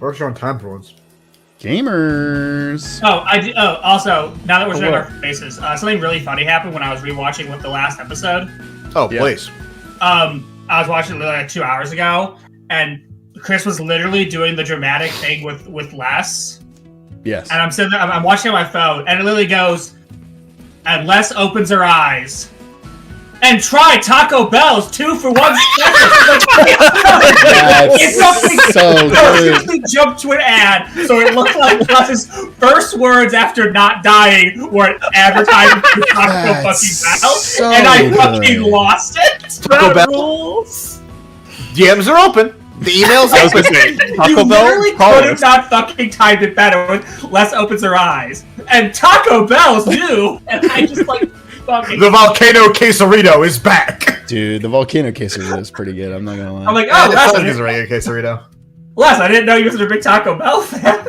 Works on time for once. Gamers. Also, now that we're showing our faces, something really funny happened when I was rewatching the last episode. Oh, please. I was watching it like 2 hours ago, and Chris was literally doing the dramatic thing with Les. Yes. And I'm sitting there, I'm watching on my phone, and it literally goes, and Les opens her eyes. And try Taco Bell's 2 for $1 That's so good. It jumped to an ad, so it looked like Les's first words after not dying were advertising for Taco fucking Bell, so and I good. fucking lost it. Taco Bell Rules. DMs are open. The emails I was open. gonna say, You Taco Bell. literally could have not fucking timed it better with Les opens her eyes. And Taco Bell's new, and I just like fucking... The volcano quesarito is back. Dude, the volcano quesarito is pretty good. I'm not gonna lie. I'm like, Oh, oh, that's Les, a regular quesarito. Les, I didn't know you was a big Taco Bell fan.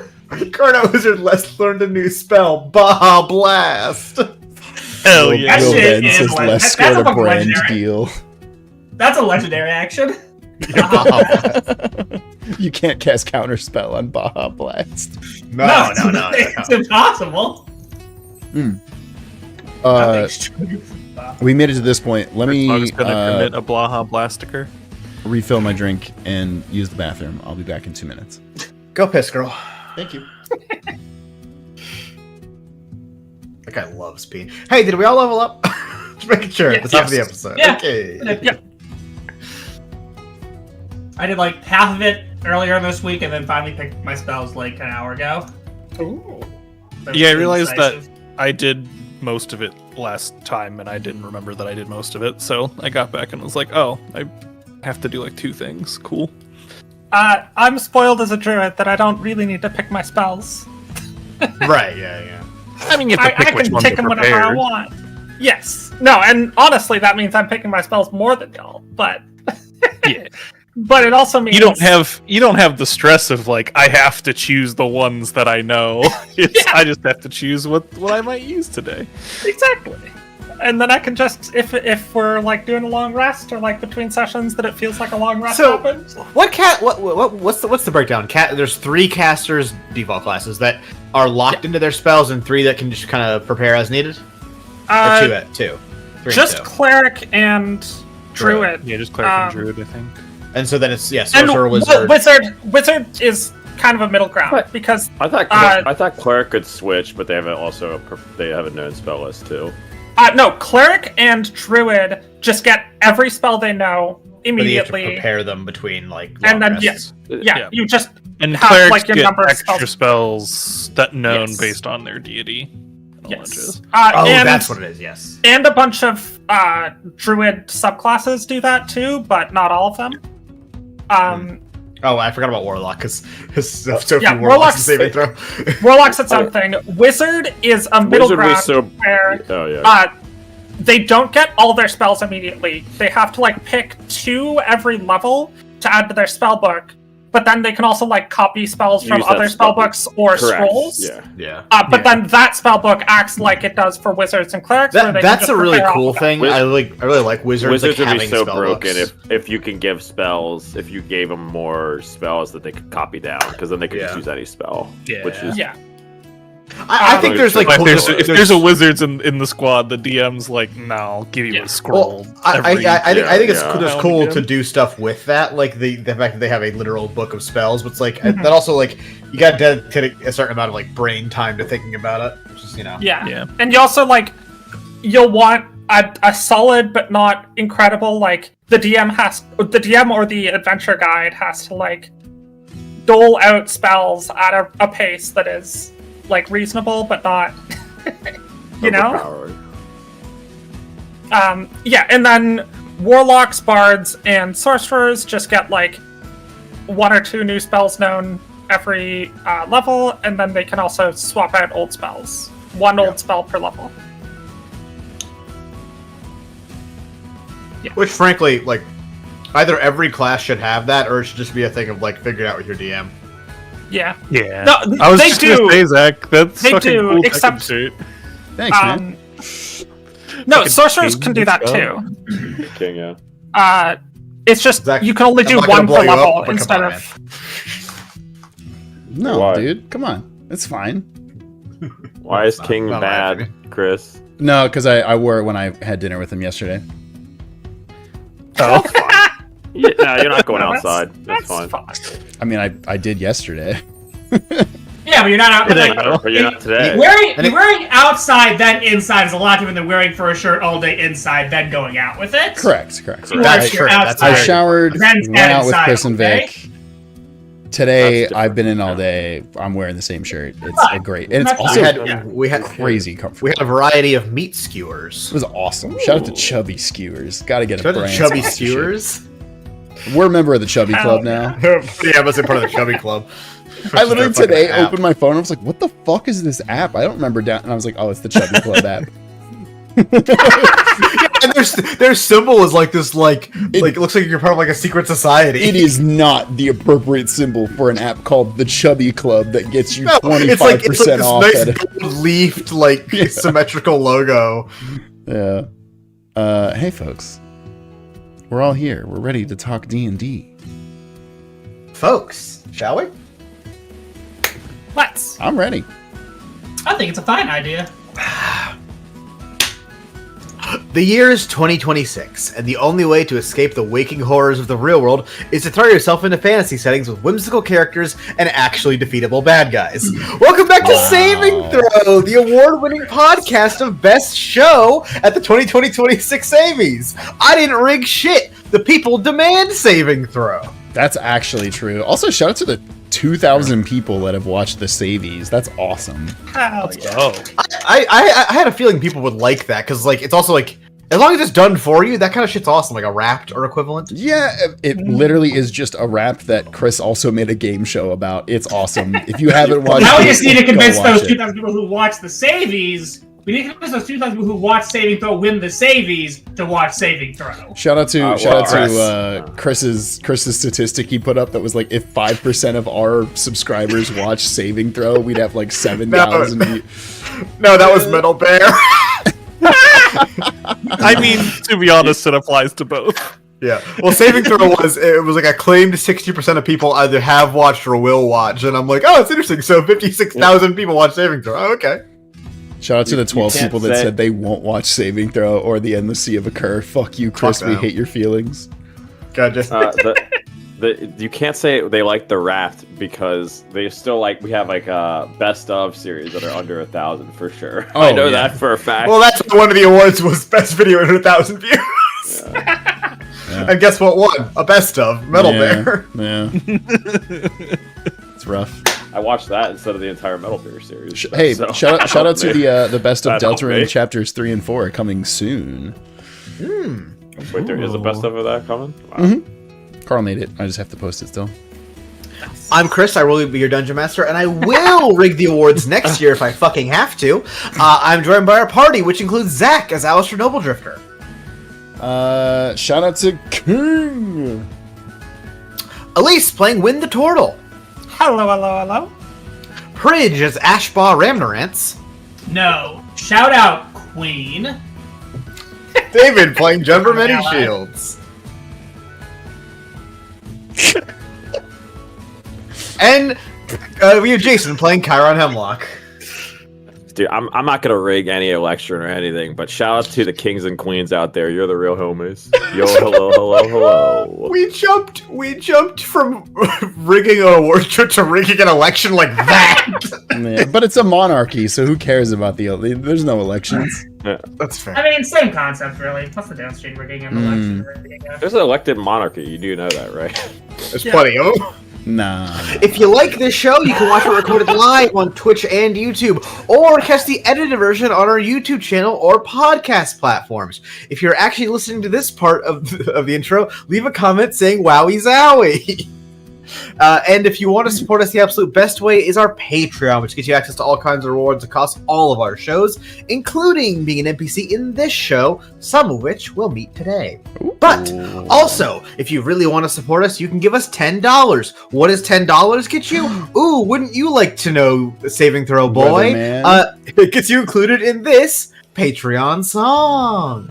Chrono Wizard Les learned a new spell, Baja Blast. Hell yeah. That Will shit Ben is says like- let's that's score a a fucking brand legendary. deal. That's a legendary action. You can't cast counterspell on Baja Blast. No. It's impossible. We made it to this point. Let me I was gonna commit a Blaha Blastiker. refill my drink and use the bathroom. I'll be back in 2 minutes. Go piss, girl. Thank you. That guy loves peeing. Hey, did we all level up? Just making sure at the top of the episode. Yeah. Okay. Yeah. I did like half of it earlier this week, and then finally picked my spells like an hour ago. Ooh. Yeah, I realized that I did most of it last time, and I didn't remember that I did most of it. So I got back and was like, "Oh, I have to do like 2 things. Cool." I'm spoiled as a druid that I don't really need to pick my spells. Right, yeah. I mean, you have to pick I which can one take to them whenever I prepare. want. Yes. No, and honestly, that means I'm picking my spells more than y'all. But Yeah. but it also means You don't have the stress of like I have to choose the ones that I know. I just have to choose what I might use today. exactly. And then I can just if we're like doing a long rest or like between sessions that it feels like a long rest So- happens. What's the breakdown? There's 3 casters default classes that are locked into their spells, and 3 that can just kind of prepare as needed. Or 2 at 2. 3 Just and 2. cleric and druid. Yeah, just cleric and druid, I think. And so then it's And sorcerer, wizard. wizard is kind of a middle ground What? because I thought cleric could switch, but they have a known spell list too. no, cleric and druid just get every spell they know But you have to immediately, prepare them between like long and then rests. yeah, you just And have, clerics like, your get number of extra spells that known Yes. based on their deity. yes, And that's what it is. Yes. and a bunch of druid subclasses do that too, but not all of them. Oh, I forgot about warlock because so few Yeah, warlocks in saving throw. Warlock's its own thing. Wizard is a middle Wizard was ground where Oh yeah. they don't get all their spells immediately. They have to like pick 2 every level to add to their spell book, but then they can also like copy spells from Use that other spell spell books or Correct. scrolls. Yeah. But then that spell book acts like it does for wizards and clerics. where they can That's just a really prepare cool all of thing. Wiz- I really like wizards. Wizards like would be having so spell broken books. if you can give spells, if you gave them more spells that they could copy down, because then they could just Yeah. use any spell. Yeah. Which is Yeah. I think there's like But cool, if there's a wizards in the squad, the DM's like, no, I'll give you a scroll. Well, I think it's yeah. cool, Now and cool again. to do stuff with that, like the fact that they have a literal book of spells. But it's like that also like you got to dedicate a certain amount of like brain time to thinking about it. Just Yeah. And you also like you'll want a solid but not incredible like the DM or the adventure guide has to like dole out spells at a pace that is like reasonable but not you know. Overpowered. And then warlocks, bards, and sorcerers just get like 1 or 2 new spells known every level, and then they can also swap out old spells. 1 old spell per level. Which, frankly, like either every class should have that, or it should just be a thing of like figuring out with your DM. Yeah. Yeah. No, I was they just do. gonna say, Zach, that's They fucking do, cool except- shit. Thanks, man. No, Fucking sorcerers king can do that spell. too. King, yeah. It's just Zach, you can only I'm do not gonna 1 blow per you up, level but come instead on, of. No, Why? dude, come on, it's fine. Why is King not my bad, opinion. Chris? No, because I wore it when I had dinner with him yesterday. Oh, Yeah, no, you're not going No, outside. That's fine. fine. I mean, I did yesterday. Yeah, but you're not out. There you Like, go. But you're not today. wearing outside then inside is a lot different than wearing for a shirt all day inside then going out with it. Correct. Or That's if true. you're That's I outside- showered, Then went out with inside, Chris and okay? Vic. Today, That's I've been in all different. day. I'm wearing the same shirt. It's a great, and it's That's also fine. we had crazy we comfortable. had a variety of meat skewers. It was awesome. Shout out to Chubby Skewers. Got to get a Shout out to brand Chubby sponsorship. skewers. We're a member of the Chubby Club now. Yeah, I was part of the Chubby Club. I literally Fucking today app. opened my phone and I was like, "What the fuck is this app?" I don't remember down, and I was like, "Oh, it's the Chubby Club app." And their symbol is like this, like it looks like you're part of like a secret society. It is not the appropriate symbol for an app called the Chubby Club that gets you No, 25% it's like this off. nice At it. gold-leafed, like symmetrical logo. Yeah. Hey, folks. We're all here. We're ready to talk D&D. Folks, shall we? Let's. I'm ready. I think it's a fine idea. The year is 2026, and the only way to escape the waking horrors of the real world is to throw yourself into fantasy settings with whimsical characters and actually defeatable bad guys. Welcome back to Wow. Saving Throw, the award-winning podcast of Best Show at the 2020-26 Savies. I didn't rig shit. The people demand Saving Throw. That's actually true. Also, shout out to the 2,000 people that have watched the Savies. That's awesome. Hell yeah. Oh, I had a feeling people would like that, because like it's also like, as long as it's done for you, that kind of shit's awesome, like a Wrapped or equivalent. Yeah, it literally is just a rap that Chris also made a game show about. It's awesome. If you haven't watched Now we it, just need to go convince watch those it. 2,000 people who watch the Savies. We need to convince those 2,000 people who watch Saving Throw win the Savies to watch Saving Throw. Shout out to Chris. Chris's statistic he put up that was like, if 5% of our subscribers watch Saving Throw, we'd have like 7,000. No, that was Metal Bear. I mean, to be honest, it applies to both. Yeah. Well, Saving Throw was like a claimed 60% of people either have watched or will watch, and I'm like, oh, it's interesting. So 56,000 people watch Saving Throw. Oh, okay. Shout out to the 12 can't people that say- said they won't watch Saving Throw or The Endless Sea of a Curse. Fuck you, Chris. Fuck We them. hate your feelings. Gotcha. You can't say they like the Raft because they still like we have like best of series that are under 1,000 for sure. Oh, I know yeah. that for a fact. Well, that's what one of the awards was, best video under 1,000 views. Yeah. And guess what won? A best of Metal Bear. Yeah. It's rough. I watched that instead of the entire Metal Bear series. Hey, so- shout out to the best of That helped Deltarune me. chapters 3 and 4 coming soon. Wait, there is a best of that coming? Wow. Mhm. Carl made it. I just have to post it still. I'm Chris. I will be your dungeon master, and I will rig the awards next year if I fucking have to. I'm joined by our party, which includes Zach as Alistair Nobledrifter, Shout out to King. Elise playing Win the Turtle, Hello, hello, hello. Prij as Ashbaugh Ramnorance, No. Shout out, Queen. David playing Jennifer Many Shields, and we have Jason playing Chiron Hemlock. Dude, I'm not gonna rig any election or anything, but shout out to the kings and queens out there. You're the real homies. Yo, hello, hello, hello. We jumped from rigging an award to rigging an election like that. Yeah, but it's a monarchy, so who cares about there's no elections. That's fair. I mean, same concept, really. Plus the downstream rigging and election rigging. There's an elected monarchy. You do know that, right? There's plenty of them. Nah. If you like this show, you can watch it recorded live on Twitch and YouTube, or catch the edited version on our YouTube channel or podcast platforms. If you're actually listening to this part of the intro, leave a comment saying "Wowie Zowie." And if you want to support us, the absolute best way is our Patreon, which gets you access to all kinds of rewards across all of our shows, including being an NPC in this show, some of which we'll meet today. But also, if you really want to support us, you can give us $10. What does $10 get you? Ooh, wouldn't you like to know, Saving Throw Boy? Weatherman. It gets you included in this Patreon song.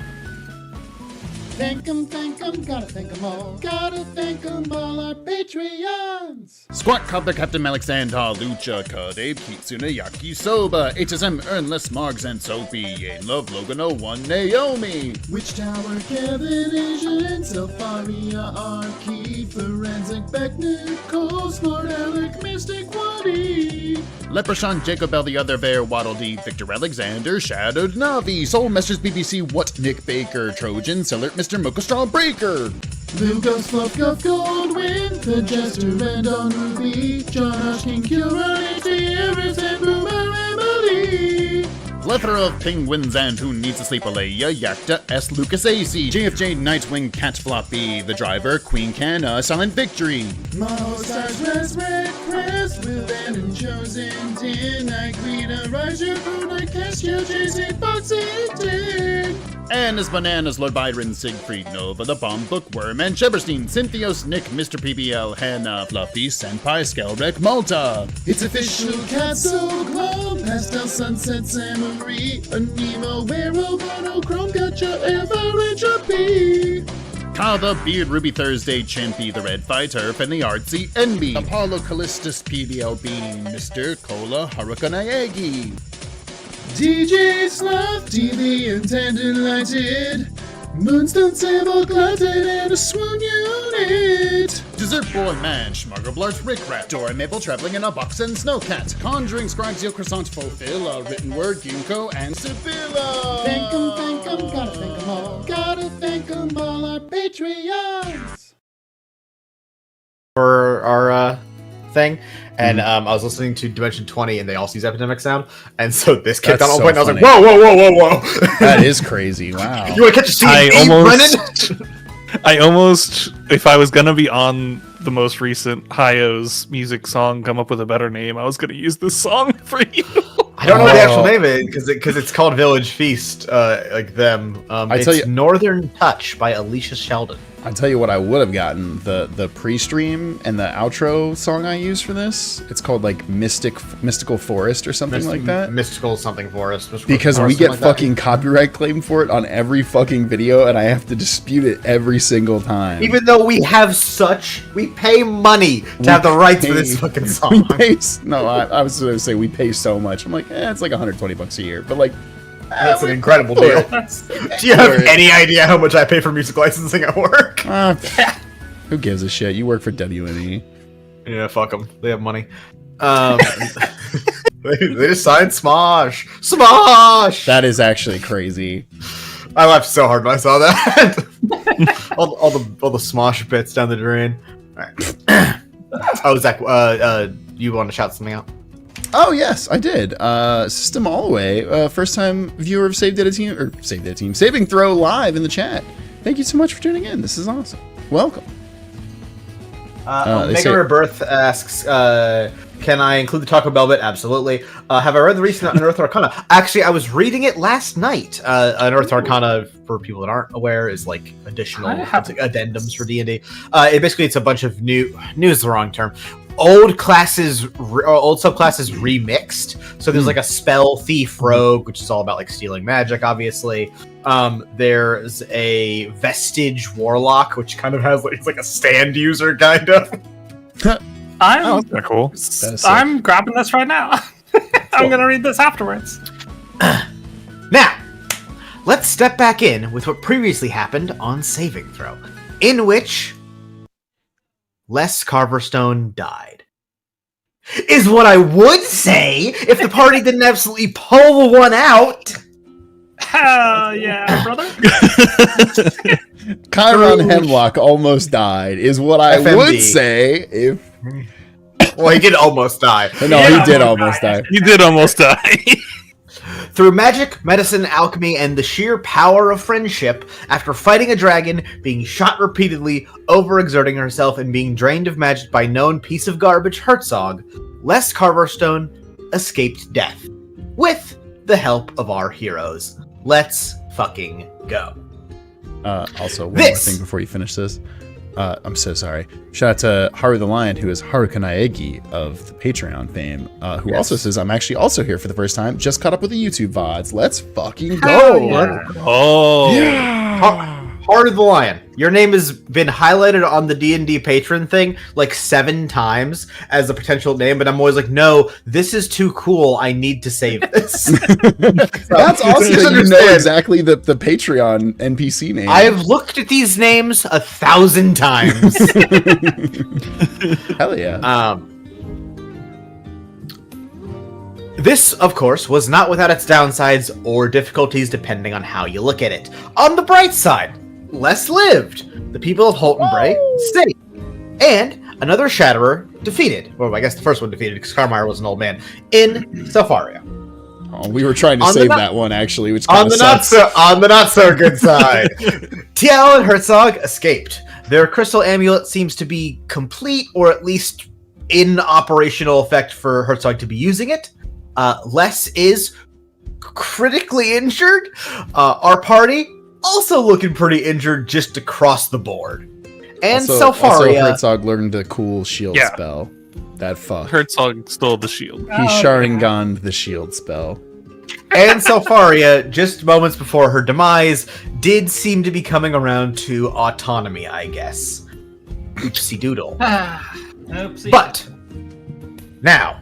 Thank 'em, gotta thank 'em all. Gotta thank 'em all, our Patreons. Squat Copper Captain Alexander, Lucha, Kade, Kitsune, Yakisoba, HSM, Ernless, Margs, and Sophie, Yane Love, Logan 01, Naomi. Witch Tower, Kevin, Asian, Selfaria, Arky, Forensic, Beck, Nicole, Smart Alec, Mystic, Waddy. Leprechaun, Jacob Bell, the Other Bear, Waddle Dee, Victor Alexander, Shadowed Navi, Soul Masters BBC, What, Nick Baker, Trojan, Sellert, Mr. Mokostraw Breaker. Lucas, Fluff, Guff, Goldwyn, The Jester, and Don Ruby, Josh, King, Kira, HD, Everest, and Boomer, Emily. Plethora of penguins and who needs to sleep, Alea, Yakta, S. Lucas AC, JFJ, Nightwing, Cat Floppy, The Driver, Queen Canna, Silent Victory. Maho Stars, Res, Red Crest, Will Van and Chosen, Tin, Night Queen, Riser, Blue Night, Cassia, JC, Foxy, Tin. And as Bananas, Lord Byron, Siegfried, Nova, The Bomb Bookworm, and Sheberstein, Cynthios, Nick, Mr. PBL, Hannah, Fluffy, Senpai, Skelrek, Malta. It's official, Castle Glow, Pastel Sunset, Samurai, Anemo, Barrel, Monochrome, Gotcha, Average, P. Ka the Beard, Ruby Thursday, Chimpy, The Red Fighter, and the Artsy Envy. Apollo, Callistus, PBL Bean, Mr. Cola, Haruka Naegi. DJ Sloth, TV and Tendon Lighted, Moonstone, Sable, Glutted, and a Swoon Unit. Dessert Boy Man, Schmargoblar's Rick Rat, Dora Maple traveling in a box and Snowcat, Conjuring Scribes, Croissant, Fulfill, a Written Word, Ginkgo, and Sibylla. Thank 'em, gotta thank 'em all. Gotta thank 'em all, our Patreons. For our thing, and I was listening to Dimension 20, and they also use Epidemic Sound, and so this kicked That's on all so point, and I was funny. like, whoa. That is crazy, wow. You want to catch a scene, Brennan? I almost, if I was gonna be on the most recent Hayo's music song, come up with a better name, I was gonna use this song for you. I don't know what the actual name is, because it's called Village Feast, like them. It's Northern Touch by Alicia Sheldon. I tell you what, I would have gotten the pre-stream and the outro song I use for this. It's called like Mystical Forest or something like that. Mystical something forest. Because we get fucking copyright claim for it on every fucking video, and I have to dispute it every single time. Even though we pay money to have the rights for this fucking song. I was going to say we pay so much. I'm like, it's like $120 a year, but like. That's an incredible deal. Do you have any idea how much I pay for music licensing at work? Who gives a shit? You work for WME. Yeah, fuck them. They have money. They just signed Smosh. Smosh! That is actually crazy. I laughed so hard when I saw that. all the Smosh bits down the drain. All right. Oh, Zach, you want to shout something out? Oh yes, I did. System All the Way, first time viewer of Saving Throw live in the chat. Thank you so much for tuning in. This is awesome. Welcome. Mega Rebirth asks, can I include the Taco Bell bit? Absolutely. Have I read the recent Unearthed Arcana? Actually, I was reading it last night. Unearthed Arcana, for people that aren't aware, is like additional addendums for D&D. It's a bunch of new is the wrong term. Old subclasses remixed. So there's like a spell thief rogue, which is all about like stealing magic, obviously. There's a vestige warlock, which kind of has like it's like a stand user kind of. That's kind of cool. I'm grabbing this right now. I'm gonna read this afterwards. Now, let's step back in with what previously happened on Saving Throw, in which Les Carverstone died. Is what I would say if the party didn't absolutely pull one out. Hell yeah, brother. Chiron Hemlock almost died, is what I would say if... Well, he did almost die. No, he did almost die. He did almost die. Through magic, medicine, alchemy, and the sheer power of friendship, after fighting a dragon, being shot repeatedly, overexerting herself, and being drained of magic by known piece of garbage Herzog, Les Carverstone escaped death. With the help of our heroes. Let's fucking go. Also, one more thing before you finish this. I'm so sorry. Shout out to Haru the Lion, who is Haruka Naegi of the Patreon fame, who also says, I'm actually also here for the first time, just caught up with the YouTube VODs. Let's fucking go! Yeah. Oh. Yeah. Heart of the Lion. Your name has been highlighted on the D&D patron thing like 7 times as a potential name, but I'm always like, no, this is too cool. I need to save this. That's awesome. Just That you know understand. exactly the Patreon NPC name. I've looked at these names 1,000 times. Hell yeah. This, of course, was not without its downsides or difficulties depending on how you look at it. On the bright side, less lived. The people of Holton Bray safe. And another Shatterer defeated. Well, I guess the first one defeated because Carmire was an old man. In Selfaria. Oh, we were trying to On the save not- that one actually, which On kind the of not so good side, TL and Herzog escaped. Their crystal amulet seems to be complete, or at least in operational effect for Herzog to be using it. Les is critically injured. Our party also looking pretty injured just across the board. And Also Selfaria. Herzog learned the cool shield Yeah. spell. That fuck. Herzog stole the shield. He Sharingan'd the shield spell. And Selfaria, just moments before her demise, did seem to be coming around to autonomy, I guess. Oopsie doodle. Oopsie. But now,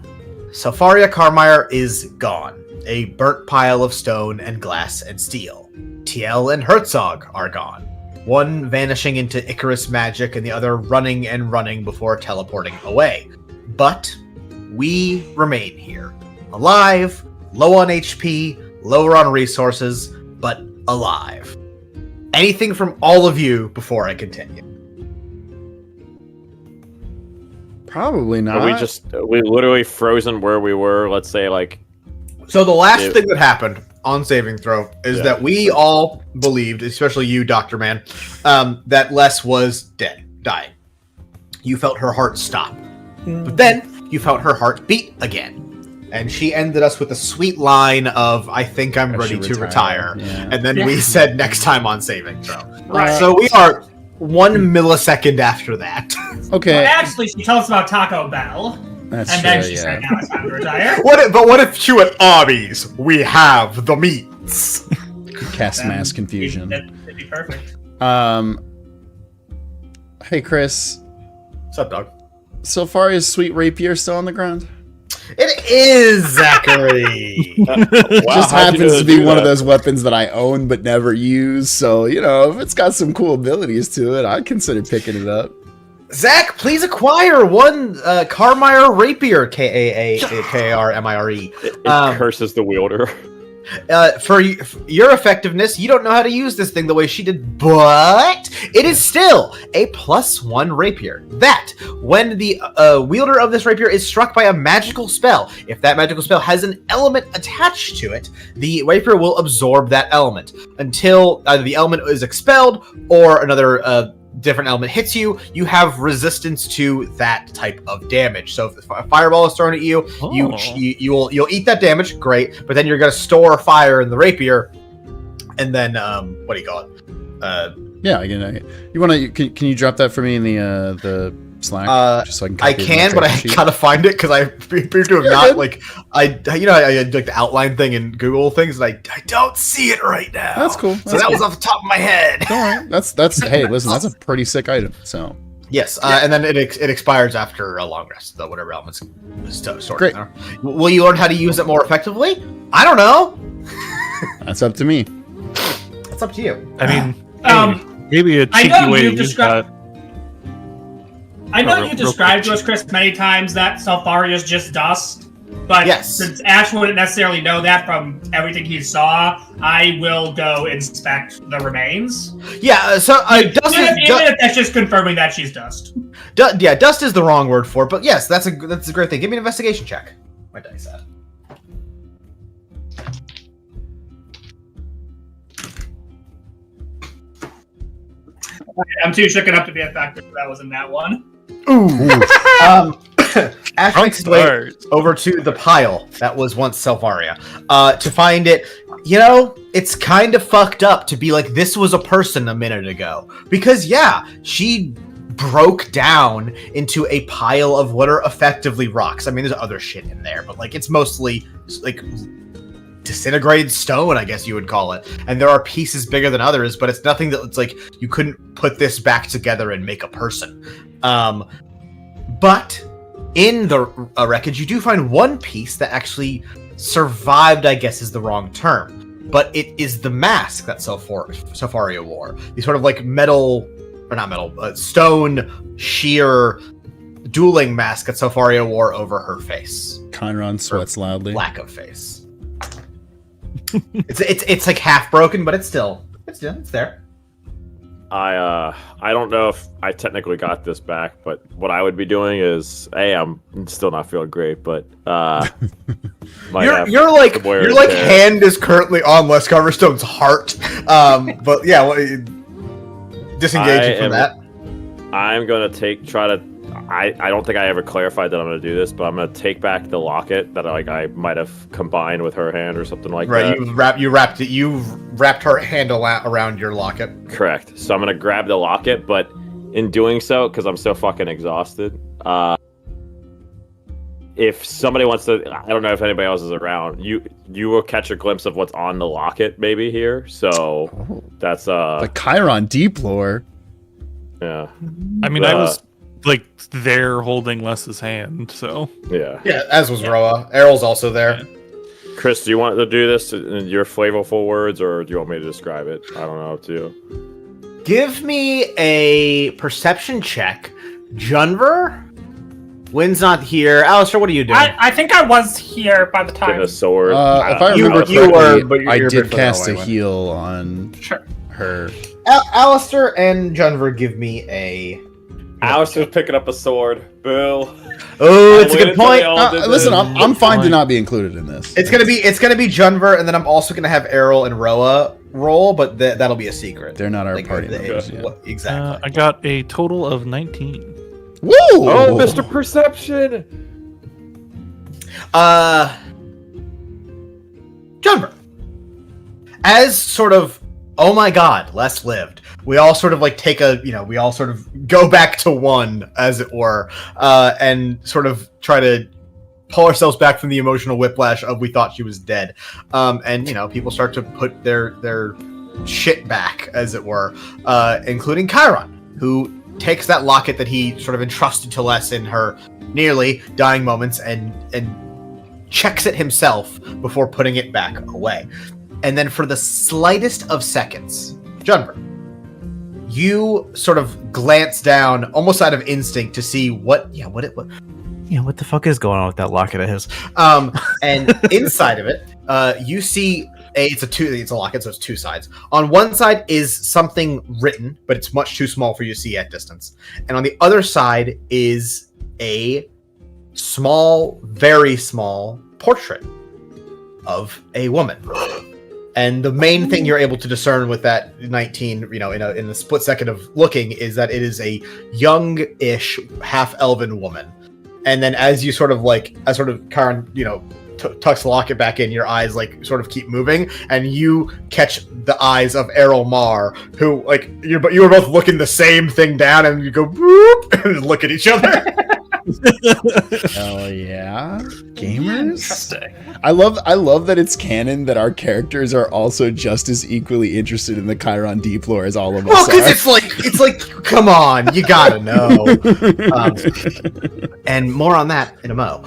Selfaria Carmire is gone. A burnt pile of stone and glass and steel. TL and Herzog are gone. One vanishing into Icarus magic and the other running and running before teleporting away. But we remain here. Alive, low on HP, lower on resources, but alive. Anything from all of you before I continue? Probably not. Are we literally frozen where we were? Let's say like. So the last thing that happened on saving throw is that we all believed, especially you, Dr. Man, that Les was dying. You felt her heart stop. But then you felt her heart beat again. And she ended us with a sweet line of, I think I'm ready to retire. Yeah. And then we said next time on saving throw. Right. So we are 1 millisecond after that. Okay. Well, actually, she told us about Taco Bell, That's and true, then she yeah. said, "Now it's time to retire." What if she went, Arby's, we have the meats. Cast mass confusion. That'd be perfect. Hey Chris, What's up, dog? Selfaria's sweet rapier still on the ground? It is, Zachary. Just happens to be one of those weapons that I own but never use. So, you know, if it's got some cool abilities to it, I'd consider picking it up. Zach, please acquire one Carmire Rapier, K-A-R-M-I-R-E. It curses the wielder. For your effectiveness, you don't know how to use this thing the way she did, but it is still a +1 rapier. That, when the wielder of this rapier is struck by a magical spell, if that magical spell has an element attached to it, the rapier will absorb that element until either the element is expelled or another different element hits you. You have resistance to that type of damage. So if a fireball is thrown at you, you'll eat that damage. Great, but then you're gonna store fire in the rapier, and then what do you call it? Yeah, I get. You want to? Can you drop that for me in the Slack? Just so I can. I copy it in can, my but I character sheet? gotta find it because I appear to have not like I like the outline thing in Google things, and I don't see it right now. That's cool. So that was off the top of my head. All right. That's hey, listen, that's a pretty sick item. So Yes, and then it expires after a long rest, though, whatever elements stored. Great. Will you learn how to use it more effectively? I don't know. that's up to me. It's up to you. I mean, maybe a I cheeky know way to you use described. that. I know Real you described to us, Chris, many times that Selfaria's just dust, but Yes. since Ash wouldn't necessarily know that from everything he saw, I will go inspect the remains. Yeah, so dust Even is if that's just confirming that she's dust. dust is the wrong word for it, but yes, that's a great thing. Give me an investigation check. My dice at. I'm too shooken up to be effective. That wasn't that one. Ash makes his way over to the pile that was once Selfaria to find it. You know, it's kind of fucked up to be like, this was a person a minute ago. Because, yeah, she broke down into a pile of what are effectively rocks. I mean, there's other shit in there, but, like, it's mostly, like, disintegrated stone, I guess you would call it. And there are pieces bigger than others, but it's nothing that it's like you couldn't put this back together and make a person. But in the wreckage, you do find one piece that actually survived, I guess is the wrong term. But it is the mask that Sofaria wore. The sort of like stone, sheer, dueling mask that Sofaria wore over her face. Chiron sweats loudly. Lack of face. it's like half broken, but it's there. I don't know if I technically got this back, but what I would be doing is, I'm still not feeling great, but your hand is currently on Les Coverstone's heart. But yeah, disengaging from that. I'm gonna I don't think I ever clarified that I'm gonna do this, but I'm gonna take back the locket that I might have combined with her hand or something like that. Right, you wrapped her hand around your locket. Correct. So I'm gonna grab the locket, but in doing so, because I'm so fucking exhausted, if somebody wants to, I don't know if anybody else is around, you will catch a glimpse of what's on the locket maybe here. So that's the Chiron deep lore. Yeah. I mean, I was like there holding Les's hand, so yeah, as was Roa. Errol's also there. Chris, do you want to do this in your flavorful words, or do you want me to describe it? I don't know, up to you. Give me a perception check. Junver? Wynn's not here. Alistair, what are you doing? I think I was here by the time. Getting a sword. If I remember you were, correctly, but I you're did further cast away. a heal on her. Alistair and Junver, give me a... Alistair's picking up a sword. Boo. Oh, it's a good point. Listen, I'm fine to not be included in this. It's gonna be Junver, and then I'm also gonna have Errol and Roa roll, but that'll be a secret. They're not our party members. Exactly. I got a total of 19. Woo! Oh, Mr. Perception. Junver. As sort of, oh my god, Les lived. We all sort of like we all sort of go back to one, as it were, and sort of try to pull ourselves back from the emotional whiplash of we thought she was dead. And, people start to put their shit back, as it were, including Chiron, who takes that locket that he sort of entrusted to Les in her nearly dying moments and checks it himself before putting it back away. And then for the slightest of seconds, Junver, you sort of glance down, almost out of instinct, to see what the fuck is going on with that locket of his. And inside of it, you see it's a locket, so it's two sides. On one side is something written, but it's much too small for you to see at distance. And on the other side is a small, very small portrait of a woman. And the main thing you're able to discern with that 19, in a split second of looking, is that it is a young-ish, half-elven woman. And then as Karen, tucks the locket back in, your eyes sort of keep moving, and you catch the eyes of Errol Mar, who you were both looking the same thing down, and you go boop and look at each other. Oh yeah, gamers. Interesting. I love that it's canon that our characters are also just as equally interested in the Chiron deep lore as all of us. Well, because it's like, come on, you gotta know. And more on that in a mo.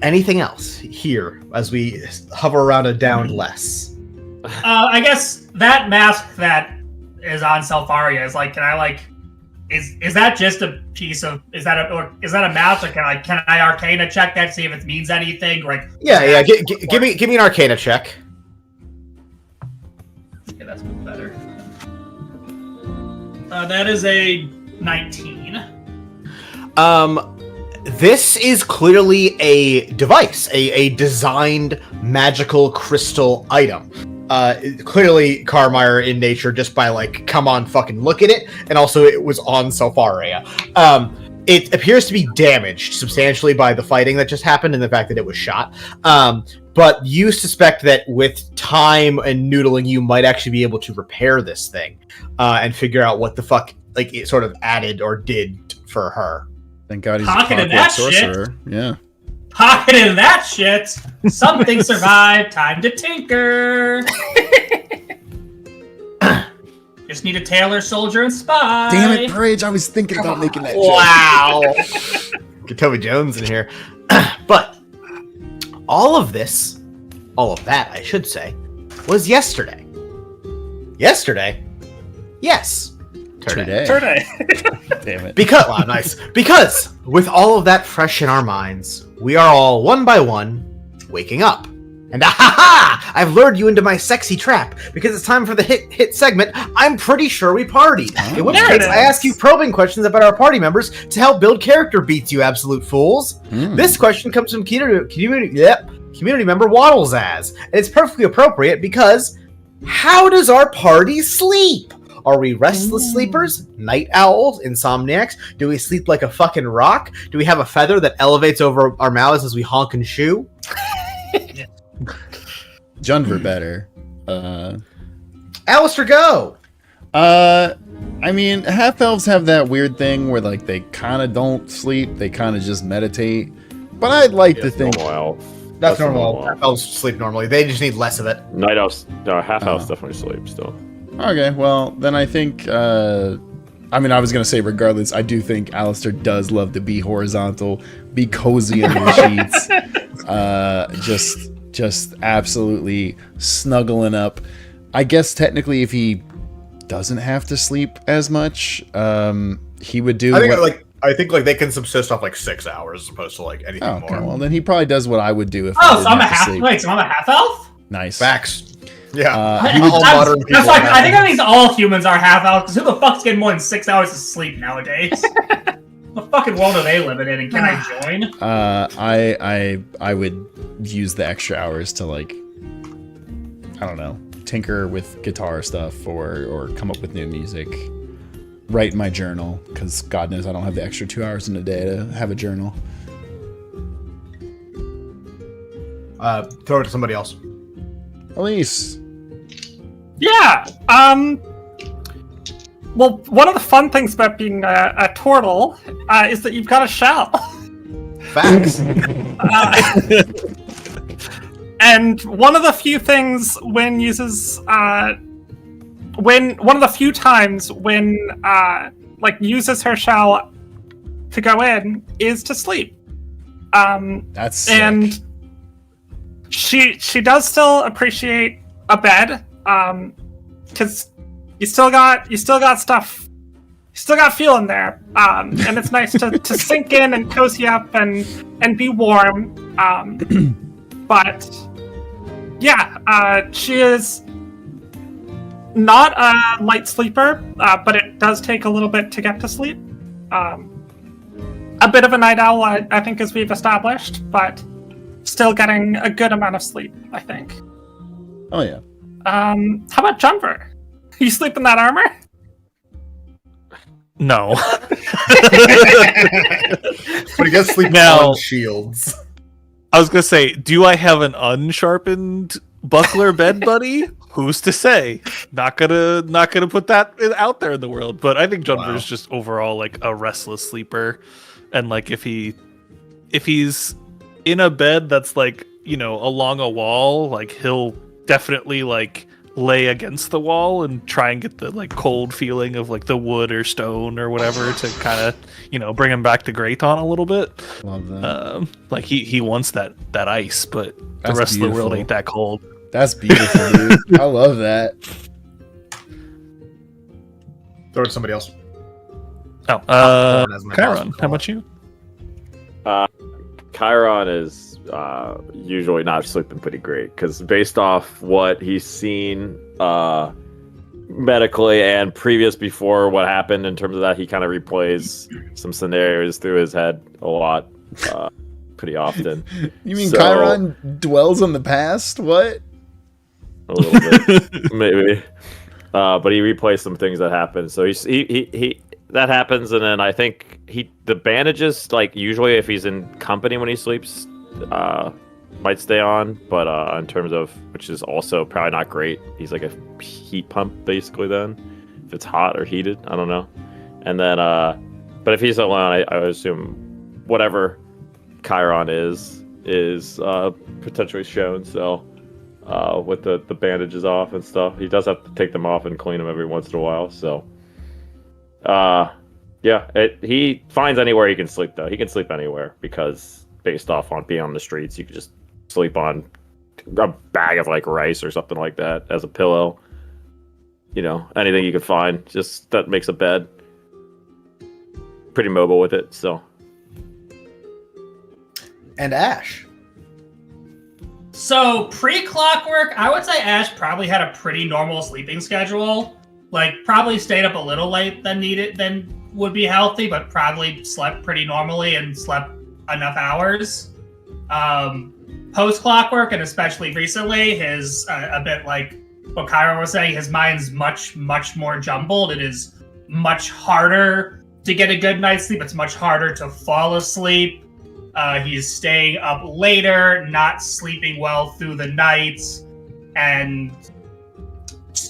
Anything else here as we hover around a downed Les? I guess that mask that is on Selfaria is is that just a piece of is that a mask, or can I Arcana check that, see if it means anything? Yeah. Give me an Arcana check. Okay, that's better. That is a 19. This is clearly a device, a designed magical crystal item. Clearly Carmire in nature, just by come on, fucking look at it. And also it was on Selfaria. It appears to be damaged substantially by the fighting that just happened and the fact that it was shot. But you suspect that with time and noodling, you might actually be able to repair this thing and figure out what the fuck it sort of added or did for her. Thank God he's Talking a to that clockwork sorcerer. Yeah. Pocketing that shit. Something survived. Time to tinker. Just need a tailor, soldier, and spy. Damn it, Prij! I was thinking about making that joke. Wow. Get Toby Jones in here. But all of that, I should say, was yesterday. Yesterday? Yes. Today. Damn it. Because with all of that fresh in our minds, we are all one by one waking up. And I've lured you into my sexy trap because it's time for the hit segment. I'm pretty sure we partied. In which case, I ask you probing questions about our party members to help build character beats, you absolute fools. This question comes from community member Waddles as, and it's perfectly appropriate because how does our party sleep? Are we restless sleepers, night owls, insomniacs? Do we sleep like a fucking rock? Do we have a feather that elevates over our mouths as we honk and shoo? Junver better. Alistair, go! I mean, half-elves have that weird thing where, like, they kind of don't sleep, they kind of just meditate. But I'd like to think... That's normal. Half-elves sleep normally. They just need less of it. Night elves... No, half-elves definitely sleep still. Okay, well, then I think... I mean, I was going to say, regardless, I do think Alistair does love to be horizontal, be cozy in the sheets. Just absolutely snuggling up. I guess technically if he doesn't have to sleep as much, he would do I think they can subsist off 6 hours as opposed to anything more. Okay, well then he probably does what I would do if so I'm a half elf? Nice. Facts. Yeah. I think that means all humans are half elves, because who the fuck's getting more than 6 hours of sleep nowadays? What fucking world are they living in, and can I join? I would use the extra hours to I don't know, tinker with guitar stuff or come up with new music. Write in my journal, because God knows I don't have the extra 2 hours in a day to have a journal. Throw it to somebody else. Elise. Yeah. Well, one of the fun things about being a turtle is that you've got a shell. Facts. And one of the few things one of the few times when uses her shell to go in is to sleep. That's sick. And she does still appreciate a bed, because you still got stuff, you still got feeling there, and it's nice to sink in and cozy up and be warm. But yeah, she is not a light sleeper, but it does take a little bit to get to sleep. A bit of a night owl, I think, as we've established, but still getting a good amount of sleep, I think. Oh yeah. How about Jumper? You sleep in that armor? No. But he gets sleep on shields. I was gonna say, do I have an unsharpened buckler bed buddy? Who's to say? Not gonna put that out there in the world. But I think Junver is just overall a restless sleeper, and if he's in a bed that's along a wall, he'll definitely lay against the wall and try and get the cold feeling of the wood or stone or whatever to kind of bring him back to Grayton a little bit. Love that. He wants that ice, but That's the rest beautiful. of the world ain't that cold. That's beautiful, dude. I love that. Throw it to somebody else. Chiron, how about you? Chiron is usually not sleeping pretty great, because based off what he's seen medically and previous before what happened in terms of that, he kind of replays some scenarios through his head a lot, pretty often. You mean Chiron dwells on the past? What? A little bit, maybe. But he replays some things that happen. So he that happens, and then I think the bandages, usually if he's in company when he sleeps, might stay on. But in terms of, which is also probably not great, he's like a heat pump basically. Then if it's hot or heated, I don't know. And then, but if he's alone, I would assume whatever Chiron is potentially shown. So with the bandages off and stuff, he does have to take them off and clean them every once in a while. So he finds anywhere he can sleep though. He can sleep anywhere because based off on being on the streets, you can just sleep on a bag of like rice or something like that as a pillow. You know, anything you could find, just that makes a bed. Pretty mobile with it, so. And Ash. So pre-clockwork, I would say Ash probably had a pretty normal sleeping schedule. Like probably stayed up a little late than would be healthy, but probably slept pretty normally and slept enough hours. Post-clockwork, and especially recently, his a bit like what Kyra was saying, his mind's much more jumbled. It is much harder to get a good night's sleep. It's much harder to fall asleep. He's staying up later, not sleeping well through the nights,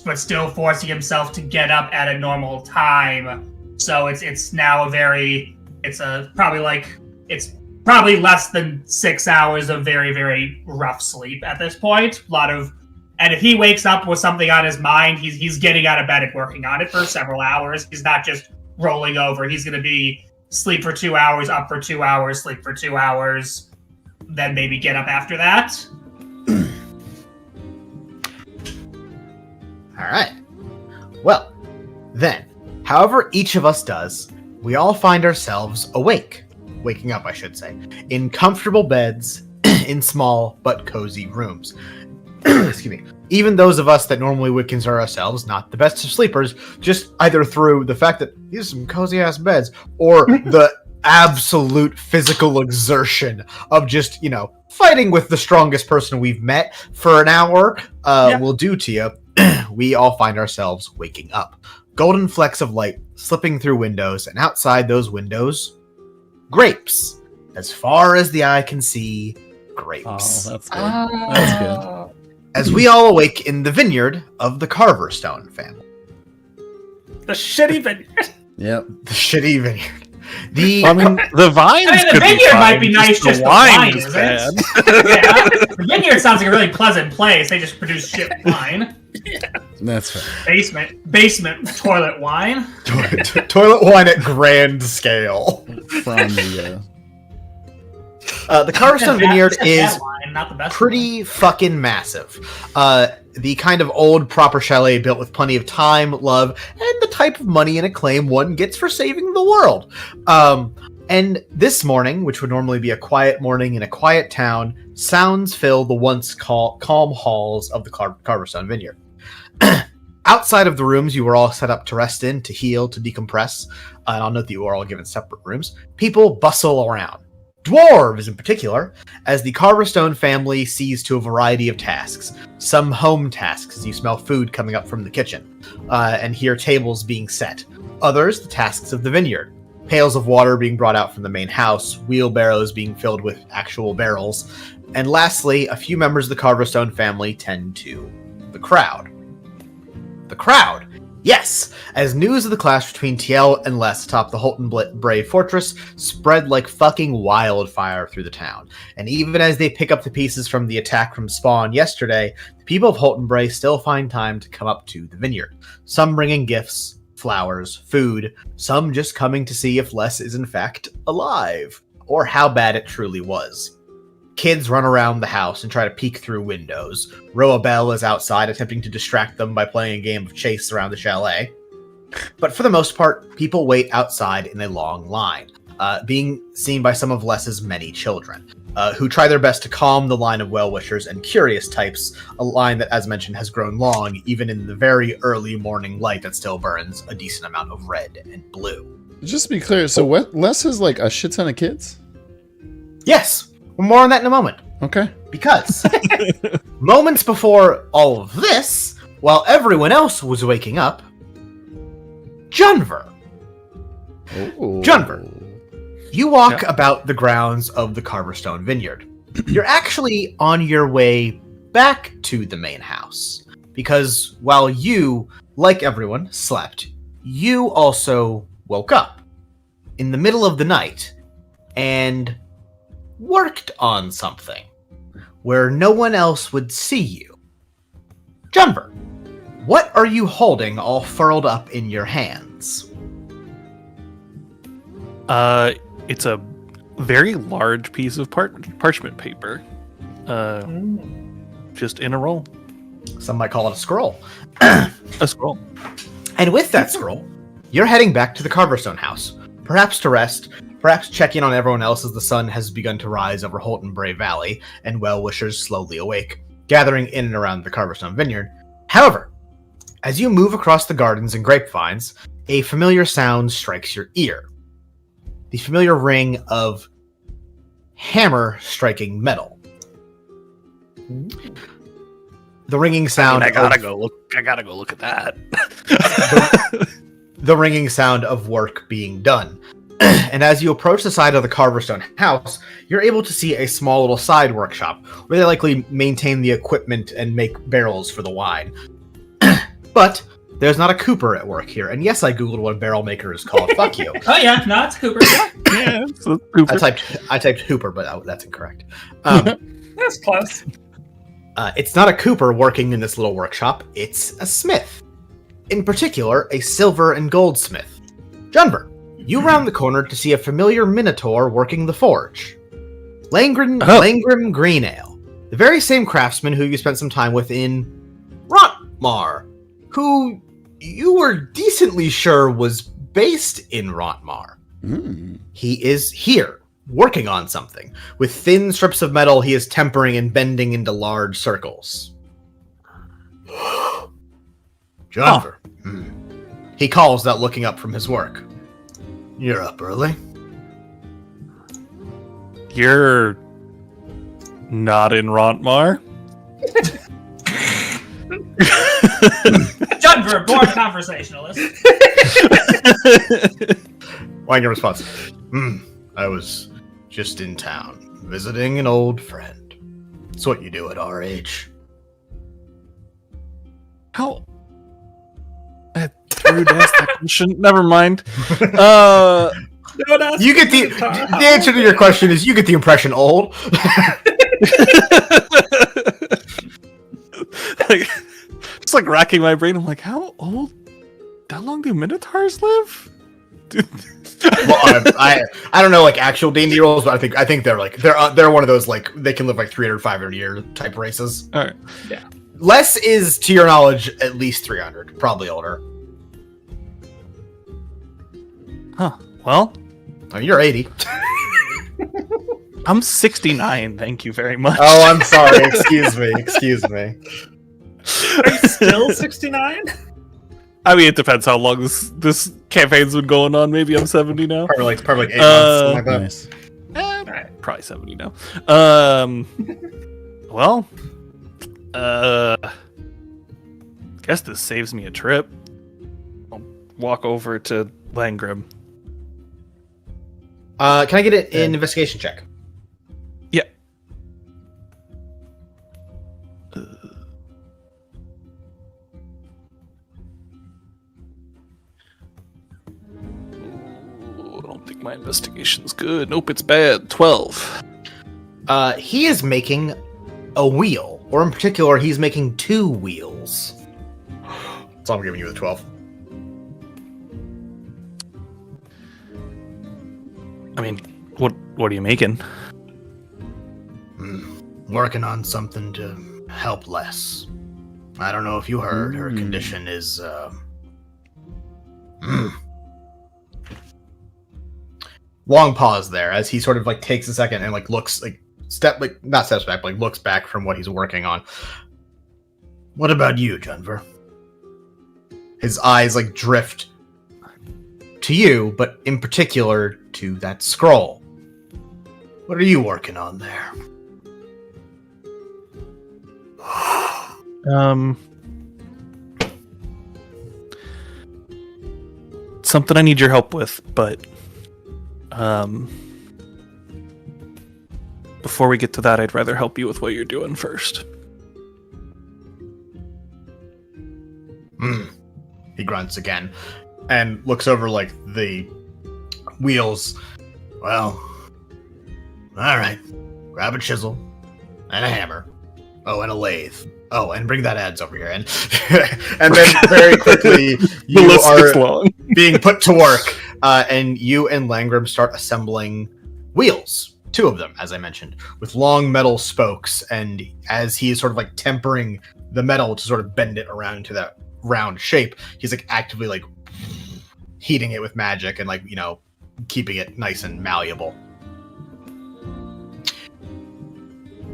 but still forcing himself to get up at a normal time. So it's now probably less than 6 hours of very, very rough sleep at this point. And if he wakes up with something on his mind, he's getting out of bed and working on it for several hours. He's not just rolling over. He's going to be sleep for 2 hours, up for 2 hours, sleep for 2 hours, then maybe get up after that. All right. Well, then, however each of us does, we all find ourselves waking up, I should say, in comfortable beds in small but cozy rooms. Excuse me. Even those of us that normally would consider ourselves not the best of sleepers, just either through the fact that these are some cozy ass beds, or the absolute physical exertion of just, fighting with the strongest person we've met for an hour will do to you. We all find ourselves waking up. Golden flecks of light slipping through windows, and outside those windows, grapes. As far as the eye can see, grapes. Oh, that's good. That's good. As we all awake in the vineyard of the Carverstone family. The shitty vineyard. Yep. The shitty vineyard. The vines. The vineyard might be nice, just the wine is is bad. Yeah, the vineyard sounds like a really pleasant place. They just produce shit wine. That's fair. Basement toilet wine. Toilet wine at grand scale. From the the Carverstone vineyard is wine, not the best pretty fucking massive. The kind of old proper chalet built with plenty of time, love, and the type of money and acclaim one gets for saving the world. And this morning, which would normally be a quiet morning in a quiet town, sounds fill the once calm halls of the Carverstone vineyard. Outside of the rooms you were all set up to rest in, to heal, to decompress, and I'll note that you were all given separate rooms, people bustle around. Dwarves in particular, as the Carverstone family sees to a variety of tasks. Some home tasks, as you smell food coming up from the kitchen, and hear tables being set. Others, the tasks of the vineyard. Pails of water being brought out from the main house, wheelbarrows being filled with actual barrels. And lastly, a few members of the Carverstone family tend to the crowd. The crowd! Yes! As news of the clash between TL and Les atop the Holton Bray fortress spread like fucking wildfire through the town. And even as they pick up the pieces from the attack from Spawn yesterday, the people of Holton Bray still find time to come up to the vineyard. Some bringing gifts, flowers, food, some just coming to see if Les is in fact alive, or how bad it truly was. Kids run around the house and try to peek through windows. Roa Bell is outside attempting to distract them by playing a game of chase around the chalet. But for the most part, people wait outside in a long line, being seen by some of Les's many children, who try their best to calm the line of well-wishers and curious types, a line that, as mentioned, has grown long, even in the very early morning light that still burns a decent amount of red and blue. Just to be clear, so what? Les has like a shit ton of kids? Yes! More on that in a moment. Okay. Because moments before all of this, while everyone else was waking up, Junver. Ooh. Junver, you walk about the grounds of the Carverstone vineyard. You're actually on your way back to the main house. Because while you, like everyone, slept, you also woke up in the middle of the night. And worked on something where no one else would see you. Junver, what are you holding all furled up in your hands? It's a very large piece of parchment paper. Just in a roll. Some might call it a scroll. A scroll. And with that scroll, you're heading back to the Carverstone house, perhaps to rest, perhaps check in on everyone else as the sun has begun to rise over Holton Bray Valley, and well-wishers slowly awake, gathering in and around the Carverstone vineyard. However, as you move across the gardens and grapevines, a familiar sound strikes your ear. The familiar ring of hammer striking metal. The ringing sound. I gotta go look at that. The ringing sound of work being done. And as you approach the side of the Carverstone house, you're able to see a small little side workshop where they likely maintain the equipment and make barrels for the wine. But there's not a cooper at work here. And yes, I googled what a barrel maker is called. Fuck you. Oh yeah, no, it's Cooper. Yeah, it's a Cooper. I typed hooper, but that's incorrect. That's close. It's not a cooper working in this little workshop. It's a smith. In particular, a silver and goldsmith. Junver, you round the corner to see a familiar minotaur working the forge. Langrim Greenale, the very same craftsman who you spent some time with in Rontmar, who you were decently sure was based in Rontmar. He is here, working on something. With thin strips of metal, he is tempering and bending into large circles. Junver. He calls without looking up from his work. You're up early. You're not in Rontmar. Junver, bored conversationalist. Wang response. I was just in town, visiting an old friend. It's what you do at our age. How? Rude to ask that question. Never mind. You get the answer to your question is you get the impression old. Just like racking my brain. I'm like, how old? How long do minotaurs live? Well, I don't know like actual D&D rules, but I think they're like they're one of those like they can live like 300, 500 year type races. All right. Yeah. Less is, to your knowledge, at least 300, probably older. Huh. Well, You're 80. I'm 69. Thank you very much. Oh, I'm sorry. Excuse me. Are you still 69? I mean, it depends how long this campaign's been going on. Maybe I'm 70 now. Probably like 8 months, something like that. Nice. Alright. Probably 70 now. Well, guess this saves me a trip. I'll walk over to Langrim. Can I get an investigation check? Yeah. I don't think my investigation's good. Nope, it's bad. 12. He is making a wheel, or in particular, he's making 2 wheels. So I'm giving you the 12. I mean, what are you making? Working on something to help Les. I don't know if you heard, her condition is, Long pause there as he sort of like takes a second and like looks like not steps back, but like looks back from what he's working on. What about you, Junver? His eyes like drift to you, but in particular to that scroll. What are you working on there? Something I need your help with, but before we get to that, I'd rather help you with what you're doing first. He grunts again and looks over like the wheels. Well, All right. Grab a chisel and a hammer. Oh, and a lathe. Oh, and bring that adze over here. And and then very quickly you list is are long. being put to work. And you and Langram start assembling wheels. 2 of them, as I mentioned, with long metal spokes. And as he is sort of like tempering the metal to sort of bend it around into that round shape, he's like actively like heating it with magic and like, keeping it nice and malleable.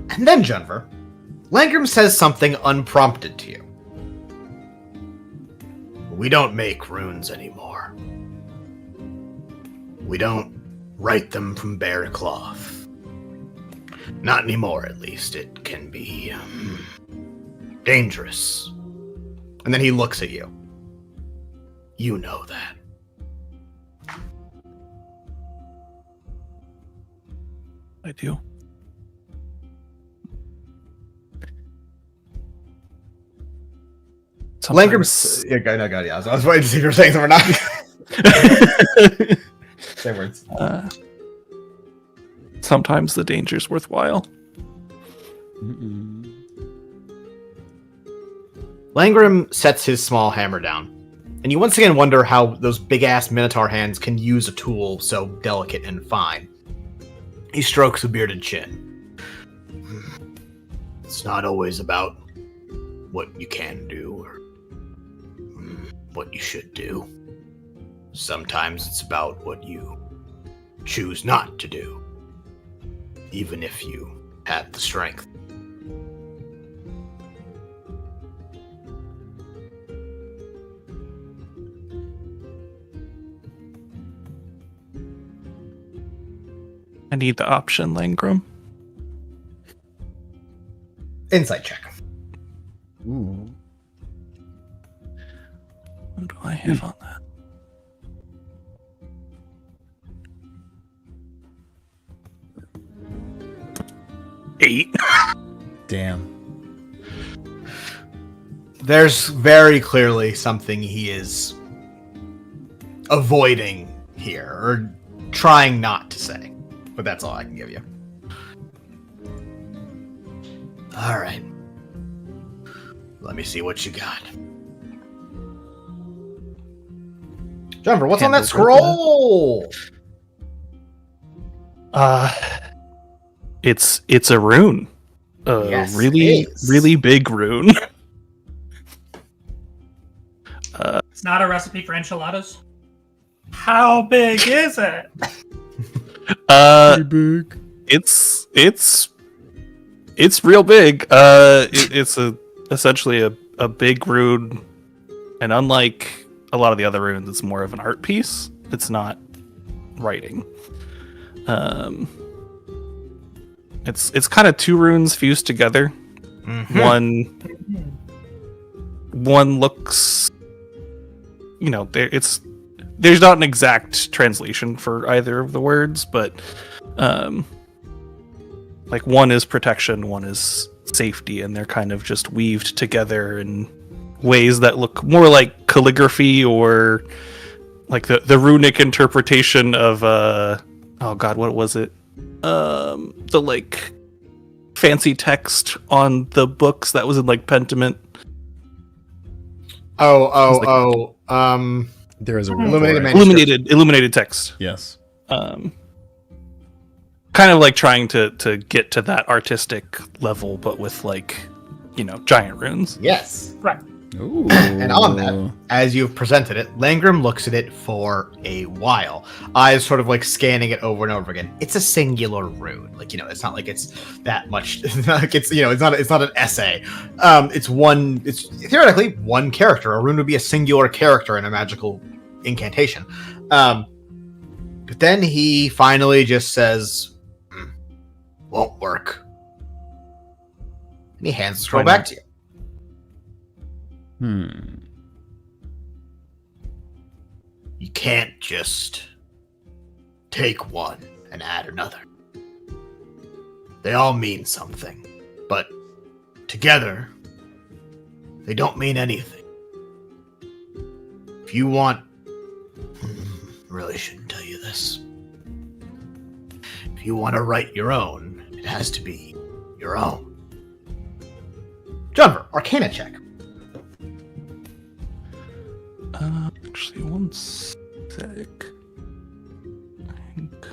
And then, Junver, Langram says something unprompted to you. We don't make runes anymore. We don't write them from bare cloth. Not anymore, at least. It can be dangerous. And then he looks at you. You know that. I do. Langram's... Yeah, I was waiting to see if you were saying something or not. Same words. Sometimes the danger's worthwhile. Langram sets his small hammer down, and you once again wonder how those big-ass Minotaur hands can use a tool so delicate and fine. He strokes a bearded chin. It's not always about what you can do or what you should do. Sometimes it's about what you choose not to do, even if you have the strength. I need the option, Langram. Insight check. Ooh. What do I have on that? Eight. Damn. There's very clearly something he is avoiding here, or trying not to say. But that's all I can give you. All right. Let me see what you got. Jennifer, what's on that scroll? It's a rune. Yes, Really, it is. really big rune. It's not a recipe for enchiladas. How big is it? Pretty big. It's real big. It's essentially a big rune, and unlike a lot of the other runes, it's more of an art piece. It's not writing. It's kind of 2 runes fused together. Mm-hmm. One looks, there's not an exact translation for either of the words, but like one is protection, one is safety, and they're kind of just weaved together in ways that look more like calligraphy or like the runic interpretation of oh god, what was it? The like fancy text on the books that was in like Pentiment. There is a Illuminated text. Yes. Kind of like trying to get to that artistic level, but with like, giant runes. Yes. Right. Ooh. And on that, as you've presented it, Langram looks at it for a while, eyes sort of like scanning it over and over again. It's a singular rune, like it's not like it's that much. Like it's not an essay. It's theoretically one character. A rune would be a singular character in a magical incantation. But then he finally just says, "Won't work." And he hands the scroll back to you. You can't just take one and add another. They all mean something, but together, they don't mean anything. If you want... really shouldn't tell you this. If you want to write your own, it has to be your own. Jumper, Arcana check. Actually, one sec. I think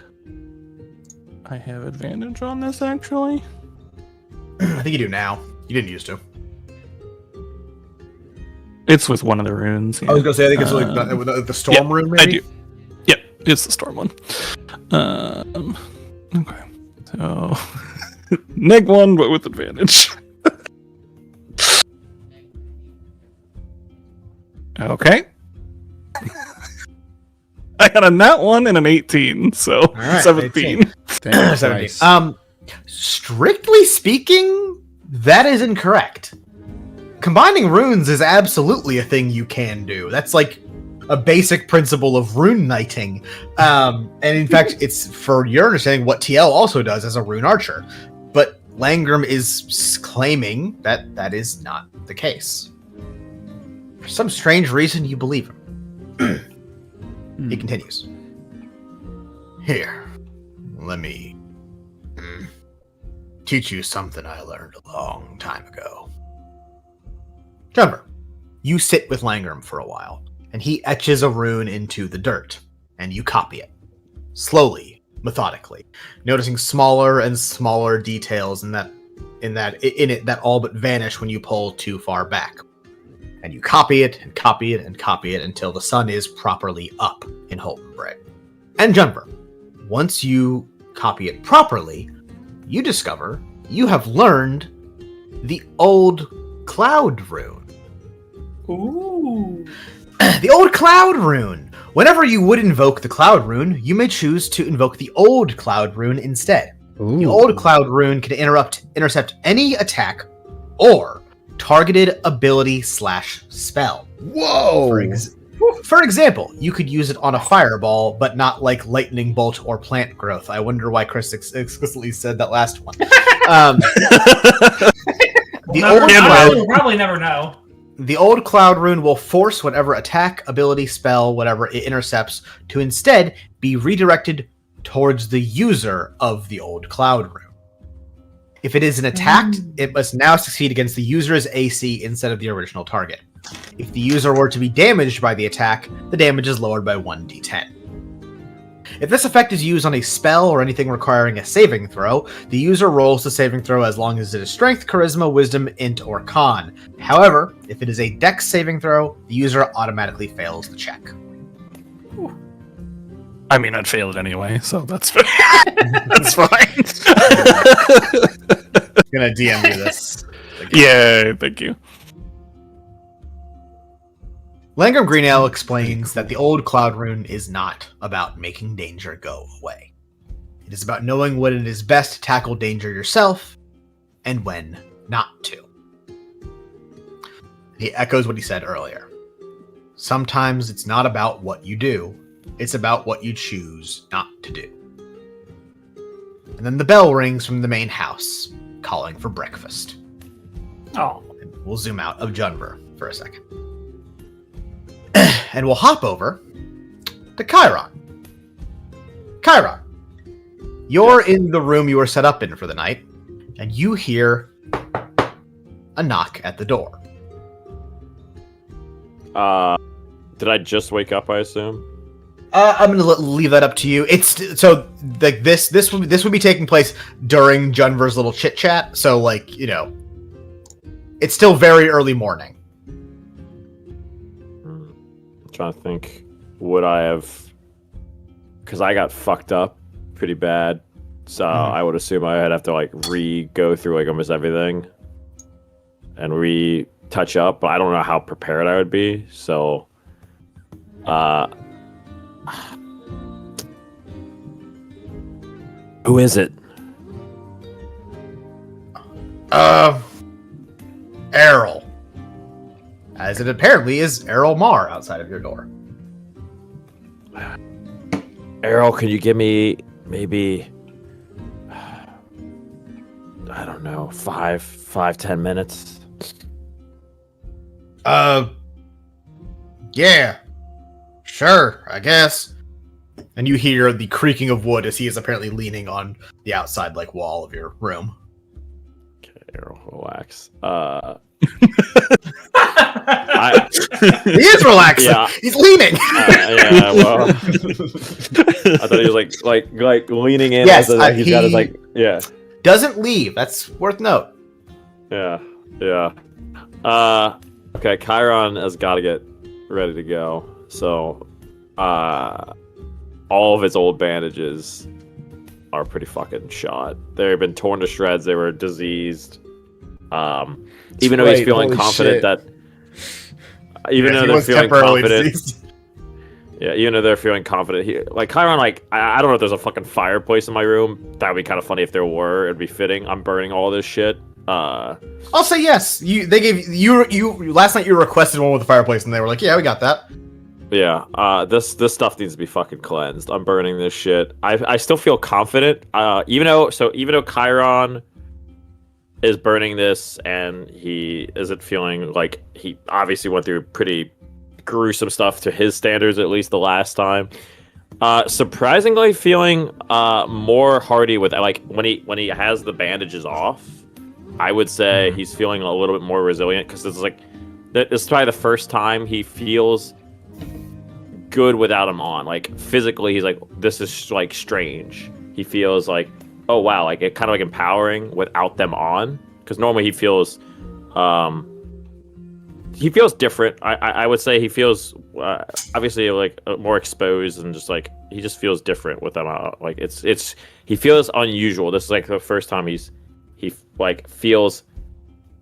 I have advantage on this, actually. I think you do now. You didn't used to. It's with one of the runes. Yeah. I was going to say, I think it's like the storm rune, maybe? I do. Yep, it's the storm one. Okay. So, neg 1, but with advantage. Okay. I got a nat 1 and an 18, so right, 17. 18. Damn, 17. nice. Strictly speaking, that is incorrect. Combining runes is absolutely a thing you can do. That's like a basic principle of rune knighting. And in fact, it's, for your understanding, what TL also does as a rune archer. But Langram is claiming that that is not the case. For some strange reason, you believe him. He continues. Here, let me teach you something I learned a long time ago. Jumper, you sit with Langram for a while, and he etches a rune into the dirt, and you copy it. Slowly, methodically, noticing smaller and smaller details in it that all but vanish when you pull too far back. And you copy it, and copy it, and copy it until the sun is properly up in Holtenbray. And Jumper, once you copy it properly, you discover you have learned the old cloud rune. Ooh. The old cloud rune! Whenever you would invoke the cloud rune, you may choose to invoke the old cloud rune instead. Ooh. The old cloud rune can intercept any attack or targeted ability/spell. Whoa! For example, you could use it on a fireball, but not like lightning bolt or plant growth. I wonder why Chris explicitly said that last one. We'll probably never know. The old cloud rune will force whatever attack, ability, spell, whatever it intercepts to instead be redirected towards the user of the old cloud rune. If it is an attack, it must now succeed against the user's AC instead of the original target. If the user were to be damaged by the attack, the damage is lowered by 1d10. If this effect is used on a spell or anything requiring a saving throw, the user rolls the saving throw as long as it is Strength, Charisma, Wisdom, Int, or Con. However, if it is a Dex saving throw, the user automatically fails the check. I mean, I'd fail it anyway, so that's fine. That's fine. I'm gonna DM you this. Yeah, thank you. Langram Greenale explains that the old cloud rune is not about making danger go away. It is about knowing when it is best to tackle danger yourself and when not to. He echoes what he said earlier. Sometimes it's not about what you do, it's about what you choose not to do. And then the bell rings from the main house, calling for breakfast. Oh. And we'll zoom out of Junver for a second. And we'll hop over to Chiron. Chiron, you're in the room you were set up in for the night, and you hear a knock at the door. Did I just wake up, I assume? I'm gonna leave that up to you. It's so like this would be taking place during Junver's little chit chat. So like, you know, it's still very early morning. I'm trying to think, would I have? Because I got fucked up pretty bad, so I would assume I'd have to like go through like almost everything and touch up. But I don't know how prepared I would be. So, who is it? Errol. As it apparently is Errol Mar outside of your door. Errol, can you give me maybe, I don't know, 5-10 minutes? Yeah. Sure, I guess. And you hear the creaking of wood as he is apparently leaning on the outside like wall of your room. Okay, relax. He is relaxing. Yeah. He's leaning. Yeah, well, I thought he was like leaning in. Yes, as he's got his like, yeah. Doesn't leave. That's worth note. Yeah. Okay, Chiron has got to get ready to go. So, all of his old bandages are pretty fucking shot. They've been torn to shreds. They were diseased. Even though he's feeling confident that. Even though they're feeling confident. Yeah, even though they're feeling confident. Like Chiron, like I don't know if there's a fucking fireplace in my room. That would be kind of funny if there were. It'd be fitting. I'm burning all this shit. I'll say yes. They gave you last night. You requested one with a fireplace, and they were like, "Yeah, we got that." Yeah. This stuff needs to be fucking cleansed. I'm burning this shit. I still feel confident. Even though Chiron is burning this, and he isn't feeling like he obviously went through pretty gruesome stuff to his standards, at least the last time. Surprisingly, feeling more hardy with like when he has the bandages off. I would say he's feeling a little bit more resilient because it's probably the first time he feels good without him on. Like physically, he's like, this is like strange. He feels like, oh wow, like it kind of like empowering without them on. Because normally he feels different. I would say he feels obviously like more exposed and just like he just feels different with them out. Like he feels unusual. This is like the first time he like feels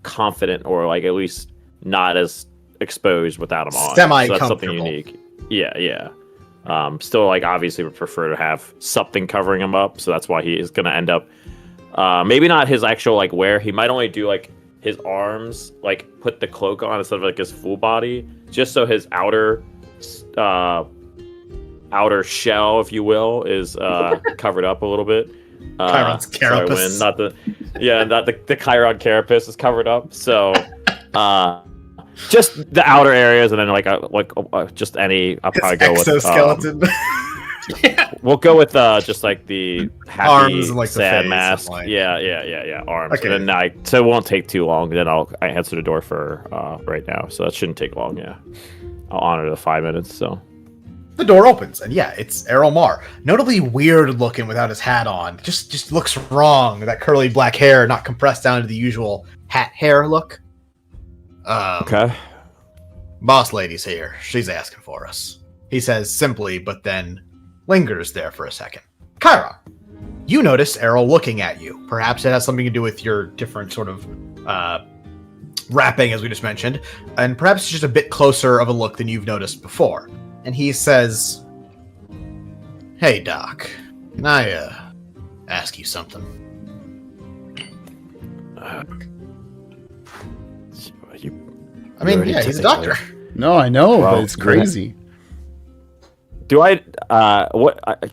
confident or like at least not as exposed without him on. Semi-comfortable. So that's something unique. Yeah. Still like obviously would prefer to have something covering him up. So that's why he is going to end up maybe not his actual like wear. He might only do like his arms, like put the cloak on instead of like his full body, just so his outer shell, if you will, is covered up a little bit. Chiron's carapace. Not the Chiron carapace is covered up. So just the outer areas, and then just any. I'll probably go with exoskeleton. We'll go with just like the happy, arms and like sad the face mask. and, like... Yeah. Arms. Okay. And then so it won't take too long. Then I answer the door for right now, so that shouldn't take long. Yeah, I'll honor the 5 minutes. So the door opens, and yeah, it's Mar. Notably weird looking without his hat on. Just looks wrong. That curly black hair, not compressed down to the usual hat hair look. Okay. Boss lady's here. She's asking for us. He says simply, but then lingers there for a second. Chiron, you notice Errol looking at you. Perhaps it has something to do with your different sort of wrapping, as we just mentioned, and perhaps just a bit closer of a look than you've noticed before. And he says, "Hey, Doc, can I ask you something?" He's a doctor. No, I know, but it's crazy. Do I?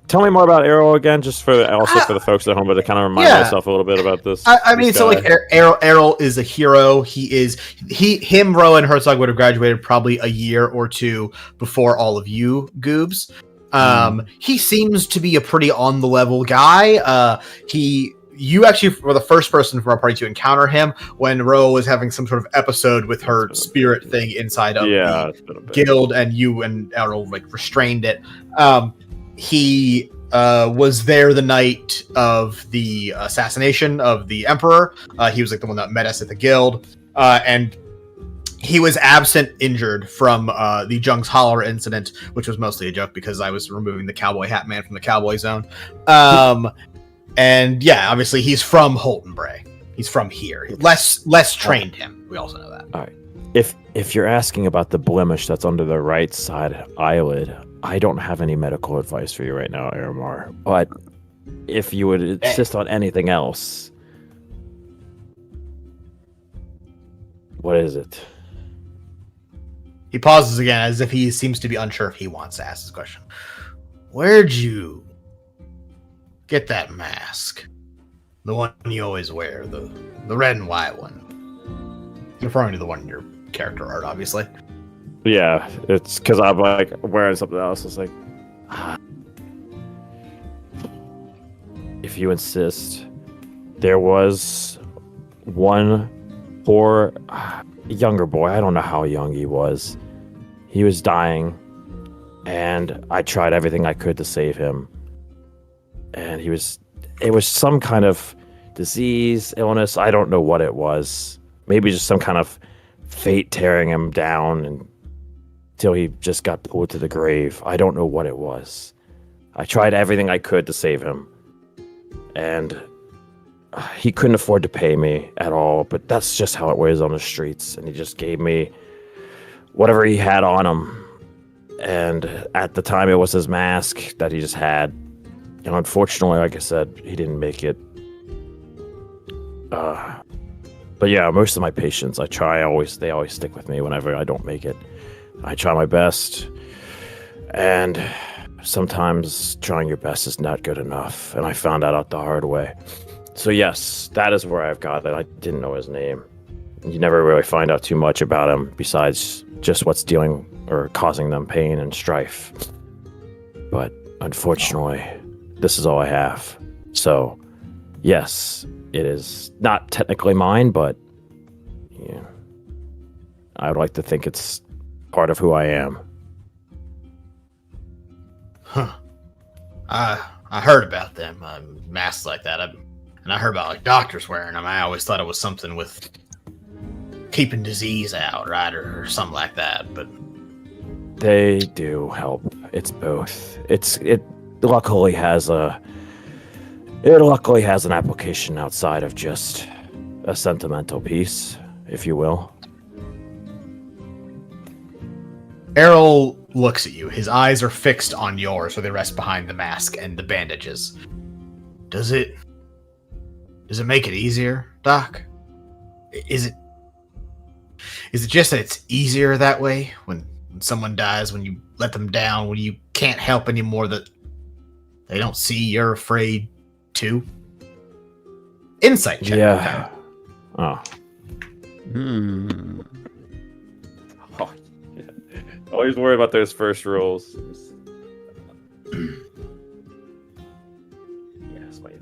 Tell me more about Errol again, just for the folks at home, but to kind of remind myself a little bit about this. Errol is a hero. Rowan Herzog would have graduated probably a year or two before all of you goobs. He seems to be a pretty on the level guy. You actually were the first person from our party to encounter him when Ro was having some sort of episode with her spirit thing inside of the guild, and you and Errol restrained it. He was there the night of the assassination of the Emperor. He was the one that met us at the guild, and he was injured from the Jung's Holler incident, which was mostly a joke because I was removing the cowboy hat man from the cowboy zone. And yeah, obviously he's from Holton Bray. He's from here. Less trained him. We also know that. All right. If you're asking about the blemish that's under the right side eyelid, I don't have any medical advice for you right now, Aramar. But if you would insist on anything else, what is it? He pauses again as if he seems to be unsure if he wants to ask this question. Where'd you get that mask? The one you always wear, the red and white one. Referring to the one in your character art, obviously. Yeah, it's because I'm wearing something else. It's if you insist. There was one poor younger boy. I don't know how young he was. He was dying, and I tried everything I could to save him. And it was some kind of disease, illness. I don't know what it was. Maybe just some kind of fate tearing him down until he just got pulled to the grave. I don't know what it was. I tried everything I could to save him. And he couldn't afford to pay me at all, but that's just how it was on the streets. And he just gave me whatever he had on him. And at the time, it was his mask that he just had. And unfortunately, like I said, he didn't make it. But yeah, most of my patients, they always stick with me whenever I don't make it. I try my best. And sometimes trying your best is not good enough. And I found that out the hard way. So yes, that is where I've got it. I didn't know his name. You never really find out too much about him besides just what's dealing or causing them pain and strife. But unfortunately, this is all I have. So yes, it is not technically mine, but yeah, I would like to think it's part of who I am. Huh. I heard about them, masks like that. And I heard about like doctors wearing them. I always thought it was something with keeping disease out, right, or something like that. But they do help. It's both. It luckily has an application outside of just a sentimental piece, if you will. Errol looks at you. His eyes are fixed on yours, so they rest behind the mask and the bandages. Does it make it easier, Doc? Is it just that it's easier that way when someone dies, when you let them down, when you can't help anymore, that they don't see you're afraid too? Insight check. Yeah. Oh. Oh, yeah. Always worried about those first rolls. Yes, wait.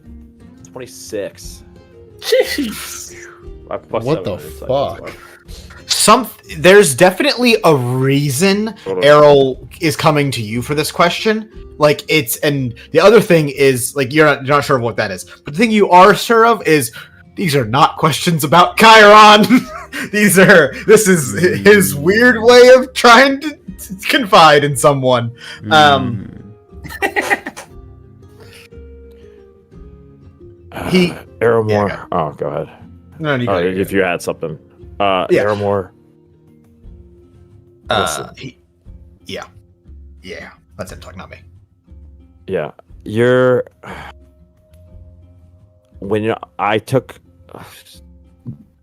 26. Jeez. What the fuck? There's definitely a reason Errol is coming to you for this question. Like, and the other thing is, like, you're not sure of what that is. But the thing you are sure of is these are not questions about Chiron. This is his weird way of trying to confide in someone. Aramore. Yeah, oh, go ahead. No, if you had something. Aramore. Yeah. That's him talking, not me. Yeah.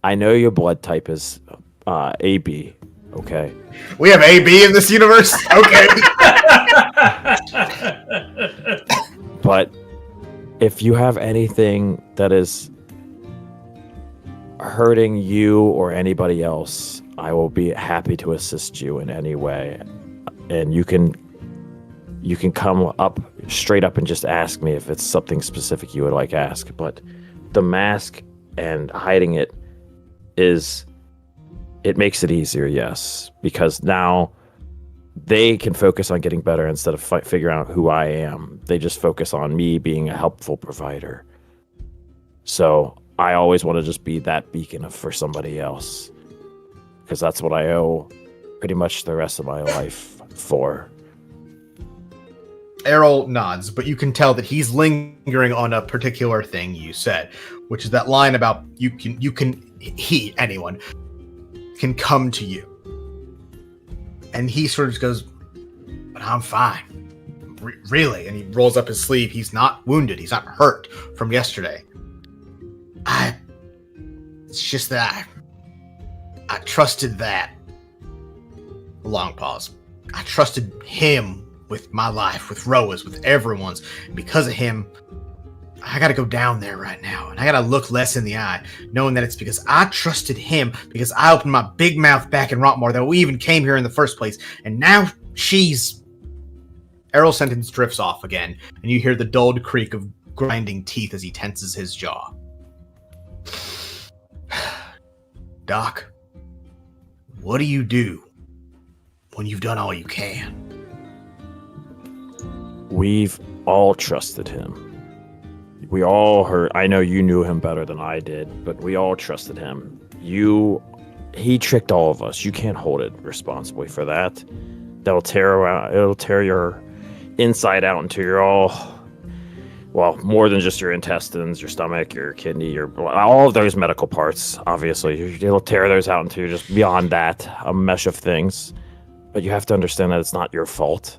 I know your blood type is AB, okay? We have AB in this universe? Okay. But if you have anything that is hurting you or anybody else, I will be happy to assist you in any way. And you can come up straight up and just ask me if it's something specific you would like ask. But the mask and hiding it makes it easier, yes, because now they can focus on getting better instead of figuring out who I am. They just focus on me being a helpful provider. So I always want to just be that beacon for somebody else, because that's what I owe pretty much the rest of my life for. Errol nods, but you can tell that he's lingering on a particular thing you said, which is that line about anyone can come to you. And he sort of goes, but I'm fine. Really? And he rolls up his sleeve. He's not wounded. He's not hurt from yesterday. It's just that I trusted that. A long pause. I trusted him with my life, with Roa's, with everyone's. And because of him, I gotta go down there right now. And I gotta look less in the eye, knowing that it's because I trusted him, because I opened my big mouth back in Rontmar that we even came here in the first place. And now she's... Errol's sentence drifts off again, and you hear the dulled creak of grinding teeth as he tenses his jaw. Doc, what do you do when you've done all you can? We've all trusted him. We all heard. I know you knew him better than I did, but we all trusted him. He tricked all of us. You can't hold it responsibly for that. It'll tear your inside out until you're all, well, more than just your intestines, your stomach, your kidney, your blood, all of those medical parts. Obviously, it'll tear those out until you're just beyond that, a mesh of things. But you have to understand that it's not your fault.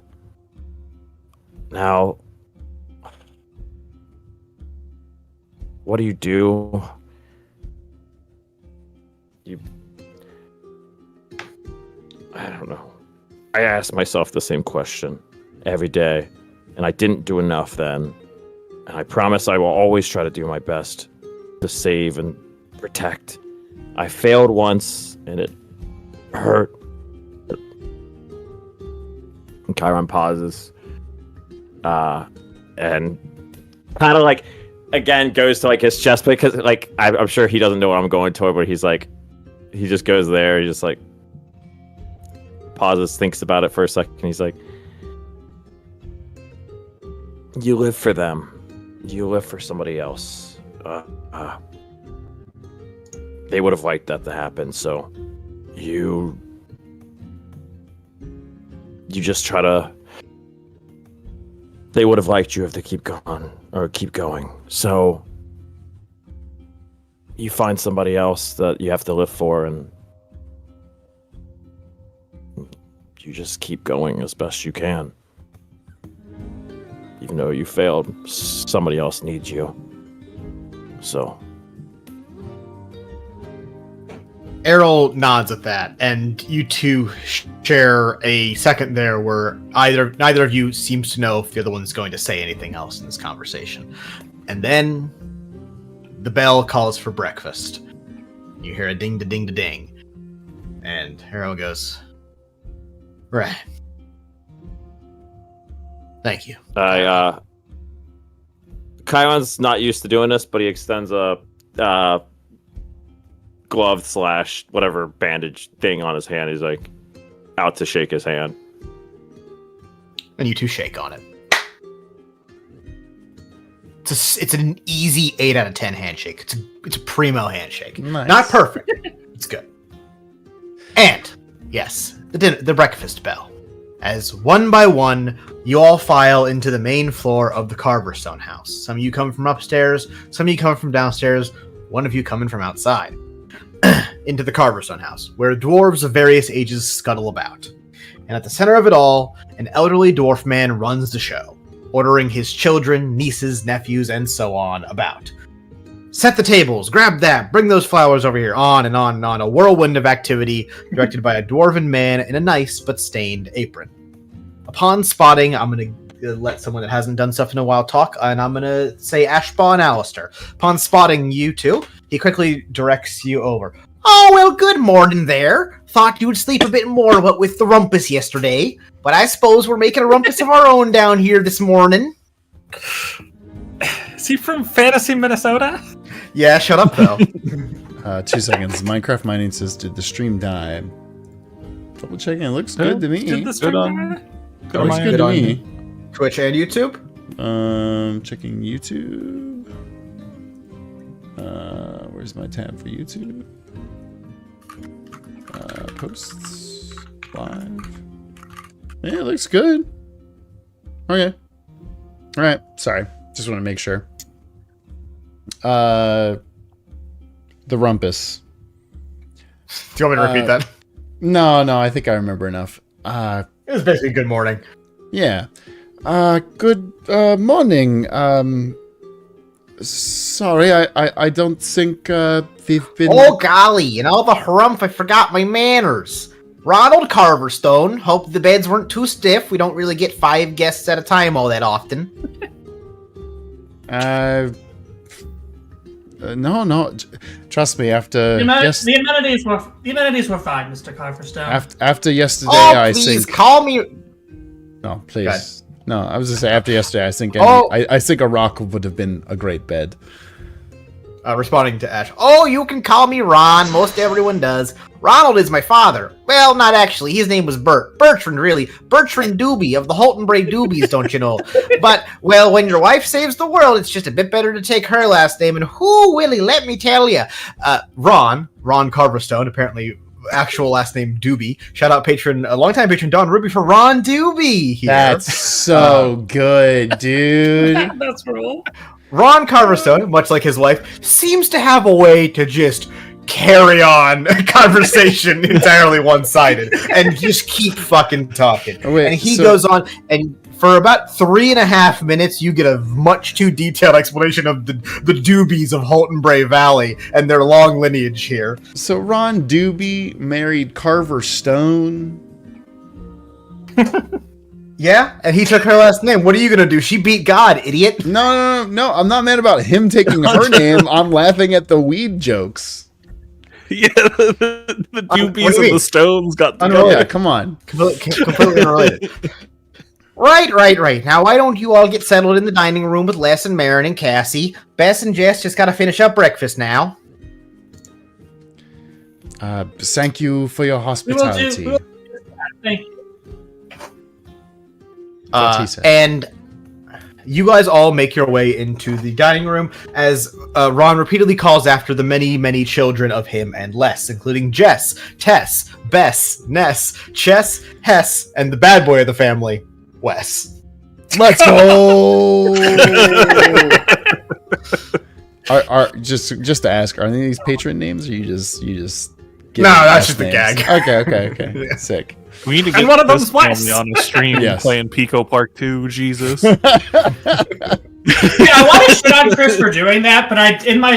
Now, what do? I don't know. I ask myself the same question every day, and I didn't do enough then. And I promise I will always try to do my best to save and protect. I failed once, and it hurt. And Chiron pauses. And kind of like, again, goes to like his chest, because like, I'm sure he doesn't know what I'm going toward, but he's like, he just goes there, he just like, pauses, thinks about it for a second. He's like, you live for them. You live for somebody else. They would have liked that to happen, so you just try to. They would have liked you if they keep going. So you find somebody else that you have to live for, and you just keep going as best you can. Even though you failed, somebody else needs you. So Errol nods at that, and you two share a second there where neither of you seems to know if the other one's going to say anything else in this conversation. And then the bell calls for breakfast. You hear a ding-da-ding-da-ding. And Errol goes, right. Thank you. Chiron's not used to doing this, but he extends a glove / whatever bandage thing on his hand. He's like out to shake his hand. And you two shake on it. It's an easy 8 out of 10 handshake. It's a primo handshake. Nice. Not perfect. It's good. And yes, the breakfast bell. As one by one, you all file into the main floor of the Carverstone house. Some of you come from upstairs, some of you come from downstairs, one of you coming from outside. Into the Carverstone house, where dwarves of various ages scuttle about. And at the center of it all, an elderly dwarf man runs the show, ordering his children, nieces, nephews, and so on about. Set the tables, grab that, bring those flowers over here, on and on and on. A whirlwind of activity directed by a dwarven man in a nice but stained apron. Upon spotting, I'm going to let someone that hasn't done stuff in a while talk, and I'm going to say Ashbaugh and Alistair. Upon spotting you two, he quickly directs you over. Oh, well, good morning there. Thought you would sleep a bit more what with the rumpus yesterday, but I suppose we're making a rumpus of our own down here this morning. Is he from Fantasy, Minnesota? Yeah, shut up, though. 2 seconds. Minecraft Mining says, did the stream die? Double checking. It looks good to me. Did the stream die? Looks good to me. Twitch and YouTube? Checking YouTube. Where's my tab for YouTube? Posts. Live. Yeah, it looks good. Okay. Alright. Sorry. Just want to make sure. The rumpus. Do you want me to repeat that? No, I think I remember enough. It was basically good morning. Yeah. Good morning. Sorry, I don't think we've been... Oh, golly, in all the harumph, I forgot my manners. Ronald Carverstone. Hope the beds weren't too stiff. We don't really get 5 guests at a time all that often. No. Trust me, after... The amenities were fine, Mr. Carverstone. After yesterday, Oh, I please, think... call me... No, please. No, I was just saying after yesterday. I think I think a rock would have been a great bed. Responding to Ash. Oh, you can call me Ron. Most everyone does. Ronald is my father. Well, not actually. His name was Bert. Bertrand, really. Bertrand Doobie of the Holton Bray Doobies, don't you know? But, well, when your wife saves the world, it's just a bit better to take her last name. And whoo, Willie, let me tell you. Ron Carverstone, apparently actual last name Doobie. Shout out patron, a longtime patron Don Ruby for Ron Doobie here. That's so good, dude. That's cool. Ron Carverstone, much like his wife, seems to have a way to just carry on a conversation entirely one-sided and just keep fucking talking. Wait, and he goes on, and for about 3.5 minutes, you get a much too detailed explanation of the Doobies of Holton Bray Valley and their long lineage here. So Ron Doobie married Carver Stone. Yeah, and he took her last name. What are you gonna do? She beat God, idiot. No. I'm not mad about him taking her name. I'm laughing at the weed jokes. Yeah, the Doobies and the Stones got together. Yeah, come on. Completely unrelated. Right. Now, why don't you all get settled in the dining room with Les and Marin and Cassie? Bess and Jess just gotta finish up breakfast now. Thank you for your hospitality. Thank you. And you guys all make your way into the dining room as Ron repeatedly calls after the many, many children of him and Les, including Jess, Tess, Bess, Ness, Chess, Hess, and the bad boy of the family, Wes. Let's go! are just to ask, are any of these patron names, or you just No, that's just a gag. Okay. Yeah. Sick. We need to get one of this them's Wes. family on a stream Yes. playing Pico Park 2. Jesus. Yeah, I want to shit on Chris for doing that, but in my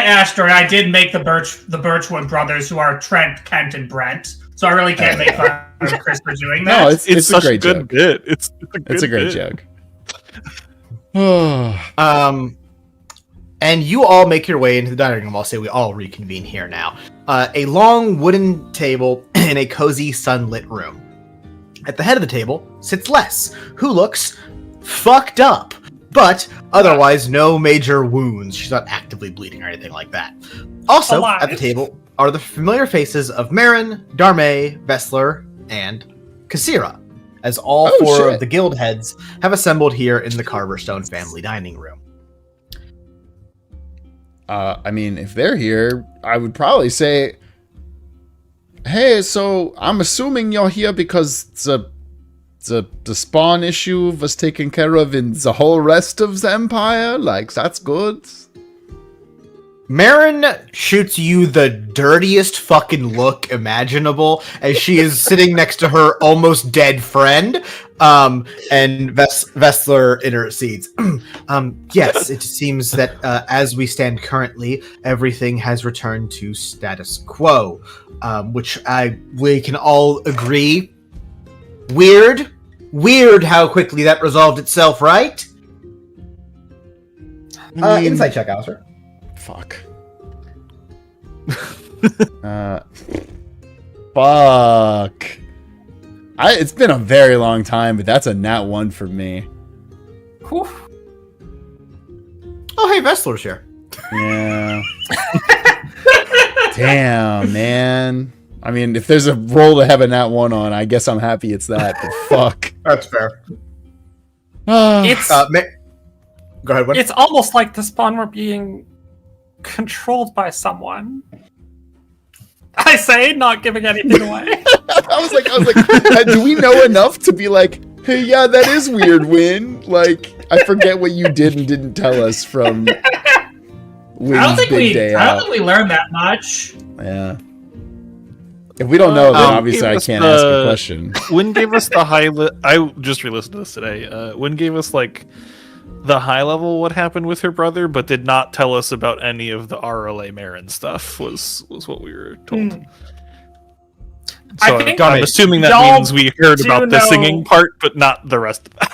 Ash story, I did make the Birchwood brothers, who are Trent, Kent, and Brent. So I really can't make fun of Chris for doing that. No, it's such a great good joke. bit. It's It's a great bit. joke. And you all make your way into the dining room. I'll say we all reconvene here now. A long wooden table in a cozy sunlit room. At the head of the table sits Les, who looks fucked up, but otherwise no major wounds. She's not actively bleeding or anything like that. Also, Alive. at the table are the familiar faces of Marin, Darmay, Vessler, and Kassira, as all four of the guild heads have assembled here in the Carverstone family dining room. I mean, if they're here, I would probably say, hey, so I'm assuming you're here because the spawn issue was taken care of in the whole rest of the empire? Like, that's good. Marin shoots you the dirtiest fucking look imaginable as she is sitting next to her almost dead friend. And Vessler intercedes. Yes, it seems that as we stand currently, everything has returned to status quo, which we can all agree. Weird how quickly that resolved itself, right? Insight check, Alistair. Fuck. Fuck. It's been a very long time, but that's a nat 1 for me. Whew. Oh, hey, Vessler's here. Yeah. Damn, man. I mean, if there's a roll to have a nat 1 on, I guess I'm happy it's that, but fuck. That's fair. It's Go ahead, what? it's almost like the spawn were being controlled by someone. I say, not giving anything away. I was like, do we know enough to be like, hey, yeah, that is weird, Win? Like, I forget what you did and didn't tell us from Win's big day I don't out. think we learned that much. Yeah. If we don't know, then obviously I can't ask a question. Wynn gave us the high. I just re-listened to this today. Wynn gave us like the high level what happened with her brother, but did not tell us about any of the RLA Marin stuff. Was what we were told. So I think I'm assuming that y'all means we heard do about the know- singing part, but not the rest of that.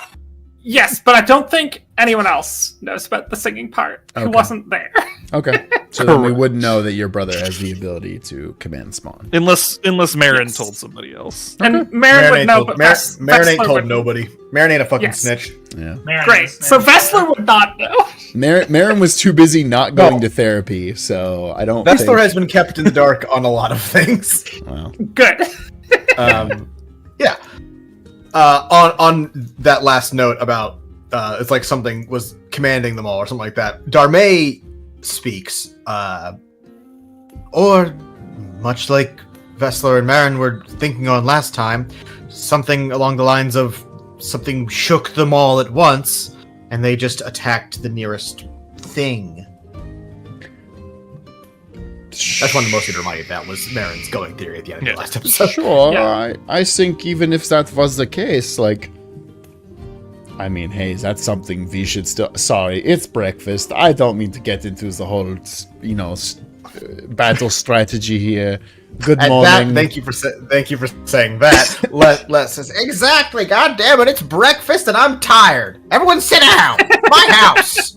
Yes, but I don't think anyone else knows about the singing part who Okay. wasn't there. Okay. So then we wouldn't know that your brother has the ability to command spawn. Unless Marin Yes. told somebody else. And Marin would know, but Marin ain't Vessler told would- nobody. Marin ain't a fucking Yes. snitch. Yeah. Great. So Vessler would not know. Marin was too busy not going to therapy, so I don't Vessler think... has been kept in the dark on a lot of things. Well, Good. Yeah. On that last note about it's like something was commanding them all or something like that. Darmay speaks, or much like Vessler and Marin were thinking on last time, something along the lines of something shook them all at once, and they just attacked the nearest thing. That's one of the most intermediate that was Marin's going theory at the end of the last episode. sure, Yeah. I think even if that was the case, like... I mean, hey, that's something we should still... Sorry, it's breakfast. I don't mean to get into the whole, battle strategy here. Good At morning. that, thank you for saying that. Les says exactly. God damn it! It's breakfast and I'm tired. Everyone, sit down. My house.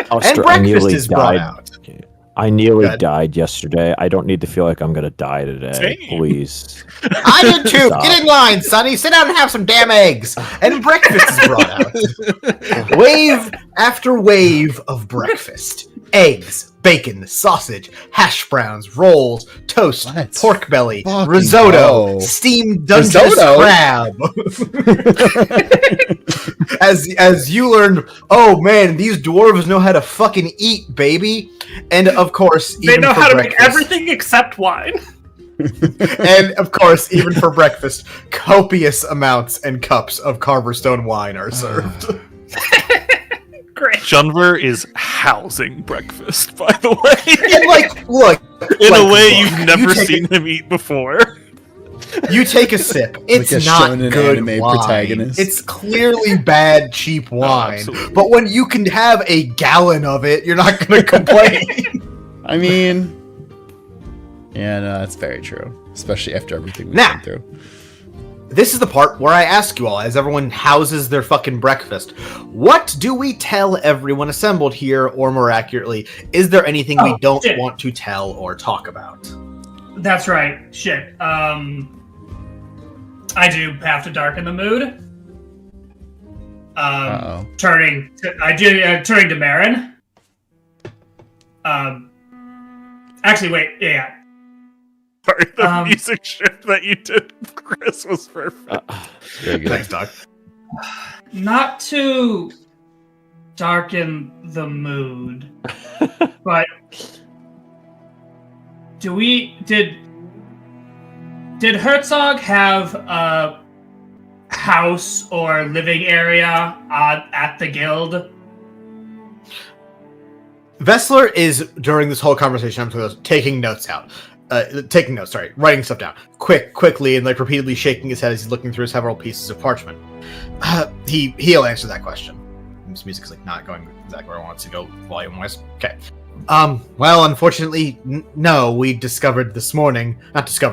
And breakfast is brought out. I nearly Good. died yesterday. I don't need to feel like I'm gonna die today. Same. Please. I did too. Stop. Get in line, Sonny. Sit down and have some damn eggs. And breakfast is brought out. Wave after wave of breakfast. Eggs, bacon, sausage, hash browns, rolls, toast, Let's pork belly, fucking risotto, go. steamed Dungeness Risotto? crab. as you learned, oh man, these dwarves know how to fucking eat, baby. And of course, They even know for how to breakfast, make everything except wine. and of course, even for breakfast, copious amounts and cups of Carverstone wine are served. Great. Junver is housing breakfast, by the way. And like, look, In like, a way look, you've never take seen him eat before. You take a sip. It's Like a not shonen good anime wine. protagonist. It's clearly bad, cheap wine. absolutely. But when you can have a gallon of it, you're not going to complain. I mean... Yeah, no, that's very true. Especially after everything we've Now. been through. This is the part where I ask you all, as everyone houses their fucking breakfast, what do we tell everyone assembled here, or more accurately, is there anything we don't shit. want to tell or talk about? That's right. Shit. I do have to darken the mood. Uh-oh. Turning to Marin. Actually, wait. Yeah. Sorry, the Um, music shift that you did, Chris, was perfect. Very good. Thanks, Doc. Not to darken the mood, but did Herzog have a house or living area at the guild? Vessler is, during this whole conversation, taking notes out. Writing stuff down. Quickly, and like repeatedly shaking his head as he's looking through several pieces of parchment. He'll answer that question. This music's like not going exactly where I want it to go volume-wise. Okay. Well, unfortunately, no, we discovered this morning,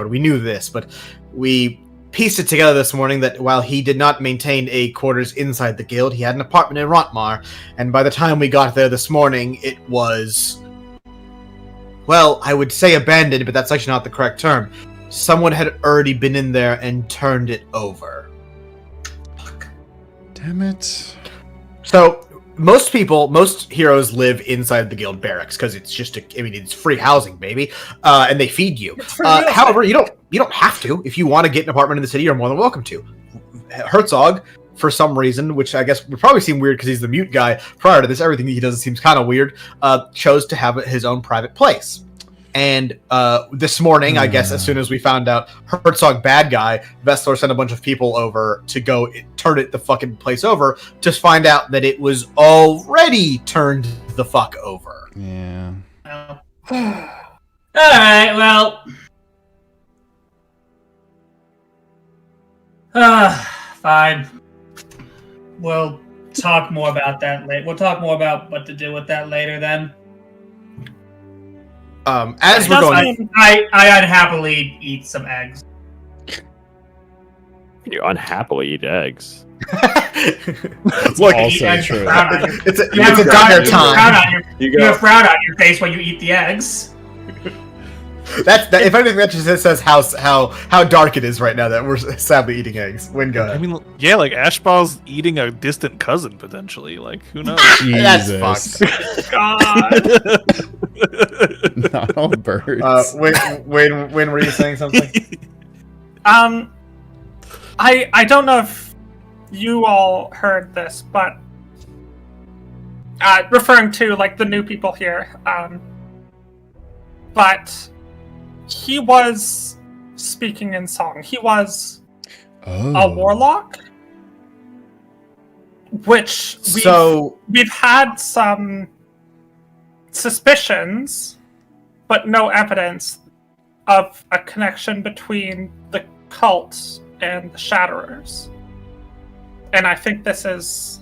we knew this, but we pieced it together this morning that while he did not maintain a quarters inside the guild, he had an apartment in Rontmar, and by the time we got there this morning, it was, well, I would say abandoned, but that's actually not the correct term. Someone had already been in there and turned it over. Damn it. So, most heroes live inside the guild barracks because it's just it's free housing, baby, and they feed you. However, you don't have to. If you want to get an apartment in the city, you're more than welcome to. Herzog, for some reason, which I guess would probably seem weird because he's the mute guy. Prior to this, everything he does seems kind of weird. Chose to have his own private place. And this morning, I guess, as soon as we found out Herzog bad guy, Vessler sent a bunch of people over to go turn the fucking place over, to find out that it was already turned the fuck over. Yeah. Well, all right. Well, fine. We'll talk more about that later. We'll talk more about what to do with that later. Then, As we're going, I'd happily eat some eggs. You unhappily eat eggs. Look, also true. it's a dire time. You have a frown on your face when you eat the eggs. That if anything, that just says how dark it is right now that we're sadly eating eggs. Win, go ahead. I mean, yeah, like Ashball's eating a distant cousin potentially. Like, who knows? That's Jesus. fucked. God. Not all birds. When were you saying something? I don't know if you all heard this, but referring to like the new people here, but he was speaking in song. He was a warlock, which we've had some suspicions, but no evidence of a connection between the cult and the Shatterers. And I think this is...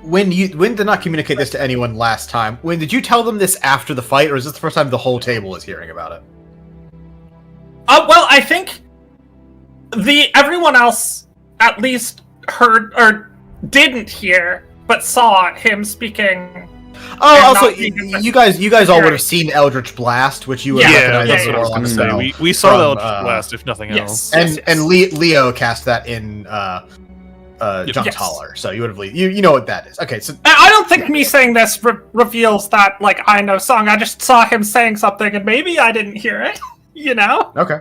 Win did not communicate this to anyone last time. Win, did you tell them this after the fight, or is this the first time the whole table is hearing about it? Well, I think everyone else at least heard or didn't hear, but saw him speaking. Oh, also, you guys all would have seen Eldritch Blast, which you would recognize as a warlock spell. We saw the Eldritch Blast, if nothing else. And Leo cast that in Junk's Holler, so you would have you know what that is. Okay, so I don't think me saying this reveals that like I know song. I just saw him saying something, and maybe I didn't hear it. You know? Okay.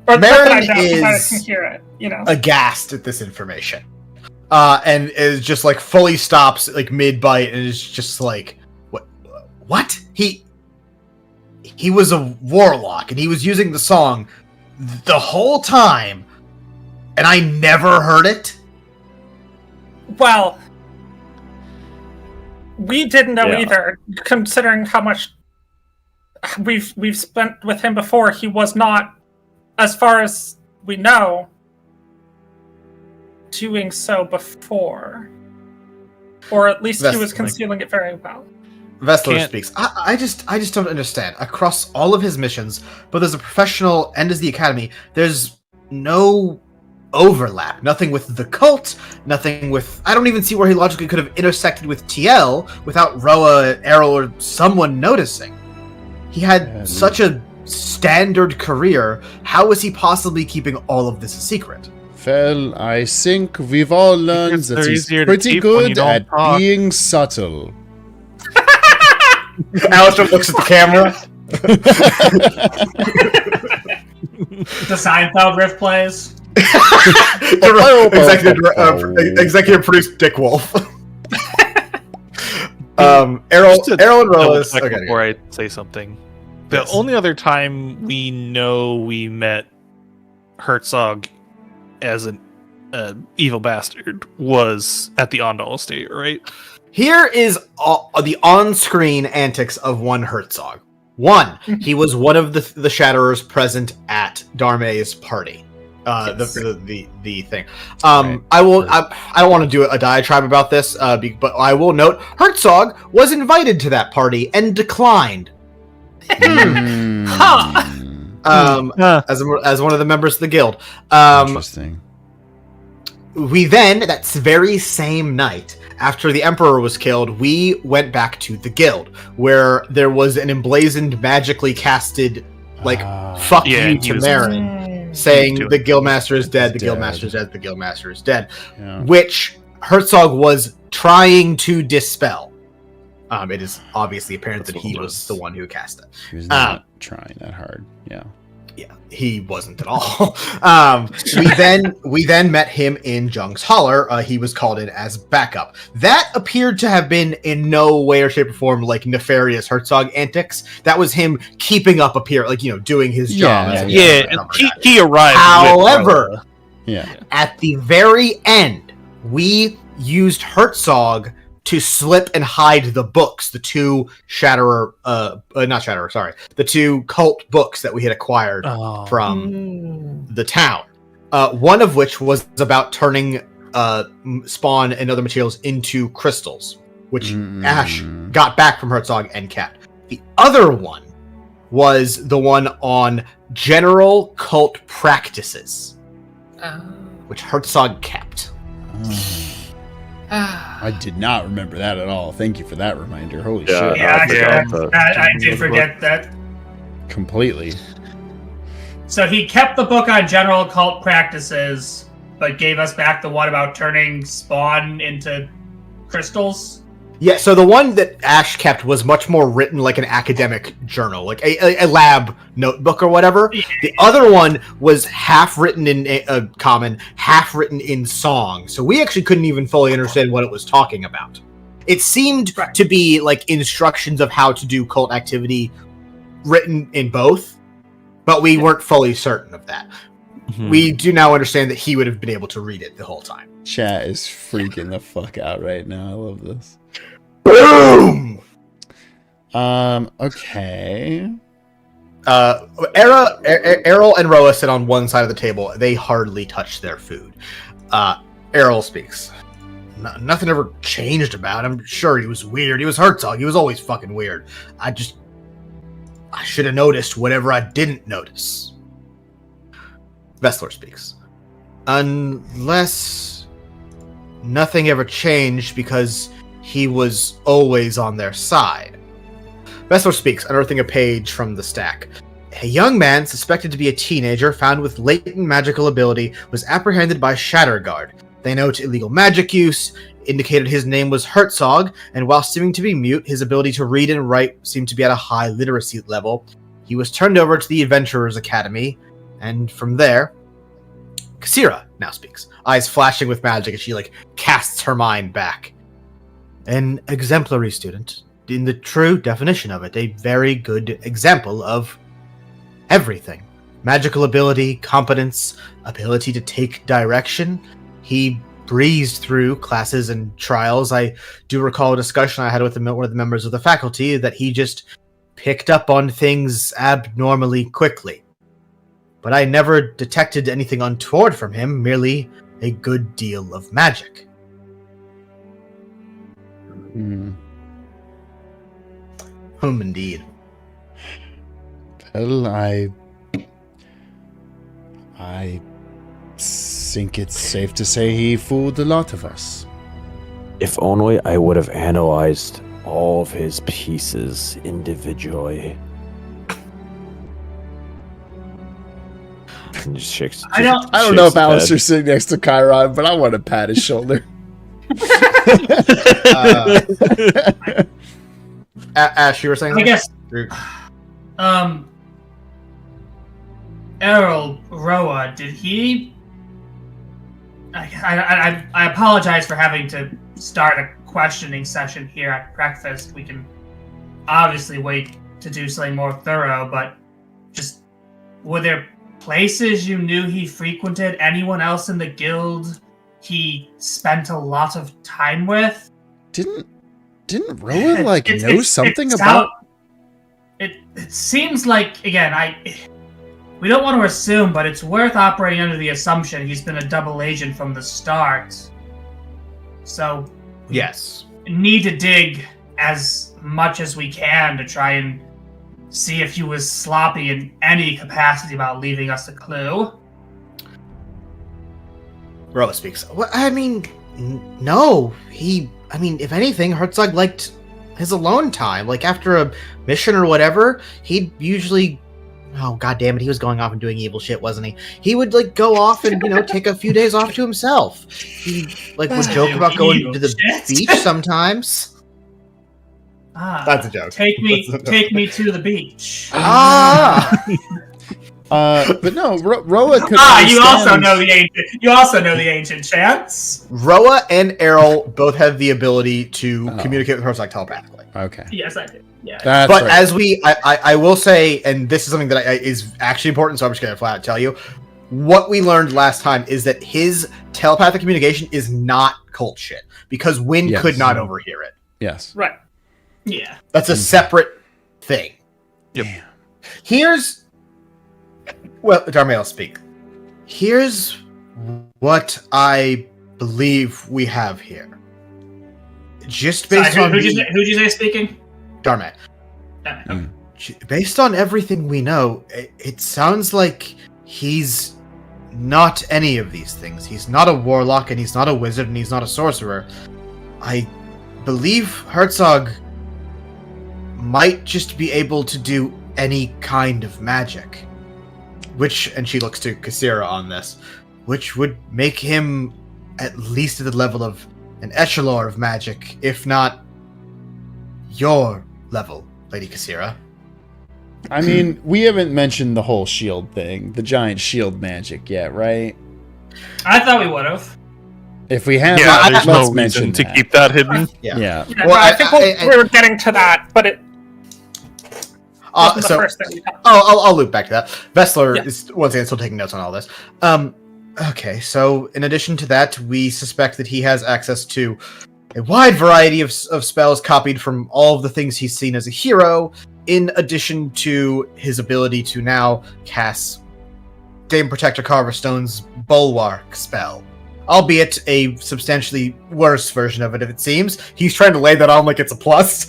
Or Marin I can hear it. You know? Aghast at this information, and is just like fully stops like mid bite, and is just like, what? He was a warlock, and he was using the song the whole time, and I never heard it. Well, we didn't know either, considering how much we've spent with him before. He was not, as far as we know, doing so before, or at least he was concealing it very well. Vessler speaks. I just don't understand. Across all of his missions, both as a professional and as the academy, there's no overlap. Nothing with the cult. Nothing with. I don't even see where he logically could have intersected with TL without Roa, Errol, or someone noticing. He had such a standard career. How is he possibly keeping all of this a secret? Well, I think we've all learned that he's pretty good at being subtle. Alistair looks at the camera. The Seinfeld riff plays. Executive producer Dick Wolf. Errol and Rose. Before I say something, the only other time we know we met Herzog as an evil bastard was at the Ondal estate, right? Here is the on-screen antics of one Herzog. One, he was one of the Shatterers present at Darmay's party. The thing. I don't want to do a diatribe about this, but I will note Herzog was invited to that party and declined. As one of the members of the guild. Interesting. We then, that very same night, after the Emperor was killed, we went back to the guild, where there was an emblazoned, magically casted, fuck you to Marin, saying the Guildmaster is dead, the Guildmaster is dead, the Guildmaster is dead, which Herzog was trying to dispel. It is obviously apparent that he was the one who cast it. He was not trying that hard, yeah. Yeah, he wasn't at all. We then met him in Jung's Holler. He was called in as backup. That appeared to have been in no way or shape or form like nefarious Herzog antics. That was him keeping up doing his job. He arrived. However, at the very end, we used Herzog to slip and hide the books, the two the two cult books that we had acquired from the town. One of which was about turning spawn and other materials into crystals, which Ash got back from Herzog and kept. The other one was the one on general cult practices. which Herzog kept. I did not remember that at all. Thank you for that reminder. Holy Yeah. shit. I did forget that. Completely. So he kept the book on general occult practices, but gave us back the one about turning spawn into crystals. Yeah, so the one that Ash kept was much more written like an academic journal, like a lab notebook or whatever. The other one was half written in common, half written in song. So we actually couldn't even fully understand what it was talking about. It seemed to be like instructions of how to do cult activity written in both, but we weren't fully certain of that. Mm-hmm. We do now understand that he would have been able to read it the whole time. Chat is freaking the fuck out right now. I love this. Boom! Okay. Errol and Roa sit on one side of the table. They hardly touch their food. Errol speaks. Nothing ever changed about him. Sure, he was weird. He was Herzog. He was always fucking weird. I should have noticed whatever I didn't notice. Vessler speaks. Unless nothing ever changed because he was always on their side. Vessler speaks, unearthing a page from the stack. A young man, suspected to be a teenager, found with latent magical ability, was apprehended by Shatterguard. They note illegal magic use, indicated his name was Herzog, and while seeming to be mute, his ability to read and write seemed to be at a high literacy level. He was turned over to the Adventurers Academy, and from there... Kasira now speaks, eyes flashing with magic as she, casts her mind back. An exemplary student, in the true definition of it, a very good example of everything. Magical ability, competence, ability to take direction. He breezed through classes and trials. I do recall a discussion I had with one of the members of the faculty that he just picked up on things abnormally quickly. But I never detected anything untoward from him, merely a good deal of magic. Indeed. Well, I think it's safe to say he fooled a lot of us. If only I would have analyzed all of his pieces individually. And just shakes, I don't know if Alistair's sitting next to Chiron, but I want to pat his shoulder. Ash, you were saying? I guess. Errol Roa, did he? I apologize for having to start a questioning session here at breakfast. We can obviously wait to do something more thorough, but just were there places you knew he frequented? Anyone else in the guild he spent a lot of time with? Didn't Rowan know something about it? It seems like, again, we don't want to assume, but it's worth operating under the assumption he's been a double agent from the start. So yes, we need to dig as much as we can to try and see if he was sloppy in any capacity about leaving us a clue. Roa speaks. Well, I mean, no. If anything, Herzog liked his alone time. Like, after a mission or whatever, he'd usually... Oh, god damn it, he was going off and doing evil shit, wasn't he? He would, go off and, take a few days off to himself. He, would joke about going to the beach sometimes. That's a joke. Take me to the beach. But no, Roa could. You also know the ancient chants. Roa and Errol both have the ability to communicate with Herzog telepathically. Okay. Yes, I do. Yeah. But right. As I will say, and this is something that is actually important, so I'm just going to flat out tell you, what we learned last time is that his telepathic communication is not cult shit, because Wynn could not overhear it. Yes. Right. Yeah. That's a separate thing. Yep. Darmay will speak. Here's what I believe we have here. Just based on... Who'd you say speaking? Darmay. Based on everything we know, it sounds like he's not any of these things. He's not a warlock, and he's not a wizard, and he's not a sorcerer. I believe Herzog might just be able to do any kind of magic. Which, and she looks to Kasira on this, which would make him at least at the level of an echelon of magic, if not your level, Lady Kasira. I mean, we haven't mentioned the whole shield thing, the giant shield magic yet, right? I thought we would have. If we have, Yeah, there's let's no mention reason to that. keep that hidden. Yeah. Well, I think we were getting to that, but it wasn't the first thing we got. I'll loop back to that. Vessler is once again still taking notes on all this. Okay, so in addition to that, we suspect that he has access to a wide variety of spells copied from all of the things he's seen as a hero, in addition to his ability to now cast Dame Protector Carverstone's Bulwark spell. Albeit a substantially worse version of it, if it seems. He's trying to lay that on like it's a plus.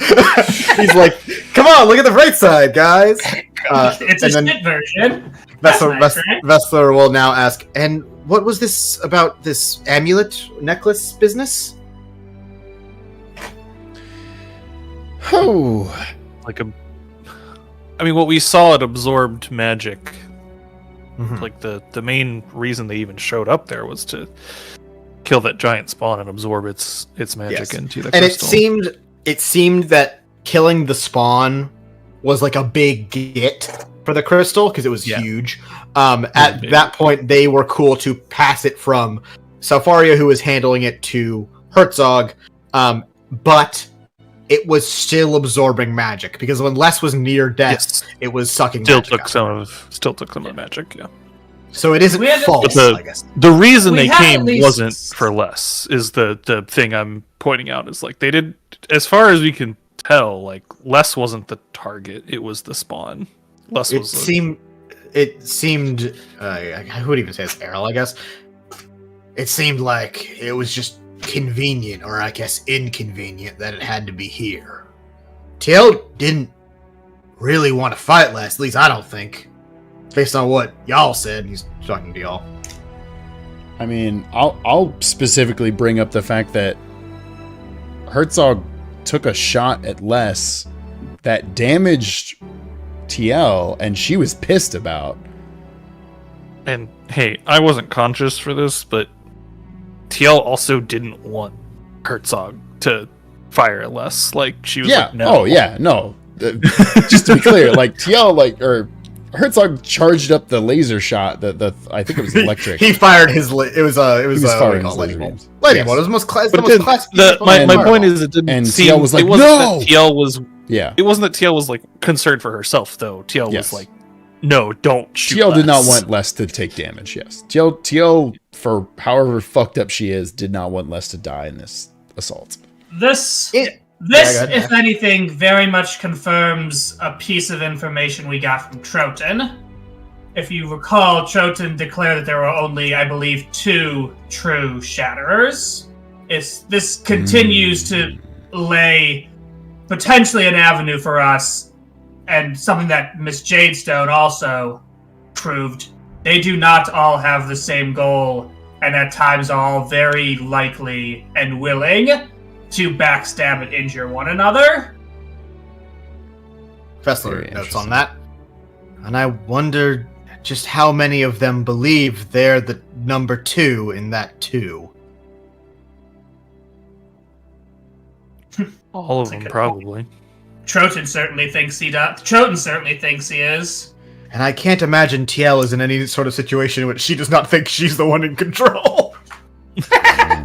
He's like, come on, look at the bright side, guys! It's a shit version. Vessler will now ask, and what was this about this amulet necklace business? Oh, I mean, what we saw, it absorbed magic. Mhm. Like the main reason they even showed up there was to kill that giant spawn and absorb its magic Yes. into the And crystal. it seemed that killing the spawn was like a big get for the crystal because it was huge. At big. that point, they were cool to pass it from Salfaria, who was handling it, to Herzog, but it was still absorbing magic because when Les was near death, it was sucking. Still magic took out. some of the magic. Yeah. So it isn't We had- false, But I guess. The reason We they have came at least- wasn't for less. Is the thing I'm pointing out is like they did, as far as we can tell, like Les wasn't the target. It was the spawn. Les It was. seemed. Who would even say it's Errol? I guess it seemed like it was just convenient, or I guess inconvenient, that it had to be here. TL didn't really want to fight last. At least I don't think, based on what y'all said. He's talking to y'all. I mean, I'll specifically bring up the fact that Herzog took a shot at Les that damaged TL, and she was pissed about. And hey, I wasn't conscious for this, but TL also didn't want Herzog to fire less. Like she was like, no. Oh yeah, no. Just to be clear, like TL, or Herzog charged up the laser shot. The I think it was electric. He fired his. It was firing his lightning laser bolt. beams. Lightning Yes. bolt. It was the most classic. But my point is, it didn't and seem. TL was like, it wasn't "No!" that TL was. Yeah. It wasn't that TL was like concerned for herself, though. TL Yes. was like, no, don't shoot. TL did not Les." want Les to take damage. Yes. TL, for however fucked up she is, did not want Les to die in this assault. This, Yeah, go ahead. if anything, very much confirms a piece of information we got from Troton. If you recall, Troton declared that there were only, I believe, 2 true Shatterers. This continues to lay potentially an avenue for us, and something that Miss Jadestone also proved. They do not all have the same goal, and at times are all very likely and willing to backstab and injure one another. Fessler Very notes interesting. on that. And I wonder just how many of them believe they're the number 2 in that 2. All of That's a them, good probably. Troton certainly thinks he does. Troton certainly thinks he is. And I can't imagine TL is in any sort of situation in which she does not think she's the one in control.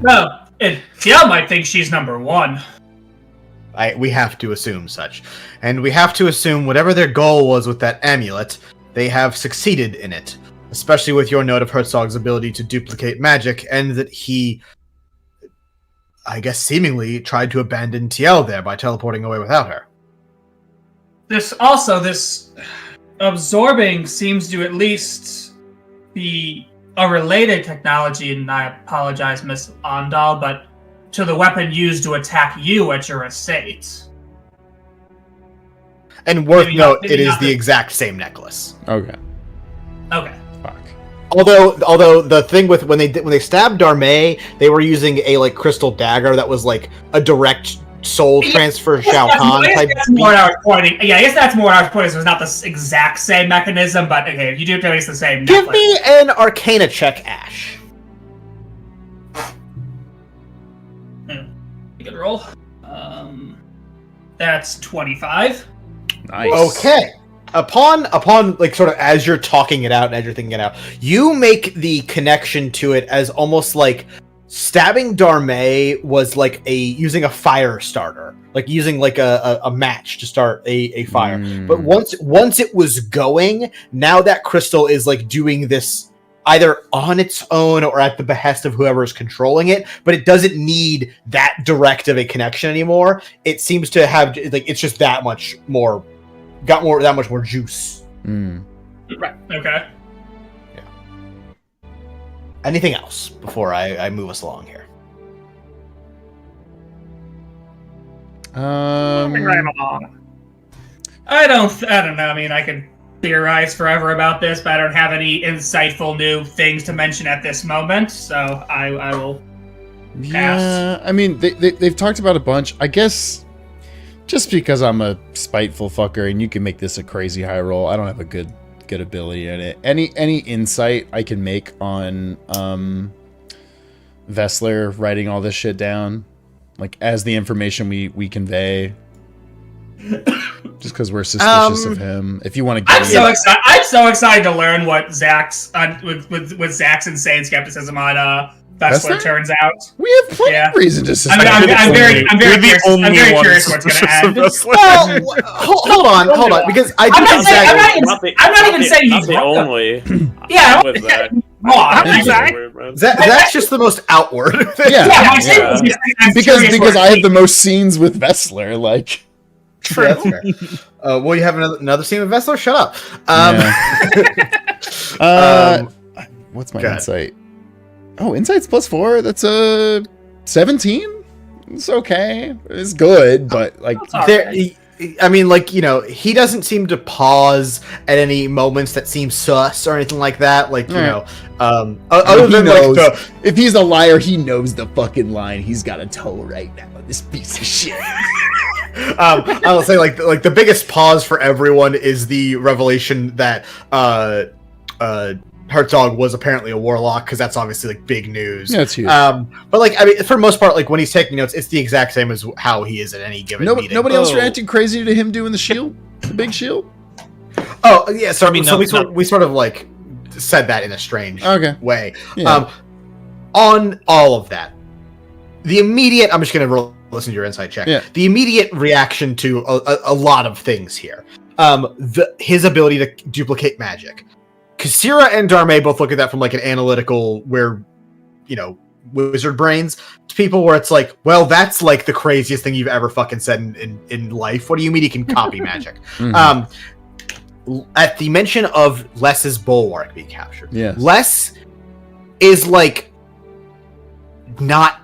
No, and TL might think she's number 1. We have to assume such. And we have to assume whatever their goal was with that amulet, they have succeeded in it. Especially with your note of Herzog's ability to duplicate magic, and that he, I guess seemingly, tried to abandon TL there by teleporting away without her. This absorbing seems to at least be a related technology, and I apologize, Miss Ondal, but to the weapon used to attack you at your estate. And worth Maybe note, not- it maybe is not the the- exact same necklace. Okay. Okay. Fuck. Although the thing with when they stabbed Darmay, they were using a like crystal dagger that was like a direct soul transfer Shao Kahn type. That's more what I was pointing. Yeah, I guess that's more what I was pointing. So it's not the exact same mechanism, but okay, if you do tell me it's the same. Give me an Arcana check, Ash. Good roll. That's 25. Nice. Okay. Upon like sort of as you're talking it out and as you're thinking it out, you make the connection to it as almost like stabbing Darmay was like using a fire starter, like using like a match to start a fire. But once it was going, now that crystal is like doing this either on its own or at the behest of whoever is controlling it, but it doesn't need that direct of a connection anymore. It seems to have like it's just that much more juice. Right. Okay. Yeah. Anything else before I move us along here? Moving right along. I don't know. I mean, I could theorize forever about this, but I don't have any insightful new things to mention at this moment, so I will pass. Yeah, I mean, they've talked about a bunch. I guess just because I'm a spiteful fucker and you can make this a crazy high roll, I don't have a good ability in it. Any insight I can make on Vessler writing all this shit down, like as the information we convey. Just because we're suspicious of him. If you want to get I'm so excited to learn what Zach's with Zach's insane skepticism on Vessler turns out. We have plenty of reason to suspect. I'm very curious what's going to end. Well, hold on, because I'm not even saying he's the only. Yeah, Zach's just the most outward. Because I have the most scenes with Vessler, like. True. Yeah, that's fair. Well, you have another scene with Vessler? Shut up. What's my insight? Oh, insight's +4. That's a 17. It's okay. It's good, but like I mean, like, you know, he doesn't seem to pause at any moments that seem sus or anything like that. Like, you know, other than knows, like if he's a liar, he knows the fucking line he's got to toe right now. This piece of shit. I'll say like the biggest pause for everyone is the revelation that Herzog was apparently a warlock, because that's obviously like big news. Yeah, it's huge. But like, I mean, for the most part, like when he's taking notes, it's the exact same as how he is at any given meeting. Nobody else reacted crazy to him doing the shield, the big shield. Oh yeah, so I mean, we sort of like said that in a strange way. Yeah. On all of that, the immediate, I'm just gonna listen to your insight check. Yeah. The immediate reaction to a lot of things here. His ability to duplicate magic. Kasira and Darmay both look at that from like an analytical, where, you know, wizard brains, to people where it's like, well, that's like the craziest thing you've ever fucking said in life. What do you mean he can copy magic? At the mention of Les's bulwark being captured, Les is like not.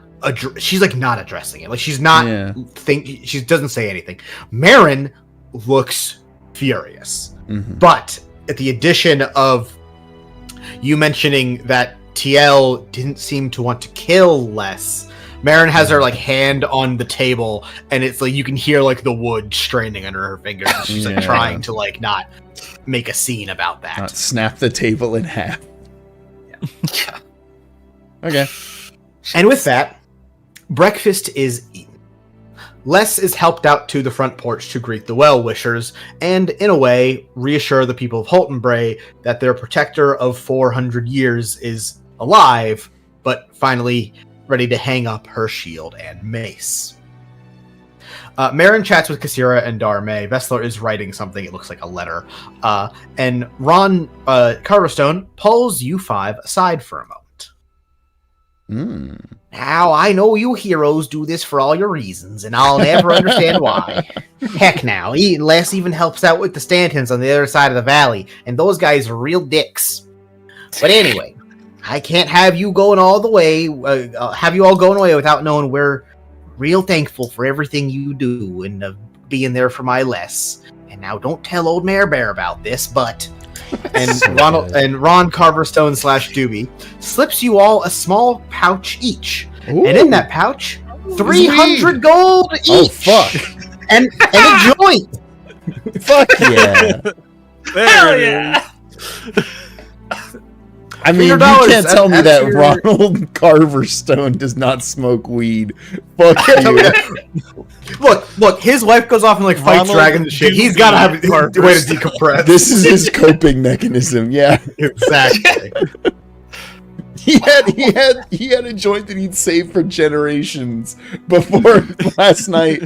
She's like not addressing it. Like she's not she doesn't say anything. Marin looks furious, but at the addition of you mentioning that TL didn't seem to want to kill Les, Marin has her like hand on the table, and it's like you can hear like the wood straining under her fingers. And she's like trying to like not make a scene about that. Not snap the table in half. Yeah. Okay. And with that, breakfast is eaten. Les is helped out to the front porch to greet the well-wishers, and, in a way, reassure the people of Holtenbray that their protector of 400 years is alive, but finally ready to hang up her shield and mace. Marin chats with Kasira and Darmay. Vessler is writing something, it looks like a letter, and Ron Carverstone pulls you five aside for a moment. Now, I know you heroes do this for all your reasons, and I'll never understand why. Heck now, Les even helps out with the Stantons on the other side of the valley, and those guys are real dicks. But anyway, I can't have you going all the way, without knowing we're real thankful for everything you do and being there for my Les. and now don't tell old Mayor Bear about this, but... And So Ronald good. and Ron Carverstone / Doobie slips you all a small pouch each. Ooh. And in that pouch, Sweet. 300 gold each. Oh, fuck. And a joint. Fuck yeah. Hell yeah! I mean, you $300, can't tell me that's that your- Ronald Carverstone does not smoke weed. Fuck Tell me you. that. Look, his wife goes off and like fights Ronald dragons and shit. He's Doobie got to have a Carverstone. way to decompress. This is his coping mechanism. Yeah, Exactly. he had a joint that he'd saved for generations before last night.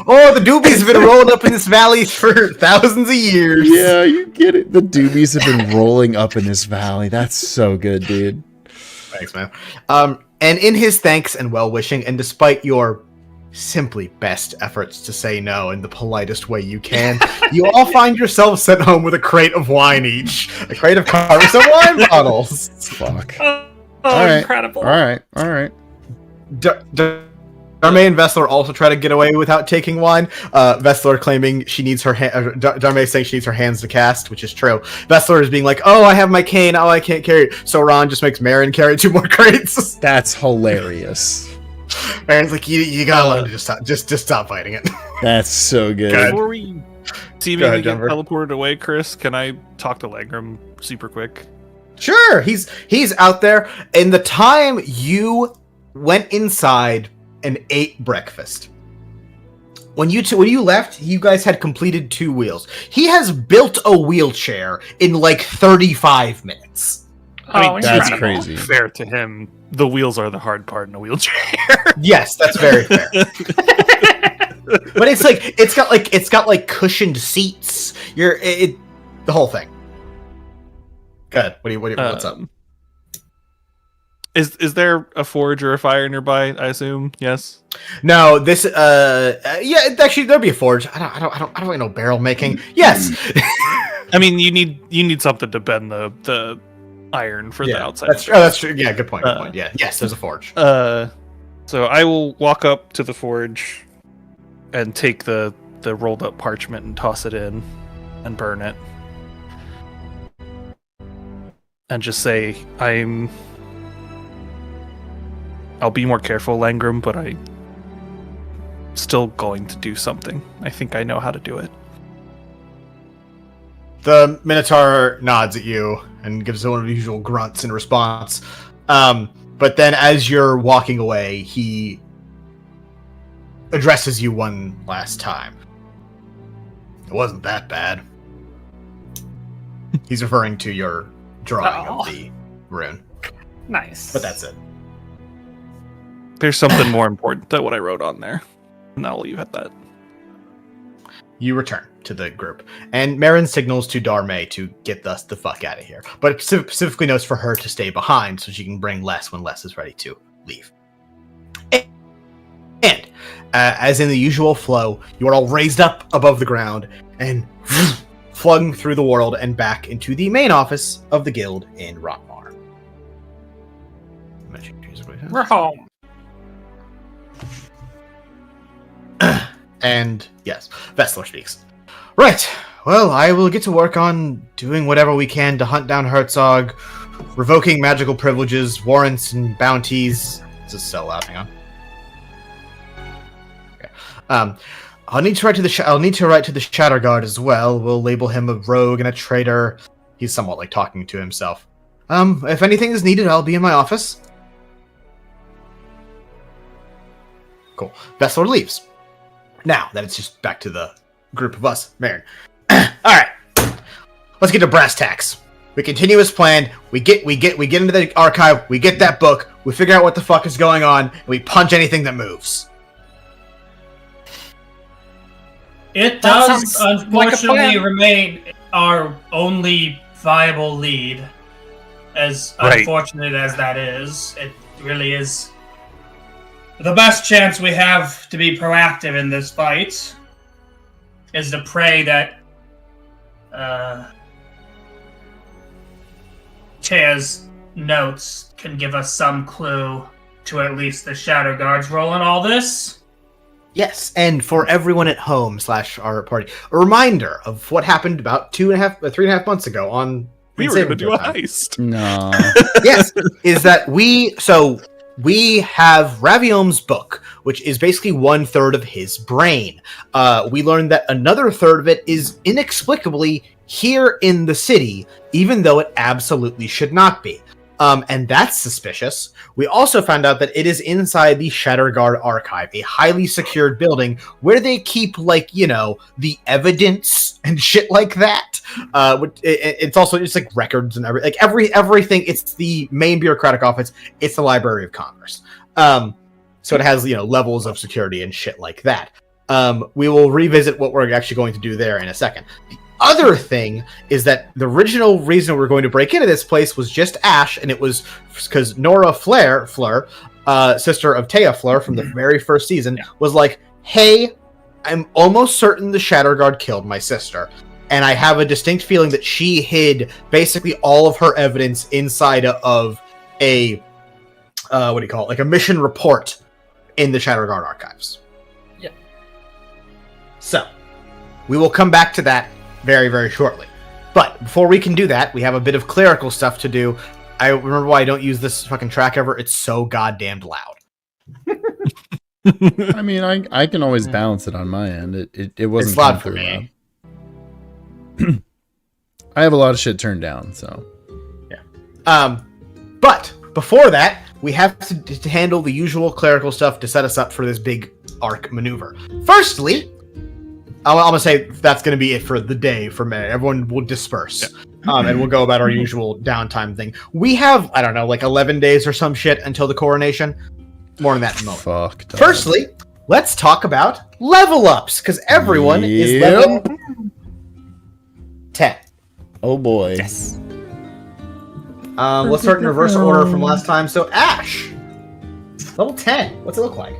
Oh, the Doobies have been rolling up in this valley for thousands of years. Yeah, you get it. The doobies have been rolling up in this valley. That's so good, dude. Thanks, man. And in his thanks and well-wishing, and despite your simply best efforts to say no in the politest way you can, you all find yourselves sent home with a crate of wine each. A crate of Carverstone wine bottles. Fuck. Oh, All right. incredible. All right. Darmay and Vessler also try to get away without taking wine. Vessler claiming she needs her Darmay saying she needs her hands to cast, which is true. Vessler is being like, "Oh, I have my cane. Oh, I can't carry it." So Ron just makes Marin carry 2 more crates. That's hilarious. Marin's like, "You gotta learn to just stop fighting it." That's so good. Before we seemingly Go ahead, get Denver. teleported away, Chris, can I talk to Langram super quick? Sure, he's out there. In the time you went inside and ate breakfast, when you left, you guys had completed 2 wheels. He has built a wheelchair in like 35 minutes. Oh, That's incredible. crazy. Fair to him, the wheels are the hard part in a wheelchair. Yes, that's very fair. But it's got like cushioned seats. The whole thing. Good. What's up? Is there a forge or a fire nearby? I assume yes. No, this yeah, actually there'd be a forge. I don't really know barrel making. Yes. I mean, you need something to bend the iron for the outside. That's true. Oh, that's true. Yeah, good point. Good point. Yeah. Yes, there's a forge. So I will walk up to the forge and take the rolled up parchment and toss it in and burn it. And just say, I'll be more careful, Langram, but I'm still going to do something. I think I know how to do it. The Minotaur nods at you and gives one of the usual grunts in response. But then as you're walking away, he addresses you one last time. It wasn't that bad. He's referring to your drawing of the rune. Nice. But that's it. There's something more important than what I wrote on there. And I'll leave at that. You return to the group, and Marin signals to Darmay to get us the fuck out of here. But specifically notes for her to stay behind so she can bring Les when Les is ready to leave. And as in the usual flow, you are all raised up above the ground and flung through the world and back into the main office of the guild in Rontmar. We're home. And yes, Vessler speaks. Right. Well, I will get to work on doing whatever we can to hunt down Herzog, revoking magical privileges, warrants, and bounties. Is this so loud? Hang on. Okay. I'll need to write to the Shatterguard as well. We'll label him a rogue and a traitor. He's somewhat like talking to himself. If anything is needed, I'll be in my office. Cool. Vessler leaves. Now that it's just back to the group of us, Marin. Alright. Let's get to brass tacks. We continue as planned. We get into the archive, we get that book, we figure out what the fuck is going on, and we punch anything that moves. It That does sounds like a unfortunately plan. remain our only viable lead. As Right. unfortunate as that is, it really is the best chance we have to be proactive in this fight is to pray that Chair's notes can give us some clue to at least the Shadow Guard's role in all this. Yes, and for everyone at home / our party, a reminder of what happened about 3.5 months ago on. We were going to do a heist. No. Yes, is that we have Raviom's book, which is basically 1/3 of his brain. We learned that another third of it is inexplicably here in the city, even though it absolutely should not be. And that's suspicious. We also found out that it is inside the Shatterguard Archive, a highly secured building where they keep, the evidence and shit like that. It's also just like records and everything. It's the main bureaucratic office. It's the Library of Congress. So it has, levels of security and shit like that. We will revisit what we're actually going to do there in a second. Other thing is that the original reason we were going to break into this place was just Ash, and it was because Nora Fleur, sister of Taya Fleur from the very first season, was like, hey, I'm almost certain the Shatterguard killed my sister, and I have a distinct feeling that she hid basically all of her evidence inside of a a mission report in the Shatterguard archives. Yeah. So, we will come back to that very, very shortly. But before we can do that, we have a bit of clerical stuff to do. I remember why I don't use this fucking track ever. It's so goddamn loud. I mean, I can always balance it on my end. It wasn't It's loud for me. Loud. I have a lot of shit turned down, so. Yeah. But before that, we have to handle the usual clerical stuff to set us up for this big arc maneuver. Firstly, I'm going to say that's going to be it for the day for me. Everyone will disperse. Yeah. And we'll go about our usual downtime thing. We have, 11 days or some shit until the coronation. More than that in a moment. Fuck. Dog. Firstly, let's talk about level ups, because everyone is level 10. Oh boy. Yes. Let's start in reverse order from last time. So, Ash, level 10. What's it look like?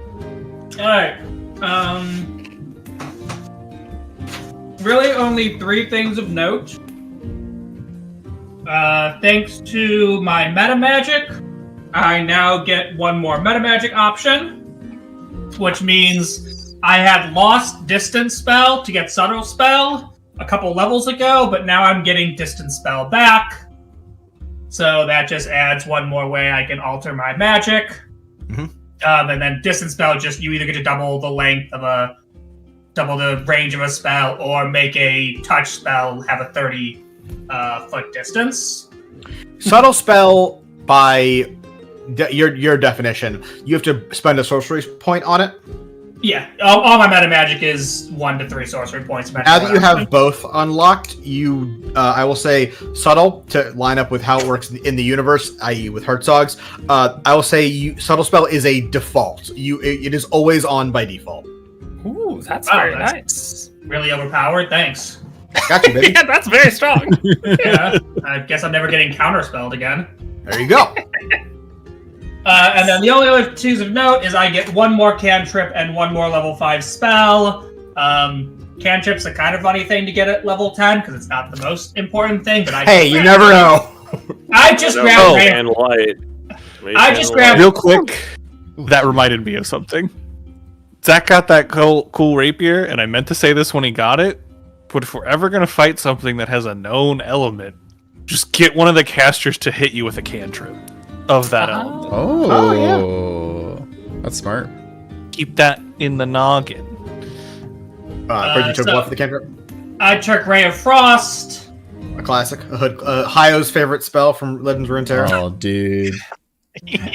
Alright. Really only 3 things of note. Thanks to my meta magic, I now get 1 more meta magic option, which means I had lost distance spell to get subtle spell a couple levels ago, but now I'm getting distance spell back. So that just adds 1 more way I can alter my magic. Mm-hmm. And then distance spell, just you either get to double the range of a spell, or make a touch spell have a 30 foot distance. Subtle spell, by your definition, you have to spend a sorcery point on it. Yeah, all my meta magic is 1 to 3 sorcery points. Now that you have both unlocked, I will say subtle to line up with how it works in the universe, i.e. with Herzog's. I will say subtle spell is a default. It is always on by default. Ooh, that's very nice. Really overpowered. Thanks. Got you, baby. Yeah, that's very strong. Yeah, I guess I'm never getting counterspelled again. There you go. And then the only other 2s of note is I get 1 more cantrip and 1 more level 5 spell. Cantrip's a kind of funny thing to get at level 10 because it's not the most important thing. But you never know. I just grabbed and light. I just grabbed real quick. That reminded me of something. Zach got that cool rapier, and I meant to say this when he got it. But if we're ever gonna fight something that has a known element, just get one of the casters to hit you with a cantrip of that element. Oh, that's smart. Keep that in the noggin. You took what for the cantrip? I took Ray of Frost. A classic. Hayo's favorite spell from Legends of Runeterra. Oh, dude.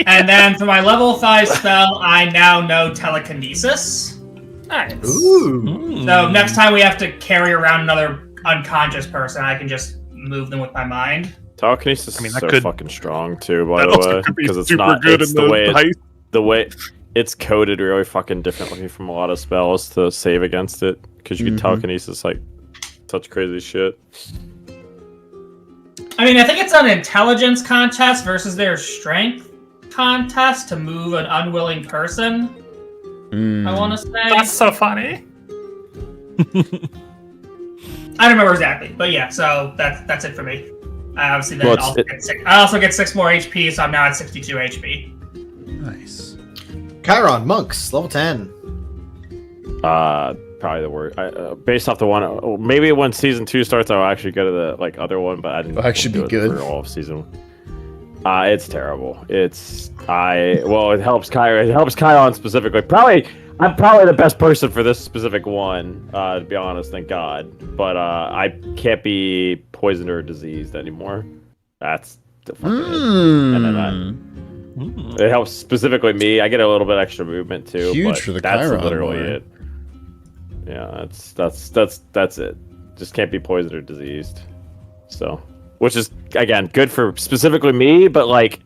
And then for my level 5 spell, I now know telekinesis. Nice. Ooh. So next time we have to carry around another unconscious person, I can just move them with my mind. Telekinesis is so fucking strong too, by That the also way, could be because it's super not good it's in the heist. the way it's coded really fucking differently from a lot of spells to save against it, because you can telekinesis like such crazy shit. I mean, I think it's an intelligence contest versus their strength contest to move an unwilling person. I want to say. That's so funny. I don't remember exactly, but yeah. So that's it for me. I obviously then I also get 6 more HP, so I'm now at 62 HP. Nice. Chiron, monks, level 10. Probably the worst. Based off the one, maybe when season 2 starts, I'll actually go to the other one, but I didn't. It'll actually do be it good for all of season 1. It's terrible. It helps Kion specifically. I'm probably the best person for this specific one, to be honest. Thank God. But I can't be poisoned or diseased anymore. That's the fucking and then it helps specifically me. I get a little bit extra movement too. Huge but for the that's Chiron literally lore. it. Yeah, that's it. Just can't be poisoned or diseased. So, which is again good for specifically me, but like,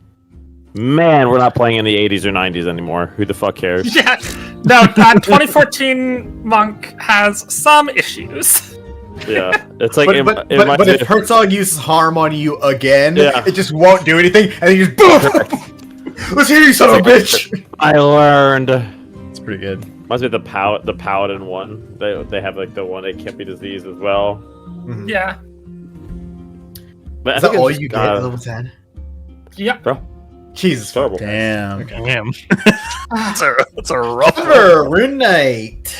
man, we're not playing in the 80s or 90s anymore. Who the fuck cares? Yeah. No, 2014 Monk has some issues. Yeah, it's like but if Herzog uses harm on you again, it just won't do anything, and then you just boom. Let's hear you, son of a bitch. I learned. It's pretty good. Must be the paladin one. They have like the one that can't be diseased as well. Mm-hmm. Yeah. But Is that all you get at level 10? Yeah. Bro. Jesus, Terrible. Damn. Damn. That's a rough one. Rune Knight.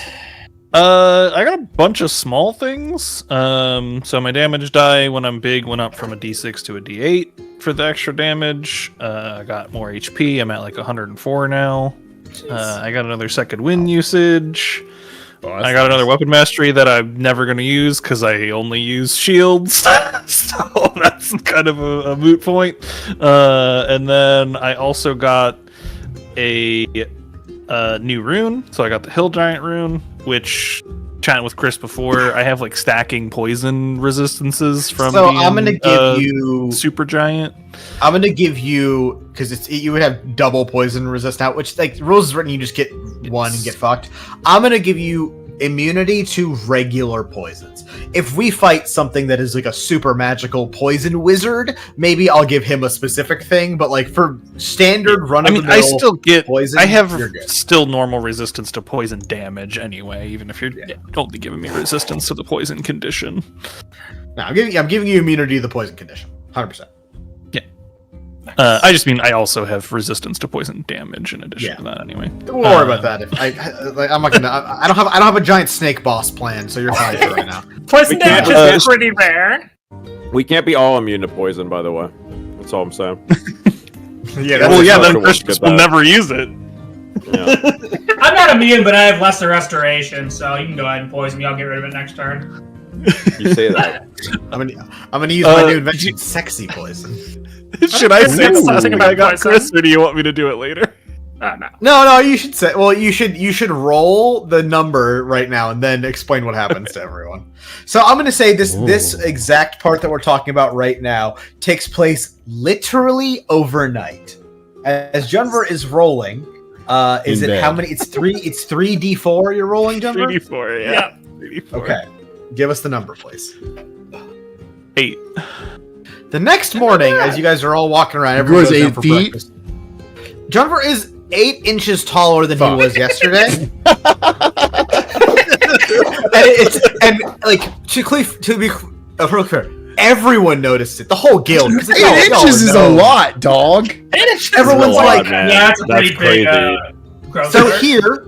I got a bunch of small things. So my damage die when I'm big went up from a D6 to a D8 for the extra damage. I got more HP. I'm at like 104 now. I got another second wind usage. I got another weapon mastery that I'm never going to use because I only use shields. So that's kind of a moot point. And then I also got a new rune. So I got the Hill Giant rune, which, chatting with Chris before, I have like stacking poison resistances from So being, I'm going to give you Super Giant. I'm going to give you, because you would have double poison resist now, which, like, the rules is written, you just get one and get fucked. I'm going to give you immunity to regular poisons. If we fight something that is like a super magical poison wizard, maybe I'll give him a specific thing, but like for standard run-of-the-mill I still get poison, I have you're good. still normal resistance to poison damage anyway, even if you're only giving me resistance to the poison condition. No, I'm giving you immunity to the poison condition. 100%. I just mean I also have resistance to poison damage in addition to that anyway. Don't worry about that. I'm not gonna. I don't have a giant snake boss plan, so you're fine for right now. Poison damage is pretty rare. We can't be all immune to poison, by the way. That's all I'm saying. Then Christians will never use it. Yeah. I'm not immune, but I have lesser restoration, so you can go ahead and poison me. I'll get rid of it next turn. You say that. I'm gonna use my new invention, sexy poison. Should I say something about I got poison? Chris, or do you want me to do it later? No, you should say. Well, you should roll the number right now and then explain what happens to everyone. So I'm going to say this exact part that we're talking about right now takes place literally overnight. As Junver is rolling, is In it bed. how many? It's 3d4 you're rolling, Junver? 3d4, yeah. 3d4. Okay, give us the number, please. 8. The next morning, as you guys are all walking around, Your everyone is goes down 8 for feet? breakfast. Junver is 8 inches taller than he was yesterday. and like to be real clear, everyone noticed it. The whole guild. 'Cause 8 inches is a lot, dog. Everyone's like, man. Yeah, that's a pretty crazy. big growth. so spurt. here,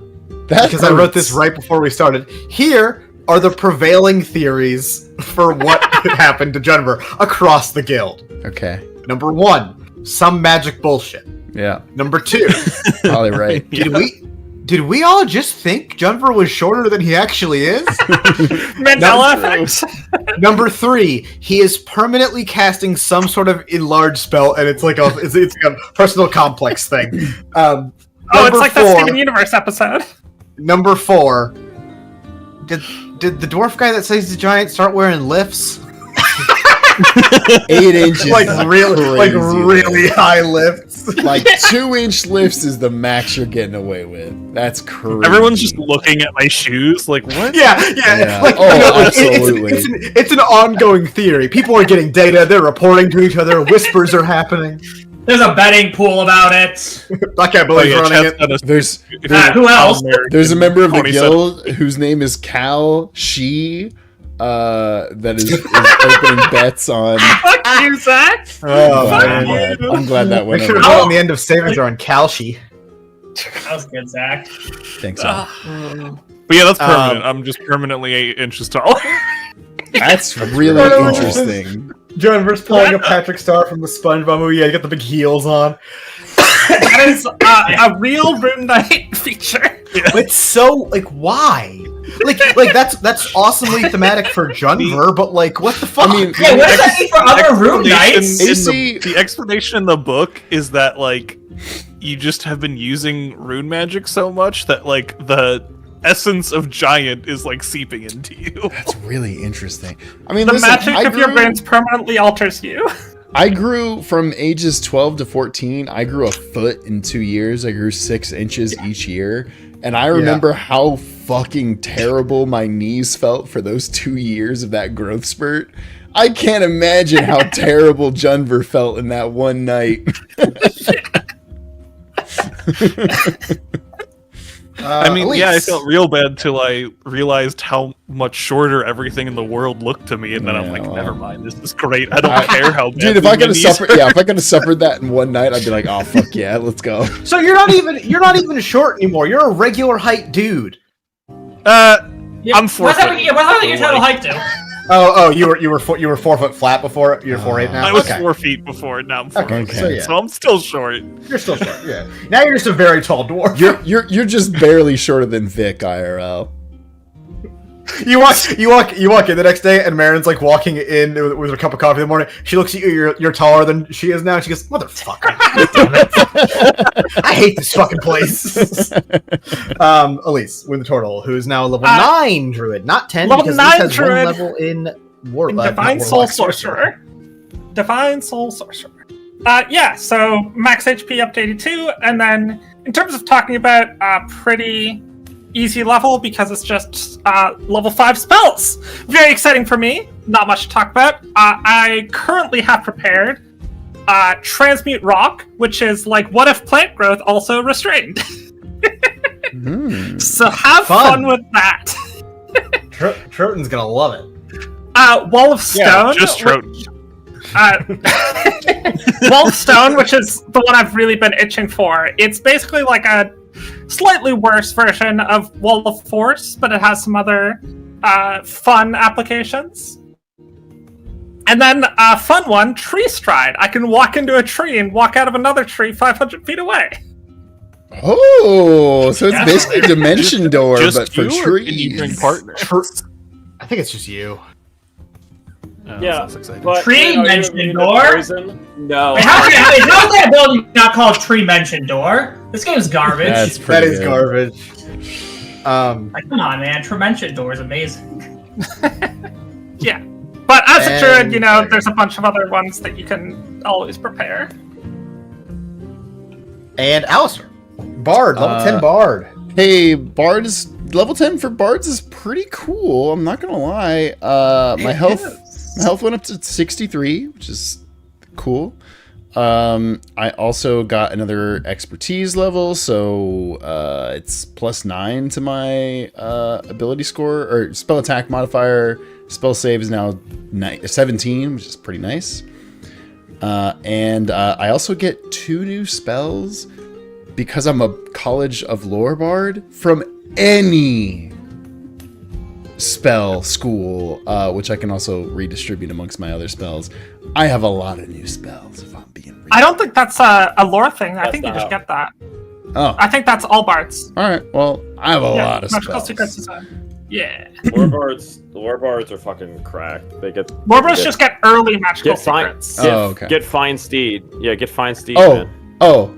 That because I wrote hurts. this right before we started. Here are the prevailing theories for what happened to Junver across the guild. Okay. Number 1, some magic bullshit. Yeah. Number 2, Probably right. did we all just think Junver was shorter than he actually is? Mandela effect. Number 3, he is permanently casting some sort of enlarged spell, and it's like a personal complex thing. Oh, it's Number like 4, that Steven Universe episode. Number 4, did the dwarf guy that says he's a giant start wearing lifts? 8 inches. like really crazy, high lifts. Like 2-inch lifts is the max you're getting away with. That's crazy. Everyone's just looking at my shoes like, what? Yeah. Like, absolutely. It's an ongoing theory. People are getting data. They're reporting to each other. Whispers are happening. There's a betting pool about it. I can't believe running it. Who else? There's a member of the 27. guild whose name is Cal She, that is opening bets on. Fuck you, Zach. Oh, I'm man. glad. I'm glad that Make went sure to over. go on the end of savings are on Calci. That was good, Zach. Thanks, Al. But yeah, that's permanent. I'm just permanently 8 inches tall. That's really interesting. John versus pulling a Patrick Star from the SpongeBob movie. Yeah, you got the big heels on. That is a real Rune Knight feature. It's so like why? Like that's awesomely thematic for Junver, but like what the fuck? I mean, Yeah, what does that mean for other Rune Knights? The explanation in the book is that like you just have been using rune magic so much that like the essence of giant is like seeping into you. That's really interesting. I mean, The listen, magic I of your grew- brains permanently alters you. I grew from ages 12 to 14. I grew a foot in 2 years. I grew 6 inches each year. And I remember how fucking terrible my knees felt for those 2 years of that growth spurt. I can't imagine how terrible Junver felt in that one night. I mean, Elise. yeah, I felt real bad till I realized how much shorter everything in the world looked to me, and then I'm like, well. never mind, this is great. I don't care how bad. Dude, if I could have suffered that in one night, I'd be like, oh fuck yeah, let's go. So you're not even short anymore. You're a regular height dude. I'm 4 What's foot. that your total height to? Oh, you were 4 foot flat before. You're 4'8" now. I was okay. 4 feet before, now I'm 4 Okay, feet. so yeah. So I'm still short. You're still short. Yeah. Now you're just a very tall dwarf. You're just barely shorter than Vic IRL. You walk in the next day, and Marin's like walking in with her cup of coffee in the morning. She looks at you. You're taller than she is now. And she goes, "Motherfucker! I hate this fucking place." Elise, win the turtle, who's now a level 9 druid, not 10, level because 9 Elise has druid. 1 level in Divine Soul Sorcerer. Divine Soul Sorcerer. Yeah, so max HP up to 82, and then in terms of talking about pretty easy level because it's just level 5 spells. Very exciting for me. Not much to talk about. I currently have prepared Transmute Rock, which is like what if plant growth also restrained. So have fun with that. Troton's gonna love it. Wall of Stone. Just Troton. Wall of Stone, which is the one I've really been itching for. It's basically like a slightly worse version of Wall of Force, but it has some other fun applications. And then a fun one, Tree Stride. I can walk into a tree and walk out of another tree 500 feet away. Oh, so it's basically Dimension Door, Just but for you, or can you trees. bring partners? I think it's just you. Oh, Yeah, that's exciting. but Tree are you mentioned immune to door? poison? No. Wait, how is that ability not called Tree Mention Door? This game is garbage. That's That pretty is good. garbage. Like, come on, man. Tree Mention Door is amazing. Yeah. But as a druid, you know, And- there's a bunch of other ones that you can always prepare. And Alistair, Bard, level 10 Bard. Hey, Bard is level 10 for Bards is pretty cool. I'm not gonna lie. My health went up to 63, which is cool. I also got another expertise level, so it's +9 to my ability score or spell attack modifier. Spell save is now 17, which is pretty nice. And I also get 2 new spells because I'm a College of Lore Bard from any spell school, which I can also redistribute amongst my other spells. I have a lot of new spells, if I'm being real. I don't think that's a lore thing. I That's think you not just how- get that. Oh, I think that's all bards. all right. Well, I have a lot of Magical spells. Secrets is yeah. Lore bards are fucking cracked. They get Warbards just get early magical get fine. secrets. Get, Oh, okay. Get fine steed. Yeah, get fine steed. Oh, Man. oh,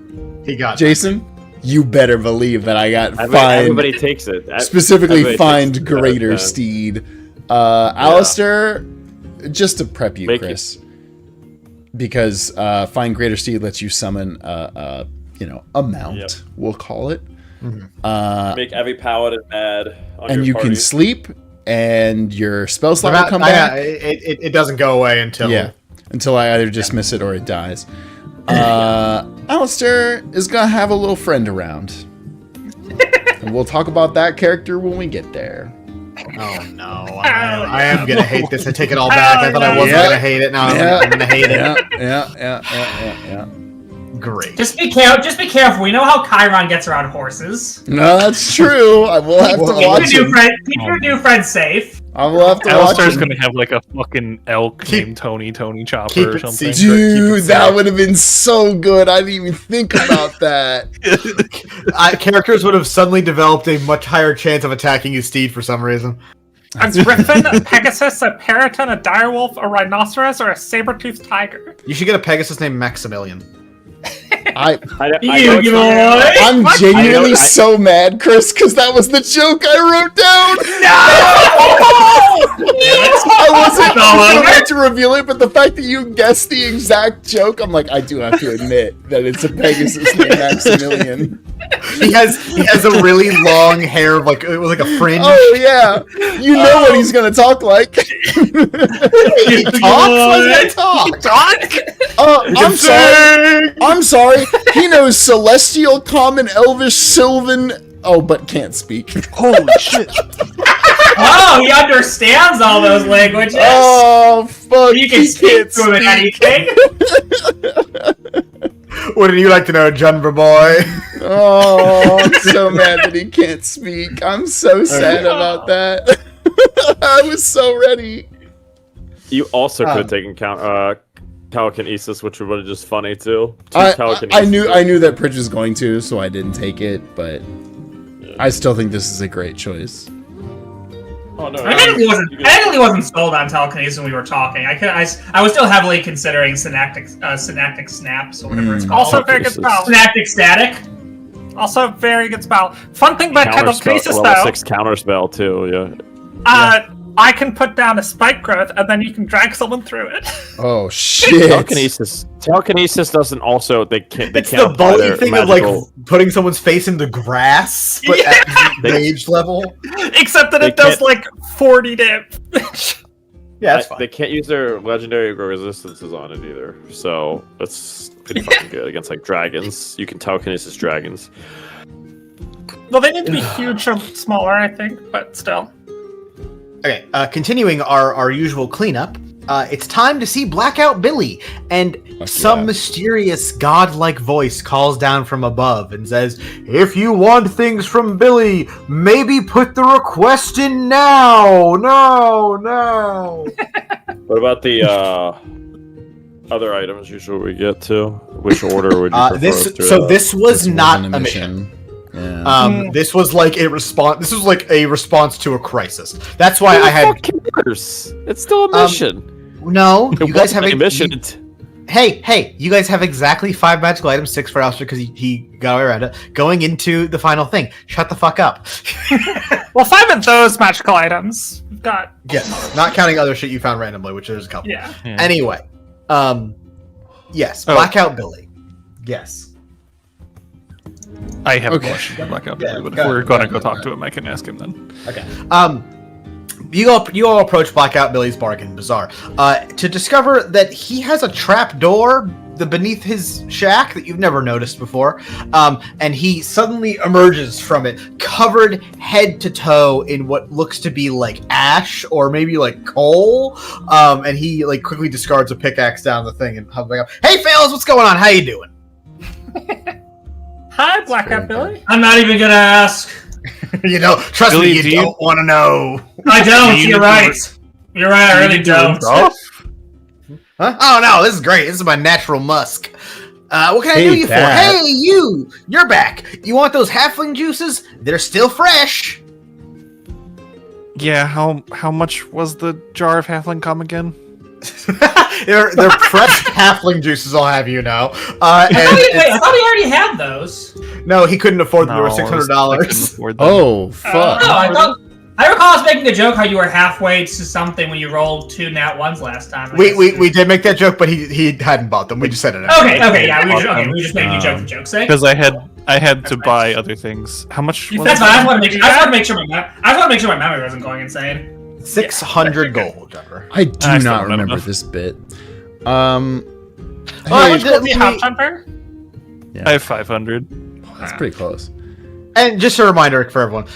He got Jason, you better believe that I got Everybody takes it. specifically Everybody find takes it. greater Yeah. steed. Alistair, just to prep you, Make Chris, because find greater steed lets you summon a mount. Yep. We'll call it. Make every paladin mad. On And your you party. can sleep, and your spell slot will come back. It doesn't go away until Until I either dismiss it or it dies. Alistair is gonna have a little friend around. And we'll talk about that character when we get there. Oh no! I am gonna hate this. I take it all back. I thought I wasn't Yeah. gonna hate it. Now I'm gonna hate it. Yeah. Great. Just be careful. We know how Chiron gets around horses. No, that's true. I will have to watch him. Keep your new friend safe. I will have to watch Alistair's him. gonna have like a fucking elk named Tony Chopper or something. Dude, that would have been so good. I didn't even think about that. Characters would have suddenly developed a much higher chance of attacking his steed for some reason. A griffin, a pegasus, a parrotin, a direwolf, a rhinoceros, or a saber-toothed tiger. You should get a Pegasus named Maximilian. I'm What? genuinely so mad, Chris, because that was the joke I wrote down. I wasn't about to reveal it, but the fact that you guessed the exact joke, I'm like, I do have to admit that it's a Pegasus named Maximilian. He has a really long hair, like a fringe. Oh yeah, you know what he's gonna talk like. He talks. I'm sorry. I'm sorry. He knows Celestial, Common, Elvish, Sylvan. Oh, but can't speak. Holy shit! Oh, he understands all those languages. Oh fuck! You can speak to him in anything. What do you like to know, Junver boy? Oh, I'm so mad that he can't speak. I'm so sad about that. I was so ready. You also could have taken telekinesis, which would have been just funny too. I knew that Prij was going to, so I didn't take it. But I still think this is a great choice. Oh no! I technically wasn't sold on telekinesis when we were talking. I was still heavily considering synaptic snaps or whatever it's called. Also, very good spell. Synaptic static. Also, very good spell. Fun thing about telekinesis, level though. 6 counter spell too. Yeah. I can put down a spike growth, and then you can drag someone through it. Oh shit! Telekinesis doesn't also. They can't. It's the bully thing of like putting someo's face in the grass, but at mage level. Except that it does like 40 damage. Yeah, that's fine. They can't use their legendary resistances on it either, so that's pretty fucking good against like dragons. You can telekinesis dragons. Well, they need to be huge or smaller, I think, but still. Okay, continuing our usual cleanup, it's time to see Blackout Billy, and some mysterious godlike voice calls down from above and says, "If you want things from Billy, maybe put the request in now. No." What about the other items usually we get to? Which order would you prefer? This was not a mission. Yeah. This was like a response. This was like a response to a crisis. That's why I had. It's still a mission. No, you guys have a mission. Hey! You guys have exactly 5 magical items, 6 for Alistair because he got away around it. Going into the final thing. Shut the fuck up. Well, 5 of those magical items we've got. Yes, not counting other shit you found randomly, which there's a couple. Yeah. Anyway, yes, Blackout Billy. Yes. I have a question to Blackout Billy, but if we're gonna go talk to him, I can ask him then. Okay. You all approach Blackout Billy's bargain bazaar to discover that he has a trap door beneath his shack that you've never noticed before, and he suddenly emerges from it, covered head to toe in what looks to be like ash or maybe like coal, and he like quickly discards a pickaxe down the thing and hovering up. Hey, fellas, what's going on? How you doing? Hi, Blackout Billy. I'm not even gonna ask. Trust Billy, me, you don't want to know. I don't. You're right. You're right. I really don't. Huh? Oh no, this is great. This is my natural musk. What can I do you for? Hey, you're back. You want those halfling juices? They're still fresh. Yeah, how much was the jar of halfling cum again? they're fresh halfling juices, I'll have you know. I thought he already had those. No, he couldn't afford them. They were $600. Oh, fuck. I recall us making a joke how you were halfway to something when you rolled 2 nat 1s last time. We did make that joke, but he hadn't bought them. We just said it. Okay, yeah, we were just making a joke for joke's sake. Because I had to buy other things. How much? That's fine. I just want to make sure my memory wasn't going insane. 600 gold, Jumper. I do not remember this bit. How much gold do you have, Jumper? I have 500. That's pretty close. And just a reminder for everyone: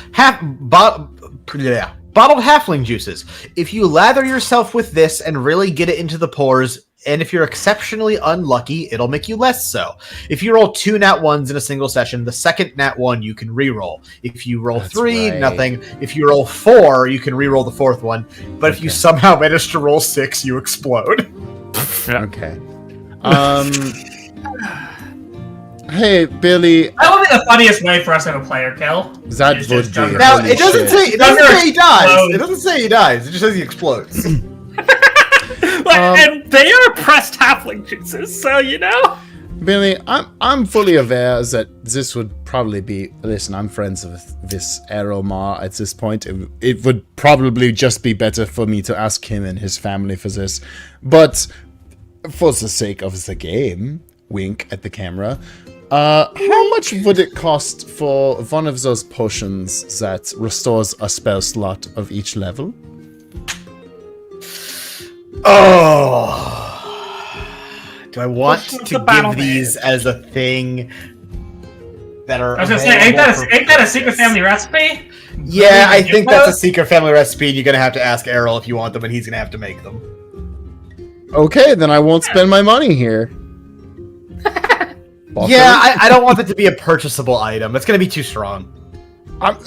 bottled halfling juices. If you lather yourself with this and really get it into the pores, and if you're exceptionally unlucky, it'll make you less so. If you roll 2 nat 1s in a single session, the second nat 1 you can re-roll. If you roll 3, nothing. If you roll 4, you can re-roll the 4th one. But if you somehow manage to roll 6, you explode. Okay. Hey, Billy. That would be the funniest way for us to have a player kill. That It's would just be. Juggernaut. Now, holy it doesn't shit. say he dies. It doesn't say he dies. It just says he explodes. And they are pressed halfling juices, so you know. Billy, I'm fully aware that this would probably be. Listen, I'm friends with this Aromar at this point. It would probably just be better for me to ask him and his family for this. But for the sake of the game, wink at the camera. How much would it cost for one of those potions that restores a spell slot of each level? Oh. Do I want Potions to of battle give these as a thing that are I was gonna say, ain't available that a secret family recipe? Yeah, I think that's a secret family recipe, and you're gonna have to ask Errol if you want them, and he's gonna have to make them. Okay, then I won't spend my money here. Yeah, I don't want it to be a purchasable item. It's gonna be too strong.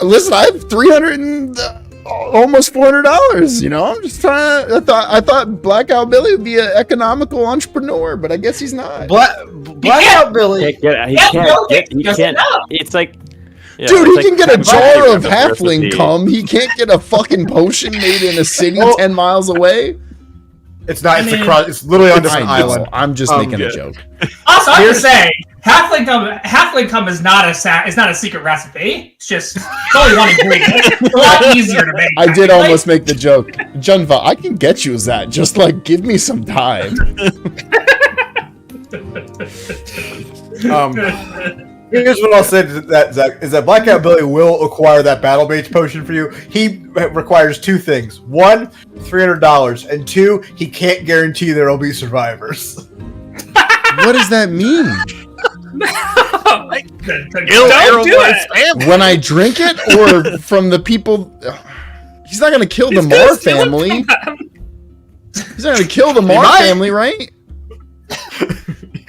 Listen, I have 300 and almost $400. You know, I'm just trying to. I thought Blackout Billy would be an economical entrepreneur, but I guess he's not. Blackout Billy. He can't. It's like. Yeah, Dude, he it's can like get a jar of the halfling recipe. cum. He can't get a fucking potion made in a city 10 miles away. It's not. I It's mean, a cross. It's literally on I different know, island. I'm just making a joke. Also, I'm gonna say, halfling cum is not a secret recipe. It's just it's only one ingredient. It's a lot easier to make. I did Like, almost make the joke. Junva, I can get you that. Just like, give me some time. Here's what I'll say to that, Zach, is that Blackout Billy will acquire that Battle Mage potion for you. He requires 2 things. 1, $300, and 2, he can't guarantee there will be survivors. What does that mean? Don't do it. When I drink it, or from the people? He's not gonna kill the Mar family. He's not gonna kill the Mar might. family, right?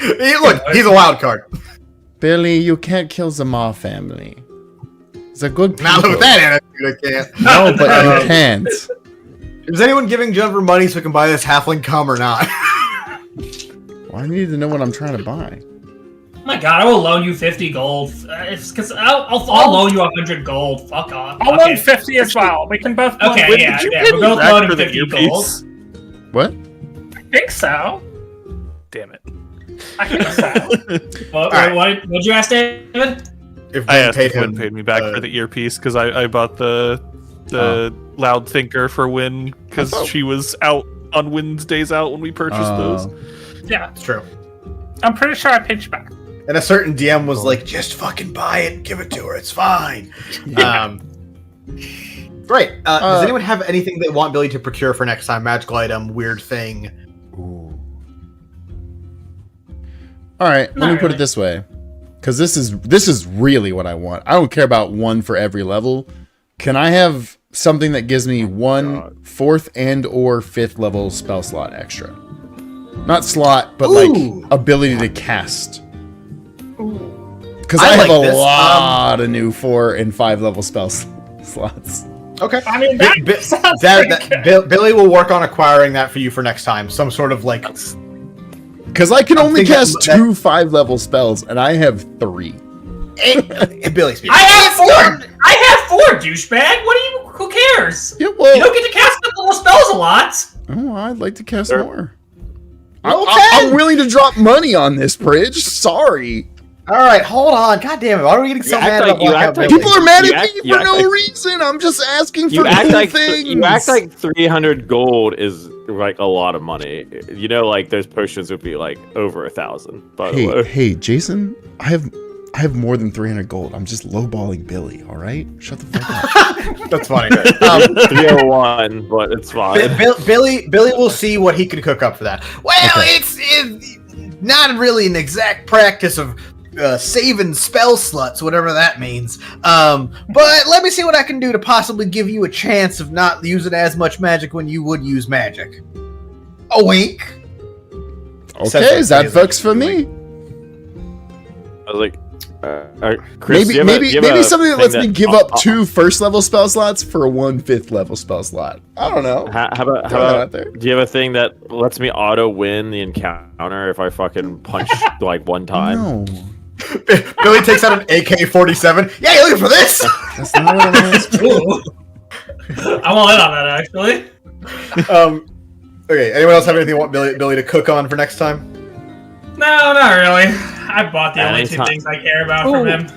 Look, he's a wild card. Billy, you can't kill the Mar family. It's a good people. Not with that attitude, I can't. No, but you can't. Is anyone giving Jennifer money so we can buy this halfling cum or not? Well, I need to know what I'm trying to buy. Oh my god, I will loan you 50 gold. Because I'll loan you 100 gold. Fuck off. I'll loan 50 as well. We can both. Okay, loan- yeah, Did you yeah. pay We're me both back loaning for the 50 gold. earpiece? What? I think so. Damn it. I think so. What'd you ask, David? If I Gwen asked if Win paid me back for the earpiece because I bought the loud thinker for Win because she was out on Win's days out when we purchased those. Yeah, It's true. I'm pretty sure I paid you back. And a certain DM was like, just fucking buy it and give it to her. It's fine. Great. Does anyone have anything they want Billy to procure for next time? Magical item, weird thing. Ooh. All right, let me Not put really. it this way, because this is really what I want. I don't care about 1 for every level. Can I have something that gives me 1 4th and or 5th level spell slot extra? Not slot, but Ooh. like ability to cast. Because I I have like a this. lot of new 4 and 5 level spell slots. Okay. I mean, that sounds pretty good. Billy will work on acquiring that for you for next time. Some sort of like. Because I can only thinking cast that- 2 5-level spells, and I have 3. Billy speaks. I have 4! I have 4, douchebag! Who cares? Yeah, well, You don't get to cast little spells a lot! oh, I'd like to cast Sure. more. Roll I'm 10. willing to drop money on this, Prij. Sorry. All right, hold on. God damn it! Why are we getting so You act mad like- about you Blackout act like- Billy? People are mad You at act- me you for act no like- reason. I'm just asking for You act cool like things. you act like 300 gold is like a lot of money. You know, like those potions would be like over 1,000. By the way, Hey, Jason. I have more than 300 gold. I'm just lowballing Billy. All right, shut the fuck up. That's funny. 301, but it's fine. Billy will see what he can cook up for that. Well, Okay. it's not really an exact practice of saving spell slots, whatever that means. But let me see what I can do to possibly give you a chance of not using as much magic when you would use magic. A wink. Okay, that works for me. I was like, Chris, maybe something that lets me give up 2 first-level spell slots for 1 5th-level spell slot. I don't know. How about do you have a thing that lets me auto-win the encounter if I fucking punch like 1 time? No. Billy takes out an AK-47. Yeah, you're looking for this? That's not what I'm asking. I'm all in on that, actually. Okay, anyone else have anything you want Billy to cook on for next time? No, not really. I bought the only 2 things I care about from him.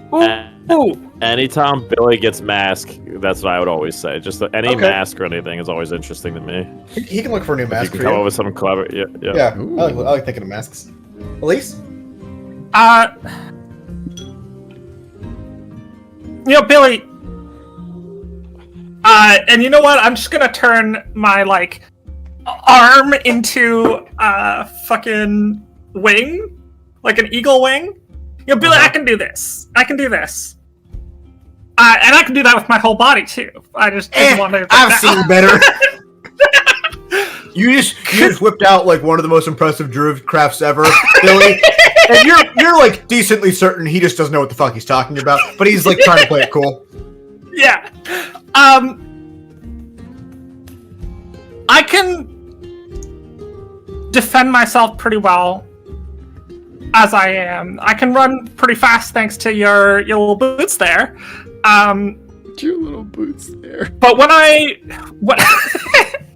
Anytime Billy gets mask, that's what I would always say. Just any mask or anything is always interesting to me. He can look for a new mask. You can come up with something clever. Yeah. Yeah, I like thinking of masks. Elise? Billy. And you know what? I'm just gonna turn my arm into a fucking wing, like an eagle wing. Billy, I can do this. And I can do that with my whole body too. I just didn't want to. I've seen better. You just whipped out like one of the most impressive druid crafts ever, Billy. And you're like decently certain he just doesn't know what the fuck he's talking about, but he's like trying to play it cool. Yeah. I can defend myself pretty well as I am. I can run pretty fast thanks to your little boots there. Your little boots there. But when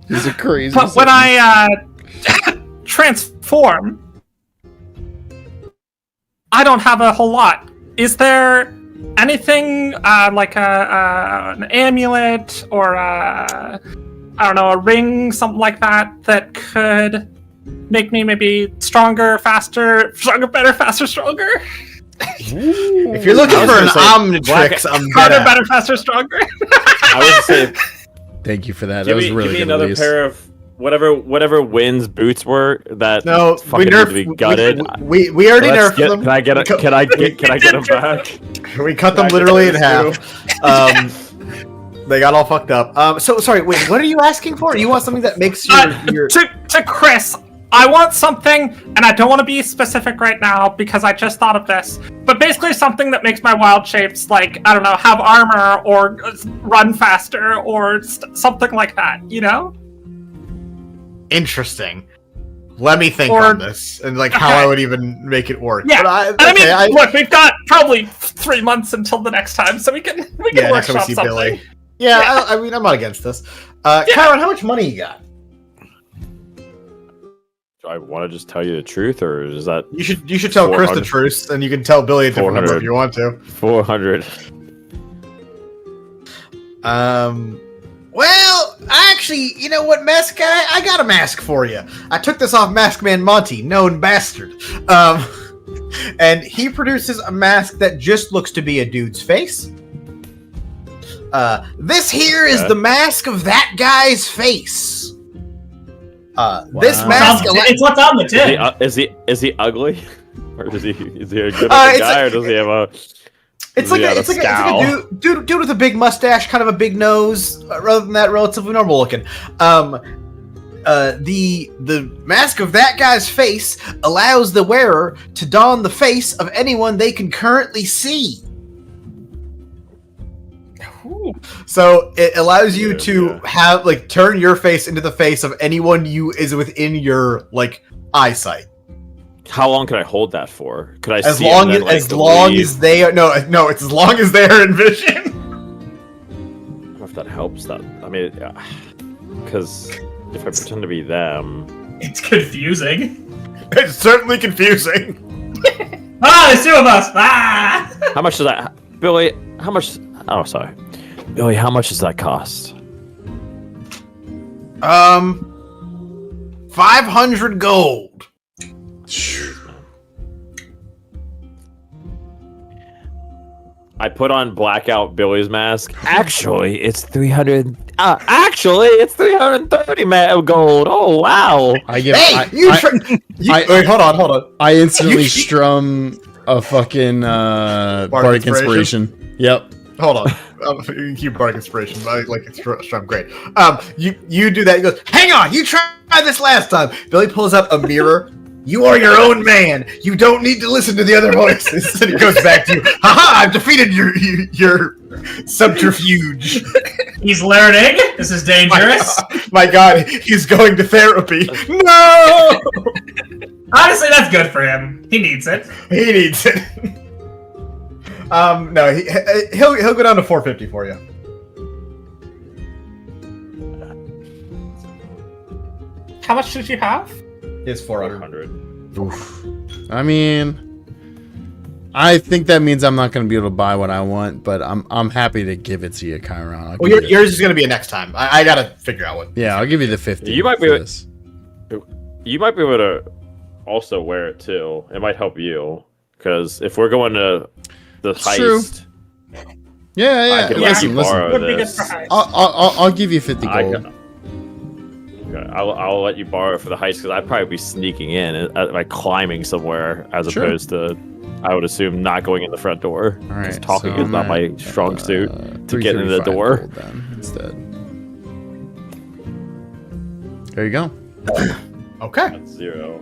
He's a crazy. But when I transform, I don't have a whole lot. Is there anything like an amulet or a ring, something like that could make me maybe stronger, faster, better, faster, stronger? If you're looking for an Omnitrix, harder, better, faster, stronger. I was saying. Thank you for that. That was really good. Give me another pair of whatever Wynn's boots were that fucking need to be gutted. We already nerfed them. Can I get them back? We cut them literally in half. They got all fucked up. So sorry, wait, what are you asking for? You want something that makes your to Chris, I want something, and I don't want to be specific right now because I just thought of this, but basically something that makes my wild shapes, like, I don't know, have armor or run faster or something like that, you know? Interesting. Let me think on this and like how I would even make it work. Yeah, but look, we've got probably 3 months until the next time, so we can workshop something. Billy. Yeah, I mean, I'm not against this. Kyron, how much money you got? Do I want to just tell you the truth, or is that you should tell Chris the truth, and you can tell Billy a different number if you want to. 400. Well, actually, you know what, mask guy? I got a mask for you. I took this off Mask Man Monty, known bastard. And he produces a mask that just looks to be a dude's face. This here is the mask of that guy's face. This mask. It's what's on the tin. Is he ugly, or is he a good guy, or does he have a? It's like a dude with a big mustache, kind of a big nose. Rather than that, relatively normal looking. The mask of that guy's face allows the wearer to don the face of anyone they can currently see. So it allows you to have turn your face into the face of anyone is within your eyesight. How long can I hold that for? Could I as see long them, as long as they are no, it's as long as they're in vision. I don't know if that helps. That I mean, because if I pretend to be them, it's confusing. It's certainly confusing. There's 2 of us. How much does that, Billy? How much? Oh, sorry. Billy, how much does that cost? 500 gold. I put on blackout Billy's mask. Actually, it's 300. Actually, it's 330 gold. Oh wow! Wait, hold on. I instantly strum a fucking bardic inspiration. Yep. Hold on. You can keep bardic inspiration. I like it's strum great. You do that. He goes, hang on. You tried this last time. Billy pulls out a mirror You are your own man. You don't need to listen to the other voices. And it goes back to, haha, I've defeated your subterfuge. He's learning. This is dangerous. My God, he's going to therapy. No! Honestly, that's good for him. He needs it. He needs it. No, he'll go down to 450 for you. How much did you have? It's 400. 100. Oof. I mean, I think that means I'm not going to be able to buy what I want, but I'm happy to give it to you, Chiron. Well, yours is going to be a next time. I got to figure out what. Yeah, I'll give you the 50. You might be for able- this. You might be able to also wear it too. It might help you because if we're going to the It's true. heist, Yeah. I can let you Listen. borrow Would be good this. for Heist. I'll give you 50 I gold. can- Okay, I'll let you borrow it for the heist because I'd probably be sneaking in, like climbing somewhere, as Sure. opposed to, I would assume, not going in the front door. All right, Because talking so is not I'm my at, strong suit to get into the 335 door. gold then, instead. There you go. Okay. That's 0.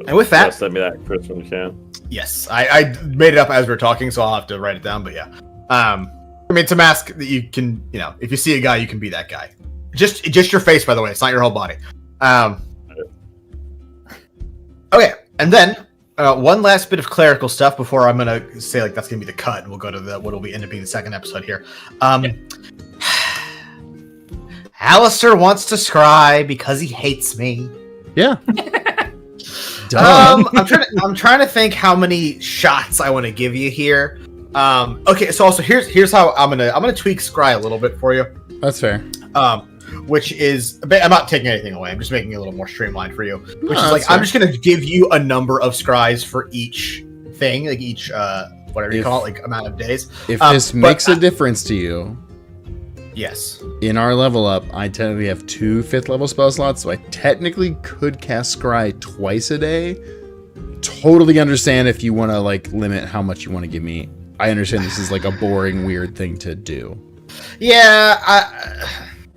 And with that, Send me that, Chris, when you can. yes, I made it up as we are talking, so I'll have to write it down. But yeah, I mean, it's a mask that you can, if you see a guy, you can be that guy. Just your face, by the way. It's not your whole body. Okay, and then one last bit of clerical stuff before I'm gonna say like that's gonna be the cut, and we'll go to what will be end up being the second episode here. Alistair wants to scry because he hates me. Yeah. Duh. I'm trying to think how many shots I want to give you here. Okay, so also here's how I'm gonna tweak scry a little bit for you. That's fair. Which is I'm not taking anything away. I'm just making it a little more streamlined for you. Which is like that's I'm fair. just gonna give you a number of scries for each thing, like each whatever you call it, like amount of days. If but this makes a difference to you, yes. in our level up, I technically have 2 5th level spell slots, so I technically could cast Scry twice a day. Totally understand if you want to like limit how much you want to give me. I understand this is like a boring, weird thing to do. Yeah,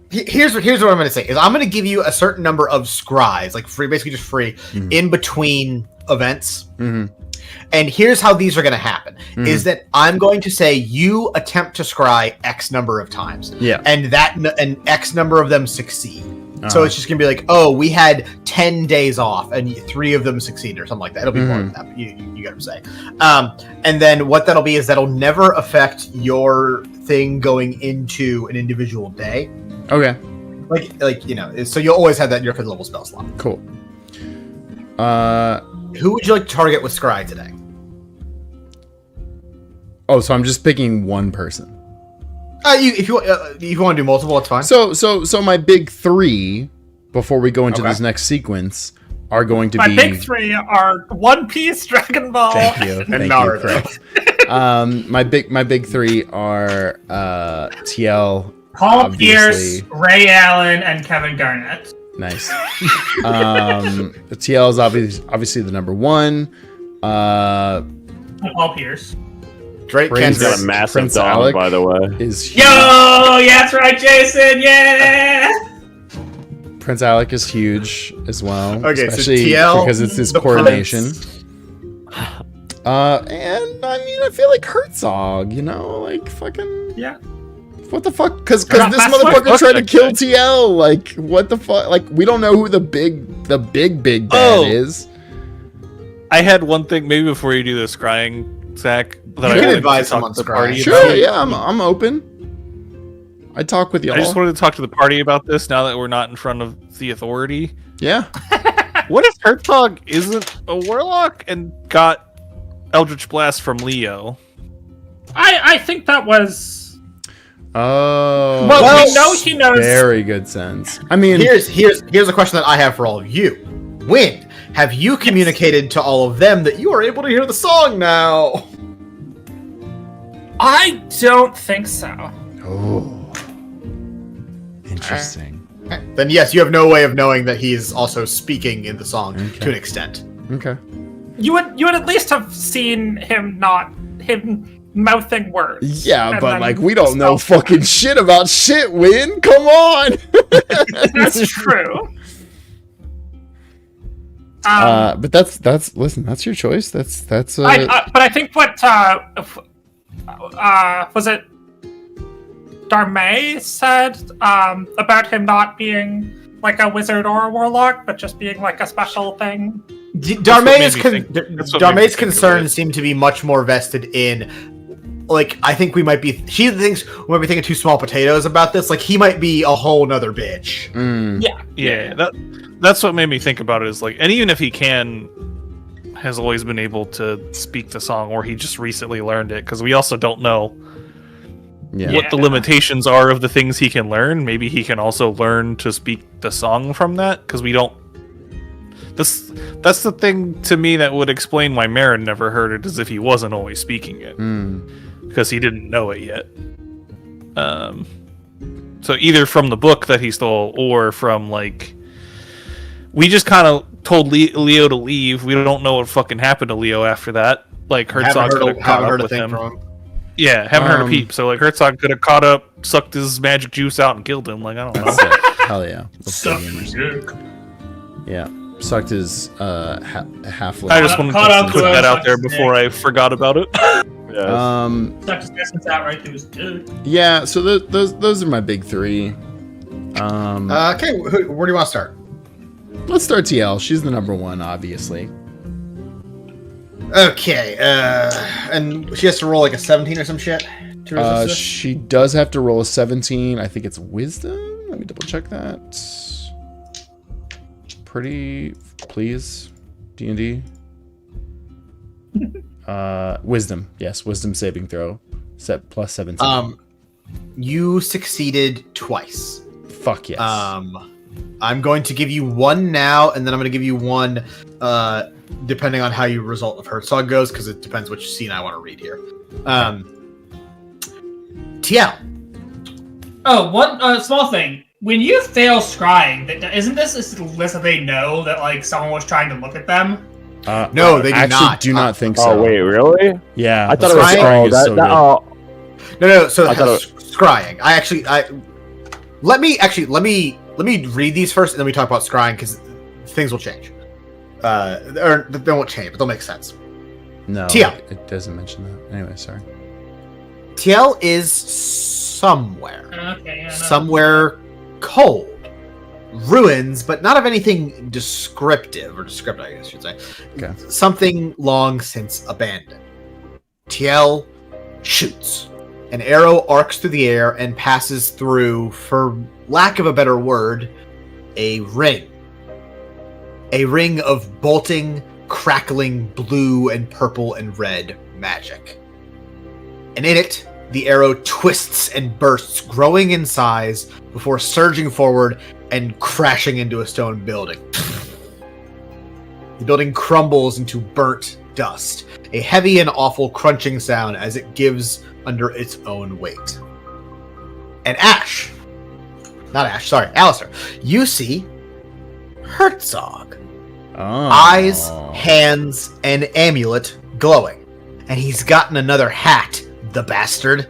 here's what I'm going to say is I'm going to give you a certain number of scries, like free, basically just free, in between events. Mm-hmm. And here's how these are going to happen: is that I'm going to say you attempt to scry X number of times, Yeah. and and X number of them succeed. So it's just going to be like, oh, we had 10 days off, and 3 of them succeeded, or something like that. It'll be more than that. But you get what I'm saying. And then what that'll be is that'll never affect your thing going into an individual day. Okay. So you'll always have that in your 5th level spell slot. Cool. Who would you like to target with Scry today? Oh, so I'm just picking one person. If you want to do multiple, it's fine. So my big 3 before we go into this next sequence are going to My be big 3 are One Piece, Dragon Ball. Thank you. And Thank you. Naruto. Correct. My big 3 are TL. Paul Obviously. Pierce, Ray Allen, and Kevin Garnett. Nice. TL is obviously the number 1. Paul Pierce. Drake Prince- He's got a Kendrick. massive Prince dong, Alec. by the way. Is huge. Yo, yeah, that's right, Jason. Yeah. Prince Alec is huge as well. Okay, so especially TL, because it's his the coordination. Prince. And I mean, I feel like Herzog, like fucking. Yeah. What the fuck? Because Yeah, this that's what motherfucker tried to fuck kill that TL. Like, what the fuck? Like, we don't know who the big bad Oh. is. I had one thing, maybe before you do the scrying, Zach, that You I can wanted advise to talk someone to the scrying. party Sure, about. yeah, I'm open. I talk with y'all. I just wanted to talk to the party about this now that we're not in front of the authority. Yeah. What if Herzog isn't a warlock and got Eldritch Blast from Leo? I think that was. Oh. Well, we know he knows. Very good sense. I mean, Here's a question that I have for all of you. Wind, have you communicated to all of them that you are able to hear the song now? I don't think so. oh. Interesting. Then yes, you have no way of knowing that he is also speaking in the song Okay. to an extent. Okay. You would at least have seen him mouthing words. Yeah, And but then like we don't know spell- fucking shit about shit, Win. Come on. That's true. But that's listen. That's your choice. That's. But I think what was it? Darmay said about him not being like a wizard or a warlock, but just being like a special thing. Darmay's concerns seem to be much more vested in, like, I think she thinks we might be thinking too small potatoes about this. Like, he might be a whole nother bitch. Yeah. That's what made me think about it. Is like, and even if he has always been able to speak the song, or he just recently learned it, because we also don't know what the limitations are of the things he can learn. Maybe he can also learn to speak the song from that, because we don't. That's the thing to me that would explain why Marin never heard it, as if he wasn't always speaking it, because he didn't know it yet. So either from the book that he stole, or from like, we just kind of told Leo to leave. We don't know what fucking happened to Leo after that. Like, Herzog could have caught up with him. Yeah, haven't heard a peep. So like, Herzog could have caught up, sucked his magic juice out, and killed him. Like, I don't know. Hell yeah. Yeah. Sucked his half. I just wanted to put that out there before I forgot about it. Sucked his essence out right through his dick. Yeah. So those are my big three. Okay, where do you want to start? Let's start TL. She's the number one, obviously. Okay, and she has to roll like a 17 or some shit to resist this? She does have to roll a 17. I think it's wisdom. Let me double check that. Pretty please, D&D. Wisdom. Yes, wisdom saving throw. Set plus 17. You succeeded twice. Fuck yes. I'm going to give you one now, and then I'm going to give you one depending on how your result of Herzog goes, because it depends which scene I want to read here. TL. Oh, one small thing. When you fail scrying, isn't this a list that they know that like someone was trying to look at them? No, they do not think so. Oh wait, really? Yeah, I thought it was scrying. No. So scrying. Let me read these first, and then we talk about scrying, because things will change. Or they won't change, but they'll make sense. No, TL. It doesn't mention that. Anyway, sorry. TL is somewhere. Okay, yeah, no. Somewhere cold. Ruins, but not of anything descriptive, I guess I should say. Okay. Something long since abandoned. TL shoots. An arrow arcs through the air and passes through, for lack of a better word, a ring. A ring of bolting, crackling blue and purple and red magic. And in it, the arrow twists and bursts, growing in size before surging forward and crashing into a stone building. The building crumbles into burnt dust, a heavy and awful crunching sound as it gives under its own weight. And Alistair, you see Herzog. Eyes, hands, and amulet glowing. And he's gotten another hat, the bastard.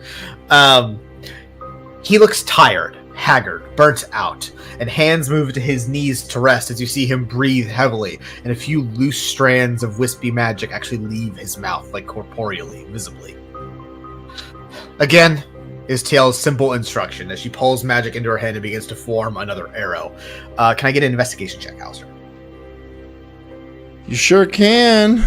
He looks tired, haggard, burnt out, and hands move to his knees to rest as you see him breathe heavily, and a few loose strands of wispy magic actually leave his mouth, like corporeally, visibly. Again, is Tail's simple instruction as she pulls magic into her hand and begins to form another arrow. Can I get an investigation check, Alistair? You sure can.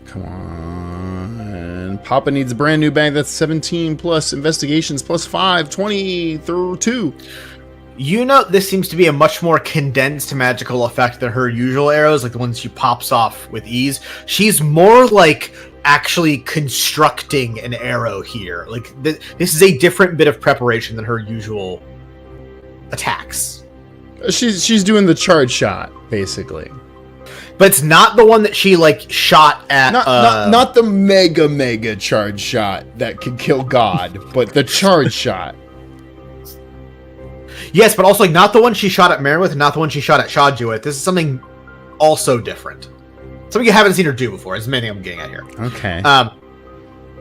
Come on. Papa needs a brand new bag. That's 17 plus investigations plus 5, 22. You know, this seems to be a much more condensed magical effect than her usual arrows, like the ones she pops off with ease. She's more like actually constructing an arrow here. Like, this is a different bit of preparation than her usual attacks. She's doing the charge shot, basically. But it's not the one that she, like, shot at... Not the mega charge shot that could kill God, but the charge shot. Yes, but also, like, not the one she shot at Marin with, and not the one she shot at Shadju with. This is something also different. Something you haven't seen her do before, is the main thing I'm getting at here. Okay.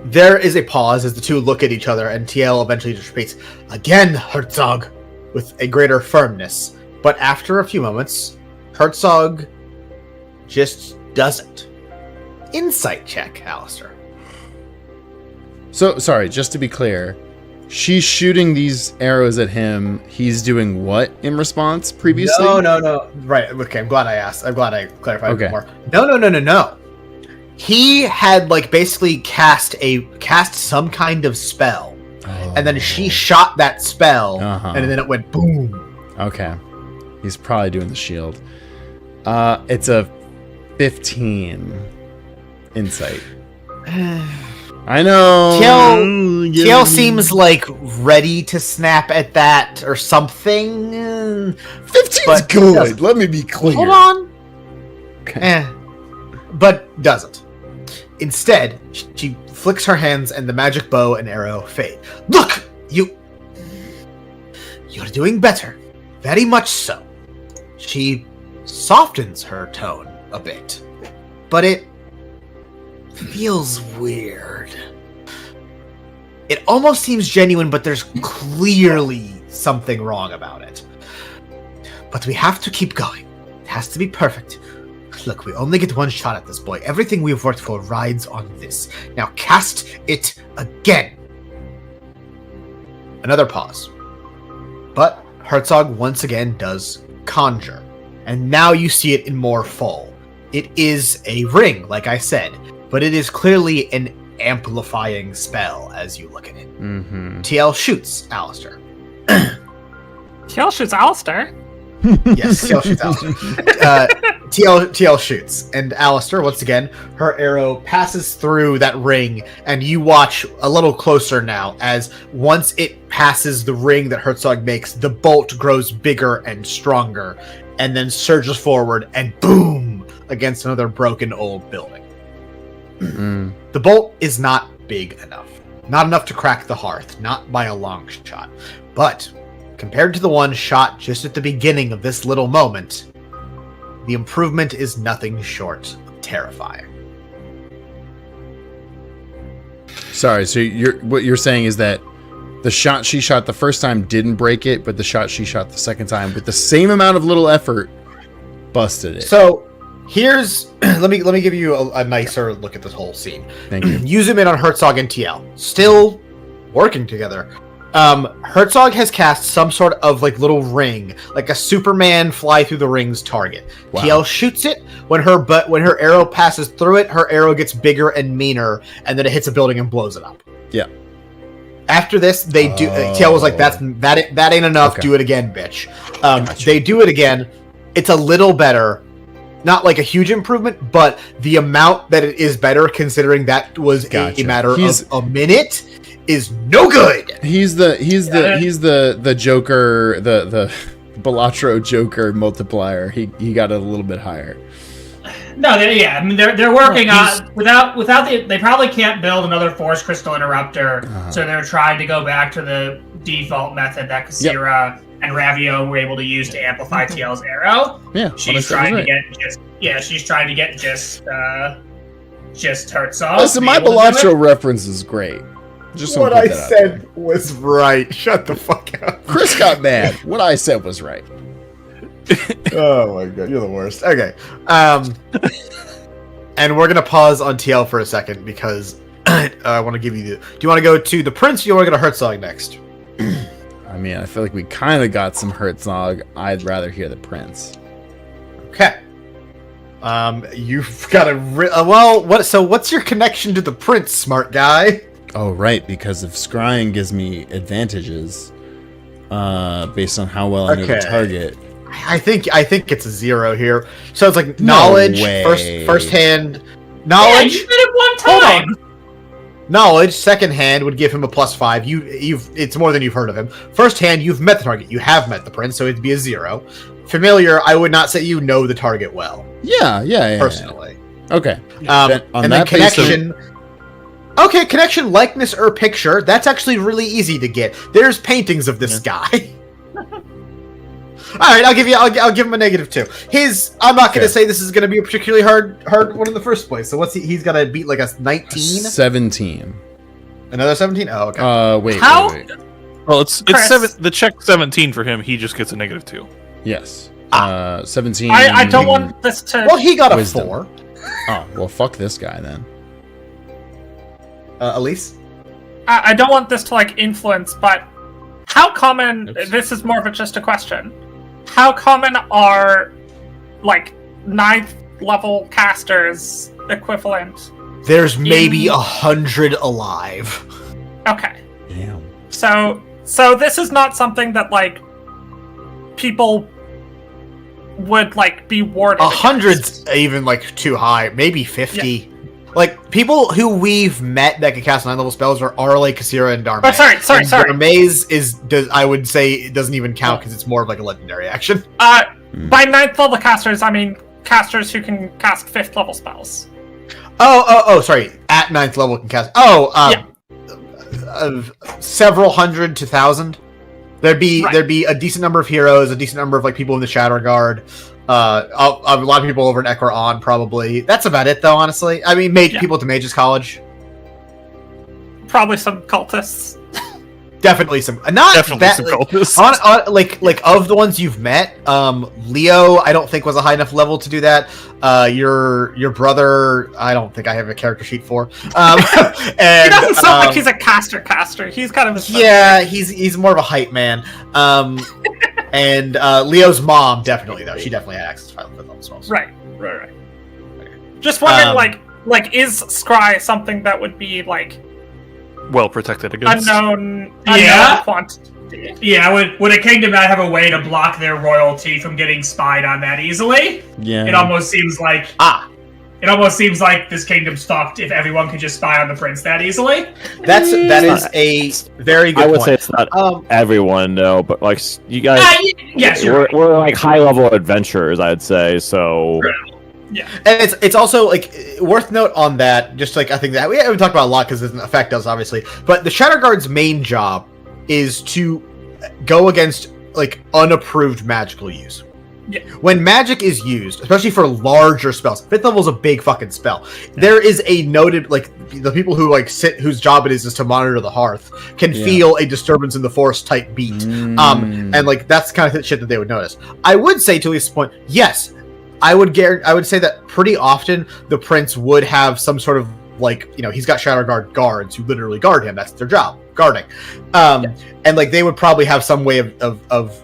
There is a pause as the two look at each other, and TL eventually just repeats, "Again, Herzog," with a greater firmness. But after a few moments, Herzog just doesn't. Insight check, Alistair. So, sorry, just to be clear, she's shooting these arrows at him. He's doing what in response previously? No. Right, okay, I'm glad I asked. I'm glad I clarified a bit more. No. He had, like, basically cast some kind of spell. And then she shot that spell, and then it went boom. Okay. He's probably doing the shield. It's a 15 insight. I know. TL seems like ready to snap at that or something. 15's good. Let me be clear. Hold on. Okay. But doesn't. Instead, she flicks her hands and the magic bow and arrow fade. Look! You're doing better. Very much so. She softens her tone a bit. But it feels weird. It almost seems genuine, but there's clearly something wrong about it. But we have to keep going. It has to be perfect. Look, we only get one shot at this, boy. Everything we've worked for rides on this. Now cast it again. Another pause. But Herzog once again does conjure. And now you see it in more full. It is a ring, like I said, but it is clearly an amplifying spell as you look at it. TL shoots Alistair. TL shoots Alistair? Yes, TL shoots Alistair. TL shoots, and Alistair, once again, her arrow passes through that ring, and you watch a little closer now, as once it passes the ring that Herzog makes, the bolt grows bigger and stronger, and then surges forward, and boom, against another broken old building. The bolt is not big enough. Not enough to crack the hearth, not by a long shot. But compared to the one shot just at the beginning of this little moment, the improvement is nothing short of terrifying. Sorry, so what you're saying is that the shot she shot the first time didn't break it, but the shot she shot the second time with the same amount of little effort busted it. So here's let me give you a nicer look at this whole scene. Thank you. You zoom in on Herzog and TL, still working together. Herzog has cast some sort of like little ring, like a Superman fly through the rings target. Wow. TL shoots it. When her arrow passes through it, her arrow gets bigger and meaner, and then it hits a building and blows it up. Yeah. After this, they do. TL was like, "That ain't enough. Okay. Do it again, bitch." Gotcha. They do it again. It's a little better. Not like a huge improvement, but the amount that it is better, considering that was Gotcha. a matter of a minute, is no good. He's the Joker, the Balatro Joker multiplier. He got it a little bit higher. No, I mean they're working on they probably can't build another Force Crystal Interrupter, so they're trying to go back to the default method that Kasira and Ravio were able to use to amplify TL's arrow. Yeah, she's trying to get just Herzog. Listen, my Balatro reference is great. Just What I said was right. Shut the fuck up. Chris got mad. What I said was right. Oh my god, you're the worst. Okay. And we're gonna pause on TL for a second because I want to give you do you want to go to the Prince or do you want to go to Herzog next? I mean, I feel like we kind of got some Herzog. I'd rather hear the Prince. Okay. You've got a so what's your connection to the Prince, smart guy? Oh, right, because if scrying gives me advantages based on how well I know the target. I think it's a 0 here. So it's like knowledge, first hand knowledge. Yeah, you did it one time. Knowledge, second hand would give him a +5. It's more than you've heard of him. First hand, you've met the target. You have met the Prince, so it'd be a 0. Familiar, I would not say you know the target well. Yeah. Personally. Okay. And then connection. Okay, connection, likeness, or picture. That's actually really easy to get. There's paintings of this guy. All right, I'll give him a -2. I'm not going to say this is going to be a particularly hard one in the first place. So he's got to beat like a 19? 17. Another 17? Oh, okay. Wait. Well, it's 7. The check 17 for him. He just gets a -2. Yes. 17. I don't want this to. Well, he got a Wisdom. 4. Oh, well, fuck this guy then. Elise? I don't want this to like influence, but how common? Oops. This is more of just a question. How common are like 9th level casters equivalent? There's maybe 100 alive. Okay, Damn. so this is not something that like people would like be warded. 100's even like too high. Maybe 50. Yeah. Like people who we've met that can cast 9th level spells are Arle, Kasira, and Darmay. Oh, sorry. Darmay's I would say it doesn't even count because it's more of like a legendary action. By 9th level casters, I mean casters who can cast 5th level spells. Oh, sorry. At 9th level can cast. Several hundred to 1,000. There'd be a decent number of heroes, a decent number of like people in the Shadow Guard. A lot of people over at Ekron probably. That's about it, though. Honestly, I mean, people to Mages College. Probably some cultists. Definitely some. Some cultists. Like of the ones you've met, Leo, I don't think was a high enough level to do that. Your brother, I don't think I have a character sheet for. And He doesn't sound like he's a caster. He's kind of a he's more of a hype man. And Leo's mom definitely though. She definitely had access to 5th level spells. Right. Just wondering, like is Scry something that would be like Well protected against. unknown quantity? Yeah, would a kingdom not have a way to block their royalty from getting spied on that easily? Yeah. It almost seems like this kingdom's fucked if everyone could just spy on the prince that easily. That is a very good I would point. say it's not everyone, no, but like you guys, Yes, we're like high level adventurers, I'd say. So Yeah. And it's also like worth note on that. Just like I think that we haven't talked about a lot because it doesn't affect us obviously. But the Shadow Guard's main job is to go against like unapproved magical use. Yeah. When magic is used, especially for larger spells, 5th level is a big fucking spell. There is a noted like the people who like sit whose job it is to monitor the hearth can feel a disturbance in the force type beat. And like that's the kind of shit that they would notice. I would say to Lisa's point, yes, I would say that pretty often the prince would have some sort of like, you know, he's got Shadow Guard guards who literally guard him. That's their job, guarding. And like they would probably have some way of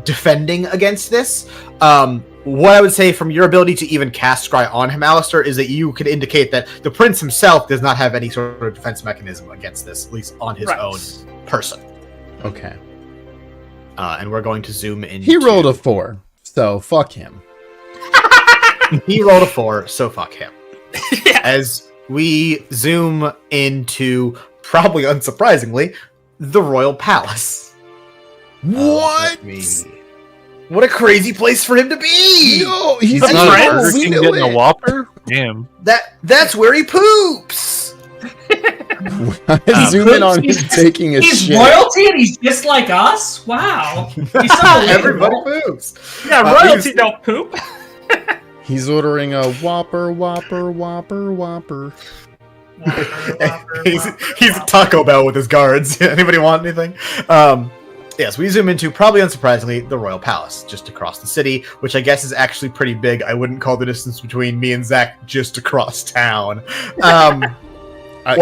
defending against this. What I would say from your ability to even cast Scry on him, Alistair, is that you could indicate that the prince himself does not have any sort of defense mechanism against this, at least on his own person. Okay. And we're going to zoom in. He rolled a 4, so fuck him. He rolled a 4, so fuck him. As we zoom into, probably unsurprisingly, the Royal Palace. What? What a crazy place for him to be! No, he's That's not not. a Burger King getting a Whopper? Damn. That's where he poops! Zoom in on him taking a He's shit. royalty and he's just like us? Wow. He's so Everybody poops. Yeah, royalty don't poop. He's ordering a Whopper. He's Taco Bell with his guards. Anybody want anything? Yes, we zoom into, probably unsurprisingly, the Royal Palace, just across the city, which I guess is actually pretty big. I wouldn't call the distance between me and Zach just across town.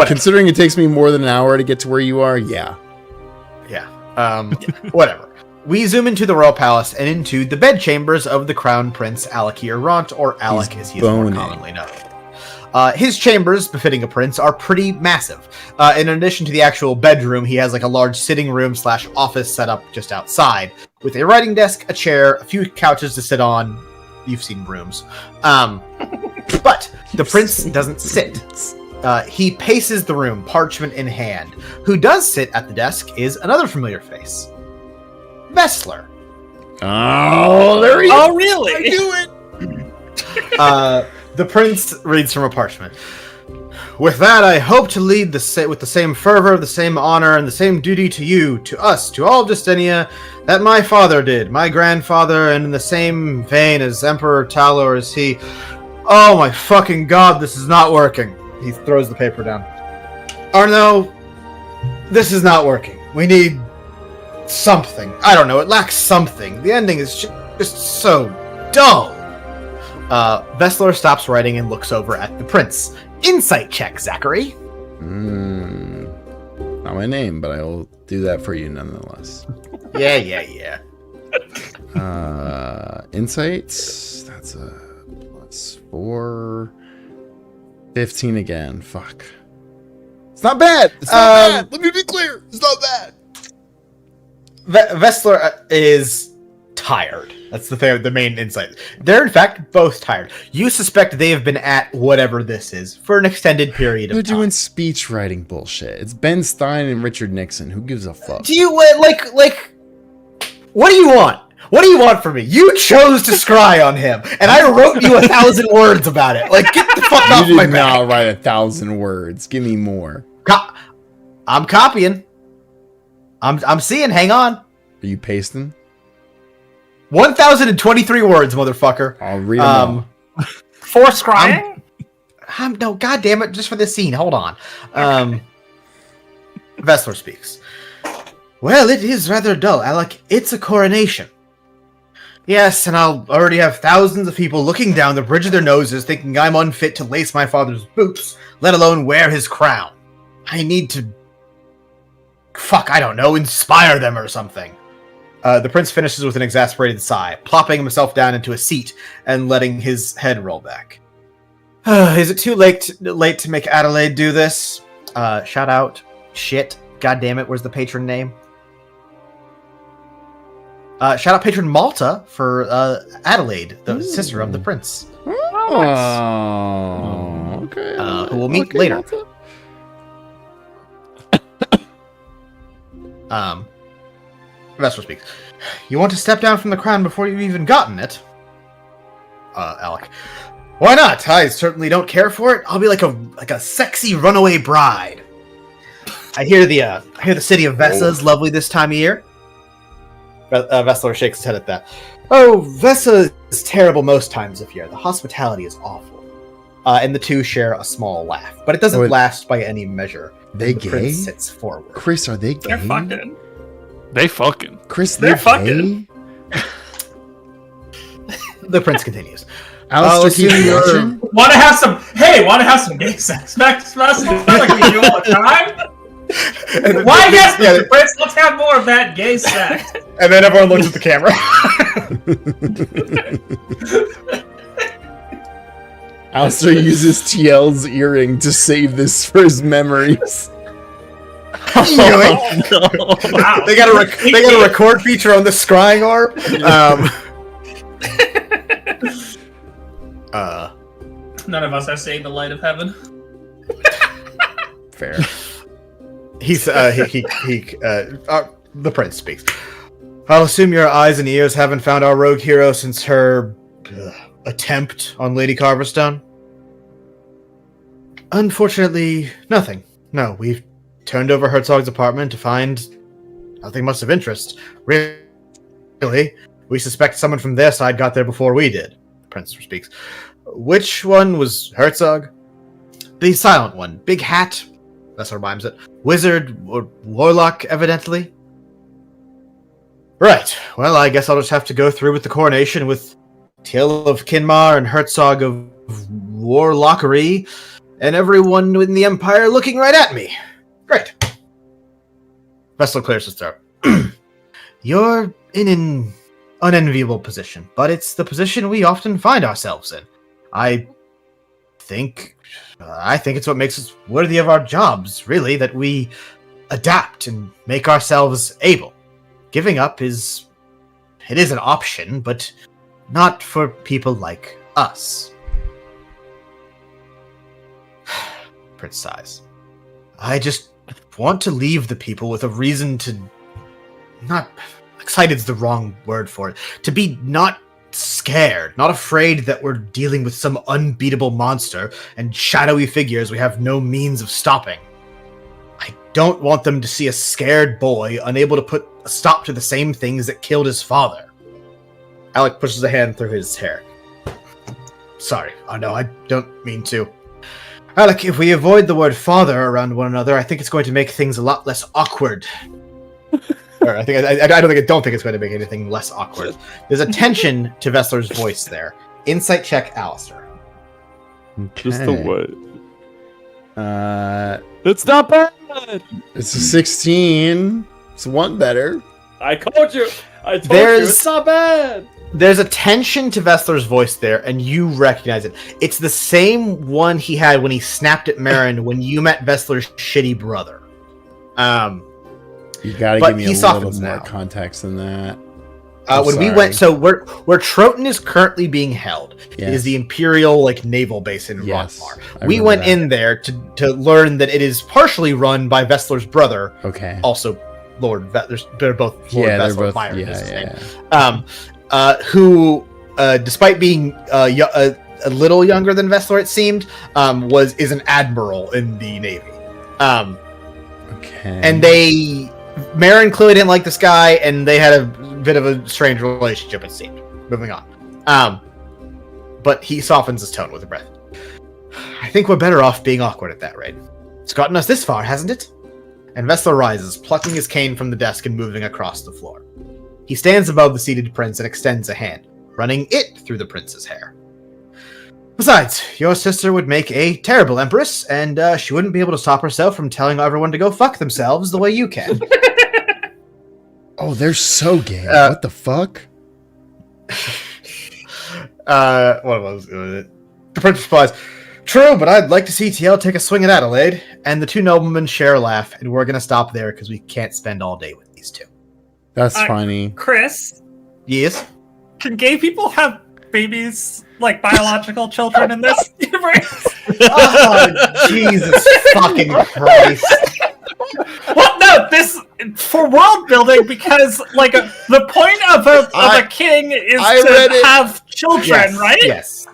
Considering it takes me more than an hour to get to where you are, yeah. Whatever. We zoom into the Royal Palace and into the bedchambers of the Crown Prince Alistair Ront, or Alec as he is more commonly known. His chambers, befitting a prince, are pretty massive. In addition to the actual bedroom, he has like a large sitting room / office set up just outside, with a writing desk, a chair, a few couches to sit on. You've seen rooms. But the prince doesn't sit. He paces the room, parchment in hand. Who does sit at the desk is another familiar face. Messler. Oh, there he is. Oh, really? I knew it. The prince reads from a parchment. With that, I hope to lead with the same fervor, the same honor, and the same duty to you, to us, to all of Justinia, that my father did, my grandfather, and in the same vein as Emperor Talor as he... Oh my fucking god, this is not working. He throws the paper down. Arno, this is not working. We need something. I don't know, it lacks something. The ending is just so dull. Vessler stops writing and looks over at the prince. Insight check, Zachary. Not my name, but I will do that for you nonetheless. Yeah. Insights. That's a +4. 15 again. Fuck. It's not bad. It's not bad. Let me be clear. It's not bad. Vessler is tired. That's the main insight. They're in fact both tired. You suspect they have been at whatever this is for an extended period of They're time. doing speech writing bullshit. It's Ben Stein and Richard Nixon. Who gives a fuck? Do you like? What do you want? What do you want from me? You chose to scry on him, and I wrote you 1,000 words about it. Like, get the fuck off You my did back. not write 1,000 words. Give me more. I'm copying. I'm seeing. Hang on. Are you pasting? 1,023 words, motherfucker. I'll read them all. For scrying? No, god damn it, just for this scene. Hold on. Vessler speaks. Well, it is rather dull, Alec. It's a coronation. Yes, and I'll already have thousands of people looking down the bridge of their noses thinking I'm unfit to lace my father's boots, let alone wear his crown. I need to... I don't know, inspire them or something. The prince finishes with an exasperated sigh, plopping himself down into a seat and letting his head roll back. Is it too late to make Adelaide do this? Shout out. Shit. God damn it, where's the patron name? Shout out patron Malta for Adelaide, the sister of the prince. Oh, okay. Who we'll meet later. Vessler speaks. You want to step down from the crown before you've even gotten it? Alec. Why not? I certainly don't care for it. I'll be like a sexy runaway bride. I hear the city of Vessa is lovely this time of year. Vessler shakes his head at that. Oh, Vessa is terrible most times of year. The hospitality is awful. And the two share a small laugh, but it doesn't last by any measure. They the gay? Prince sits forward. Chris, are they gay? They're fucking. They fucking. Chris, They're they're fucking. gay? The prince continues. Alistair, keep watching? Want to have some gay sex? Like we do all the time? Why, yes, Mr. Prince, let's have more of that gay sex. And then everyone looks at the camera. Alistair uses TL's earring to save this for his memories. Yoink. Wow. They got a record feature on the scrying orb. None of us have seen the light of heaven. Fair. The prince speaks. I'll assume your eyes and ears haven't found our rogue hero since her attempt on Lady Carverstone. Unfortunately, nothing. No, we've turned over Herzog's apartment to find nothing much of interest. Really, we suspect someone from their side got there before we did. The prince speaks. Which one was Herzog? The silent one. Big hat. That's how rhymes it. Wizard or warlock, evidently. Right. Well, I guess I'll just have to go through with the coronation with Till of Kinmar and Herzog of Warlockery, and everyone in the Empire looking right at me. Great. Vessel clears his throat. You're in an unenviable position, but it's the position we often find ourselves in. I think it's what makes us worthy of our jobs, really, that we adapt and make ourselves able. Giving up is an option, but not for people like us. Prince sighs. I just want to leave the people with a reason to not... Excited's the wrong word for it. To be not scared, not afraid that we're dealing with some unbeatable monster and shadowy figures we have no means of stopping. I don't want them to see a scared boy unable to put a stop to the same things that killed his father. Alec pushes a hand through his hair. Sorry. Oh no, I don't mean to. Alec, if we avoid the word father around one another, I think it's going to make things a lot less awkward. Or I don't think it's going to make anything less awkward. There's a tension to Vessler's voice there. Insight check, Alistair. Just the what? It's not bad. It's a 16. It's one better. I told you. It's not bad. There's a tension to Vessler's voice there, and you recognize it. It's the same one he had when he snapped at Marin when you met Vessler's shitty brother. You gotta but give me he a little softens more now. Context than that. When we went, so where Troton is currently being held is the Imperial naval base in Rontmar. We went in there to learn that it is partially run by Vessler's brother. Okay. Also, Lord they're both Lord Vessler. Who, despite being a little younger than Vessler, it seemed, is an admiral in the Navy. Okay. And Marin clearly didn't like this guy, and they had a bit of a strange relationship, it seemed. Moving on. But he softens his tone with a breath. I think we're better off being awkward at that rate. It's gotten us this far, hasn't it? And Vessler rises, plucking his cane from the desk and moving across the floor. He stands above the seated prince and extends a hand, running it through the prince's hair. Besides, your sister would make a terrible empress, and she wouldn't be able to stop herself from telling everyone to go fuck themselves the way you can. Oh, they're so gay. What the fuck? What was it? The prince replies, "True, but I'd like to see TL take a swing at Adelaide." And the two noblemen share a laugh, and we're going to stop there because we can't spend all day with these two. That's funny. Chris, Yes? can gay people have babies, like biological children in this universe? Oh, Jesus fucking Christ. Well, no, this for world building because the point of a king is to have children, Yes, right?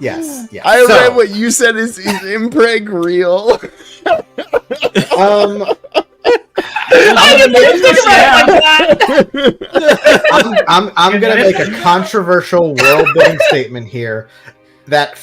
Yes. I read what you said is impreg real. I didn't even think about it like that. I'm gonna make a controversial world building statement here that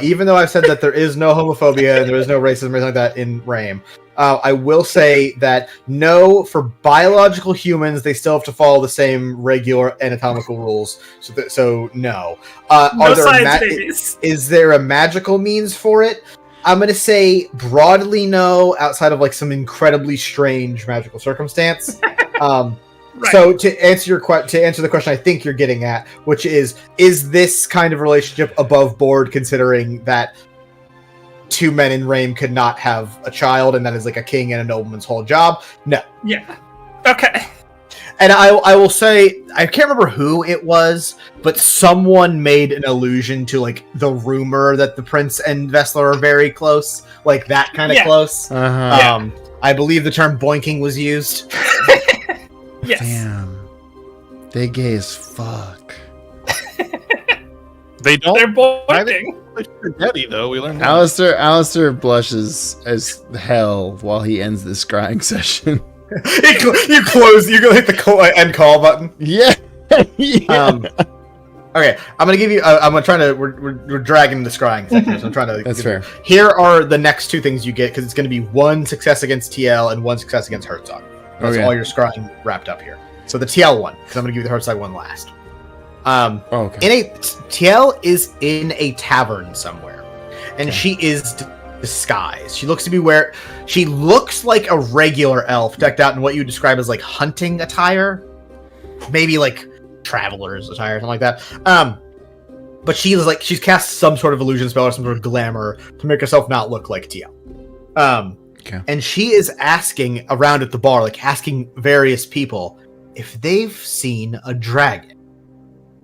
even though I've said that there is no homophobia and there is no racism or anything like that in RAIM, I will say that no, for biological humans, they still have to follow the same regular anatomical rules. So no. No science babies. Is there a magical means for it? I'm going to say broadly no, outside of some incredibly strange magical circumstance. Right. So to answer the question I think you're getting at, which is this kind of relationship above board considering that two men in RAIM could not have a child and that is a king and a nobleman's whole job? No. Yeah. Okay. And I will say, I can't remember who it was, but someone made an allusion to the rumor that the prince and Vessler are very close, that kind of close. Uh-huh. I believe the term boinking was used. Yes. Damn. They gay as fuck. They don't. They're boinking. Daddy, though, we learned. Alistair blushes as hell while he ends this scrying session. You go hit the end call button. Yeah. Okay, I'm gonna give you. We're dragging the scrying section, so I'm trying to. That's fair. Here are the next two things you get because it's going to be one success against TL and one success against Herzog. That's all your scrying wrapped up here. So the TL one, because I'm gonna give you the Herzog one last. Okay. TL is in a tavern somewhere, and she is disguised. She looks like a regular elf, decked out in what you would describe as hunting attire, maybe traveler's attire, something like that. But she's cast some sort of illusion spell or some sort of glamour to make herself not look like TL. Okay. And she is asking around at the bar, asking various people if they've seen a dragon,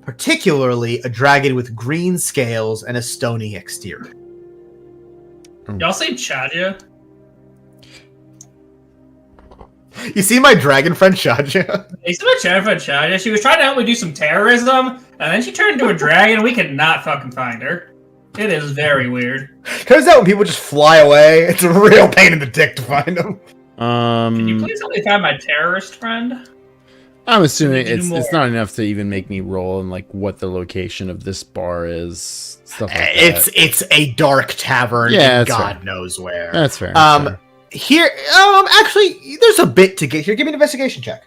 particularly a dragon with green scales and a stony exterior. Y'all seen Chadia? You see my dragon friend Shaja? You see my friend Chadia? She was trying to help me do some terrorism, and then she turned into a dragon, and we could not fucking find her. It is very weird. Turns out when people just fly away, it's a real pain in the dick to find them. Can you please help me find my terrorist friend? I'm assuming it's not enough to even make me roll and what the location of this bar is, stuff like that. It's a dark tavern. Yeah, God fair. knows where. That's fair. here, actually, there's a bit to get here. Give me an investigation check.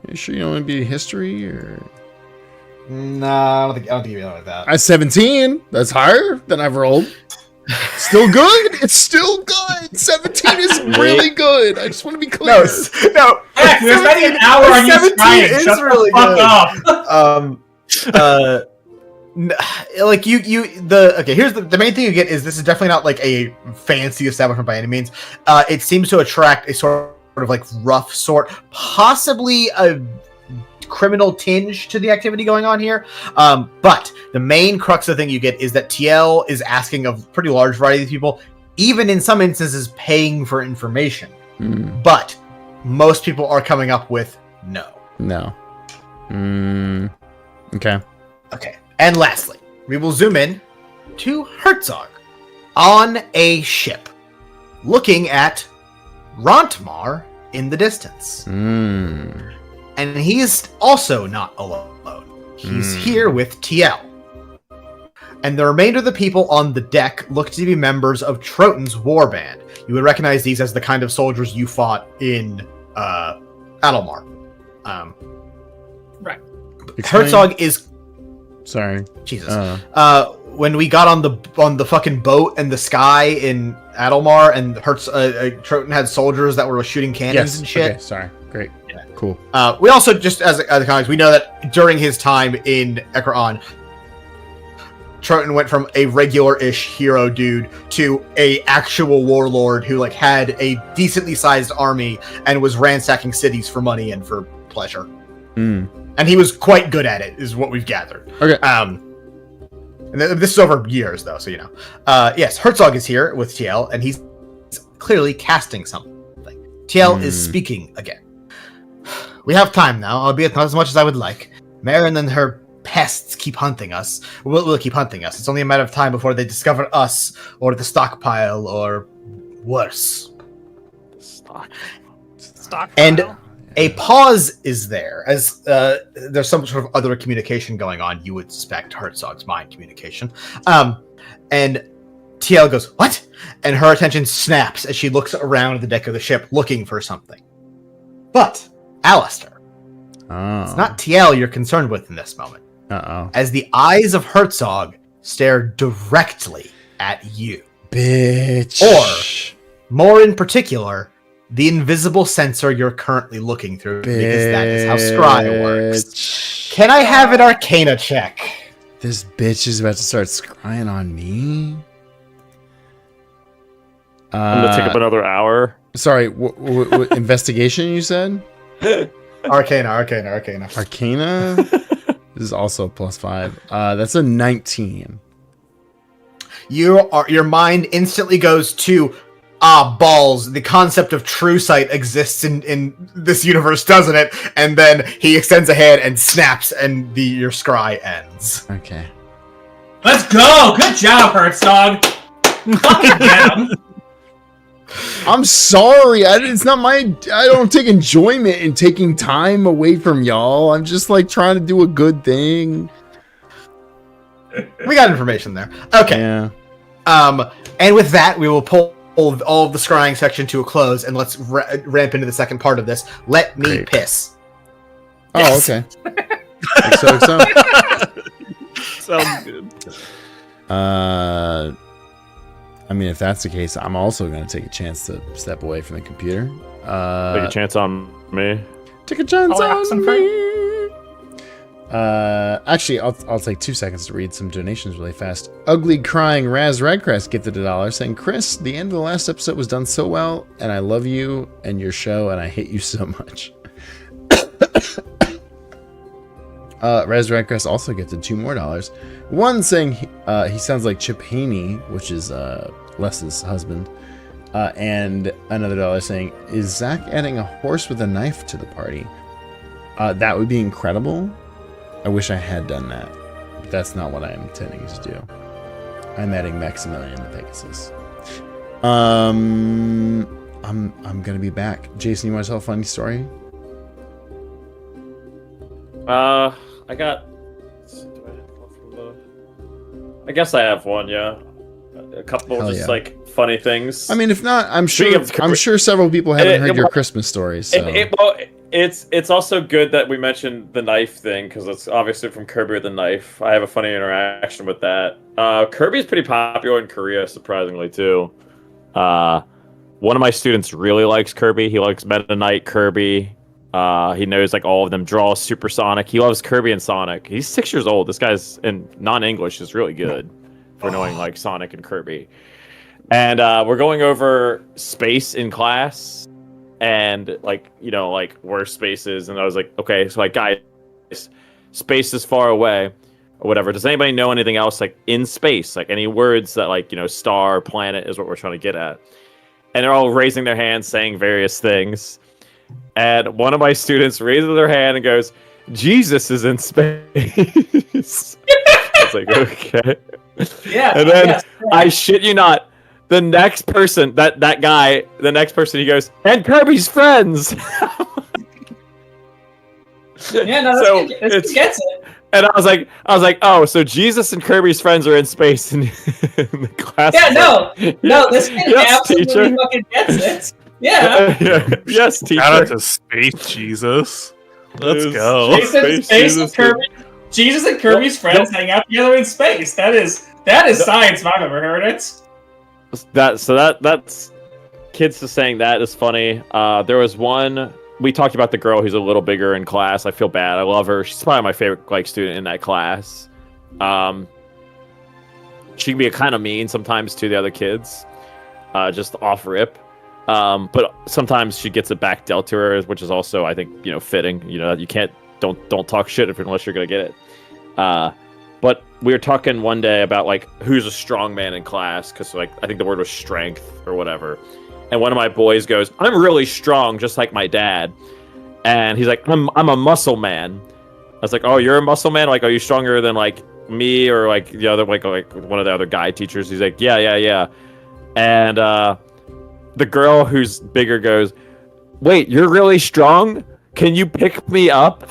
You sure you don't want to be history or? No, I don't think you know like that. 17. That's higher than I've rolled. Still good. It's still good. 17 is really good. I just want to be clear. No. Heck, we're spending an hour on you 17 trying. is Shut really the fuck good. Like here's the main thing you get is this is definitely not like a fancy establishment by any means. It seems to attract a sort of like rough sort, possibly a criminal tinge to the activity going on here. But the main crux of the thing you get is that TL is asking of a pretty large variety of people, even in some instances paying for information. But most people are coming up with no. Okay. And lastly, we will zoom in to Herzog on a ship, looking at Rontmar in the distance. And he's also not alone. He's here with TL. And the remainder of the people on the deck look to be members of Troton's warband. You would recognize these as the kind of soldiers you fought in Adelmar. Right. Herzog is... Sorry. Jesus. When we got on the fucking boat and the sky in Adelmar, and Troton had soldiers that were shooting cannons and shit. Okay, sorry. Great. Yeah. Cool. We also, just as a context, we know that during his time in Ekron, Troton went from a regular-ish hero dude to a actual warlord who had a decently sized army and was ransacking cities for money and for pleasure. And he was quite good at it, is what we've gathered. Okay. And this is over years, though, so you know. Yes, Herzog is here with TL, and he's clearly casting something. TL is speaking again. We have time now, albeit not as much as I would like. Marin and her pests keep hunting us. Will keep hunting us. It's only a matter of time before they discover us, or the stockpile, or worse. Stockpile. And a pause is there, as there's some sort of other communication going on. You would suspect Herzog's mind communication. And TL goes, "What?" And her attention snaps as she looks around the deck of the ship looking for something. But, Alistair, it's not TL you're concerned with in this moment. As the eyes of Herzog stare directly at you. Bitch. Or, more in particular, the invisible sensor you're currently looking through, because that is how scry works. Can I have an Arcana check? This bitch is about to start scrying on me. I'm gonna take up another hour. Sorry, what investigation you said? Arcana. Arcana? This is also a +5. That's a 19. Your mind instantly goes to, balls, the concept of true sight exists in this universe, doesn't it? And then he extends a hand and snaps, and your scry ends. Okay. Let's go! Good job, Herzog! Fucking get him! I'm sorry. I don't take enjoyment in taking time away from y'all. I'm just trying to do a good thing. We got information there. Okay. Yeah. And with that, we will pull all of the scrying section to a close, and let's ramp into the second part of this. Let me piss. Oh, Yes. okay. XOXO. Sounds good. I mean, if that's the case, I'm also going to take a chance to step away from the computer. Take a chance on me. Take a chance I'll have on some me. Actually, I'll take 2 seconds to read some donations really fast. Ugly Crying Raz Radcrest gifted $1 saying, "Chris, the end of the last episode was done so well, and I love you and your show, and I hate you so much." Raz Radcrest also gifted $2 more. One saying he sounds like Chip Haney, which is Les's husband. And another $1 saying, "Is Zach adding a horse with a knife to the party?" That would be incredible. I wish I had done that. But that's not what I am intending to do. I'm adding Maximilian the Pegasus. I'm gonna be back. Jason, you want to tell a funny story? I guess I have one, yeah. A couple Hell just yeah. like funny things. I mean, if not, I'm Speaking of sure several people haven't heard your well, Christmas stories. So. It's also good that we mentioned the knife thing because it's obviously from Kirby with the knife. I have a funny interaction with that. Kirby's pretty popular in Korea, surprisingly too. One of my students really likes Kirby. He likes Meta Knight Kirby. He knows like all of them. Draws Supersonic. He loves Kirby and Sonic. He's 6 years old. This guy's in non-English is really good for knowing like Sonic and Kirby. And we're going over space in class, and like like where space is. And I was like, okay, so like guys, space is far away, or whatever. Does anybody know anything else like in space? Like any words that like star, planet is what we're trying to get at. And they're all raising their hands, saying various things. And one of my students raises their hand and goes, "Jesus is in space." I was like, okay. Yeah. And then I shit you not, the next person, that guy, the next person, he goes, "And Kirby's friends." Yeah, no, So it gets it. And I was like, oh, so Jesus and Kirby's friends are in space in the class. Yeah, no, this kid absolutely fucking gets it. Yeah. Yes, teacher. Shout out to Space Jesus. Let's go. Jesus and Kirby's friends hang out together in space. That is science if I've ever heard it. That's kids just saying that is funny. There was one. We talked about the girl who's a little bigger in class. I feel bad. I love her. She's probably my favorite student in that class. She can be kind of mean sometimes to the other kids, just off rip. But sometimes she gets it back dealt to her, which is also I think fitting. You can't don't talk shit unless you're gonna get it. But we were talking one day about like who's a strong man in class because like I think the word was strength or whatever. And one of my boys goes, "I'm really strong, just like my dad." And he's like, I'm a muscle man." I was like, "Oh, you're a muscle man? Like, are you stronger than like me or like the other like one of the other guy teachers?" He's like, yeah. And the girl who's bigger goes, "Wait, you're really strong? Can you pick me up?"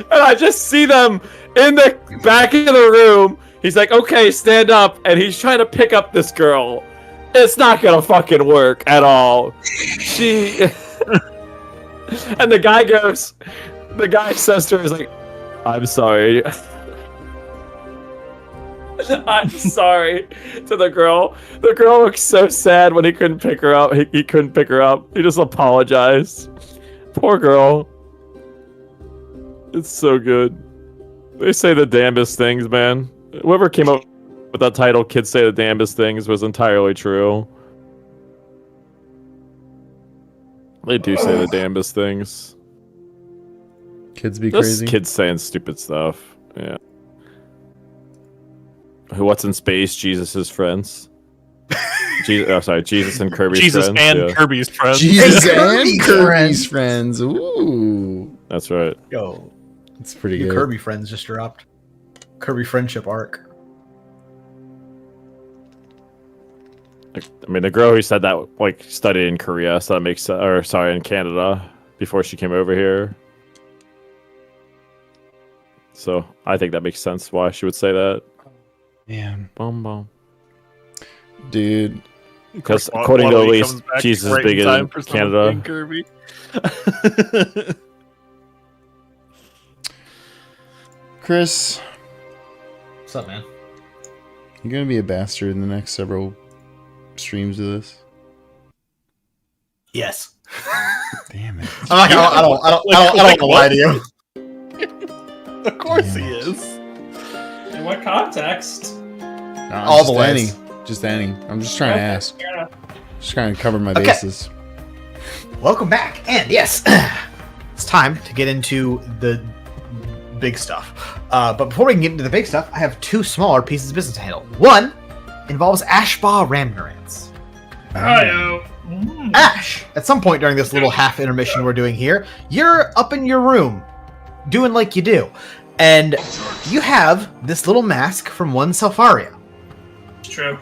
And I just see them in the back of the room. He's like, "Okay, stand up," and he's trying to pick up this girl. It's not gonna fucking work at all. And the guy says to her, "Is like, I'm sorry." I'm sorry to the girl. The girl looks so sad when he couldn't pick her up. He couldn't pick her up. He just apologized. Poor girl. It's so good. They say the damnedest things, man. Whoever came up with that title, "Kids Say the Damnedest Things," was entirely true. They do say the damnedest things. Kids be Just crazy. kids saying stupid stuff. Yeah. What's in space? Jesus' friends. Jesus and Kirby's Jesus friends. and Yeah. Kirby's friends. Jesus and Kirby's Kirby's friends. Ooh, That's right. Yo, that's pretty new good. Kirby friends just dropped. Kirby friendship arc. I mean, the girl who said that like studied in Korea, so that makes in Canada before she came over here. So I think that makes sense why she would say that. Man, Boom. dude. Because according to Elise, Jesus is big in Canada. Kirby. Chris, What's up, man? you're gonna be a bastard in the next several streams of this. Yes. Damn it. I don't want to lie to you. Of course he is. In what context? No, All the just ways. Just any. I'm just trying to ask. Yeah. Just trying to cover my Okay. bases. Welcome back, and yes, it's time to get into the big stuff. But before we can get into the big stuff, I have two smaller pieces of business to handle. One involves Ashbaugh Ramnarants. Hi-yo. Ash, at some point during this little half intermission we're doing here, you're up in your room, doing like you do, and you have this little mask from one Selfaria. It's true.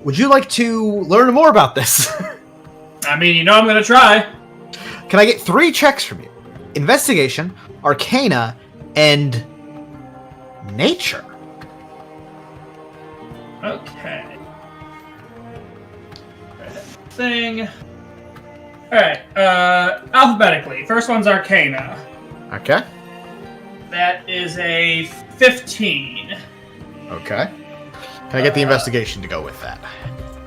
Would you like to learn more about this? I mean, I'm gonna try. Can I get 3 checks from you? Investigation, Arcana, and nature. Okay. Thing. Alright, alphabetically. First one's Arcana. Okay. That is a 15. Okay. Can I get the investigation to go with that?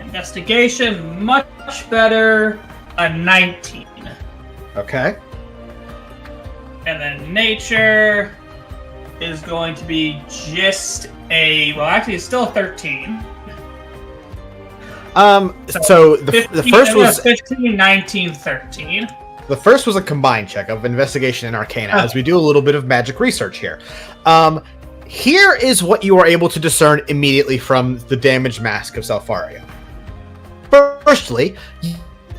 Investigation, much better. A 19. Okay. And then nature is going to be just a... Well, actually, it's still a 13. So the 15, first was 15, 19, 13. the first was a combined check of investigation and arcana, as we do a little bit of magic research here. Here is what you are able to discern immediately from the damaged mask of Salfaria. Firstly,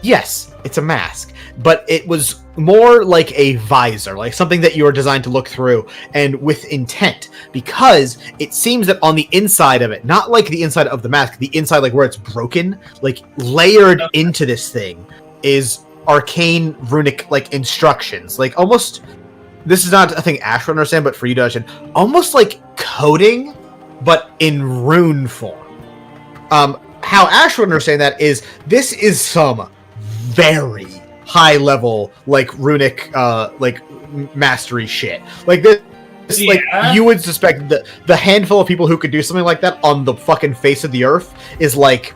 yes, it's a mask, but it was more like a visor, like something that you are designed to look through, and with intent, because it seems that on the inside of it, not like the inside of the mask, the inside like where it's broken, like layered into this thing is arcane runic like instructions, like almost, this is not a thing Ash would understand, but for you to understand, almost like coding, but in rune form. How Ash would understand that is, this is some very high level, like runic, like mastery shit. Like this, like you would suspect that the handful of people who could do something like that on the fucking face of the earth is like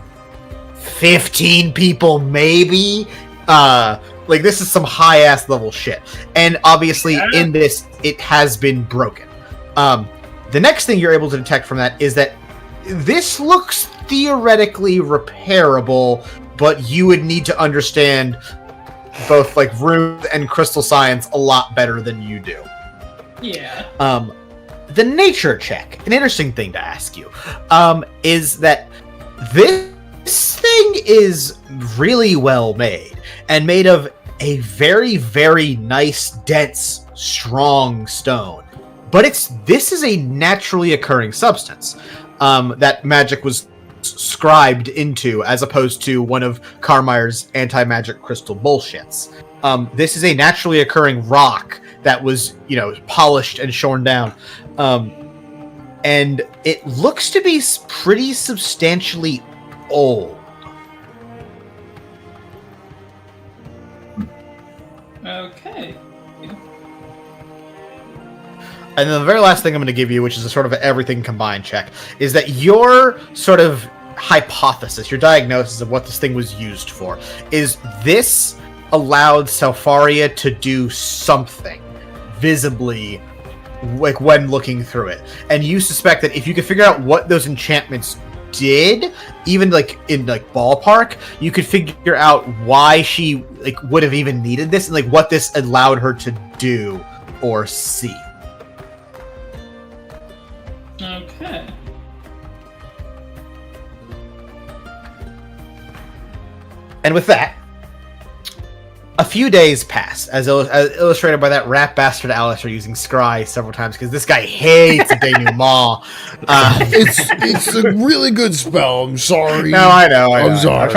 15 people, maybe. Like this is some high ass level shit, and obviously in this it has been broken. The next thing you're able to detect from that is that this looks theoretically repairable, but you would need to understand both like rune and crystal science a lot better than you do. Yeah. The nature check, an interesting thing to ask you, is that this thing is really well made and made of a very, very nice, dense, strong stone. But this is a naturally occurring substance that magic was scribed into, as opposed to one of Carmire's anti-magic crystal bullshits. This is a naturally occurring rock that was, polished and shorn down. And it looks to be pretty substantially old. Okay. And then the very last thing I'm going to give you, which is a sort of an everything combined check, is that your sort of hypothesis, your diagnosis of what this thing was used for, is this allowed Salfaria to do something visibly, like when looking through it. And you suspect that if you could figure out what those enchantments did, even like in like ballpark, you could figure out why she like would have even needed this, and like what this allowed her to do or see. Okay. And with that, a few days pass, as illustrated by that rat bastard Alistair using scry several times, because this guy hates a denouement. It's a really good spell. I'm sorry. No, I know. I'm sorry.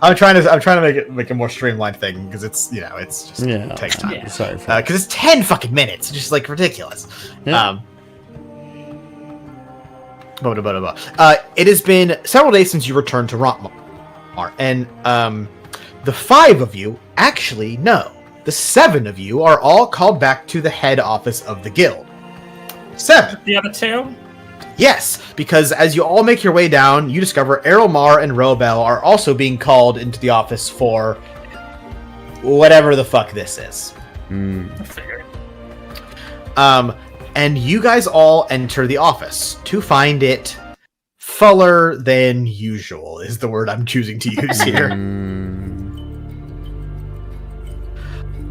I'm trying to make a more streamlined thing, because it's it's just it takes time. Yeah. Sorry for Because it's 10 fucking minutes, just like ridiculous. Yeah. It has been several days since you returned to Rontmar, and the 5 of you actually no. The 7 of you are all called back to the head office of the guild. 7. The other 2? Yes, because as you all make your way down, you discover Errolmar and Robel are also being called into the office for whatever the fuck this is. I figured. And you guys all enter the office to find it fuller than usual, is the word I'm choosing to use here.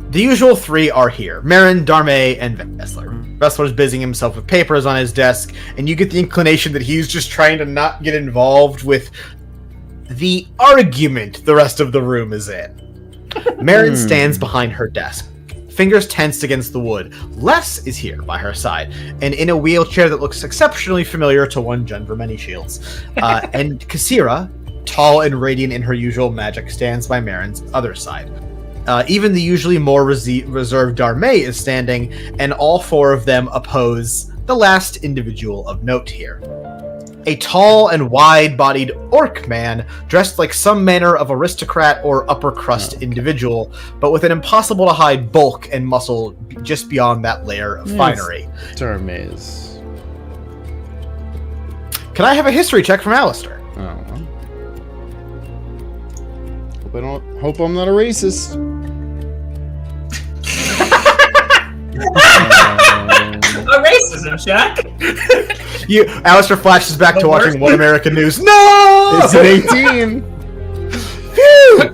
The usual 3 are here: Marin, Darmay, and Vessler. Vessler's busying himself with papers on his desk, and you get the inclination that he's just trying to not get involved with the argument the rest of the room is in. Marin stands behind her desk, fingers tensed against the wood. Les is here by her side, and in a wheelchair that looks exceptionally familiar to one Jun Vermeni shields. And Kasira, tall and radiant in her usual magic, stands by Marin's other side. Even the usually more reserved Darmay is standing, and all 4 of them oppose the last individual of note here. A tall and wide-bodied orc man dressed like some manner of aristocrat or upper-crust individual, but with an impossible-to-hide bulk and muscle just beyond that layer of finery. Termaze. Can I have a history check from Alistair? Oh. Hope I'm not a racist. A racism check. Alistair flashes back to watching One American News. No! It's an 18. Phew!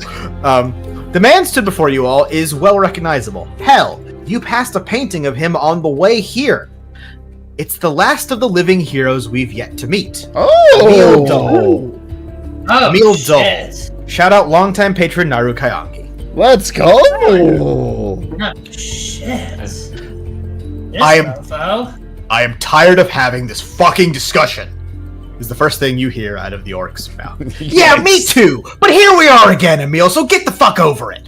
The man stood before you all is well recognizable. Hell, you passed a painting of him on the way here. It's the last of the living heroes we've yet to meet. Emil Dole. Emil Dole. Shout out longtime patron Naru Kayangi. Let's go! Shit. I am tired of having this fucking discussion. Is the first thing you hear out of the orc's mouth. Yeah, me too. But here we are again, Emil. So get the fuck over it.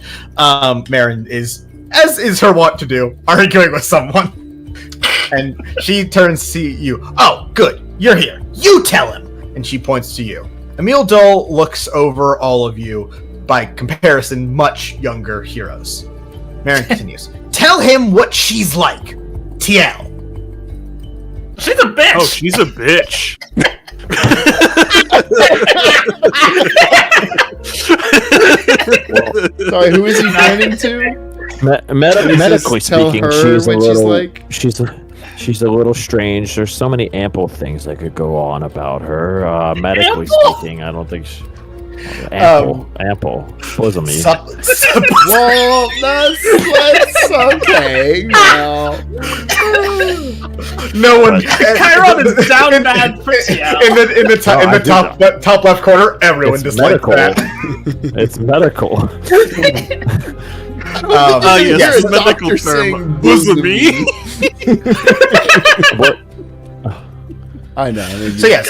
Marin is, as is her wont to do, arguing with someone, and she turns to see you. Oh, good. You're here. You tell him. And she points to you. Emil Dole looks over all of you, by comparison, much younger heroes. Marin continues. Tell him what she's like. TL. She's a bitch. Oh, she's a bitch. Sorry, who is he pointing to? Medically speaking, she's she's a little strange. There's so many ample things I could go on about her. Medically speaking, I don't think she... Ample. Bosomy. Well, that's okay. Now. No one. Chiron is down bad for TL. In the top left corner, everyone disliked that. It's medical. Yes, medical term. Bosomy. What? I know. So yes,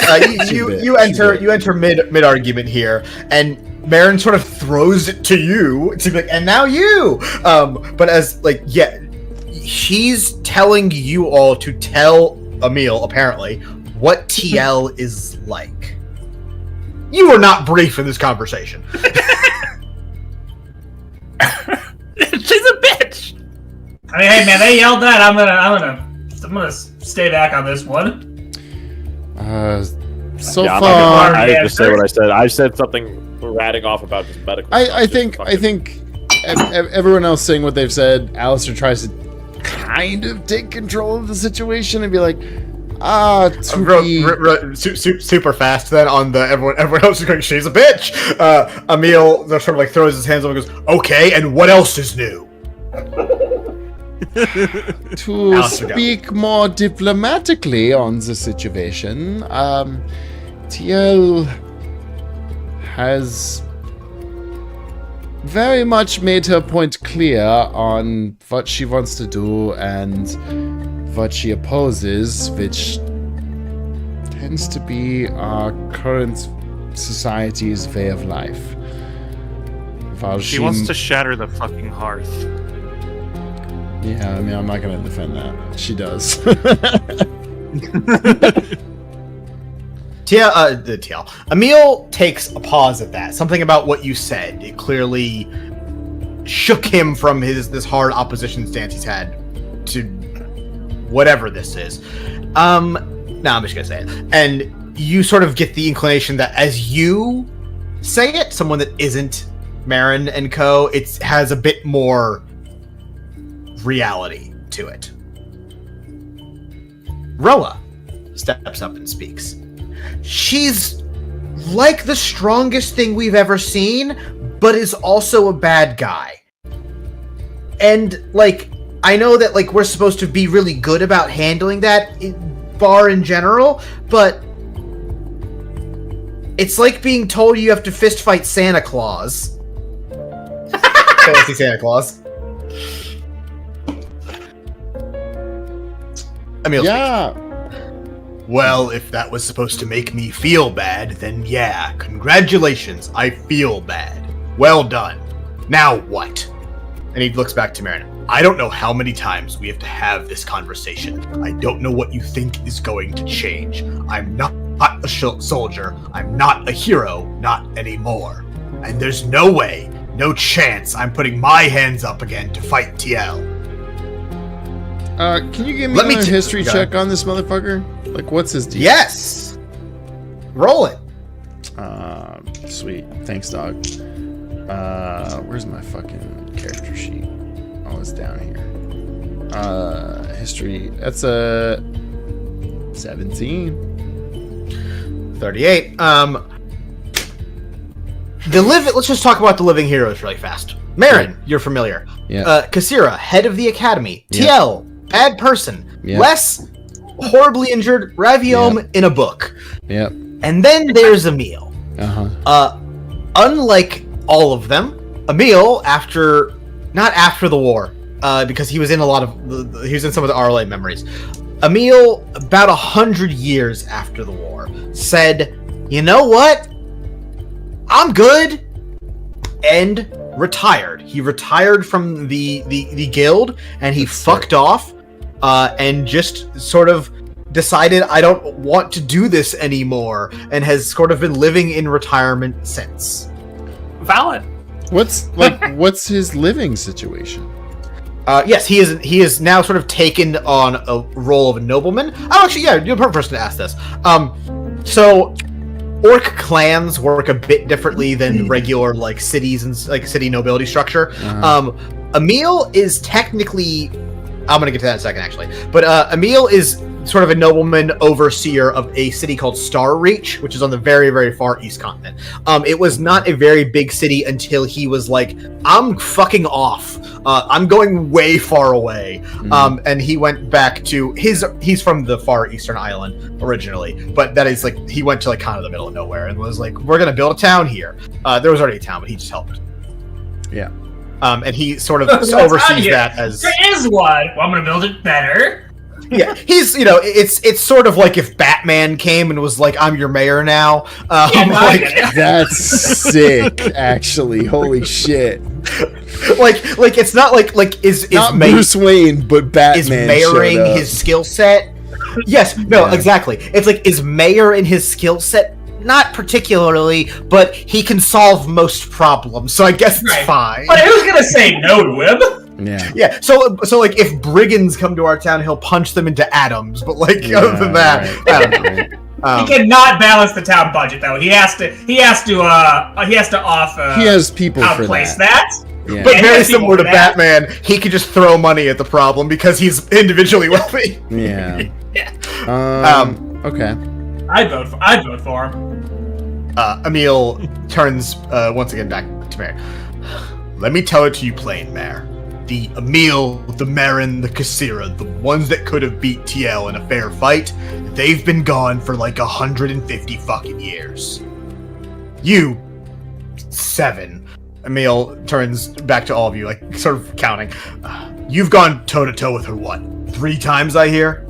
you enter mid argument here, and Marin sort of throws it to you to be like, and now you. But as she's telling you all to tell Emil apparently what TL is like. You were not brief in this conversation. She's a bitch. I mean, hey man, they yelled that. I'm gonna stay back on this one. So yeah, far, I didn't just say what I said. I said something ratting off about just medical. I think everyone else saying what they've said. Alistair tries to kind of take control of the situation and be like, super fast. Then on the everyone else is going, she's a bitch. Emil sort of like throws his hands up and goes, okay, and what else is new? To speak more diplomatically on the situation, TL has very much made her point clear on what she wants to do and what she opposes, which tends to be our current society's way of life. While she wants to shatter the fucking hearth. Yeah, I mean, I'm not gonna defend that. She does. TL. Emil takes a pause at that. Something about what you said. It clearly shook him from this hard opposition stance he's had to whatever this is. I'm just gonna say it. And you sort of get the inclination that as you say it, someone that isn't Marin and co, it has a bit more reality to it. Roa steps up and speaks. She's like the strongest thing we've ever seen, but is also a bad guy. And, I know that, we're supposed to be really good about handling that, bar in general, but it's like being told you have to fist fight Santa Claus. Fancy Santa Claus. Emil yeah. Well, if that was supposed to make me feel bad, then yeah, congratulations, I feel bad. Well done. Now what? And he looks back to Marin. I don't know how many times we have to have this conversation. I don't know what you think is going to change. I'm not a soldier. I'm not a hero. Not anymore. And there's no way, no chance I'm putting my hands up again to fight TL. Can you give me a history check on this motherfucker? Like, what's his deal? Yes! Roll it. Sweet. Thanks, dog. Where's my fucking character sheet? Oh, it's down here. History. That's a 17. 38. Let's just talk about the living heroes really fast. Marin, you're familiar. Yeah. Kasira, head of the academy. Yeah. TL, bad person. Yeah. Les, horribly injured. Raviome in a book. Yep. And then there's Emil. Unlike all of them, Emil, not after the war, because he was in he was in some of the RLA memories. Emil, about 100 years after the war, said, "You know what? I'm good," and retired. He retired from the guild, and he fucked off, and just sort of decided, I don't want to do this anymore, and has sort of been living in retirement since. Valid. What's his living situation? Yes, he is now sort of taken on a role of a nobleman. Oh, actually, yeah, you're the perfect person to ask this. So orc clans work a bit differently than regular cities and city nobility structure. Emil is technically, I'm gonna get to that in a second actually, but Emil is sort of a nobleman overseer of a city called Starreach, which is on the very, very far east continent. It was not a very big city until he was like, I'm fucking off. I'm going way far away. And he went back to he's from the far eastern island originally, but that is he went to kind of the middle of nowhere and was like, we're going to build a town here. There was already a town, but he just helped. Yeah. And he sort of oversees that as... There is one! Well, I'm going to build it better. Yeah, he's, it's sort of like if Batman came and was like, I'm your mayor now. That's sick, actually. Holy shit. It's not is not Bruce Wayne, but Batman is mayoring his skill set. Yes, no, exactly. It's is mayor in his skill set? Not particularly, but he can solve most problems, so I guess it's fine. But who's gonna say no to him? Yeah. So if brigands come to our town, he'll punch them into atoms. But other than that, he cannot balance the town budget though. He has to off. He has people for that. Yeah. But very similar to Batman, he could just throw money at the problem because he's individually wealthy. Yeah. Okay. I'd vote for him. Emil turns once again back to Mayor. Let me tell it to you plain, Mayor. The Emil, the Marin, the Kasira, the ones that could have beat TL in a fair fight, they've been gone for 150 fucking years. You, 7. Emil turns back to all of you, sort of counting. You've gone toe-to-toe with her, 3 times, I hear?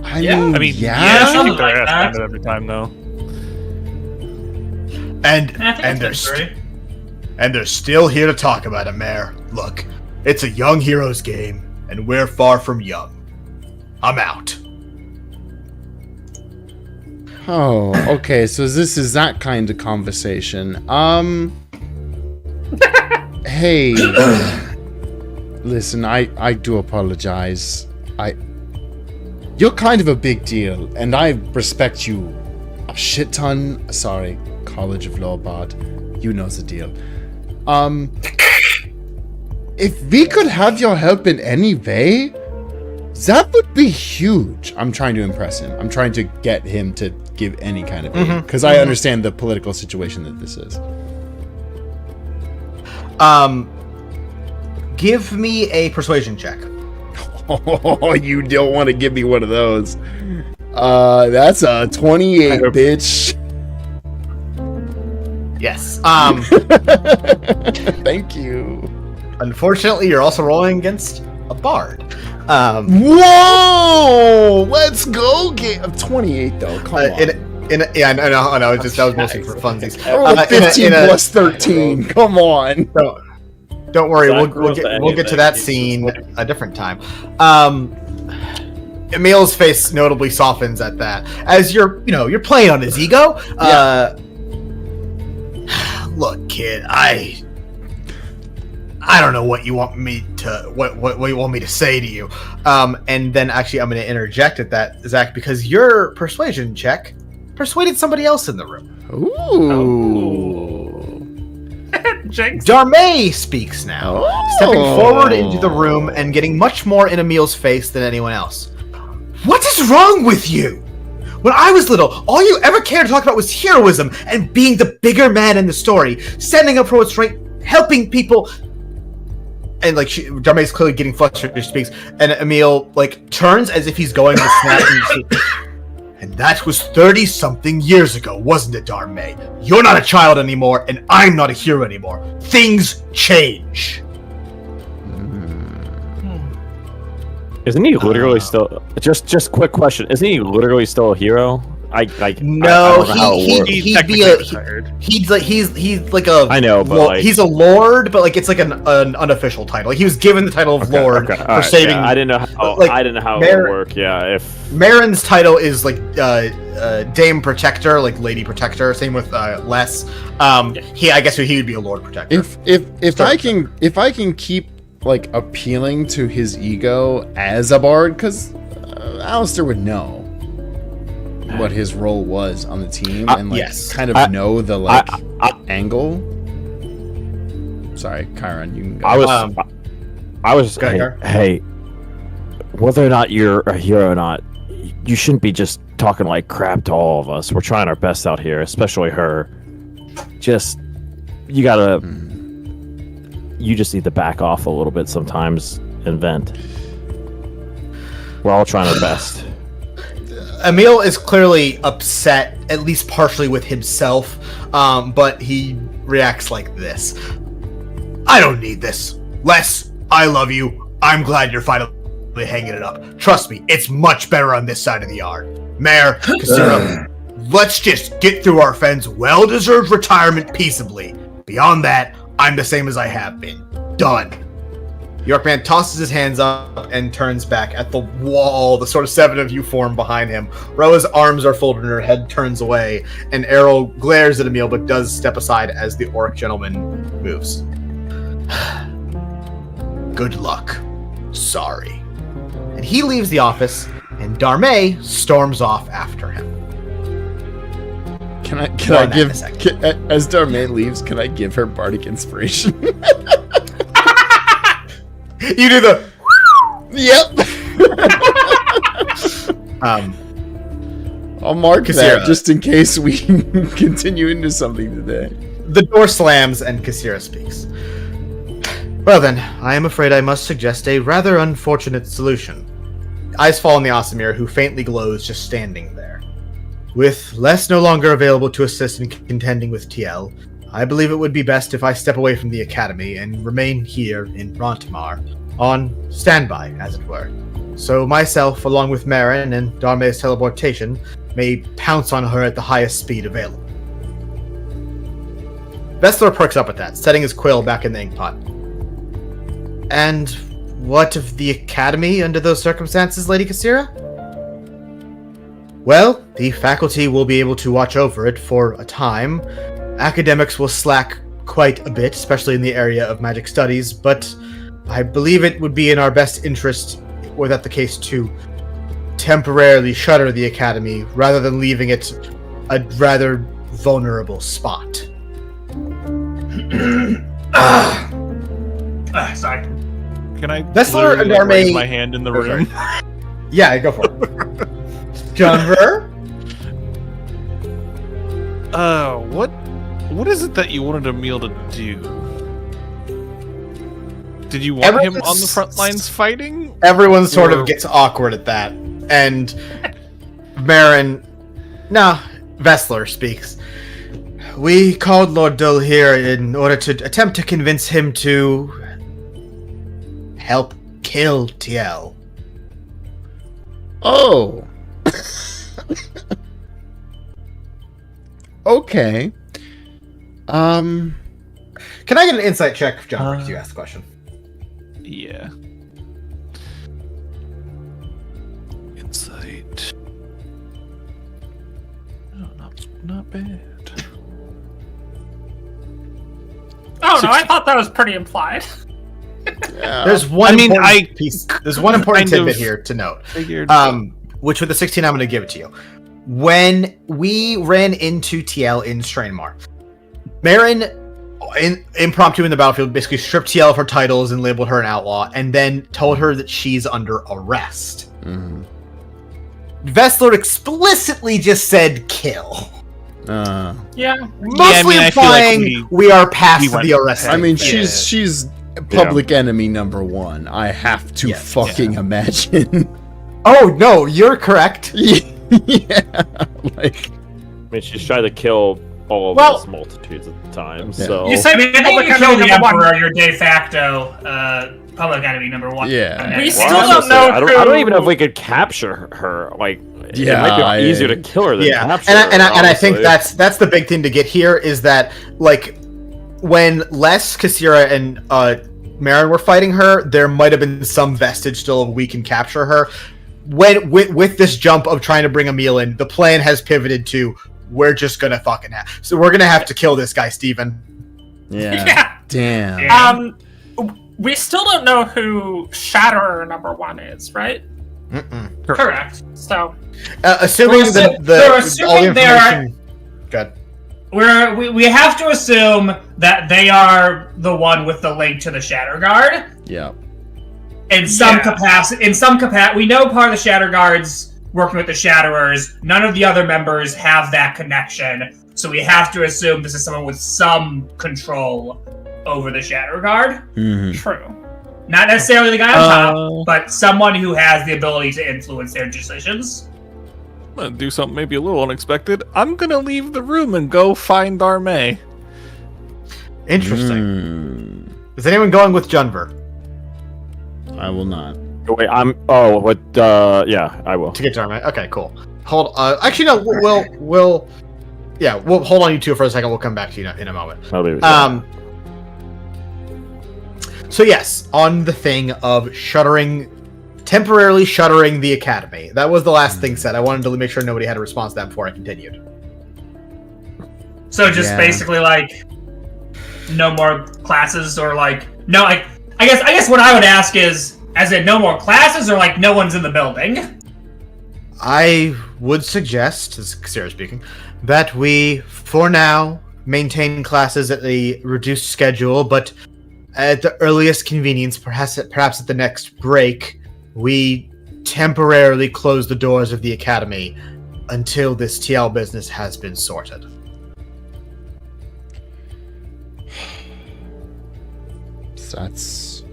I mean, yeah. I think they're asking it every time, though. And they're still here to talk about it, Mayor. Look, it's a young hero's game, and we're far from young. I'm out. Oh, okay, so this is that kind of conversation. Hey, listen, I do apologize. You're kind of a big deal, and I respect you a shit ton. Sorry, College of Law Bard. You know the deal. If we could have your help in any way, that would be huge. I'm trying to impress him. I'm trying to get him to give any kind of aid, because I understand the political situation that this is. Give me a persuasion check. Oh, you don't want to give me one of those. That's a 28, bitch. Yes. Thank you. Unfortunately, you're also rolling against a bard. Whoa! Let's go get 28 though. Come on. I know. That was mostly for funsies. 15 plus 13. Come on. Don't worry, Zach we'll goes to get to anything. that He's scene just a different time. Emil's face notably softens at that as you're playing on his ego. Look, kid, I don't know what you want me to what you want me to say to you. And then actually I'm going to interject at that, Zach, because your persuasion check persuaded somebody else in the room. Ooh. Jinx. Darmay speaks now, stepping forward into the room and getting much more in Emil's face than anyone else. What is wrong with you? When I was little, all you ever cared to talk about was heroism and being the bigger man in the story, standing up for what's right, helping people. And like Darmay's clearly getting flustered as she speaks, and Emil like turns as if he's going to snap. And that was 30-something years ago, wasn't it, Darmay? You're not a child anymore, and I'm not a hero anymore. Things change. Isn't he literally still? Just quick question. Isn't he literally still a hero? No, I don't know how it works. he's like a. I know, but like, he's a lord, but like it's like an unofficial title. Like he was given the title of lord for saving. Yeah, I didn't know how. Like, I didn't know how it would work. Yeah, if Marin's title is like Dame Protector, like Lady Protector. Same with Les. I guess he would be a Lord Protector. If I can keep like appealing to his ego as a bard, because Alistair would know what his role was on the team and like kind of know the like angle. Sorry, Chiron, you can go. I was hey, whether or not you're a hero or not, you shouldn't be just talking like crap to all of us. We're trying our best out here, especially her. Just you just need to back off a little bit sometimes and vent. We're all trying our best. Emil is clearly upset, at least partially with himself, but he reacts like this. I don't need this. Les, I love you. I'm glad you're finally hanging it up. Trust me, it's much better on this side of the yard. Mayor, Casino, let's just get through our friend's well-deserved retirement peaceably. Beyond that, I'm the same as I have been. Done. Yorkman tosses his hands up and turns back at the wall. The sort of seven of you form behind him. Roa's arms are folded and her head turns away. And Errol glares at Emil but does step aside as the orc gentleman moves. Good luck. Sorry. And he leaves the office, and Darmay storms off after him. Can I give as Darmay leaves? Can I give her bardic inspiration? You do the. Yep. I'll mark that just in case we continue into something today. The door slams and Kassira speaks. Well then, I am afraid I must suggest a rather unfortunate solution. Eyes fall on the Asimir, who faintly glows just standing there. With Les no longer available to assist in contending with TL, I believe it would be best if I step away from the Academy and remain here in Rontmar, on standby, as it were. So myself, along with Marin and Darmay's teleportation, may pounce on her at the highest speed available. Vessler perks up at that, setting his quill back in the inkpot. And what of the Academy under those circumstances, Lady Kassira? Well, the faculty will be able to watch over it for a time. Academics will slack quite a bit, especially in the area of magic studies, but I believe it would be in our best interest, were that the case, to temporarily shutter the Academy rather than leaving it a rather vulnerable spot. Sorry. Can I Vessler and Darmay raise my hand in the room? Yeah, go for it. Jonver? What is it that you wanted Emil to do? Did you want him on the front lines fighting? Everyone sort of gets awkward at that. And Vessler speaks. We called Lord Dull here in order to attempt to convince him to help kill TL. Oh. Okay. Can I get an insight check, John, because you asked the question? Yeah. Insight. Oh, not bad. Oh no, I thought that was pretty implied. There's one. There's one important tidbit here to note. Which with the 16, I'm going to give it to you. When we ran into TL in Strainmar, Marin, impromptu in the battlefield, basically stripped TL of her titles and labeled her an outlaw, and then told her that she's under arrest. Mm-hmm. Vessler explicitly just said kill. Yeah. Mostly implying we are past the arrest. I mean, she's public enemy number 1. I have to imagine. Oh no, you're correct. Yeah, like. I mean, she's trying to kill all of us multitudes of times. Yeah. So You say I public mean, you kill enemy the number 1. Emperor, you're de facto public enemy number 1. Yeah. We Well, still I was don't gonna know say, I don't even know if we could capture her. Like, it might be easier to kill her than capture her. And I think that's the big thing to get here is that, like, when Les, Kassira, and Marin were fighting her, there might have been some vestige still of we can capture her. With this jump of trying to bring Emil in, the plan has pivoted to we're just gonna fucking so we're gonna have to kill this guy, Steven. Yeah. Damn. We still don't know who Shatterer number 1 is, right? Correct. So, assuming all the information. Good. We have to assume that they are the one with the link to the Shatter Guard. Yeah. In some capacity, we know part of the Shatter Guards working with the Shatterers. None of the other members have that connection, so we have to assume this is someone with some control over the Shatter Guard. Mm-hmm. true. Not necessarily the guy on top, but someone who has the ability to influence their decisions. I'm gonna do something maybe a little unexpected. I'm gonna leave the room and go find Arme. Interesting. Is anyone going with Junver? I will not. Wait, yeah, I will. To get to Arme. Okay, cool. Hold. Actually, no. We'll hold on you two for a second. We'll come back to you in a moment. I'll leave it. So yes, on the thing of temporarily shuttering the academy. That was the last thing said. I wanted to make sure nobody had a response to that before I continued. So just basically like no more classes, or like no, I guess what I would ask is, as in no more classes, or like no one's in the building. I would suggest, as Kassira speaking, that we, for now, maintain classes at a reduced schedule, but at the earliest convenience, perhaps at the next break, we temporarily close the doors of the academy until this TL business has been sorted. That's...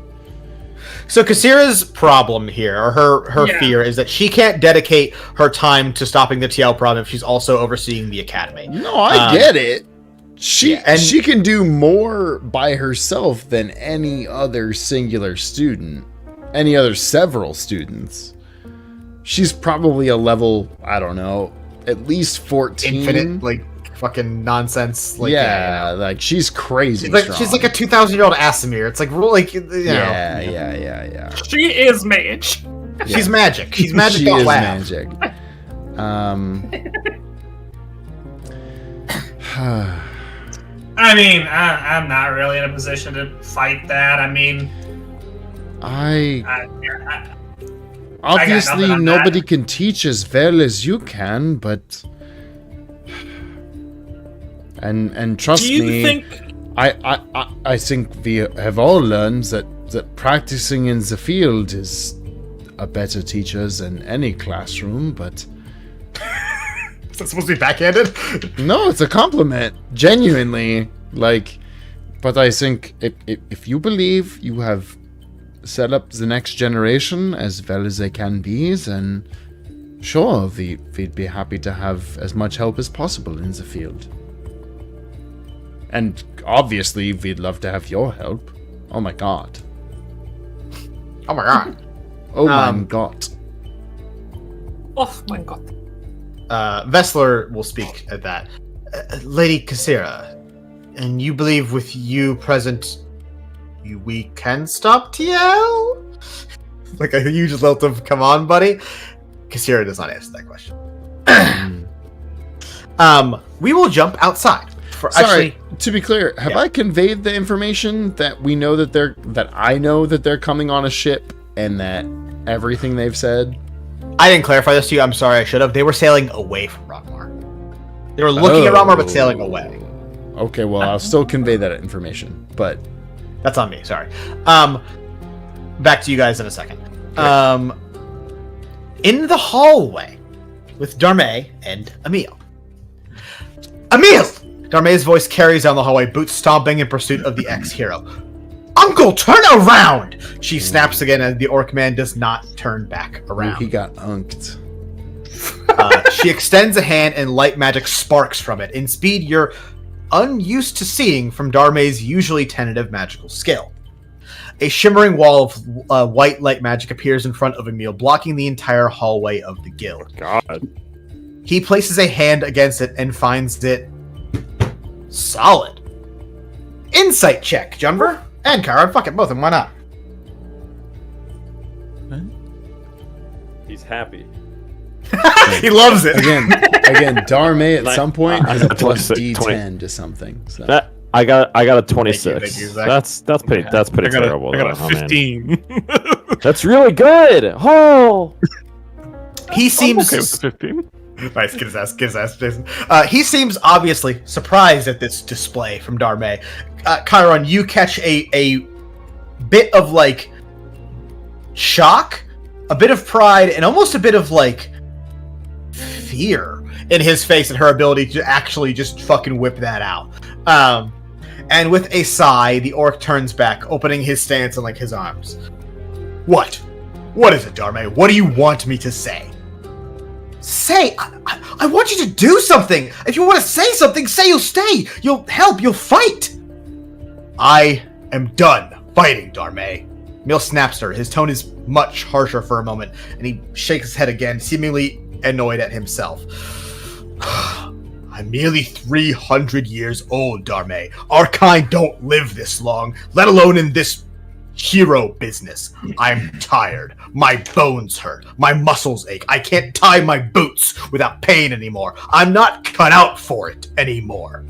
So Kassira's problem here, or her fear, is that she can't dedicate her time to stopping the TL problem if she's also overseeing the academy. No, I get it. She can do more by herself than any other singular student. Any other several students. She's probably a level, I don't know, at least 14. Infinite, like, fucking nonsense. Like, like, she's crazy she's like a 2,000-year-old Asimir. It's like, Yeah. She is mage. She's magic. She's magic. She is magic. I mean, I'm not really in a position to fight that. I mean, obviously nobody can teach as well as you can, but and trust me, I think we have all learned that practicing in the field is a better teacher than any classroom, but is that supposed to be backhanded? No, it's a compliment. Genuinely. Like, but I think if you believe you have set up the next generation as well as they can be, then sure, we'd be happy to have as much help as possible in the field. And obviously, we'd love to have your help. Oh my god. Oh my god. Oh my god. Oh my god. Vessler will speak at that. Lady Kassira, And you believe with you present, we can stop TL? Like a huge lilt of, come on, buddy. Kassira does not answer that question. We will jump outside. Sorry, to be clear, have I conveyed the information that we know that I know that they're coming on a ship and that everything they've said? I didn't clarify this to you. I'm sorry, I should have. They were sailing away from Rontmar. They were looking at Rontmar, but sailing away. Okay, well, I'll still convey that information, but that's on me. Sorry. Back to you guys in a second. In the hallway with Darmay and Emil. Emil! Darmay's voice carries down the hallway, boots stomping in pursuit of the ex-hero. Uncle, turn around! She snaps again as the orc man does not turn back around. He got unked. She extends a hand and light magic sparks from it. In speed, you're unused to seeing from Darmay's usually tentative magical skill. A shimmering wall of white light magic appears in front of Emil, blocking the entire hallway of the guild. God. He places a hand against it and finds it solid. Insight check, Junver. And Kara, fuck it, both of them, why not? He's happy. He loves it. Again, Darmay at some point has a plus 26, D10 to something. So. I got a 26. Thank you, Zach. That's pretty terrible. I got a though, man. 15. That's really good. Oh, He seems okay with the 15. nice. Get his ass, Jason. He seems obviously surprised at this display from Darmay. Chiron, you catch a bit of like shock, a bit of pride, and almost a bit of like fear in his face at her ability to actually just fucking whip that out. And with a sigh, the orc turns back, opening his stance and like his arms. What? What is it, Darmay? What do you want me to say? Say, I want you to do something. If you want to say something, say you'll stay. You'll help. You'll fight. I am done fighting, Darmay. Emil snaps her. His tone is much harsher for a moment, and he shakes his head again, seemingly annoyed at himself. I'm nearly 300 years old, Darmay. Our kind don't live this long, let alone in this hero business. I'm tired. My bones hurt. My muscles ache. I can't tie my boots without pain anymore. I'm not cut out for it anymore.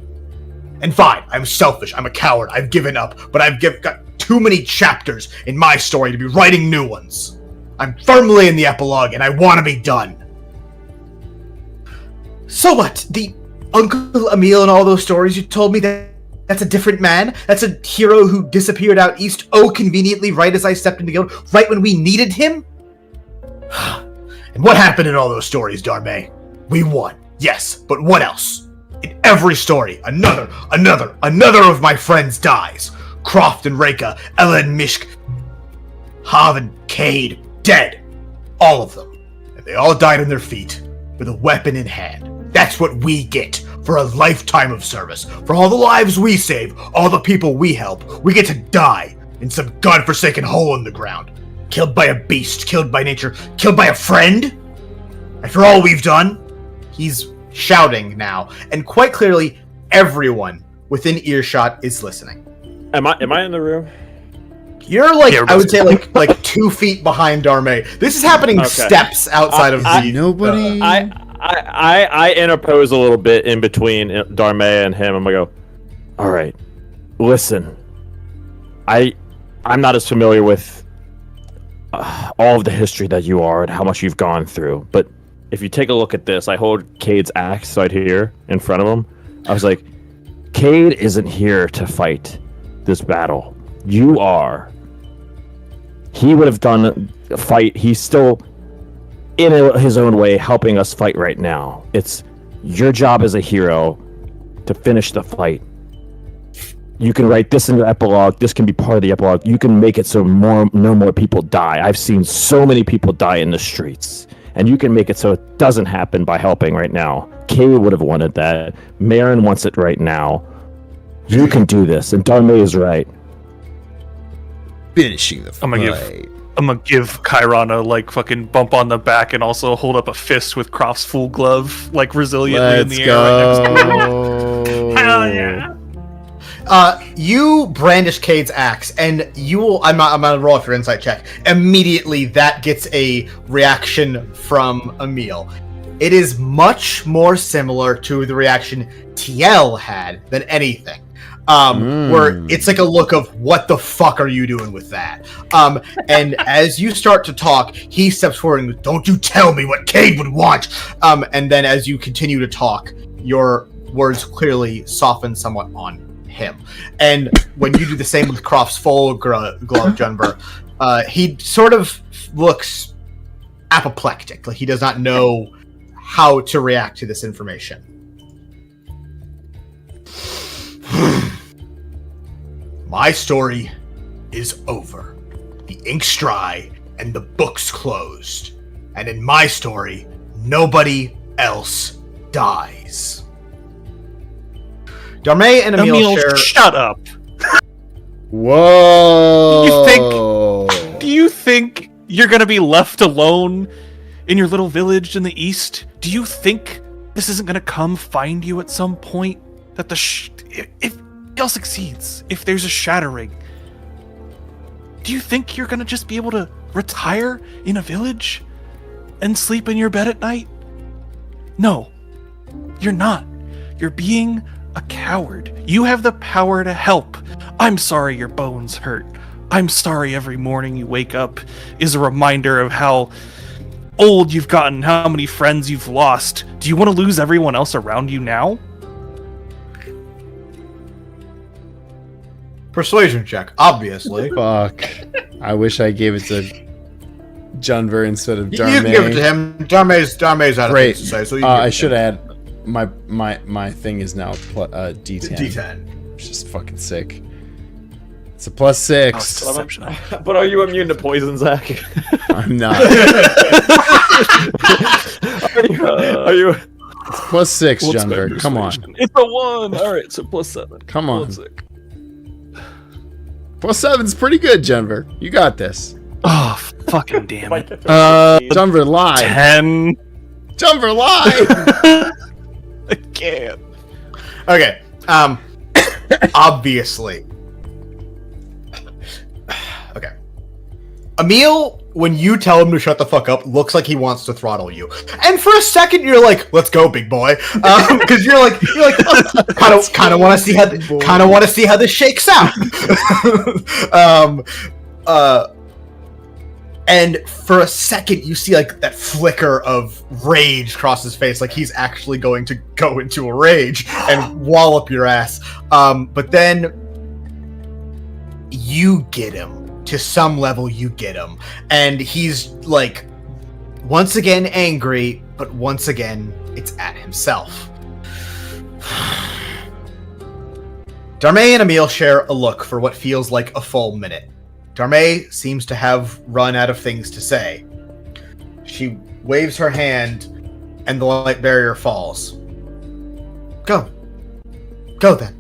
And fine, I'm selfish. I'm a coward. I've given up, but I've got too many chapters in my story to be writing new ones. I'm firmly in the epilogue, and I want to be done. So what? The Uncle Emil and all those stories you told me, that's a different man? That's a hero who disappeared out east, conveniently right as I stepped into the guild, right when we needed him? And what happened in all those stories, Darmay? We won, yes, but what else? In every story, another of my friends dies. Croft and Reka, Ella and Mishk, Hav and Cade, dead. All of them. And they all died on their feet, with a weapon in hand. That's what we get for a lifetime of service. For all the lives we save, all the people we help, we get to die in some godforsaken hole in the ground. Killed by a beast, killed by nature, killed by a friend? And for all we've done? He's shouting now, and quite clearly, everyone within earshot is listening. am I in the room? You're like, I would say like 2 feet behind Darmay. This is happening steps outside of the... Nobody... I interpose a little bit in between Darmay and him. I'm gonna go, all right, listen, I'm not as familiar with all of the history that you are and how much you've gone through, but if you take a look at this, I hold Cade's axe right here in front of him. I was like, Cade isn't here to fight this battle. You are. He would have done a fight. He's still in his own way helping us fight right now. It's your job as a hero to finish the fight. You can write this in the epilogue. This can be part of the epilogue. You can make it so no more people die. I've seen so many people die in the streets, and you can make it so it doesn't happen by helping right now. Kay would have wanted that. Marin wants it right now. You can do this, and Darmay is right. Finishing the fight. I'm gonna give Chiron a like fucking bump on the back and also hold up a fist with Croft's full glove like resiliently in the air right next to him. Hell yeah. You brandish Cade's axe, and you will. I'm gonna roll for your insight check. Immediately, that gets a reaction from Emil. It is much more similar to the reaction TL had than anything. Where it's like a look of what the fuck are you doing with that? And as you start to talk, he steps forward and goes, "Don't you tell me what Cade would want." And then as you continue to talk, your words clearly soften somewhat on him. And when you do the same with Croft's full glove, Junver, he sort of looks apoplectic, like he does not know how to react to this information. My story is over. The ink's dry and the book's closed. And in my story, nobody else dies. Darmay and Emil share... Shut up! Whoa! Do you think you're gonna be left alone in your little village in the east? Do you think this isn't gonna come find you at some point? That if all succeeds, if there's a shattering, do you think you're gonna just be able to retire in a village and sleep in your bed at night? No, you're not. You're being a coward. You have the power to help. I'm sorry your bones hurt. I'm sorry every morning you wake up is a reminder of how old you've gotten, how many friends you've lost. Do you want to lose everyone else around you now? Persuasion check, obviously. Fuck. I wish I gave it to Junver instead of Darmay. You can give it to him. Darmay's out of things to say, so I should add my thing is now D10. D10. It's just fucking sick. It's a +6. But are you immune to poison, Zach? I'm not. Are you? It's +6, Junver. Come on. It's a 1. All right, so +7. Come on. +7's pretty good, Junver. You got this. Oh, fucking damn it. Junver, lie. 10. Junver, lie. I can't. Okay. Obviously. Okay. Emil, when you tell him to shut the fuck up, looks like he wants to throttle you. And for a second, you're like, "Let's go, big boy," because you're like, kind of want to see how this shakes out. And for a second, you see like that flicker of rage cross his face, like he's actually going to go into a rage and wallop your ass. But then you get him. To some level, you get him. And he's like, once again angry, but once again, it's at himself. Darmay and Emil share a look for what feels like a full minute. Darmay seems to have run out of things to say. She waves her hand, and the light barrier falls. Go. Go, then.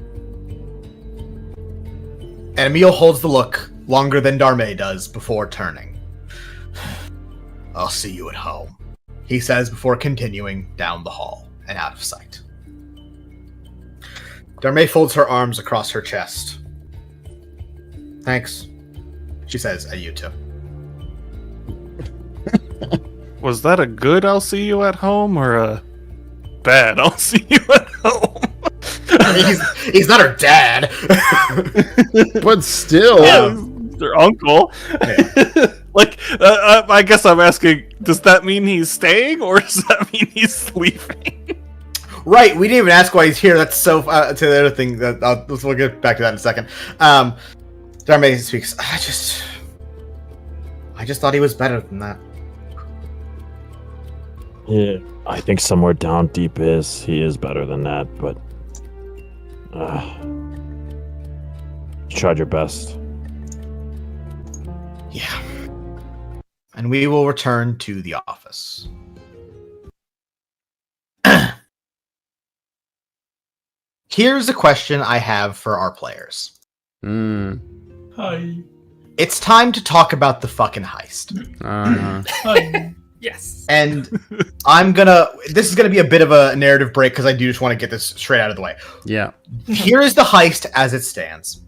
And Emil holds the look longer than Darmay does before turning. "I'll see you at home," he says before continuing down the hall and out of sight. Darmay folds her arms across her chest. "Thanks," she says at you two. Was that a good "I'll see you at home" or a bad "I'll see you at home"? He's not her dad. But still. Yeah, their uncle. Yeah. Like, I guess I'm asking, does that mean he's staying, or does that mean he's leaving? Right, we didn't even ask why he's here. That's so to the other thing that we'll get back to that in a second. Darmay speaks. I just thought he was better than that. Yeah, I think somewhere down deep he is better than that, but you tried your best. Yeah. And we will return to the office. Here's a question I have for our players. Hi. It's time to talk about the fucking heist. Uh-huh. Hi. Yes. And this is gonna be a bit of a narrative break because I do just want to get this straight out of the way. Yeah. Here is the heist as it stands.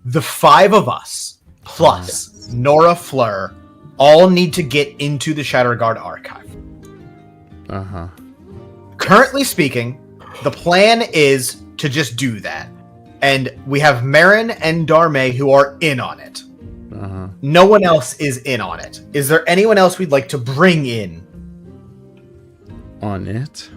The 5 of us, plus Nora Fleur, all need to get into the Shatterguard archive. Uh-huh. Currently speaking, the plan is to just do that. And we have Marin and Darme who are in on it. Uh-huh. No one else is in on it. Is there anyone else we'd like to bring in On it?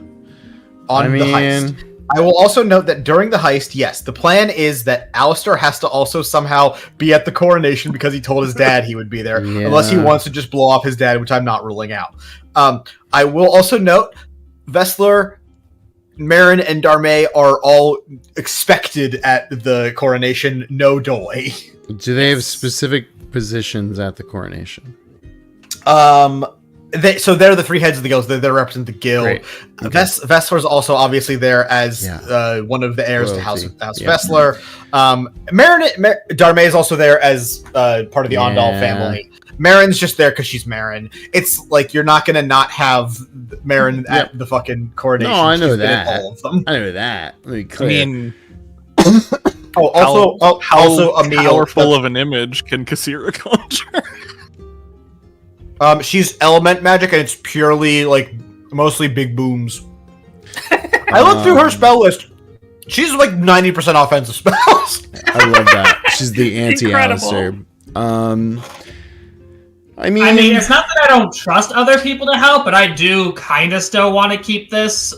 on the heist? I will also note that during the heist, yes, the plan is that Alistair has to also somehow be at the coronation because he told his dad he would be there, unless he wants to just blow off his dad, which I'm not ruling out. I will also note Vessler, Marin, and Darme are all expected at the coronation, no doy. Do they have specific positions at the coronation? So they're the 3 heads of the guilds. They represent the guild. Great. Okay. Vessler's also obviously there as one of the heirs to House Vessler. Darme is also there as part of the Ondal family. Marin's just there because she's Marin. It's like you're not gonna not have Marin at the fucking coronation. No, I know She's been at that. all of them. I know that. Let me I clear. mean, Also, Emil. powerful of an image can Kassira conjure? She's element magic, and it's purely like mostly big booms. I looked through her spell list. She's like 90% offensive spells. I love that. She's the anti-Alistair. I mean, it's not that I don't trust other people to help, but I do kind of still want to keep this.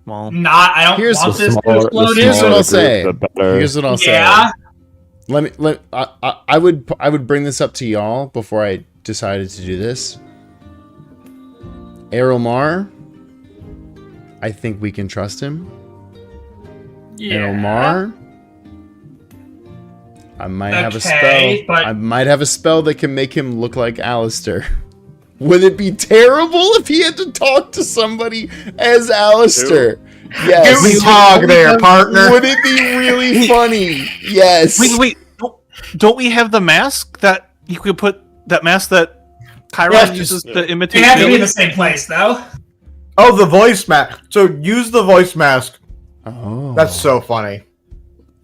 Well, I don't want this to explode. Here's what I'll say. Here's what I'll say. I would bring this up to y'all before I decided to do this. Errolmar, I think we can trust him. Errolmar, I might have a spell. But I might have a spell that can make him look like Alistair. Would it be terrible if he had to talk to somebody as Alistair? Yes. Give me Tog there, partner. Would it be really funny? Yes. Wait. Don't we have the mask that you could put? That mask that Chiron uses to imitate. They have to be in the same place, though. Oh, the voice mask. So use the voice mask. Oh, That's so funny.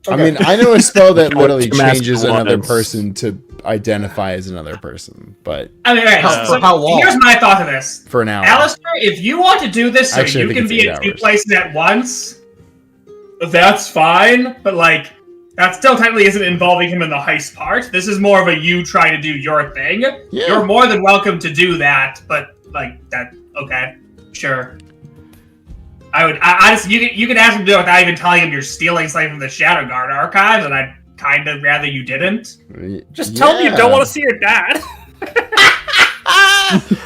I mean, I know a spell that literally changes another person to identify as another person, but I mean, for how long? Here's my thought of this. for an hour. Alistair, if you want to do this so Actually, I you think can it's be 8 in 2 hours. places at once, that's fine. But like, that still technically isn't involving him in the heist part. This is more of a you try to do your thing. Yeah. You're more than welcome to do that, but like that. Okay, sure. I honestly, you could ask him to do it without even telling him you're stealing something from the Shadowguard archives, and I'd kind of rather you didn't. Just tell me you don't want to see your dad.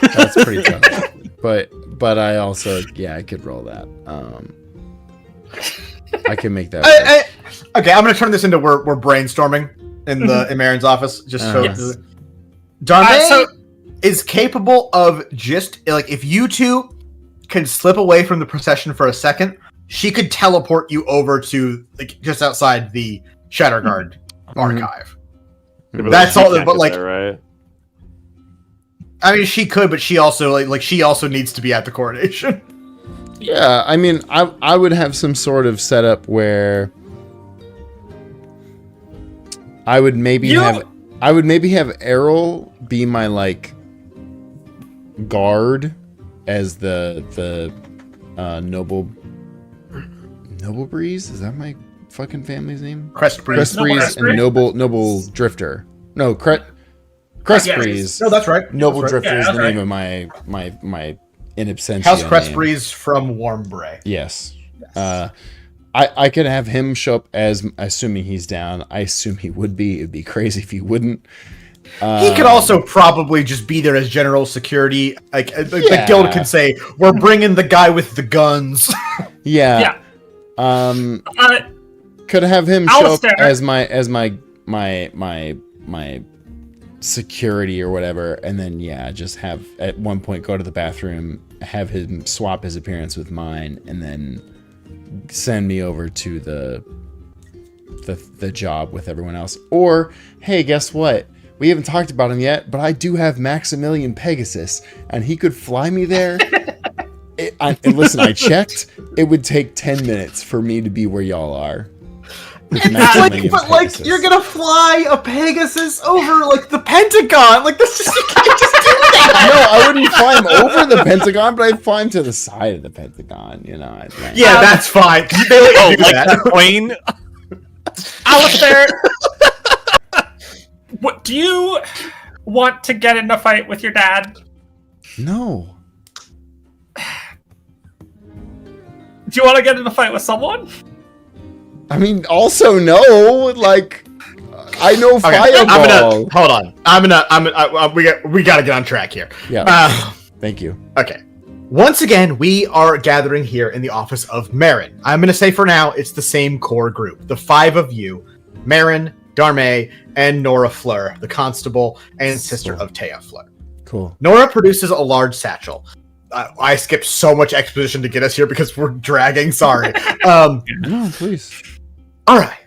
That's pretty tough. But I also, I could roll that. I can make that. Okay, I'm gonna turn this into we're brainstorming in Marin's office. Just so Yes. Darme is capable of just like if you two can slip away from the procession for a second, she could teleport you over to like just outside the Shatterguard archive. That's all. But like, right? I mean, she could, but she also like she also needs to be at the coronation. Yeah, I mean, I would have some sort of setup where I would maybe have Errol be my like guard as the noble breeze. Is that my fucking family's name? Crest Breeze. And noble drifter. No, Crest Breeze. No, that's right. Noble That's right. drifter is that's the right. name of my in absentia House Crest name. Breeze from Warmbray. Yes. I could have him show up as, assuming he's down. I assume he would be. It'd be crazy if he wouldn't. He could also probably just be there as general security. Like the guild could say, "We're bringing the guy with the guns." Yeah. Could have him show Alistair. up as my security or whatever, and then just have at one point go to the bathroom, have him swap his appearance with mine, and then send me over to the job with everyone else. Or hey, guess what? we haven't talked about him yet, but I do have Maximilian Pegasus, and he could fly me there. And listen, I checked. It would take 10 minutes for me to be where y'all are. But you're gonna fly a Pegasus over like the Pentagon. Like this, you can't just do that. No, I wouldn't fly him over the Pentagon, but I'd fly him to the side of the Pentagon. You know. Yeah, that's fine. They let you do like that. that plane. Alistair, what do you want to get in a fight with your dad? No. Do you want to get in a fight with someone? I mean, also no. Like, I know Fireball. Hold on. We gotta get on track here. Yeah. Thank you. Okay. Once again, we are gathering here in the office of Marin. I'm gonna say for now, it's the same core group. The 5 of you, Marin, Darmay, and Nora Fleur, the constable and sister of Taya Fleur. Cool. Nora produces a large satchel. I skipped so much exposition to get us here because we're dragging. Sorry. No, please. All right.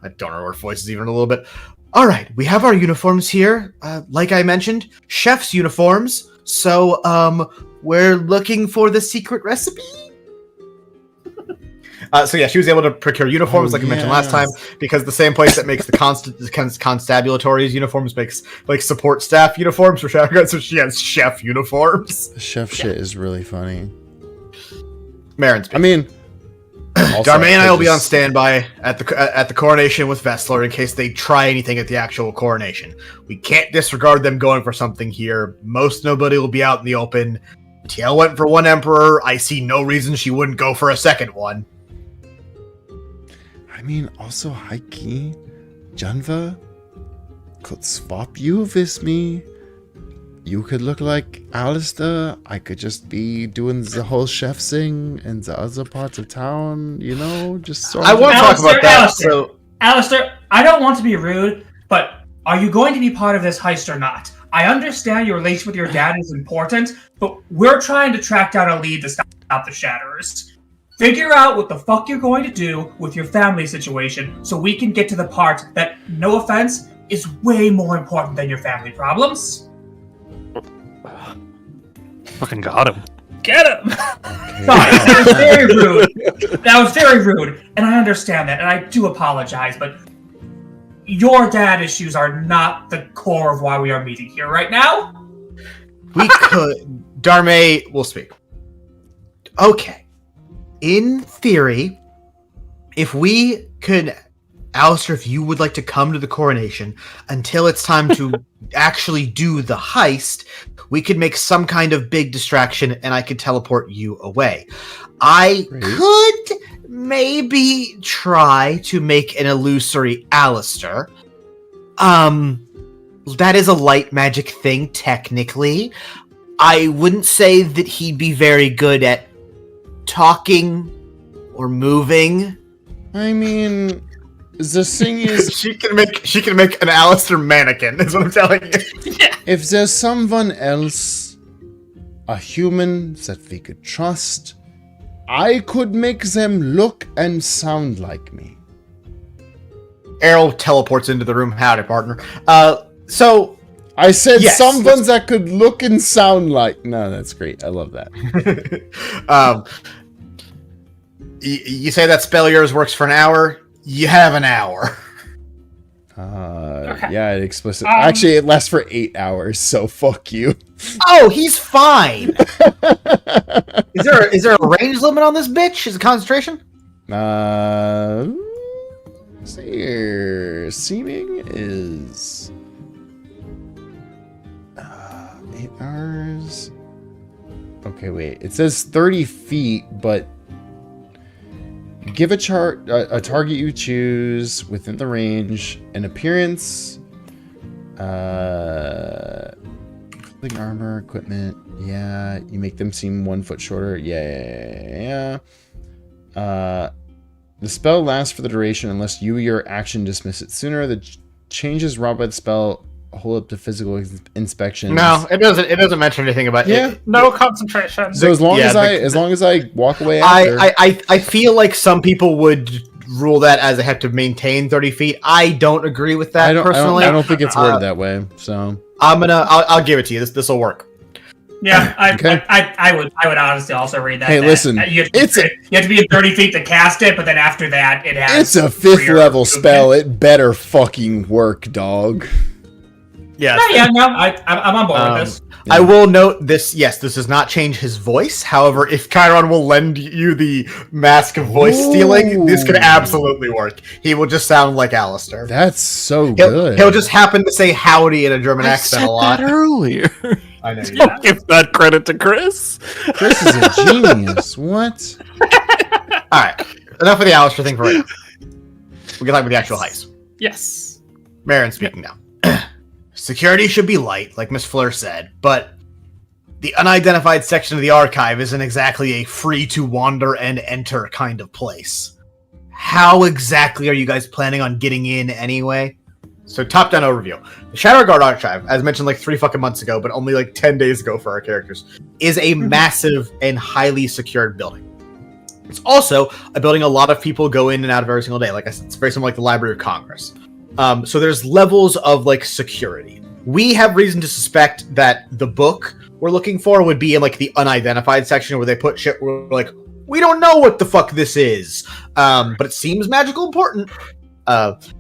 I don't know her voice is even a little bit. All right. We have our uniforms here. Like I mentioned, chef's uniforms. So, we're looking for the secret recipe. So yeah, she was able to procure uniforms, like I mentioned last time, because the same place that makes the constabulatories uniforms makes like support staff uniforms for shotguns, so she has chef uniforms. The chef shit is really funny. Marin's. I mean, Darmay and I will be on standby at the coronation with Vessler in case they try anything at the actual coronation. We can't disregard them going for something here. Most nobody will be out in the open. TL went for one emperor. I see no reason she wouldn't go for a second one. I mean, also, Heiki, Janva could swap you with me. You could look like Alistair. I could just be doing the whole chef thing in the other parts of town, you know? Just sort of. I want to talk about that. Alistair, I don't want to be rude, but are you going to be part of this heist or not? I understand your relation with your dad is important, but we're trying to track down a lead to stop the Shatterers. Figure out what the fuck you're going to do with your family situation so we can get to the part that, no offense, is way more important than your family problems. Fucking got him. Get him! Sorry, that was very rude. That was very rude, and I understand that, and I do apologize, but your dad issues are not the core of why we are meeting here right now. We could. Darmay will speak. Okay. In theory, if we could, Alistair, if you would like to come to the coronation until it's time to actually do the heist, we could make some kind of big distraction and I could teleport you away. I could maybe try to make an illusory Alistair. That is a light magic thing, technically. I wouldn't say that he'd be very good at talking or moving. I mean, the thing is, she can make an Alistair mannequin, is what I'm telling you. If there's someone else, a human that we could trust, I could make them look and sound like me. Errol teleports into the room. Howdy, partner. So I said yes, someone that could look and sound like. No, that's great. I love that. You say that spell of yours works for an hour. You have an hour. Okay. Yeah, it explicit. Actually, it lasts for 8 hours. So fuck you. Oh, he's fine. Is there a range limit on this bitch? Is it concentration? See here. Seeming is 8 hours. Okay, wait. It says 30 feet, but give a target you choose within the range, an appearance, clothing, armor, equipment. Yeah, you make them seem 1 foot shorter. Yeah. The spell lasts for the duration unless you or your action dismiss it sooner. The changes wrought by the spell hold up to physical inspection. No, it doesn't. It doesn't mention anything about it. No concentration. So as long as I walk away after, I feel like some people would rule that as I have to maintain 30 feet. I don't agree with that personally. I don't think it's worded that way. So I'll give it to you. This will work. Yeah, Okay. I would honestly also read that. Hey, listen, you have to be at 30 feet to cast it, but then after that, it has. It's a 5th level spell. It better fucking work, dog. Yeah. I'm on board with this. I will note this. Yes, this does not change his voice. However, if Chiron will lend you the mask of voice stealing, this could absolutely work. He will just sound like Alistair. That's so good. He'll just happen to say howdy in a German accent a lot. That earlier. I know you Don't give that credit to Chris. Chris is a genius. What? All right, enough of the Alistair thing for right now. We can talk about the actual heist. Yes. Marin speaking now. Security should be light, like Miss Fleur said, but the unidentified section of the archive isn't exactly a free-to-wander and enter kind of place. How exactly are you guys planning on getting in anyway? So, top-down overview. The Shadow Guard Archive, as mentioned like 3 fucking months ago, but only like 10 days ago for our characters, is a massive and highly secured building. It's also a building a lot of people go in and out of every single day. Like I said, it's very similar like the Library of Congress. So there's levels of like security. We have reason to suspect that the book we're looking for would be in like the unidentified section where they put shit where we're like, we don't know what the fuck this is. But it seems magical important.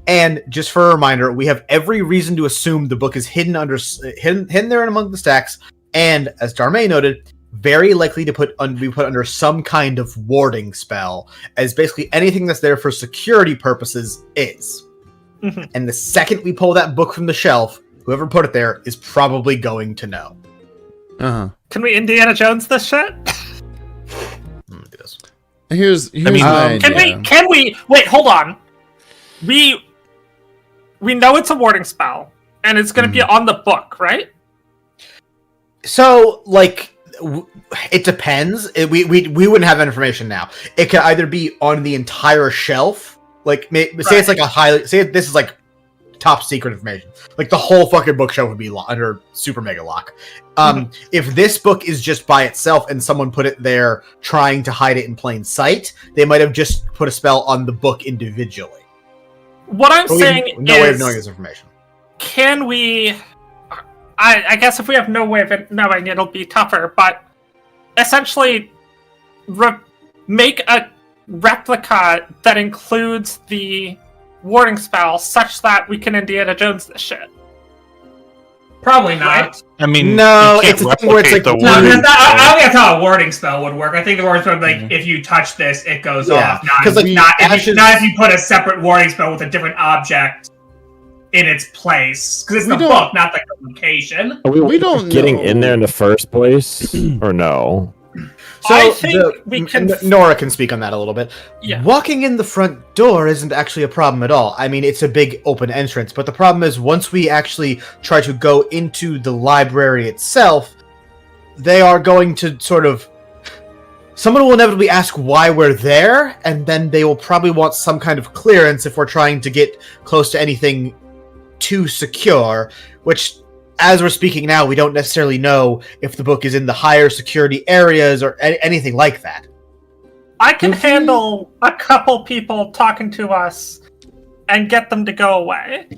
And just for a reminder, we have every reason to assume the book is hidden there and among the stacks. And as Darmay noted, very likely to be put under some kind of warding spell, as basically anything that's there for security purposes is. And the second we pull that book from the shelf, whoever put it there is probably going to know. Can we Indiana Jones this shit? Do this. Here's my idea. Can we wait, hold on. We know it's a warding spell, and it's gonna be on the book, right? So, like, it depends. We wouldn't have that information now. It could either be on the entire shelf. Like, say it's like this is like top secret information. Like the whole fucking bookshelf would be under super mega lock. If this book is just by itself and someone put it there trying to hide it in plain sight, they might have just put a spell on the book individually. What I'm saying no way of knowing this information. Can we? I guess if we have no way of knowing, it'll be tougher. But essentially, make a replica that includes the warding spell such that we can Indiana Jones this shit. Probably not. Right? I mean, no, it's a thing where it's like No, I don't think that's how a warding spell would work. I think the warding spell would be like, if you touch this, it goes off. Not if you put a separate warding spell with a different object in its place. Because it's the book, not like the location. We don't getting in there in the first place, or no? So I think we can. Nora can speak on that a little bit. Yeah. Walking in the front door isn't actually a problem at all. I mean, it's a big open entrance, but the problem is once we actually try to go into the library itself, they are going to sort of... Someone will inevitably ask why we're there, and then they will probably want some kind of clearance if we're trying to get close to anything too secure, which... As we're speaking now, we don't necessarily know if the book is in the higher security areas or anything like that. I can handle a couple people talking to us and get them to go away.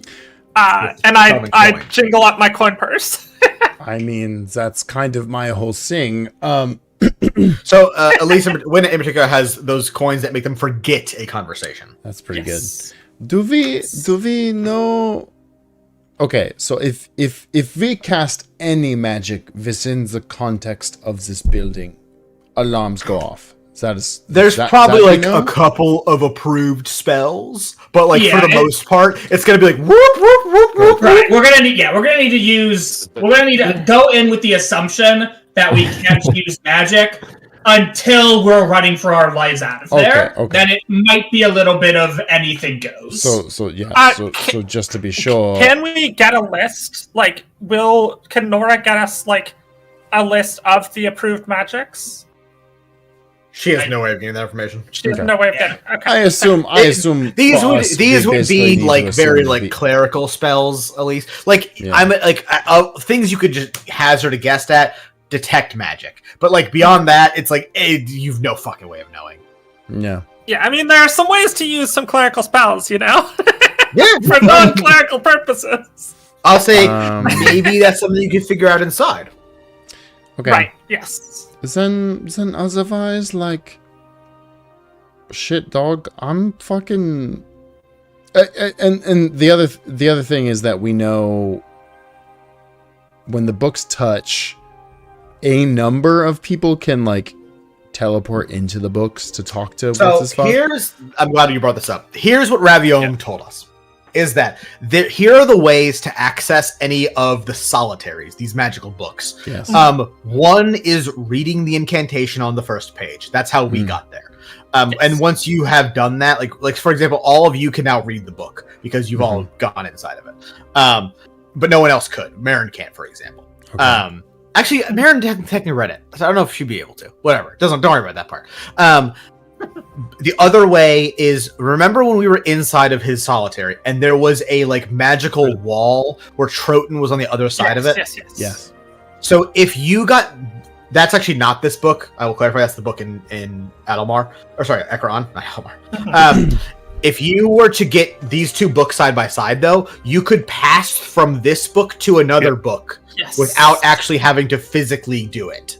And I jingle up my coin purse. I mean, that's kind of my whole thing. So, Elise, in particular, has those coins that make them forget a conversation. That's pretty good. Do we know... Okay, so if we cast any magic within the context of this building, alarms go off. There's probably like a couple of approved spells, but like for the most part, it's gonna be like whoop whoop whoop whoop. Right. We're gonna need to go in with the assumption that we can't use magic until we're running for our lives out of there. Okay. Then it might be a little bit of anything goes. So just to be sure, can we get a list? Like, can Nora get us like a list of the approved magics? She has no way of getting that information. She has no way of getting. Okay. I assume these would be like very like clerical spells, at least. Like I'm like things you could just hazard a guess at. Detect magic, but like beyond that, it's like you've no fucking way of knowing. Yeah. Yeah, I mean, there are some ways to use some clerical spells, you know? Yeah. For non-clerical purposes. I'll say maybe that's something you can figure out inside. Okay. Right, yes. Then otherwise, like, shit, dog. I'm fucking. And the other thing is that we know when the books touch, a number of people can like teleport into the books to talk to. So I'm glad you brought this up. Here's what Raviom told us: is that here are the ways to access any of the solitaries, these magical books. Yes. One is reading the incantation on the first page. That's how we got there. And once you have done that, like for example, all of you can now read the book because you've all gone inside of it. But no one else could. Marin can't, for example. Okay. Actually, Marin hasn't technically read it, so I don't know if she'd be able to. Whatever. Don't worry about that part. The other way is, remember when we were inside of his solitary and there was a like magical wall where Troton was on the other side of it? Yes. So if you got, that's actually not this book. I will clarify. That's the book in Adelmar, or sorry, Ekron, not Adelmar. If you were to get these two books side by side, though, you could pass from this book to another book without actually having to physically do it.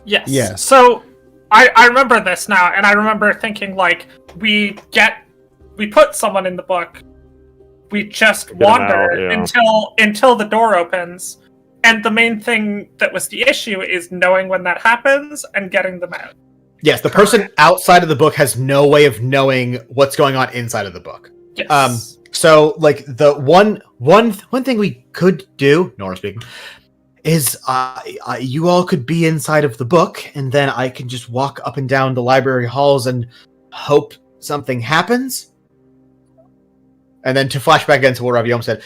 Yes. Yes. So I remember this now, and I remember thinking, like, we put someone in the book, we just wander until the door opens, and the main thing that was the issue is knowing when that happens and getting them out. Yes, the person outside of the book has no way of knowing what's going on inside of the book. Yes. So, like, the one thing we could do, Nora speaking, is you all could be inside of the book, and then I can just walk up and down the library halls and hope something happens. And then to flash back into what Raviom said,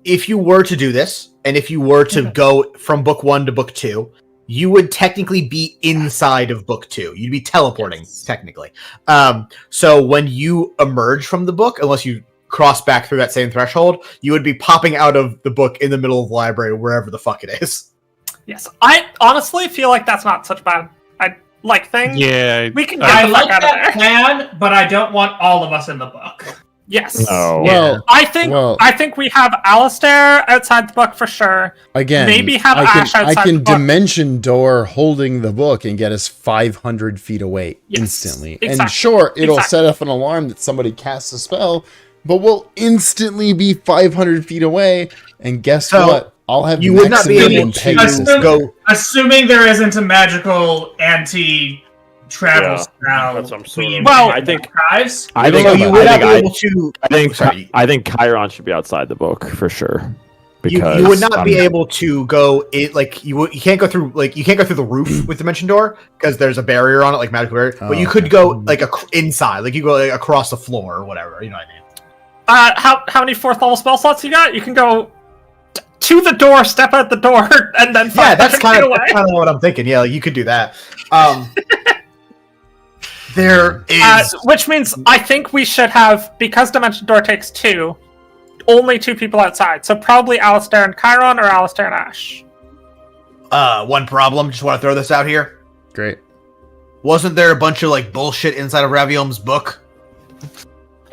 if you were to do this, and if you were to go from book 1 to book 2, you would technically be inside of book 2. You'd be teleporting, technically. So when you emerge from the book, unless you cross back through that same threshold, you would be popping out of the book in the middle of the library, wherever the fuck it is. Yes, I honestly feel like that's not such a bad thing. Yeah, we can get I the like fuck out of that there. plan, but I don't want all of us in the book. Yes. No. Well, I think we have Alistair outside the book for sure. again, Maybe have Ash outside I can the book. dimension door holding the book and get us 500 feet away Yes, instantly. And exactly, sure, it'll set off an alarm that somebody casts a spell, but we'll instantly be 500 feet away. And guess what? I'll have you would not be maximum able to impedance. go. Assuming there isn't a magical anti-travel spell. That's what I'm sort of- Well, I think Archives. I think you would not be I able to. I think Chiron should be outside the book for sure. Because You would not be able to go you can't go through the roof with Dimension Door because there's a barrier on it, like magical barrier. But you could go like inside, like you go like, across the floor or whatever. You know what I mean? How many 4th level spell slots you got? You can go to the door, step out the door, and then That's kind of what I'm thinking. Yeah, like, you could do that. There is, which means I think we should have, because Dimension Door takes 2, only 2 people outside. So probably Alistair and Chiron, or Alistair and Ash. one problem. Just want to throw this out here. Great. Wasn't there a bunch of like bullshit inside of Raviom's book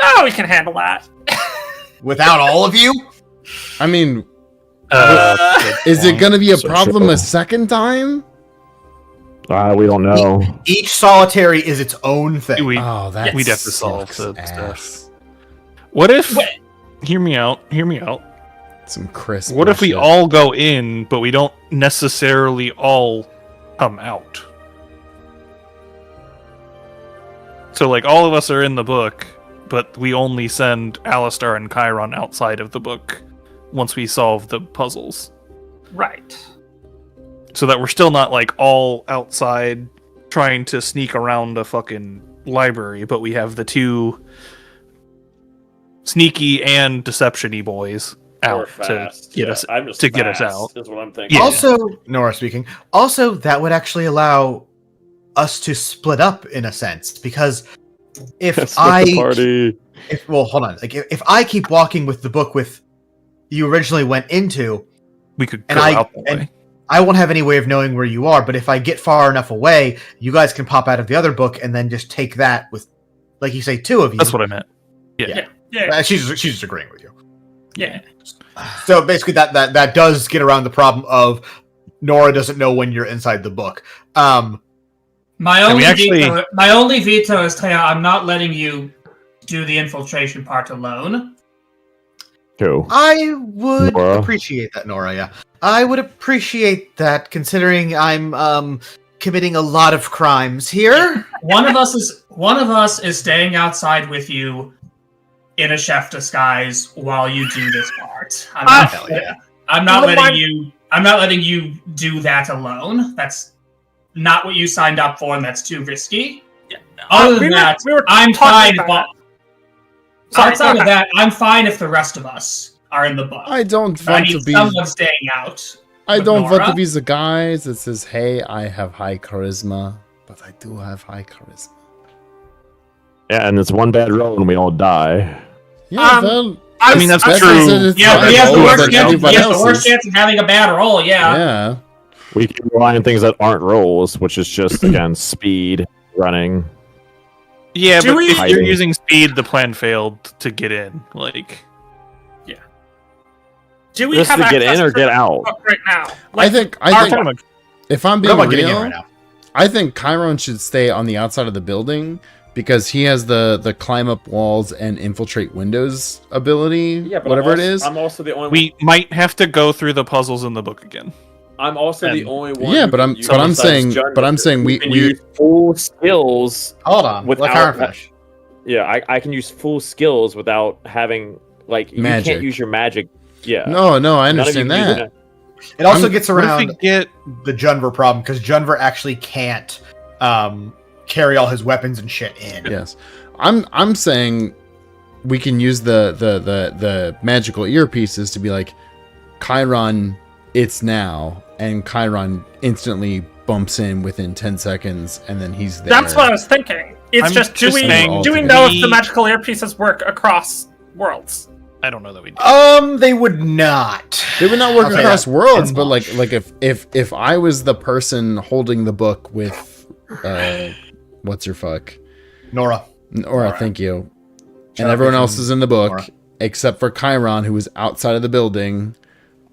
Oh, we can handle that. without all of you? I mean, is it going to be a problem a second time? we don't know. Each solitary is its own thing. we'd Oh, that have to solve sucks the ass. stuff. What if? Hear me out. Some crisp. What if we bullshit. all go in, but we don't necessarily all come out? So, like, all of us are in the book, but we only send Alistair and Chiron outside of the book once we solve the puzzles. Right. So that we're still not, like, all outside trying to sneak around a fucking library, but we have the 2 sneaky and deception-y boys out to get us out. Is what I'm thinking. Yeah. Also, Nora speaking. Also, that would actually allow us to split up in a sense, because if hold on, like if I keep walking with the book with you originally went into, We could and go out that way. I won't have any way of knowing where you are. But if I get far enough away, you guys can pop out of the other book and then just take that with like you say, two of you. That's what I meant. Yeah. She's just agreeing with you. Yeah. So basically, that does get around the problem of Nora doesn't know when you're inside the book. My only veto is, Taya, I'm not letting you do the infiltration part alone. True. I would Nora. appreciate that, Nora. Yeah, I would appreciate that, considering I'm committing a lot of crimes here. One of us is staying outside with you in a chef disguise while you do this part. I'm not letting you do that alone. That's not what you signed up for, and that's too risky. Other than that, I'm fine. Outside of that, I'm fine if the rest of us are in the book. I don't want to be someone staying out. I with don't Nora. want to be the guy that says, "Hey, I have high charisma," but I do have high charisma. Yeah, and it's one bad roll and we all die. Yeah, well, I mean, that's I true. said it's Yeah, not he has the lower worst than chance. everybody He has the worst else's. chance of having a bad roll. Yeah. Yeah. We can rely on things that aren't rolls, which is just, again, speed, running. Yeah, Do but we- if you're using speed, the plan failed to get in. Like, Do we Just have to get access in or to get the out? book right now? I think if I'm What being about getting in real, right now? I think Chiron should stay on the outside of the building because he has the climb up walls and infiltrate windows ability. Whatever it is. I'm also the only we might have to go through the puzzles in the book again. I'm also the And- only one. Yeah, who but can I'm use but I'm besides saying John but I'm Richard, saying who we can use full skills. Hold on, let Without- Kyron finish. Yeah, I can use full skills without having you Magic. can't use your magic. Yeah. No, I None of you understand can use that. it. It also I'm- gets What if around we get? the Junver problem because Junver actually can't carry all his weapons and shit in. Yes. I'm saying we can use the magical earpieces to be like, Chiron, it's now, and Chiron instantly bumps in within 10 seconds, and then he's there. That's what I was thinking. It's I'm just, do just we saying know if we- the magical earpieces work across worlds? I don't know that we do. They would not. They would not work Okay, across that- worlds, and but much. like if I was the person holding the book with what's your fuck? Nora. Nora, thank you. Shut And up, everyone you else can- is in the book, Nora. except for Chiron, who is outside of the building.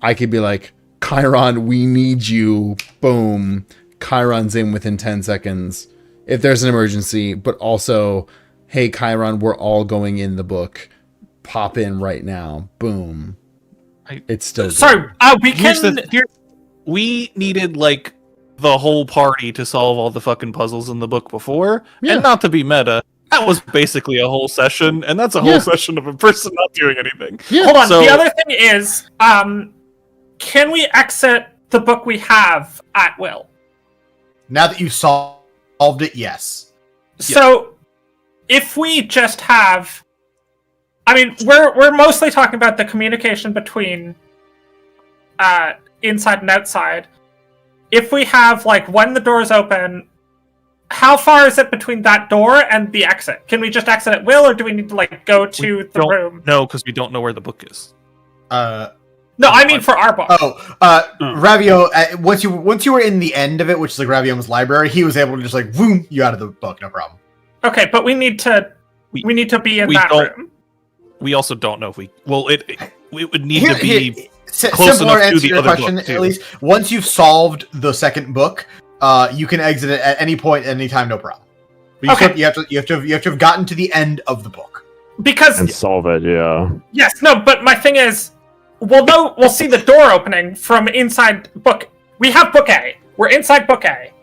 I could be like, Chiron, we need you. Boom. Chiron's in within 10 seconds. If there's an emergency, but also, hey, Chiron, we're all going in the book. Pop in right now. Boom. It's still Sorry, we Here's can. we needed like the whole party to solve all the fucking puzzles in the book before, Yeah. and not to be meta. That was basically a whole session, and that's a whole Yeah. session of a person not doing anything. Yeah. Hold on. So- The other thing is, can we exit the book we have at will? Now that you've solved it, yes. So, if we just have, I mean, we're mostly talking about the communication between inside and outside. If we have like when the doors open, how far is it between that door and the exit? Can we just exit at will, or do we need to like go to the room? No, because we don't know where the book is. No, I mean for our book. Ravio, once you were in the end of it, which is like Ravio's library, he was able to just like boom you out of the book, no problem. Okay, but we need to be in that room. We also don't know if we. Well, it would need to be close Simpler enough to answer the your other question, book, too. at least. Once you've solved the second book, you can exit it at any point, at any time, no problem. But Okay. you have to have gotten to the end of the book. Because And solve it, yeah. yes, no, but my thing is, we'll see the door opening from inside book. We have book A. We're inside book A.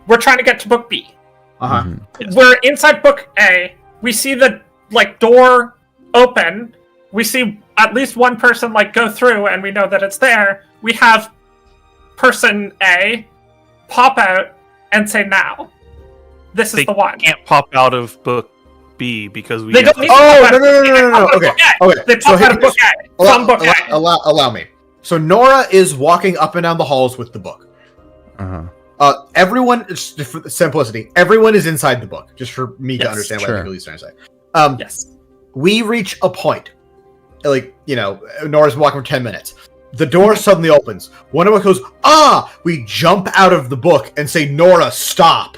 We're trying to get to book B. Uh-huh. Mhm. We're inside book A. We see the door open. We see at least one person go through, and we know that it's there. We have person A pop out and say, "Now, this is They the one." can't pop out of book B because we. They have don't to- need Oh, to no. pop Okay. out of book A. Okay. They So pop out of here's- book A from book A. Allow me. So Nora is walking up and down the halls with the book. Uh-huh. Everyone, just for simplicity, everyone is inside the book, just for me to Yes, understand sure. what Elise is trying to say. Yes. We reach a point, Nora's walking for 10 minutes. The door suddenly opens. One of us goes, "Ah!" We jump out of the book and say, "Nora, stop!"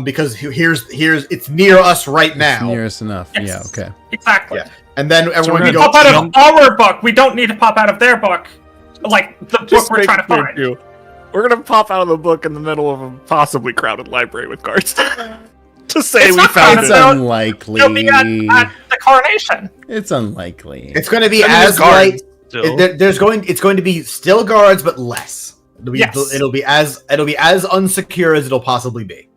because here's it's near us right now. It's near us enough. Yes. Yeah, okay. Exactly. Yeah. And then everyone we're can We go. pop out of our book. We don't need to pop out of their book. Like the book we're make trying to clear, find. too. We're gonna pop out of the book in the middle of a possibly crowded library with guards. To say It's we not found It's crowded. it. unlikely. You'll be at the coronation. It's unlikely. It's going to be I mean, as guards light. still. It's going to be still guards, but less. Yes. It'll be as unsecure as it'll possibly be.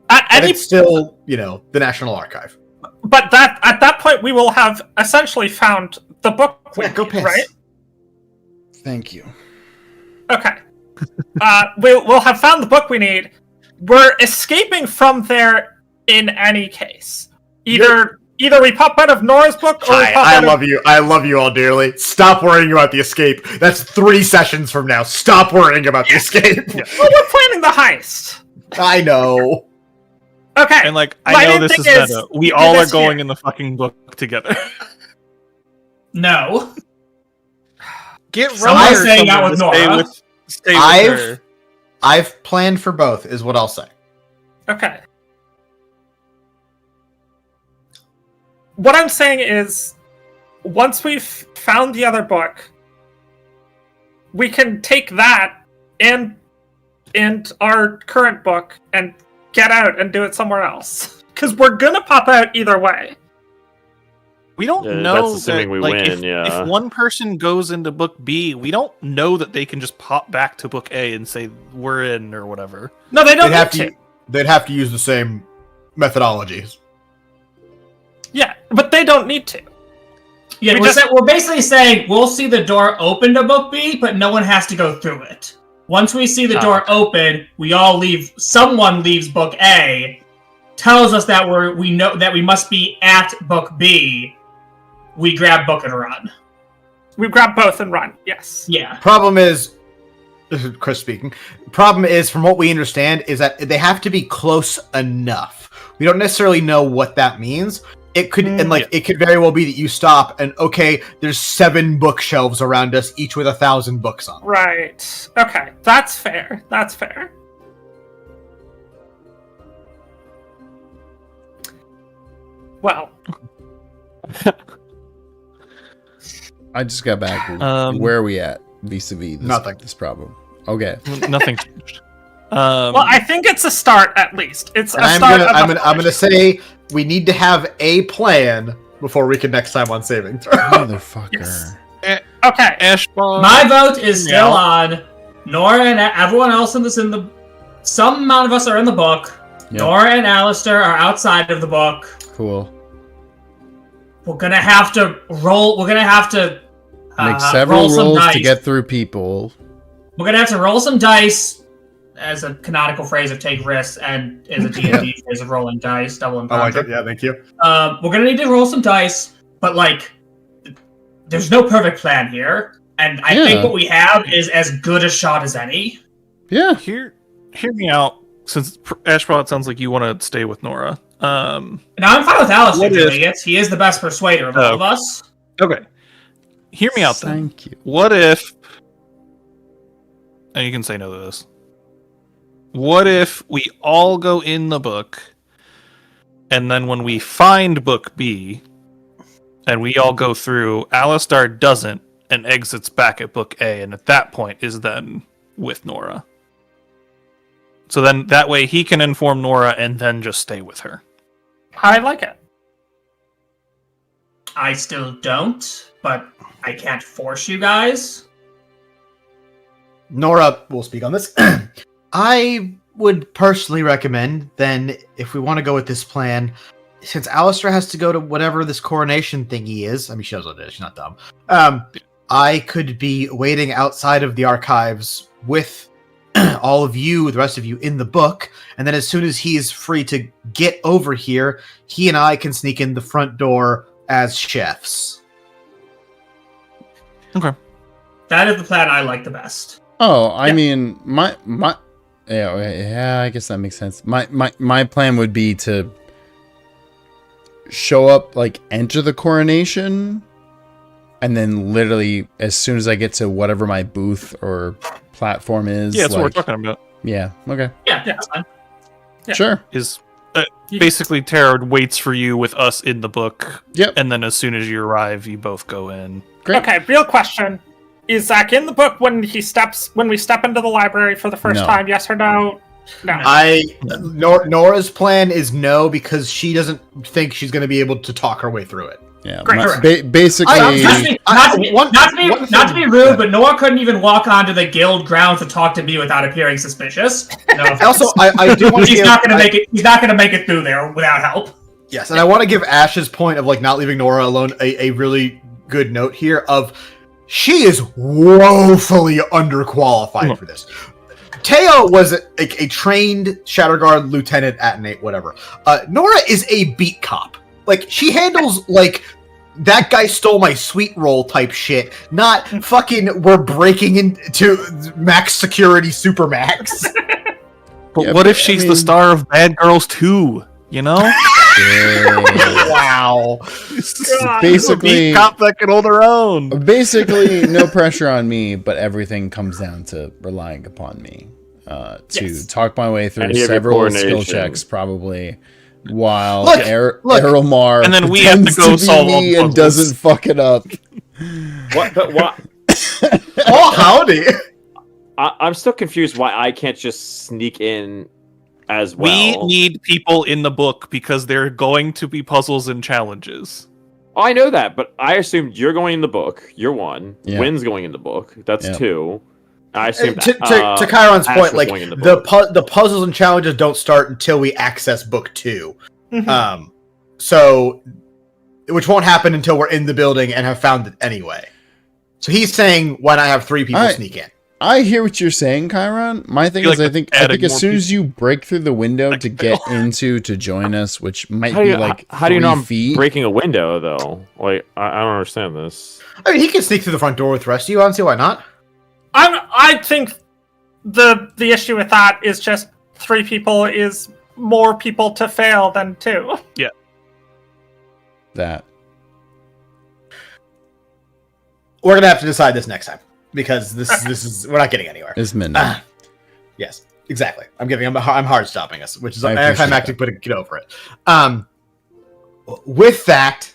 At And any, it's still, the National Archive. but at that point we will have essentially found the book. We Go need, piss. right? Thank you. Okay. We'll have found the book we need. We're escaping from there in any case. Either we pop out of Nora's book or we pop I out love you. I love you all dearly. Stop worrying about the escape. That's 3 sessions from now. Stop worrying about the escape. Well, we're planning the heist. I know. Okay. And like, My I know main this thing is is, meta. we We do all are this going here. in the fucking book together. No. Get Someone's Rontmar staying out someone with to Nora. Stay with her. I've planned for both, is what I'll say. Okay. What I'm saying is, once we've found the other book, we can take that and our current book and get out and do it somewhere else. Because we're gonna pop out either way. We don't Yeah, know that's assuming that, we like, win, yeah. if one person goes into book B, we don't know that they can just pop back to book A and say we're in or whatever. No, they don't They'd have need to. They'd have to use the same methodologies. Yeah, but they don't need to. Yeah, we're basically saying we'll see the door open to book B, but no one has to go through it. Once we see the door open, we all leave. Someone leaves book A, tells us that we know that we must be at book B. We grab book and run. We grab both and run. Yes. Yeah. Problem is, this is Chris speaking. Problem is, from what we understand, is that they have to be close enough. We don't necessarily know what that means. It could it could very well be that you stop and okay, there's 7 bookshelves around us, each with 1,000 books on. Right. Okay. That's fair. That's fair. Well. I just got back. Where are we at vis-a-vis this problem? Okay. Nothing changed. Well, I think it's a start at least. It's a I'm start. gonna say we need to have a plan before we can next time on saving throw. Motherfucker. Yes. Okay. Ashball. My vote is still on. Nora and everyone else some amount of us are in the book. Yep. Nora and Alistair are outside of the book. Cool. We're gonna have to roll. We're gonna have to Make several roll some rolls dice. to get through people. We're gonna have to roll some dice, as a canonical phrase of take risks, and as a D&D phrase of rolling dice, double I like encounter. it. Yeah, thank you. We're gonna need to roll some dice, but there's no perfect plan here, and I think what we have is as good a shot as any. Yeah. Hear me out. Since Ashball, it sounds like you want to stay with Nora. Now I'm fine with Alistair What doing it. He is the best persuader of all of us. Okay. Hear me out then. Thank you. What if... And you can say no to this. What if we all go in the book, and then when we find book B, and we all go through, Alistair doesn't, and exits back at book A, and at that point is then with Nora. So then that way he can inform Nora and then just stay with her. I like it. I still don't, but I can't force you guys. Nora will speak on this. I would personally recommend, then, if we want to go with this plan, since Alistair has to go to whatever this coronation thingy is, I mean, she knows what it is, she's not dumb. I could be waiting outside of the archives with all of you, the rest of you, in the book, and then as soon as he is free to get over here, he and I can sneak in the front door as chefs. Okay. That is the plan I like the best. Oh, I mean, my yeah, I guess that makes sense. My plan would be to show up, enter the coronation, and then literally as soon as I get to whatever my booth or platform is, Yeah, that's what we're talking about. Yeah. Okay. Yeah, that's fine. Yeah. Sure. is basically Tara waits for you with us in the book. Yep. And then as soon as you arrive, you both go in. Great. Okay, real question. Is Zach in the book when we step into the library for the first No. time? Yes or no? No. Nora's plan is no, because she doesn't think she's going to be able to talk her way through it. Yeah. Great. Basically, Not to be rude, but Nora couldn't even walk onto the guild grounds to talk to me without appearing suspicious. No offense. Also, I do want to He's not going to make it. He's not going to make it through there without help. Yes, and I want to give Ash's point of like not leaving Nora alone a really good note here of she is woefully underqualified for this. Teo was a trained Shatterguard lieutenant at Nate, whatever. Nora is a beat cop. Like, she handles, like, that guy stole my sweet roll type shit, not fucking we're breaking into max security super max. But what if she's the star of Bad Girls 2? You know? Wow. basically, a cop that can hold her own. Basically, no pressure on me, but everything comes down to relying upon me to talk my way through several skill checks, probably. While Errolmar and then we have to go solve all the and doesn't fuck it up. What? But what? Oh, howdy. I'm still confused why I can't just sneak in as well. We need people in the book because they're going to be puzzles and challenges. Oh, I know that, but I assumed you're going in the book. You're one. Yeah. Wynn's going in the book. That's two. I assumed to Chiron's Ash point, was like going in the book. the puzzles and challenges don't start until we access book 2. So which won't happen until we're in the building and have found it anyway. So he's saying why not have 3 people sneak in? I hear what you're saying, Chiron. My thing is, I think as soon as you break through the window to get to join us, which might be like how do you know I'm feet? breaking a window though? Like I don't understand this. I mean, he can sneak through the front door with the rest of you. I don't see why not. I think the issue with that is just 3 people is more people to fail than 2. Yeah. That. We're gonna have to decide this next time because this is we're not getting anywhere. It's midnight. Yes, exactly. I'm hard stopping us, which is I appreciate anticlimactic, but get over it. With that.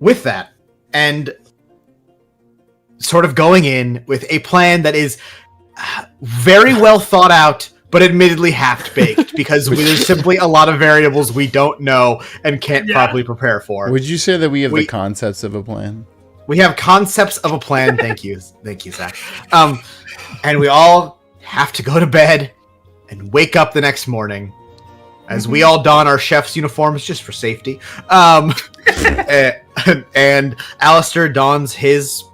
With that, and sort of going in with a plan that is very well thought out, but admittedly half-baked, because there's simply a lot of variables we don't know and can't properly prepare for. Would you say that we have the concepts of a plan? We have concepts of a plan. Thank you, Zach. And we all have to go to bed and wake up the next morning as we all don our chef's uniforms just for safety. And Alistair dons his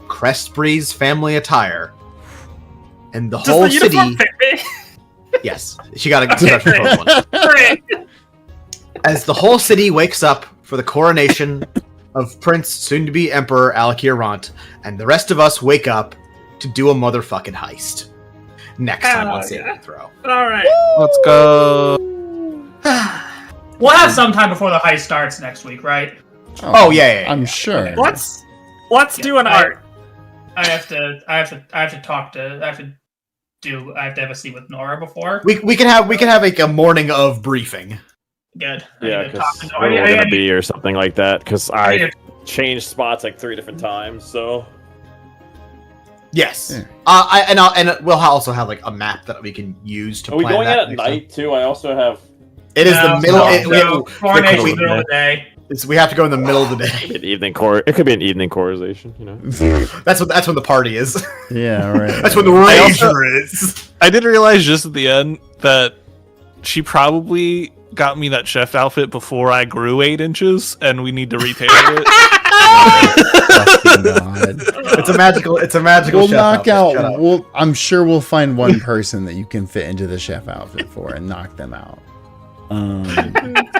Crest Breeze family attire. And the whole city... Yes, she got a special one. As the whole city wakes up for the coronation of Prince, soon-to-be Emperor Alakir Ront, and the rest of us wake up to do a motherfucking heist. Next time on Saving Throw. Alright. Let's go. We'll have some time before the heist starts next week, right? Oh yeah. I'm sure. Okay. Let's do an art. I have to have a seat with Nora before. We can have like a morning of briefing. Good. Yeah, because we're gonna be or something like that. Because I changed spots like 3 different times. So yes, and we'll also have like a map that we can use to. Are we plan going that out at night too? I also have. It is the middle. Coronation middle of the day. We have to go in the middle of the day. It could be an evening chorization, you know. That's when the party is. Yeah, right. That's when the rager is. I didn't realize just at the end that she probably got me that chef outfit before I grew 8 inches, and we need to retail it. It's a magical. We'll chef knock outfit. out. I'm sure we'll find one person that you can fit into the chef outfit for and knock them out.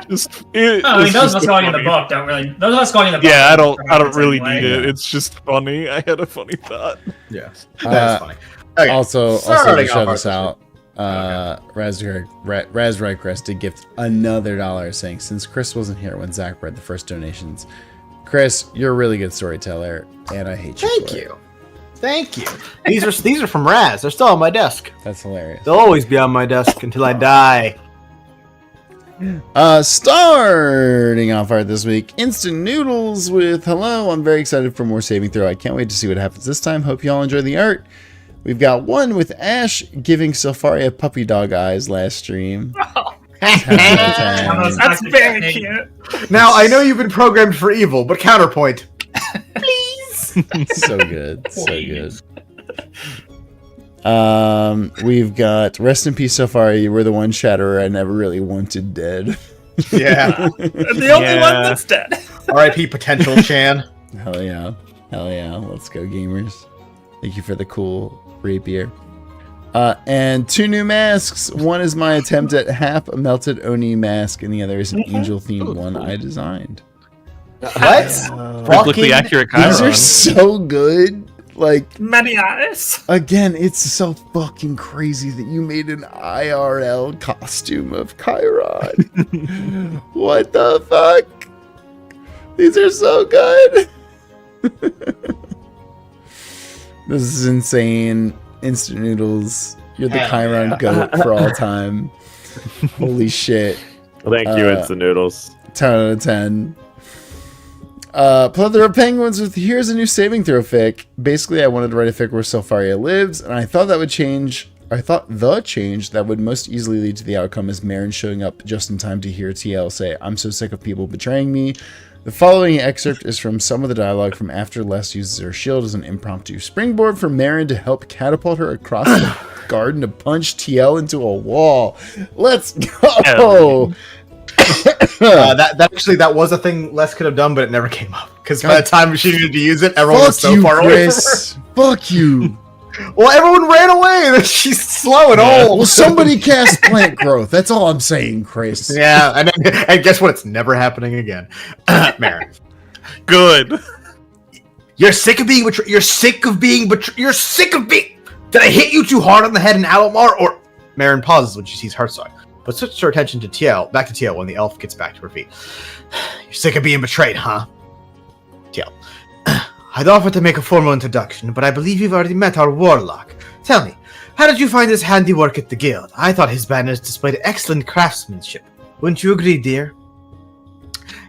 Those of us going in the book don't really. Those of us going in the book. Yeah, I don't really need it. It's just funny. I had a funny thought. Yeah, that's funny. Okay. Also to Starting shout off this out, Raspberry Crest did gift another $1 saying, since Chris wasn't here when Zach read the first donations, Chris, you're a really good storyteller, and I hate you. Thank for you. It. Thank you. These are from Raz. They're still on my desk. That's hilarious. They'll always be on my desk until I die. Starting off art this week, Instant Noodles with hello. I'm very excited for more saving throw. I can't wait to see what happens this time. Hope you all enjoy the art. We've got one with Ash giving Safaria puppy dog eyes last stream. That's very cute. Now, I know you've been programmed for evil, but counterpoint. Please. So good. So good. We've got rest in peace Safaria. You were the one Shatterer I never really wanted dead. Yeah. The only one that's dead. R.I.P. Potential Chan. Hell yeah. Hell yeah. Let's go, gamers. Thank you for the cool rapier. And two new masks. One is my attempt at half a melted Oni mask, and the other is an angel-themed one I designed. What? Perfectly accurate These are Chiron. so good. Like, Many eyes. again, it's so fucking crazy that you made an IRL costume of Chiron. What the fuck? These are so good. This is insane. Instant Noodles. You're the Hell Chiron yeah. goat for all time. Holy shit. Thank you, Instant Noodles. 10 out of 10. Plethora of penguins with here's a new saving throw fic. Basically, I wanted to write a fic where Selfaria lives, and I thought that would change. I thought the change that would most easily lead to the outcome is Marin showing up just in time to hear TL say, "I'm so sick of people betraying me." The following excerpt is from some of the dialogue from after Les uses her shield as an impromptu springboard for Marin to help catapult her across the garden to punch TL into a wall. Let's go! That was a thing Les could have done, but it never came up. Because by the time she needed to use it, everyone was Fuck so you, far Chris. Fuck you. away from her. Well, everyone ran away. She's slow and old. Well, somebody cast plant growth. That's all I'm saying, Chris. Yeah, and guess what? It's never happening again. Marin, Good. you're sick of being betrayed. You're sick of being betrayed. You're sick of being. Did I hit you too hard on the head in Alomar? Or Marin pauses when she sees Hearthstone, but switches her attention to TL. Back to TL when the elf gets back to her feet. You're sick of being betrayed, huh? TL. I'd offer to make a formal introduction, but I believe you've already met our warlock. Tell me, how did you find his handiwork at the guild? I thought his banners displayed excellent craftsmanship. Wouldn't you agree, dear?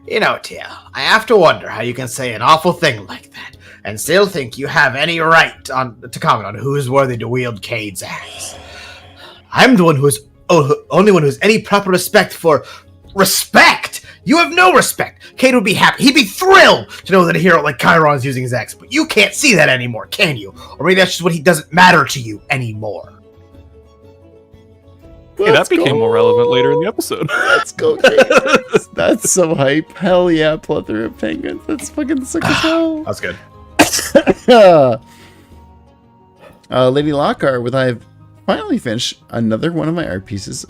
You know, TL, I have to wonder how you can say an awful thing like that, and still think you have any right to comment on who is worthy to wield Cade's axe. I'm the one who is only one who has any proper respect for respect. You have no respect. Cade would be happy. He'd be thrilled to know that a hero like Chiron is using his axe, but you can't see that anymore, can you? Or maybe that's just what he doesn't matter to you anymore. Hey, that became more relevant later in the episode. Let's go, Caden. That's so hype. Hell yeah, plethora of penguins. That's fucking sick as hell. That's good. Lady Lockhart with I've finally finished another one of my art pieces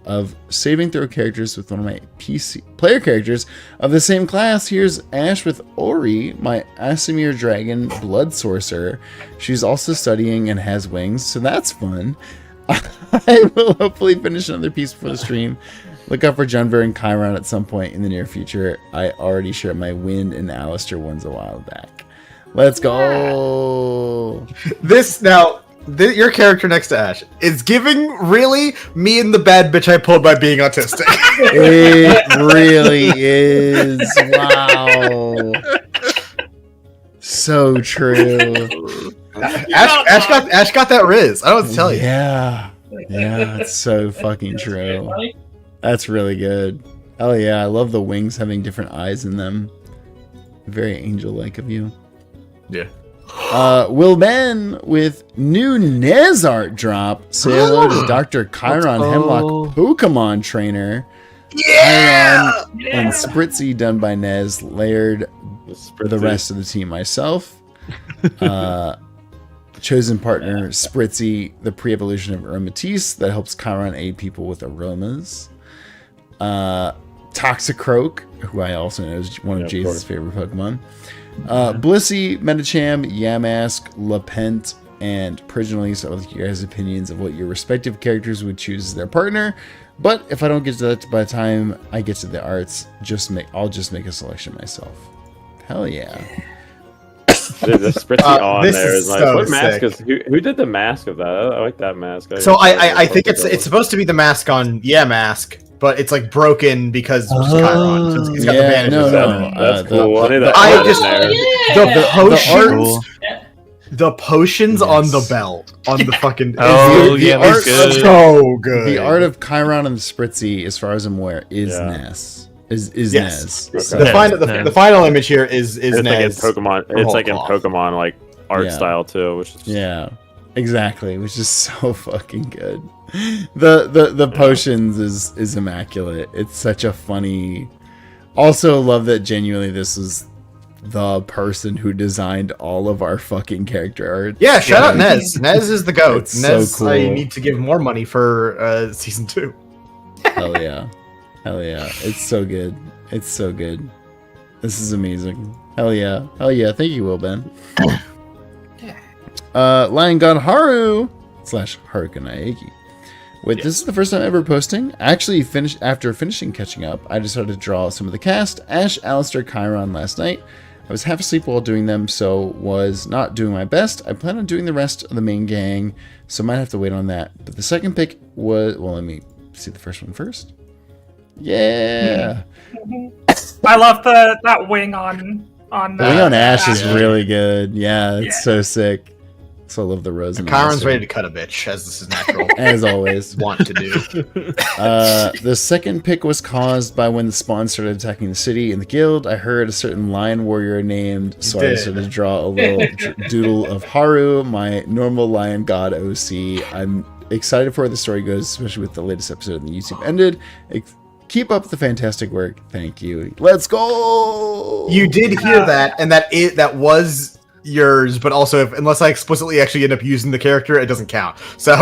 of saving throw characters with one of my PC player characters of the same class. Here's Ash with Ori, my Asimir dragon blood sorcerer. She's also studying and has wings, so that's fun. I will hopefully finish another piece before the stream. Look out for Junver and Chiron at some point in the near future. I already shared my Wind and Alistair ones a while back. Let's go. Your character next to Ash is giving really me and the bad bitch I pulled by being autistic. It really is. Wow. So true. Ash got that Riz. I don't know what to tell you. Yeah. Yeah, it's so fucking true. That's really good. Oh yeah, I love the wings having different eyes in them. Very angel-like of you. Yeah. Will Ben with new Nez art drop. Say hello to Dr. Chiron Hemlock Pokemon Trainer. Yeah! Chiron and Spritzy done by Nez, layered for the rest of the team myself. Chosen partner Spritzy, the pre-evolution of Aromatisse that helps Chiron aid people with aromas. Toxicroak, who I also know is one of Jace's favorite Pokemon. Blissey, Metacham, Yamask, Lapent, and Prij. I would like your guys' opinions of what your respective characters would choose as their partner. But if I don't get to that by the time I get to the arts, I'll just make a selection myself. Hell yeah. The spritzy on This there is is nice. so What mask sick. is? Who did the mask of that? I like that mask. So I think it's supposed to be the mask on Mask, but it's like broken because of Chiron. So it's got the bandages. That's cool. The potions on the belt on the fucking the art is so good. The art of Chiron and the Spritzy, as far as I'm aware, is Ness. Is Yes. Nez. The final image here is it's Nez. like in Pokemon. It's like in Pokemon like art Yeah. style too, which is Exactly, which is so fucking good. The potions is immaculate. It's such a funny. Also, love that genuinely this is the person who designed all of our fucking character art. Yeah, shout out Nez. Nez is the goat. It's Nez, so cool. I need to give more money for season 2. Hell yeah. Hell yeah. It's so good. It's so good. This is amazing. Hell yeah. Hell yeah. Thank you, Will Ben. Lion God Haru / Haruka. Wait, this is the first time ever posting? I actually after finishing catching up, I decided to draw some of the cast, Ash, Alistair, Chiron last night. I was half asleep while doing them, so was not doing my best. I plan on doing the rest of the main gang, so might have to wait on that. But the second pick was, well, let me see the first one first. Yeah. I love that wing on The wing on Ash is really good. Yeah, it's so sick. So I love the rose. And Chiron's ready to cut a bitch, as this is natural. As always. Want to do. The second pick was caused by when the spawn started attacking the city and the guild. I heard a certain lion warrior named, so I decided to draw a little doodle of Haru, my normal lion god OC. I'm excited for where the story goes, especially with the latest episode of the YouTube ended. Keep up the fantastic work. Thank you. Let's go! You did hear that, and that was yours, but also unless I explicitly actually end up using the character, it doesn't count. So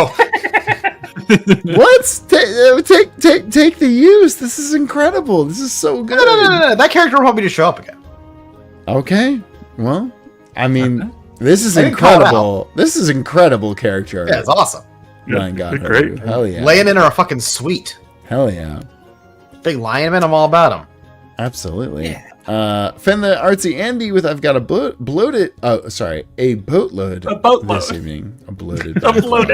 what? Take the use. This is incredible. This is so good. No. That character will probably just show up again. Okay. Well, I mean, this is incredible. This is incredible character art. Yeah, it's awesome. My God, great. Hell yeah. Laying in are a fucking sweet. Hell yeah. Big lion man, I'm all about him. Absolutely. Fen the Artsy Andy with I've got a boatload this evening. A bloated backlog.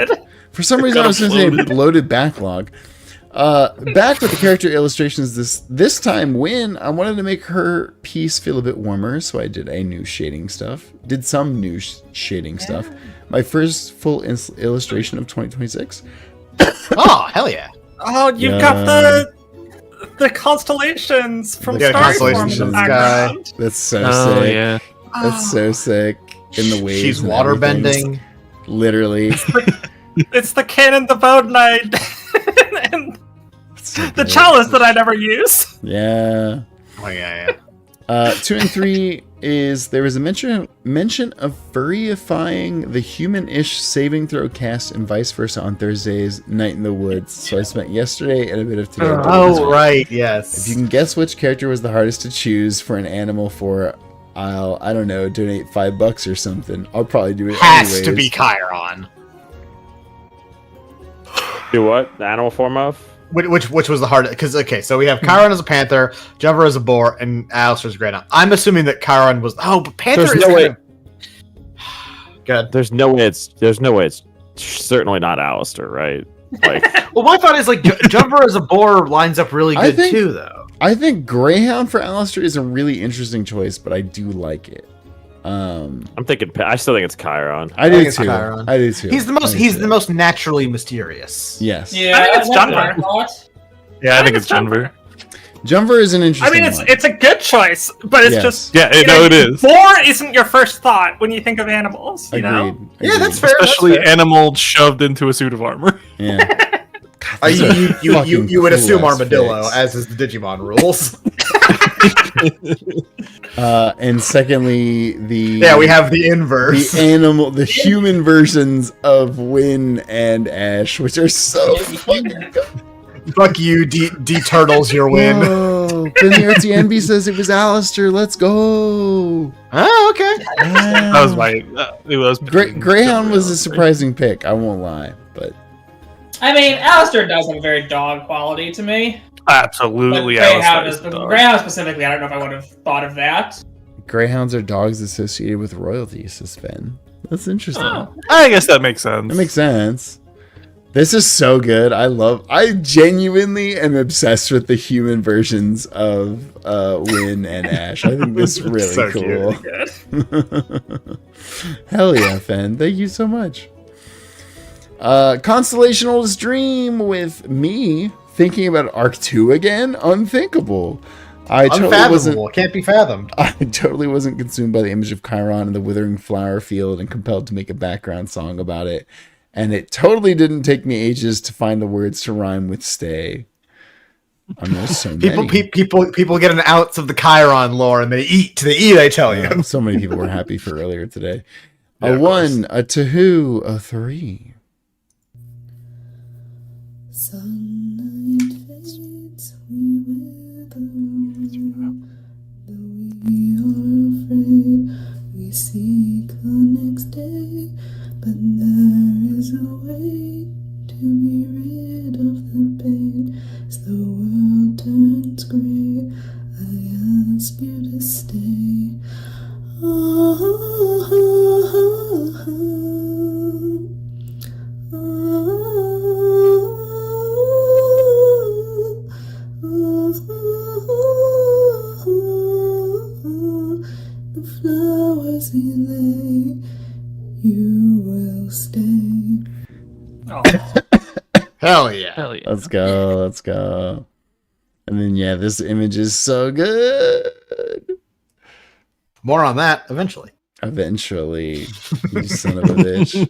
For some reason I was going to say bloated backlog. Back with the character illustrations this time when I wanted to make her piece feel a bit warmer, so I did a new shading stuff. Stuff. My first full illustration of 2026. Oh, hell yeah. Oh, you've got the constellations from constellations in the sky. That's so sick. Yeah. That's so sick. In the waves. She's water bending. Literally. It's the cannon, the bow knight, and the chalice that I never use. Yeah. Oh yeah. 2 and 3 is there was a mention of furryifying the human-ish saving throw cast and vice versa on Thursday's Night in the Woods. So I spent yesterday and a bit of today. Oh right, yes. If you can guess which character was the hardest to choose for an animal for, I don't know, donate $5 or something. I'll probably do it. Has to be Chiron. Do what? The animal form of? Which was the hardest? Because so we have Chiron as a panther, Jumper as a boar, and Alistair as a greyhound. I'm assuming that Chiron was. Oh, but panther There's is no way. Good. There's no way it's certainly not Alistair, right? Like, Well, my thought is Jumper as a boar lines up really good too, though. I think Greyhound for Alistair is a really interesting choice, but I do like it. I'm thinking. I still think it's Chiron. I do it's too. Chiron. I do too. He's the most naturally mysterious. Yes. I think it's Jumper. Yeah, I think it's Denver. Jumper is an interesting. I mean, it's a good choice, but it's just it is. Boar isn't your first thought when you think of animals. You know? Yeah, that's fair. Especially animal shoved into a suit of armor. Yeah. You would assume cool-ass armadillo, fix. as is the Digimon rules. And secondly, we have the inverse. The human versions of Wynn and Ash, which are so fucking good. Fuck you, D Turtles, your win. Oh, Ben the Artsy Envy says it was Alistair. Let's go. Oh, okay. That was it was Greyhound was a surprising pick. I won't lie, but I mean, Alistair does have a very dog quality to me. absolutely Greyhound specifically, I don't know if I would have thought of that. Greyhounds are dogs associated with royalty, says Sven. That's interesting. I guess that makes sense. That makes sense. This is so good. I genuinely am obsessed with the human versions of Win and Ash. I think this is really So cool. cute. Hell yeah, Fen. Thank you so much. Constellation Oldest Dream with me thinking about Arc 2 again? Unthinkable. I totally wasn't. Can't be fathomed. I totally wasn't consumed by the image of Chiron and the withering flower field and compelled to make a background song about it. And it totally didn't take me ages to find the words to rhyme with stay. I know so many. People get an ounce of the Chiron lore and they eat. I tell you. So many people were happy for earlier today. Yeah, A of 1, a 2, a 3. Sunlight fades, we wither away. Though we are afraid, we seek the next day. But there is a way to be rid of the pain. As the world turns gray, I ask you to stay. The flowers we lay, you will stay. Hell yeah. Hell yeah. Let's go. And then, yeah, this image is so good. More on that eventually. Eventually, you son of a bitch.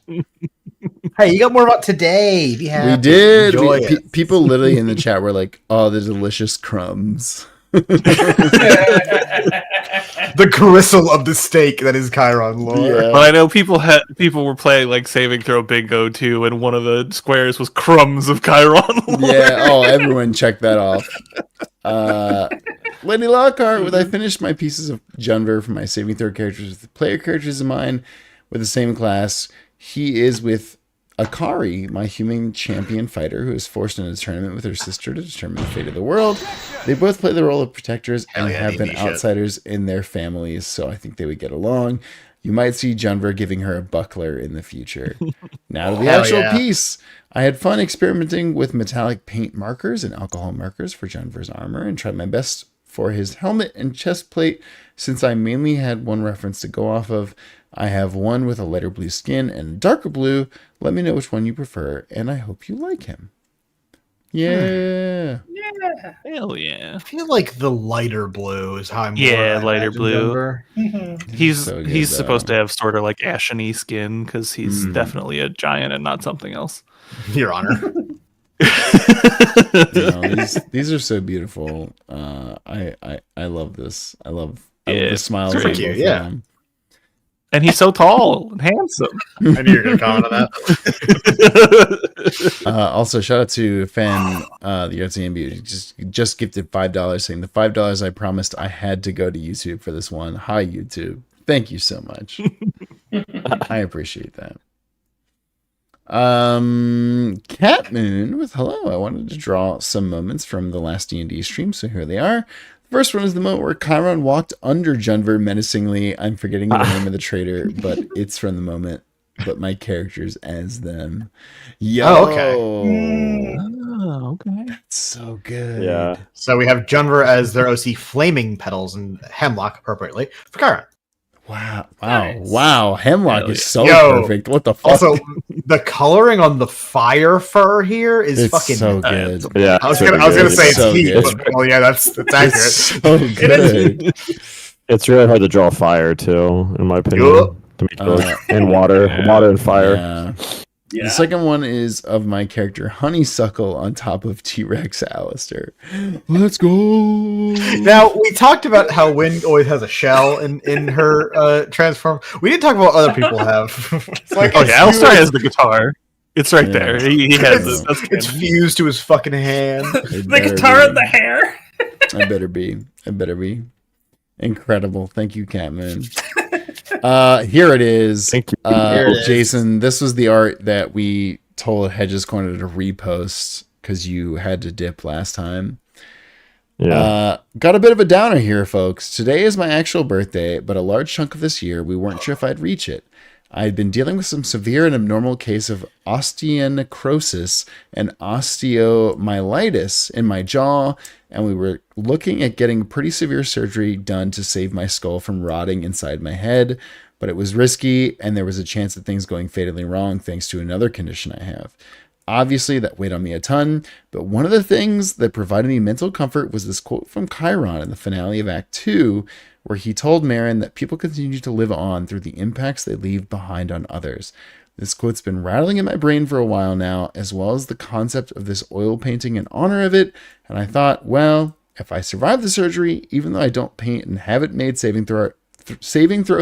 Hey, you got more about today. Be happy. We did. Enjoy it. People literally in the chat were like, oh, the delicious crumbs. The gristle of the steak that is Chiron lore. Yeah. But I know people were playing like saving throw bingo too, and one of the squares was crumbs of Chiron. Yeah. Oh, everyone check that off. Lady Lockhart, with I finished my pieces of Junver for my saving throw characters with the player characters in mind with the same class. He is with Akari, my human champion fighter, who is forced into a tournament with her sister to determine the fate of the world. They both play the role of protectors and have been outsiders in their families, so I think they would get along. You might see Junver giving her a buckler in the future. Now to the actual piece. I had fun experimenting with metallic paint markers and alcohol markers for Junver's armor and tried my best for his helmet and chest plate. Since I mainly had one reference to go off of, I have one with a lighter blue skin and a darker blue. Let me know which one you prefer, and I hope you like him. Yeah. Yeah. Hell yeah. I feel like the lighter blue is how I'm. Yeah, lighter blue. He's So good, he's though. supposed to have sort of like asheny skin because he's definitely a giant and not something else. Your Honor. These are so beautiful. I love this. I love Yeah, the smiles. it's on pretty cute, both of yeah. them. And he's so tall and handsome. I knew you were going to comment on that. Also, shout out to Fan, the Artsy Ambient, just gifted $5, saying the $5 I promised I had to go to YouTube for this one. Hi, YouTube. Thank you so much. I appreciate that. Cat Moon with hello. I wanted to draw some moments from the last D&D stream, so here they are. The first one is the moment where Chiron walked under Junver menacingly. I'm forgetting the name of the traitor, but it's from the moment. But my characters as them. Yo, okay. Oh, okay. That's so good. Yeah. So we have Junver as their OC Flaming Petals and Hemlock appropriately for Chiron. Wow. Nice. Wow. Hemlock Hell is yeah. so Yo. perfect. What the fuck? Also, the coloring on the fire fur here is it's fucking. so good. Yeah. I was gonna say it's so heat, good. but well, yeah, that's accurate. It's so good. It's really hard to draw fire too, in my opinion. Yup. To make those and water and fire. Yeah. The second one is of my character Honeysuckle on top of T-Rex Alistair. Let's go. Now we talked about how Wind always has a shell in her transform. We didn't talk about what other people have. It's like Oh yeah, Alistair has the guitar. It's right Yeah. there. He has it. That's it's canon. fused to his fucking hand. The guitar and the hair. I better be. Incredible. Thank you, Catman. Here it is. Thank you. Here it is. Jason, this was the art that we told Hedges Corner to repost because you had to dip last time. Yeah. Got a bit of a downer here, folks. Today is my actual birthday, but a large chunk of this year, we weren't sure if I'd reach it. I had been dealing with some severe and abnormal case of osteonecrosis and osteomyelitis in my jaw, and we were looking at getting pretty severe surgery done to save my skull from rotting inside my head, but it was risky, and there was a chance of things going fatally wrong thanks to another condition I have. Obviously, that weighed on me a ton, but one of the things that provided me mental comfort was this quote from Chiron in the finale of Act 2, where he told Marin that people continue to live on through the impacts they leave behind on others. This quote's been rattling in my brain for a while now, as well as the concept of this oil painting in honor of it, and I thought, well, if I survive the surgery, even though I don't paint and haven't made saving throw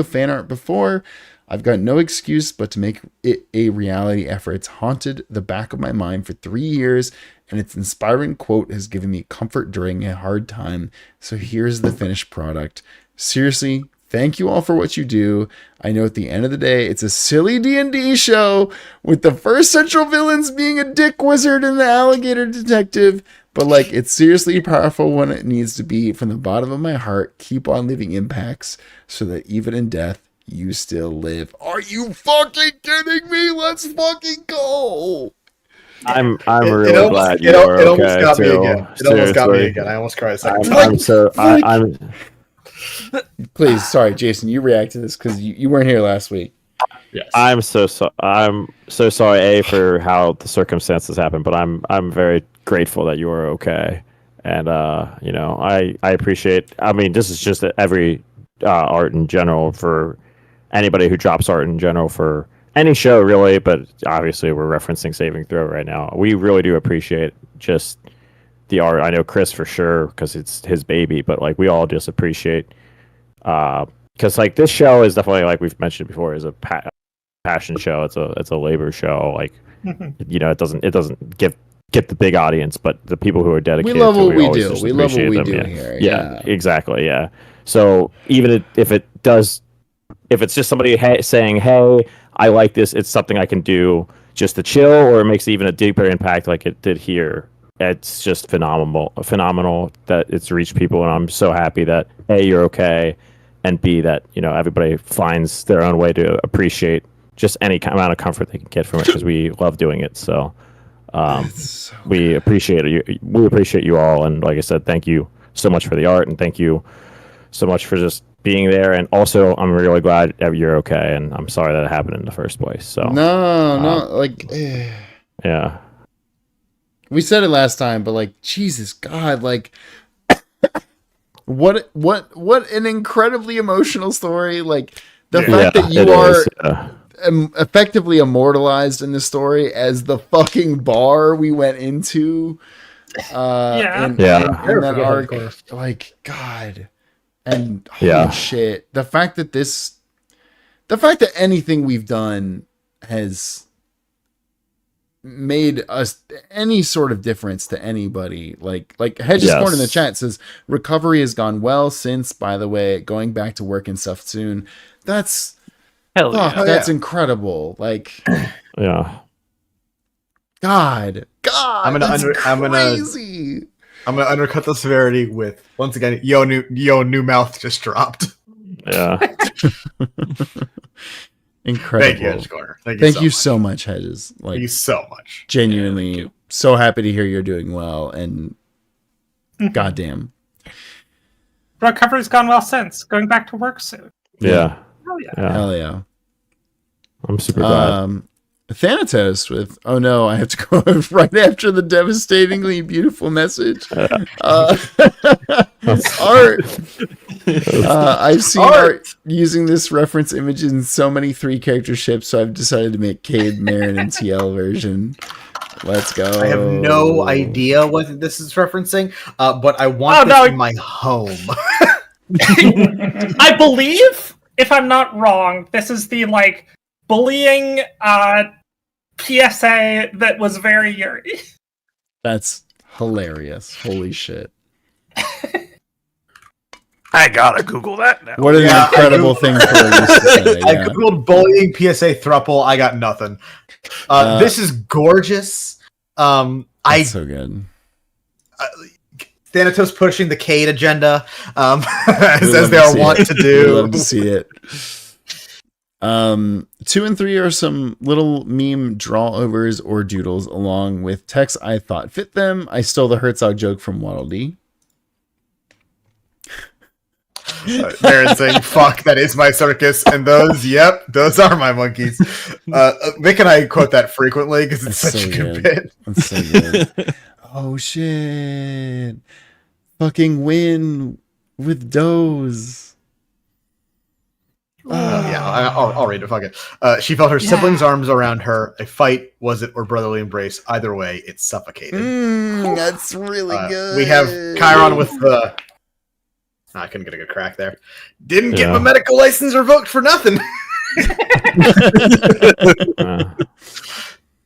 fan art before, I've got no excuse but to make it a reality after it's haunted the back of my mind for 3 years, and its inspiring quote has given me comfort during a hard time. So here's the finished product. Seriously, thank you all for what you do. I know at the end of the day, it's a silly D&D show with the first central villains being a dick wizard and the alligator detective, but like, it's seriously powerful when it needs to be. From the bottom of my heart, keep on leaving impacts so that even in death, you still live. Are you fucking kidding me? Let's fucking go. I'm really glad you are it okay almost got me too. again. It almost got me again. I almost cried a second. I'm Please, sorry, Jason, you react to this because you weren't here last week. Yes. I'm so sorry for how the circumstances happened, but I'm very grateful that you are okay. And I appreciate, I mean, this is just every art in general for anybody who drops art in general for any show really, but obviously we're referencing Saving Throw right now. We really do appreciate just the art. I know Chris for sure because it's his baby, but like we all just appreciate because like this show is definitely, like we've mentioned before, is a passion show. It's a labor show. Like it doesn't get the big audience, but the people who are dedicated. We love what we always do. just We love what appreciate we them, do yeah. here. Yeah, exactly. Yeah. So even if it's just somebody saying, "Hey, I like this. It's something I can do just to chill," or it makes even a deeper impact, like it did here. It's just phenomenal that it's reached people, and I'm so happy that A, you're okay, and B, that everybody finds their own way to appreciate just any amount of comfort they can get from it, because we love doing it. So we appreciate it. We appreciate you all, and like I said, thank you so much for the art, and thank you so much for just being there. And also, I'm really glad that you're okay, and I'm sorry that it happened in the first place. So yeah. We said it last time, but like, Jesus God, like, what an incredibly emotional story. Like the fact that you are effectively immortalized in the story as the fucking bar we went into. In that arc, like, God, and holy shit, the fact that anything we've done has made us any sort of difference to anybody, like Hedges Corn in the chat says recovery has gone well since, by the way, going back to work and stuff soon. That's that's incredible. Like, yeah. God, I'm gonna undercut the severity with, once again, new mouth just dropped. Yeah. Incredible. Thank you, Hedges Corner. Thank you so much, Hedges. Like, thank you so much. Genuinely, so happy to hear you're doing well, and goddamn, recovery's gone well since. Going back to work soon. Yeah. Hell yeah. I'm super glad. Thanatos with, oh no, I have to go right after the devastatingly beautiful message. Art. I've seen art using this reference image in so many 3-character ships, so I've decided to make Cade, Marin, and TL version. Let's go. I have no idea what this is referencing, but I want this in my home. I believe, if I'm not wrong, this is the bullying PSA that was very Yuri. That's hilarious. Holy shit. I gotta Google that now. What an incredible thing for Elise to say. I googled bullying PSA thruple. I got nothing. This is gorgeous. That's so good. Thanatos pushing the Cade agenda, as they to are see wont it. to We do. love to see it. 2 and 3 are some little meme draw-overs or doodles along with text I thought fit them. I stole the Herzog joke from Waddle Dee. Baron saying, "Fuck, that is my circus," and those are my monkeys. Vic and I quote that frequently because it's That's such so a good good. bit. That's so good. Oh shit. Fucking win with Doze. I'll read it. Fuck it. She felt her siblings' arms around her. A fight, was it, or brotherly embrace? Either way, it suffocated. That's really good. We have Chiron with the. I couldn't get a good crack there. Didn't get my medical license revoked for nothing.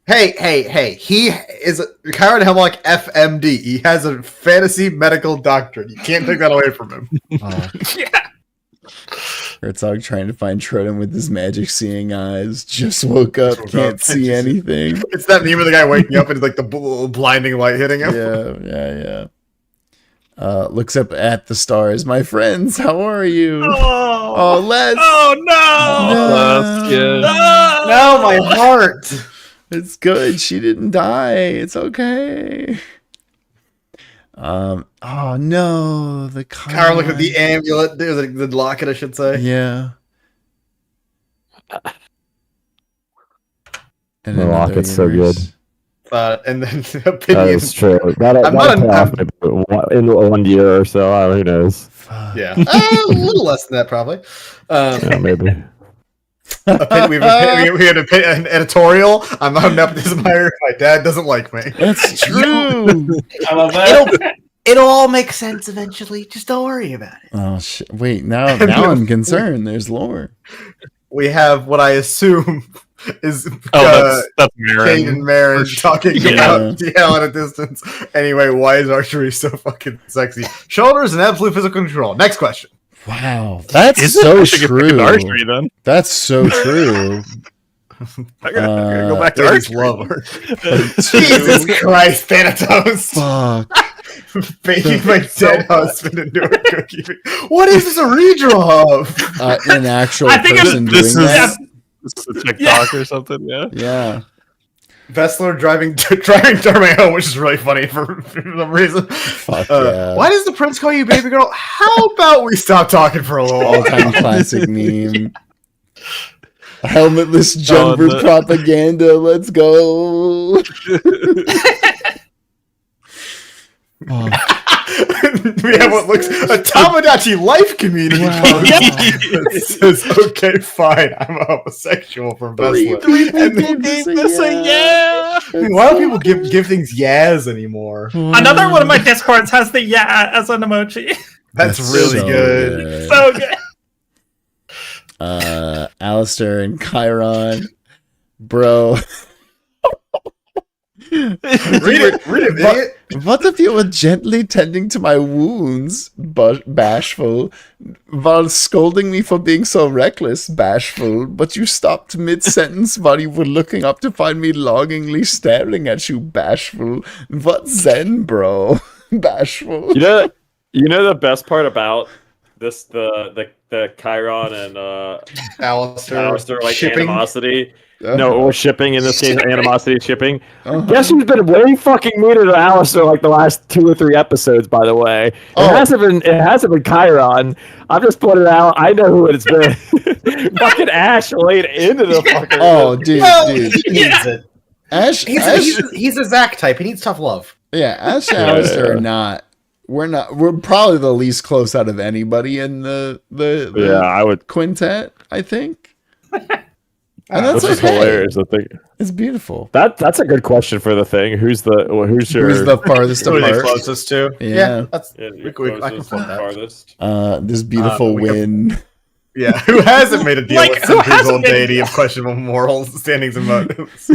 Hey. He is Chiron Hemlock FMD. He has a fantasy medical doctorate. You can't take that away from him. Herzog trying to find Trotem with his magic seeing eyes. Just woke up, can't see anything. It's that meme of the guy waking up and it's like the blinding light hitting him. Yeah. Looks up at the stars. My friends, how are you? Oh, Les. Oh no! That's good. No, my heart. It's good. She didn't die. It's okay. Oh no, the Chiron looked at the amulet. There's the locket, I should say. Yeah. And The another locket's so universe. And then That opinion. is true. In 1 year or so. Who knows? Fuck. Yeah, a little less than that probably. Yeah, maybe. We had an editorial. I'm not an admirer. My dad doesn't like me. That's true. I love that. It'll all make sense eventually. Just don't worry about it. Oh shit! Wait, now I'm concerned. There's lore. We have what I assume is That's Kate and Marin. Marin talking Yeah. about DL at a distance. Anyway, why is archery so fucking sexy? Shoulders and absolute physical control. Next question. Wow, that's Is it? so I should get back true. into archery then. That's so true. I gotta go back to Ladies archery. love her. Jesus Christ, Thanatos. Fuck. Baking my dead husband into a cookie. What is this a redraw of? An actual I think person This doing is that. this is a TikTok or something. Yeah. Yeah. Vessler driving Darmeo, which is really funny for some reason. Fuck yeah. Why does the prince call you baby girl? How about we stop talking for a little while? All-time classic meme. Helmetless jumper the- propaganda. Let's go. Oh, We have what looks a Tamagotchi life community Wow. post that says, "Okay, fine, I'm a homosexual from Vessler." And then- why don't people give things yas anymore? Another one of my discords has the yeah as an emoji. That's really so good. So good. Alistair and Chiron. Bro. Read it, idiot. What if you were gently tending to my wounds, bashful, while scolding me for being so reckless, bashful, but you stopped mid-sentence while you were looking up to find me longingly staring at you, bashful. What zen, bro? Bashful. You know the best part about this the Chiron and Alistair like shipping. animosity. No, or shipping in this case, animosity shipping. Uh-huh. Guess who's been way fucking meaner to Alistair like the last 2 or 3 episodes, by the way. It hasn't been Chiron. I'm just putting it out. I know who it's been. Fucking Ash laid into the fucking Oh, dude, Well, dude. he needs it. Ash, He's a Zach type. He needs tough love. yeah, Ash and Alistair are not. We're probably the least close out of anybody in the Yeah, I would. quintet, I think. And that's Which is okay. hilarious. I think It's beautiful. that's a good question for the thing. Who's your Who's the farthest Who are they apart? closest to? Yeah. That's yeah, I your can closest flip and that. farthest? This beautiful we have- win. Yeah, who hasn't made a deal Like, with who some years hasn't old been- deity of questionable moral standings and motives?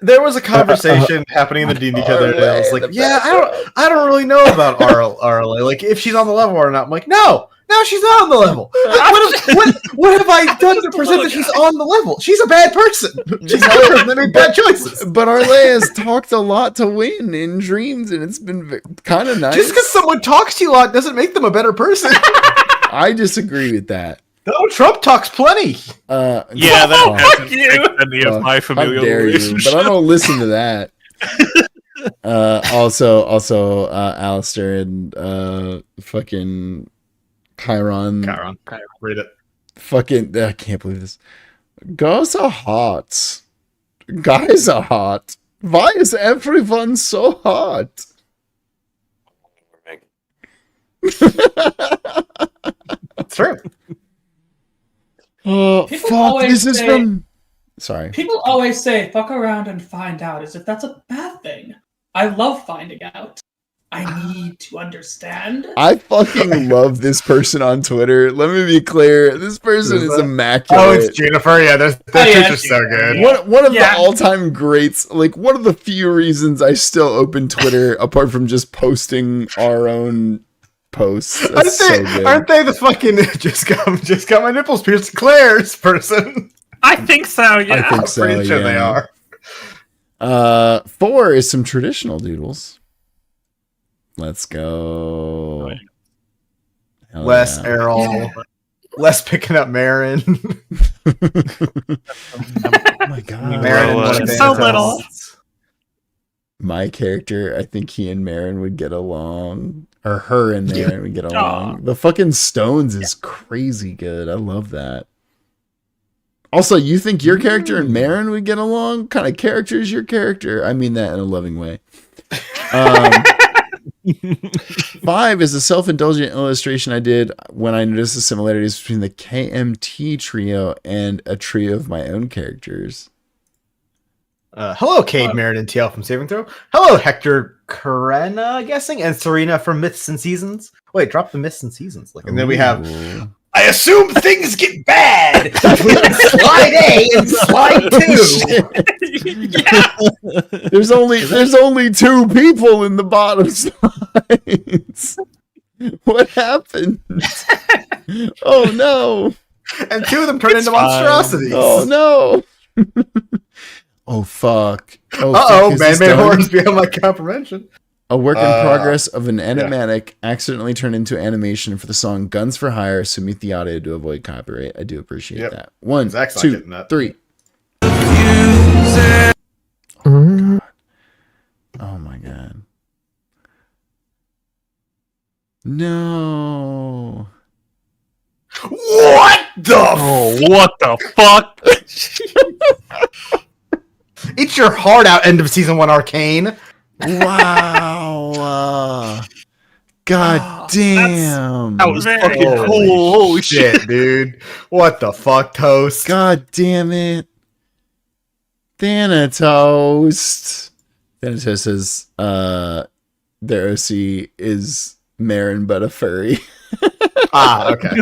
There was a conversation happening in the D&D the other day. I was like, yeah, I don't really know about RLA. Like, if she's on the level or not. I'm like, no, Now she's not on the level. What have I done to present that she's on the level? She's a bad person. She's a person that made bad choices. But Arlea has talked a lot to win in dreams, and it's been kind of nice. Just because someone talks to you a lot doesn't make them a better person. I disagree with that. No, Trump talks plenty. Yeah, that hasn't affected any of my familial how dare you, relationships. but I don't listen to that. Also, Alistair and fucking Chiron. Read it. Fucking, I can't believe this. Girls are hot. Guys are hot. Why is everyone so hot? It's true. Oh, People fuck, always this is say- from... Sorry. People always say, fuck around and find out, as if that's a bad thing. I love finding out. I need to understand. I fucking love this person on Twitter. Let me be clear. This person is immaculate. Oh, it's Jennifer. Yeah, their tweets are so good. One of the all-time greats. Like, one of the few reasons I still open Twitter, apart from just posting our own posts. Aren't they the fucking just got my nipples pierced Claire's person? I think so, yeah. I think so, Pretty sure they yeah. are. 4 is some traditional doodles. Let's go. Hell Less yeah. Errol. Less picking up Marin. Oh my god. Marin and She's so little. My character, I think he and Marin would get along. Or her and Marin would get along. The fucking Stones is crazy good. I love that. Also, you think your character and Marin would get along? What kind of character is your character? I mean that in a loving way. 5 is a self-indulgent illustration I did when I noticed the similarities between the KMT trio and a trio of my own characters. Hello, Cade Meriden TL from Saving Throw. Hello, Hector Karena, guessing, and Serena from Myths and Seasons. Wait, drop the Myths and Seasons. And then we have, I assume things get bad between slide A and slide 2. There's only 2 people in the bottom slides. What happened? Oh no! And 2 of them turn into monstrosities. Oh no! Oh fuck! Uh-oh, man-made horrors beyond my comprehension. A work in progress of an animatic accidentally turned into animation for the song Guns for Hire, so mute the audio to avoid copyright. I do appreciate that. 1, Zach's not 2, getting that. 3. Oh, oh my god. No. What the What the fuck? Eat your heart out, end of season 1 Arcane. Wow. God damn. That was Very fucking good. cool. Holy shit. Shit, dude. What the fuck, Toast? God damn it. Thanatos. Thanatos says their OC is Marin but a furry. Okay.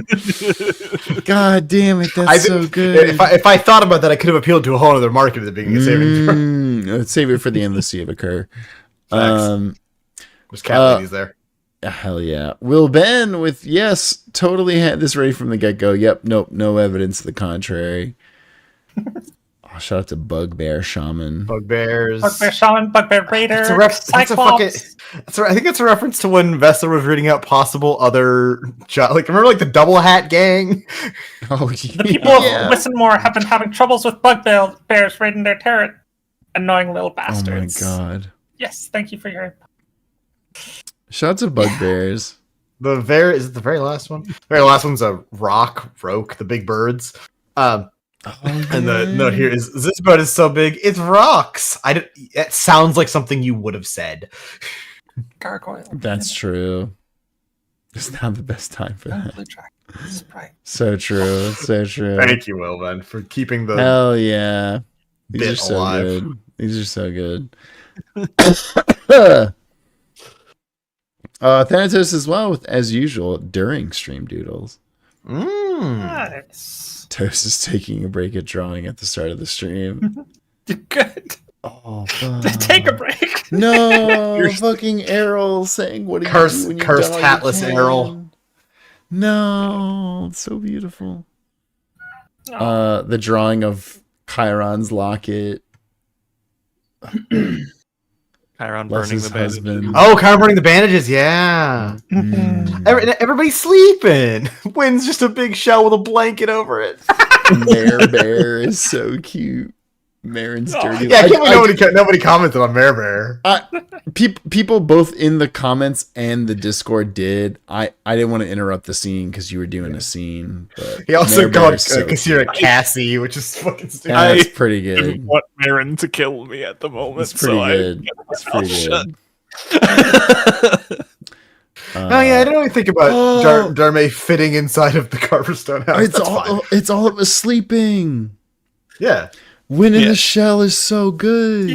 God damn it, that's so good. If I thought about that, I could have appealed to a whole other market at the beginning of Saving Throw. Let's save it for the endless sea of occur. There's cat ladies there. Hell yeah. Will Ben with yes, totally had this ready from the get-go. Yep, nope, no evidence to the contrary. Oh, shout out to Bugbear Shaman. Bugbears. Bugbear Shaman, Bugbear Raider, I think it's a reference to when Vessel was reading out possible other remember like the double hat gang? Oh, The people of Wissenmore have been having troubles with bugbears raiding their turret. Annoying little bastards. Oh my god. Yes, thank you for your input. Shout out to Bugbears. Is it the very last one? The very last one's a Roke, the big birds. And the note here is this boat is so big, it's rocks. It sounds like something you would have said. Gargoyle. That's true. It's not the best time for that. Blue track. Sprite. So true. So true. Thank you, Will, then, for keeping the Hell yeah. These bit are so alive. good. These are so good. Thanatos as well with as usual during stream doodles. Nice. Toast is taking a break at drawing at the start of the stream. Good. Oh, fuck. Take a break. No, fucking Errol saying what do you do when you're cursed done all you hatless can? Errol. No, it's so beautiful. The drawing of Chiron's locket. Chiron Bless burning his the bed. husband. Oh, Kyle burning the bandages. Yeah. Mm. Everybody's sleeping. Wynn's just a big shell with a blanket over it. Mare Bear is so cute. Marin's dirty. Yeah, I can't believe nobody commented on Mare Bear. People both in the comments and the Discord did. I didn't want to interrupt the scene because you were doing a scene. But He also Mare Bear called is so Kassira cute. Cassie, which is fucking stupid. Yeah, that's pretty I didn't good. want Marin to kill me at the moment. It's pretty so good. It's pretty shut. good. Oh yeah, I didn't really think about Oh. Darme fitting inside of the Carverstone house. It's all of us sleeping. Yeah. Win in Yeah. the Shell is so good.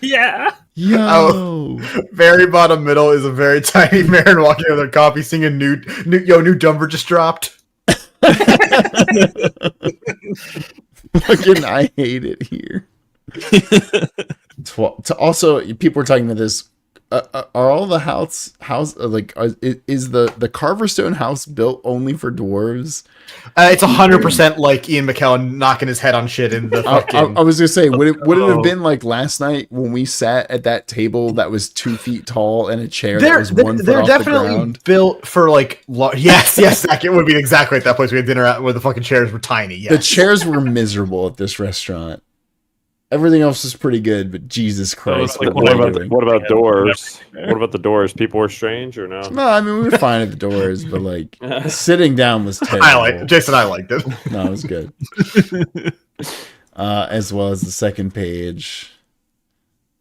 Yeah. Yo. Oh. Very bottom middle is a very tiny Marin walking with her copy singing new Dumber just dropped. Fucking, I hate it here. Also, people were talking about this. Are all the house is the Carverstone house built only for dwarves? It's 100% like Ian McKellen knocking his head on shit in the fucking. I was gonna say, would it have been like last night when we sat at that table that was 2 feet tall and a chair that was 1 foot they're off the definitely ground? built for like yes, Zach, it would be exactly at that place we had dinner at where the fucking chairs were tiny. Yes. The chairs were miserable at this restaurant. Everything else was pretty good, but Jesus Christ! like, what are we doing? What about doors? What about the doors? People were strange or no? No, I mean we were fine at the doors, but like sitting down was terrible. I liked it. No, it was good. As well as the second page.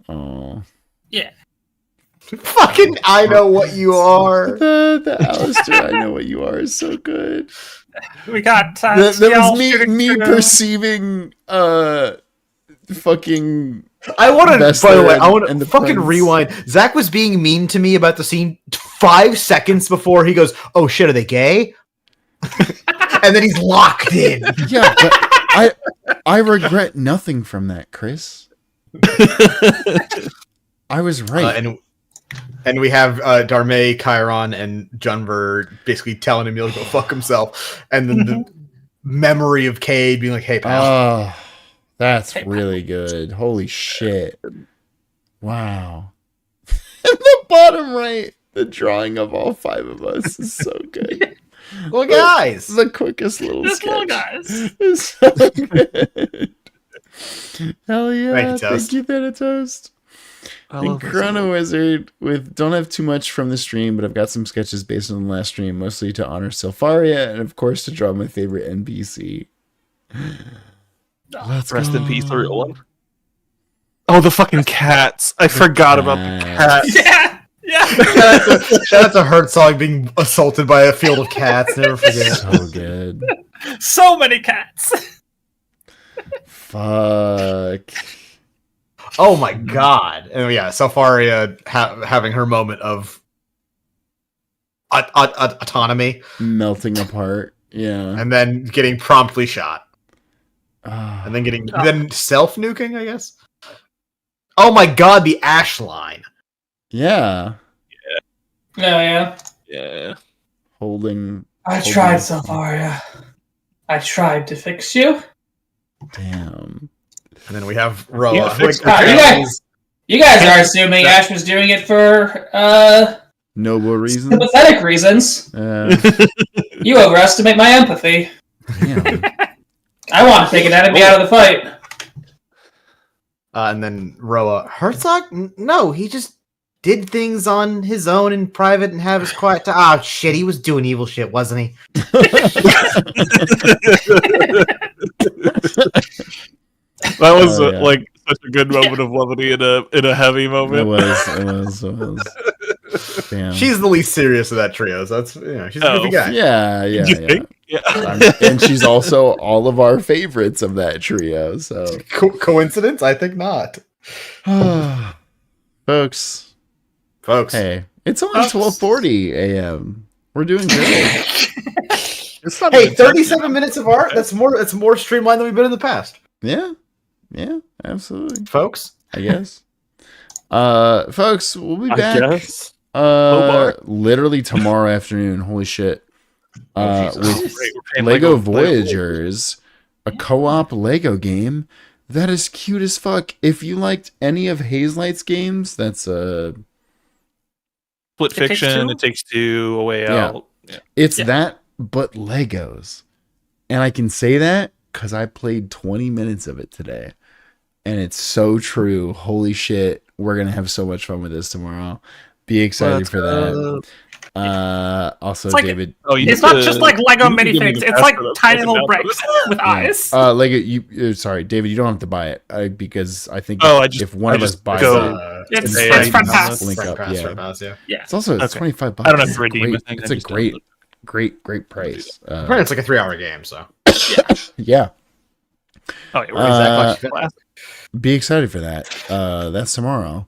Oh, Yeah. Fucking, I know what you are. the Alistair, I know what you are is so good. We got That TL was me shooting through. perceiving fucking. I want to, Best by the way, there I want and to the fucking prince. rewind. Zach was being mean to me about the scene 5 seconds before he goes, "Oh shit, are they gay?" And then he's locked in. Yeah, but I regret nothing from that, Chris. I was right. And we have Darme, Chiron, and Junver basically telling him he'll go fuck himself, and then the memory of Cade being like, "Hey pal." Oh, that's really good. Holy shit. Wow. In the bottom right, the drawing of all 5 of us is so good. Well, guys, The quickest little This sketch. little guys. Is so good. Hell yeah. Thank you, Toast. Thank you, Thanatos. I And love this Chrono Wizard with don't have too much from the stream, but I've got some sketches based on the last stream, mostly to honor Selfaria and of course to draw my favorite NPC. Let's Rest go. in peace, the real one. Oh, the fucking cats! I forgot about the cats. Yeah. Yeah. shout out to Herzog being assaulted by a field of cats. Never forget. So good. So many cats. Fuck. Oh my god! And yeah, Selfaria having her moment of autonomy, Melting apart. Yeah. and then getting promptly shot, Ah. and then then self nuking. I guess. Oh my god! The ash line. Yeah. Oh yeah. Yeah. Holding. I Holding tried it. so far, yeah. I tried to fix you. Damn. And then we have Roa. Yeah, fix Ah, you guys are assuming Ash was doing it for Noble reasons. sympathetic reasons. You overestimate my empathy. Damn. I want to take it out of me out of the fight. And then Roa. Herzog? No, he just did things on his own in private and have his quiet time. Oh shit, he was doing evil shit, wasn't he? That was Oh, yeah. like such a good moment of levity in a heavy moment. It was. Damn. She's the least serious of that trio, so that's she's a goofy guy. Yeah. You think? Yeah. And she's also all of our favorites of that trio. So, Coincidence? I think not. folks. Hey, it's only 12:40 a.m. We're doing good. It's not Hey, even 37 minutes of art. That's more streamlined than we've been in the past, Yeah, absolutely. folks. I guess. Folks, we'll be I back. guess. bar. Literally tomorrow afternoon. Holy shit. with Great, we're playing Lego Voyagers, a co-op Lego game that is cute as fuck. If you liked any of Hazelight's games, that's a Split Fiction, It Takes Two, A Way Yeah. Out. Yeah. it's that but Legos. And I can say that because I played 20 minutes of it today. And it's so true. Holy shit. We're going to have so much fun with this tomorrow. Be excited for that. Also, like- David. It's not just like Lego minifigs. It's like tiny little bricks with eyes. Lego, sorry, David, you don't have to buy it because I think if one of us buys it, It's front pass. link up. Yeah. It's also it's Okay. $25. I don't have to redeem it. It's a great price. Apparently it's like a 3-hour game, so. Yeah. Oh, yeah, we're Exactly. classic. Be excited for that. That's tomorrow.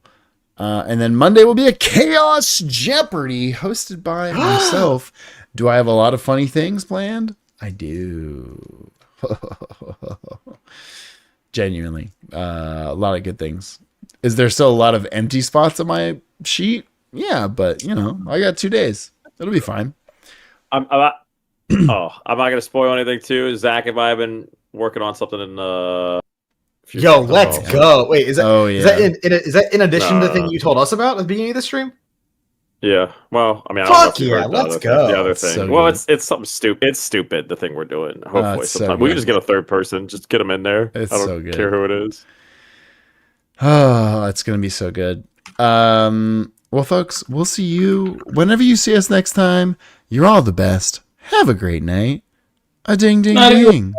And then Monday will be a Chaos Jeopardy hosted by myself. Do I have a lot of funny things planned? I do. Genuinely. A lot of good things. Is there still a lot of empty spots on my sheet? Yeah, but, I got 2 days. It'll be fine. I'm not going to spoil anything too. Zach and I have been working on something in Yo, let's go. Wait, is that is that in addition to the thing No. you told us about at the beginning of the stream? Yeah. Well, I mean, I don't know Fuck if you yeah, heard let's the go. The other It's thing. so Well, good. it's something stupid. It's stupid. The thing we're doing. Hopefully, it's so sometime we good. can just get a third person. Just get them in there. It's I don't so good. care who it is. Oh, it's going to be so good. Well, folks, we'll see you whenever you see us next time. You're all the best. Have a great night. A ding, ding, ding.